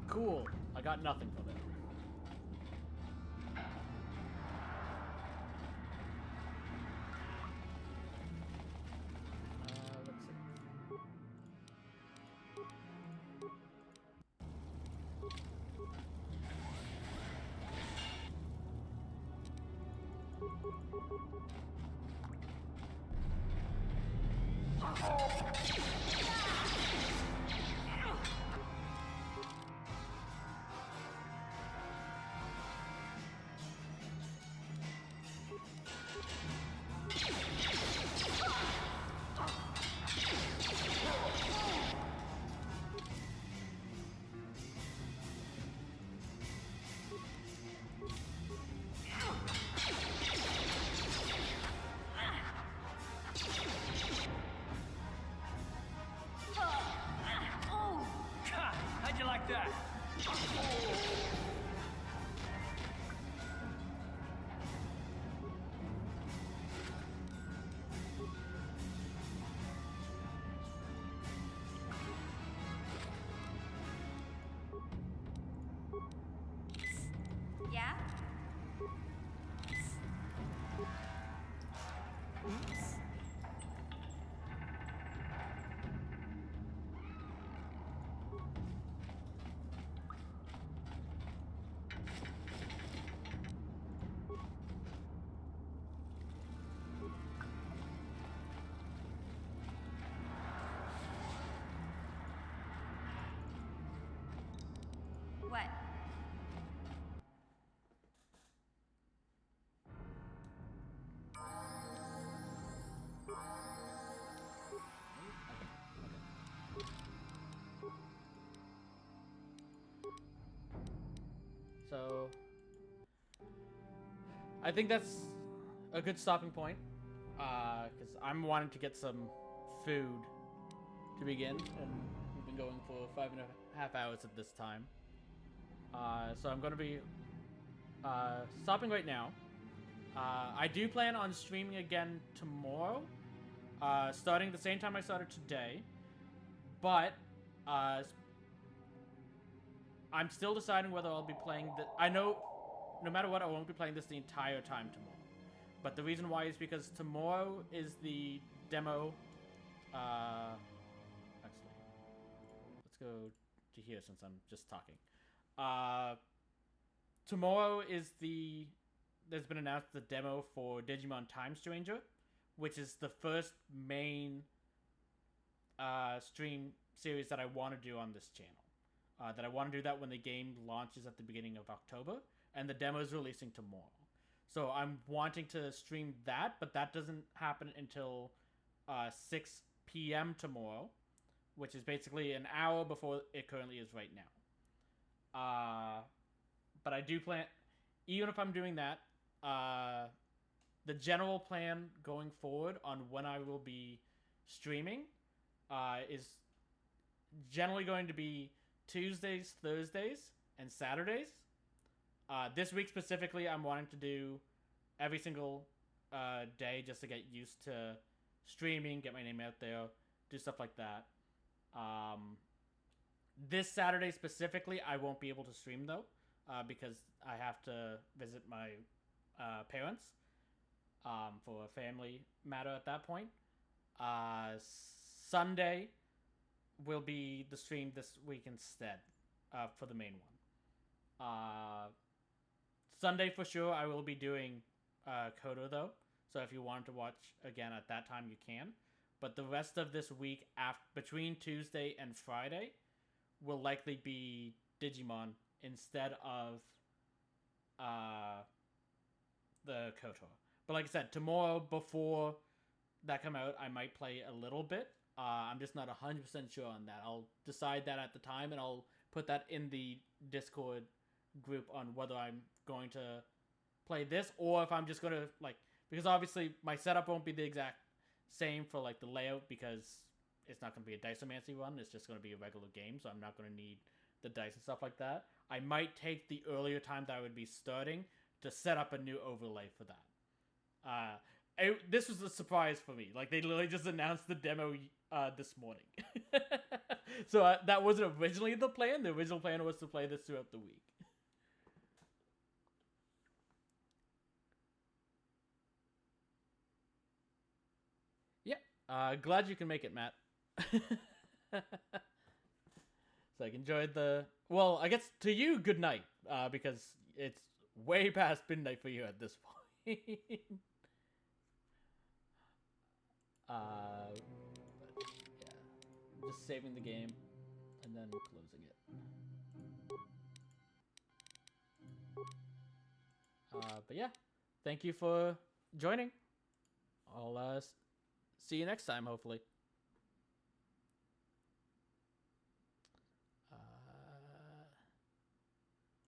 Cool. I got nothing from it. Let's see. How'd you like that? Yeah? What? So I think that's a good stopping point, because I'm wanting to get some food to begin, and we've been going for 5.5 hours at this time. So I'm going to be stopping right now. I do plan on streaming again tomorrow, starting the same time I started today, but I'm still deciding whether I'll be playing the... I know, no matter what, I won't be playing this the entire time tomorrow. But the reason why is because tomorrow is the demo... actually, let's go to here since I'm just talking. Tomorrow is the... There's been announced the demo for Digimon Time Stranger, which is the first main stream series that I want to do on this channel. That I want to do that when the game launches at the beginning of October, and the demo is releasing tomorrow. So I'm wanting to stream that, but that doesn't happen until 6 p.m. tomorrow, which is basically an hour before it currently is right now. But I do plan, even if I'm doing that, the general plan going forward on when I will be streaming is generally going to be Tuesdays, Thursdays, and Saturdays. This week specifically, I'm wanting to do every single day just to get used to streaming, get my name out there, do stuff like that. This Saturday specifically, I won't be able to stream though, because I have to visit my parents for a family matter at that point. Sunday will be the stream this week instead, for the main one. Sunday for sure I will be doing Kodo though, so if you wanted to watch again at that time you can. But the rest of this week, between Tuesday and Friday, will likely be Digimon instead of the KOTOR. But like I said, tomorrow before that come out, I might play a little bit. I'm just not 100% sure on that. I'll decide that at the time, and I'll put that in the Discord group on whether I'm going to play this or if I'm just going to, like, because obviously my setup won't be the exact same for, like, the layout, because it's not going to be a Diceomancy run. It's just going to be a regular game, so I'm not going to need the dice and stuff like that. I might take the earlier time that I would be starting to set up a new overlay for that. This was a surprise for me. Like, they literally just announced the demo this morning. So that wasn't originally the plan. The original plan was to play this throughout the week. Yeah. Glad you can make it, Matt. So I enjoyed the... Well, I guess to you, good night. Because it's way past midnight for you at this point. But, yeah. just saving the game and then closing it. But yeah, thank you for joining. I'll see you next time, hopefully.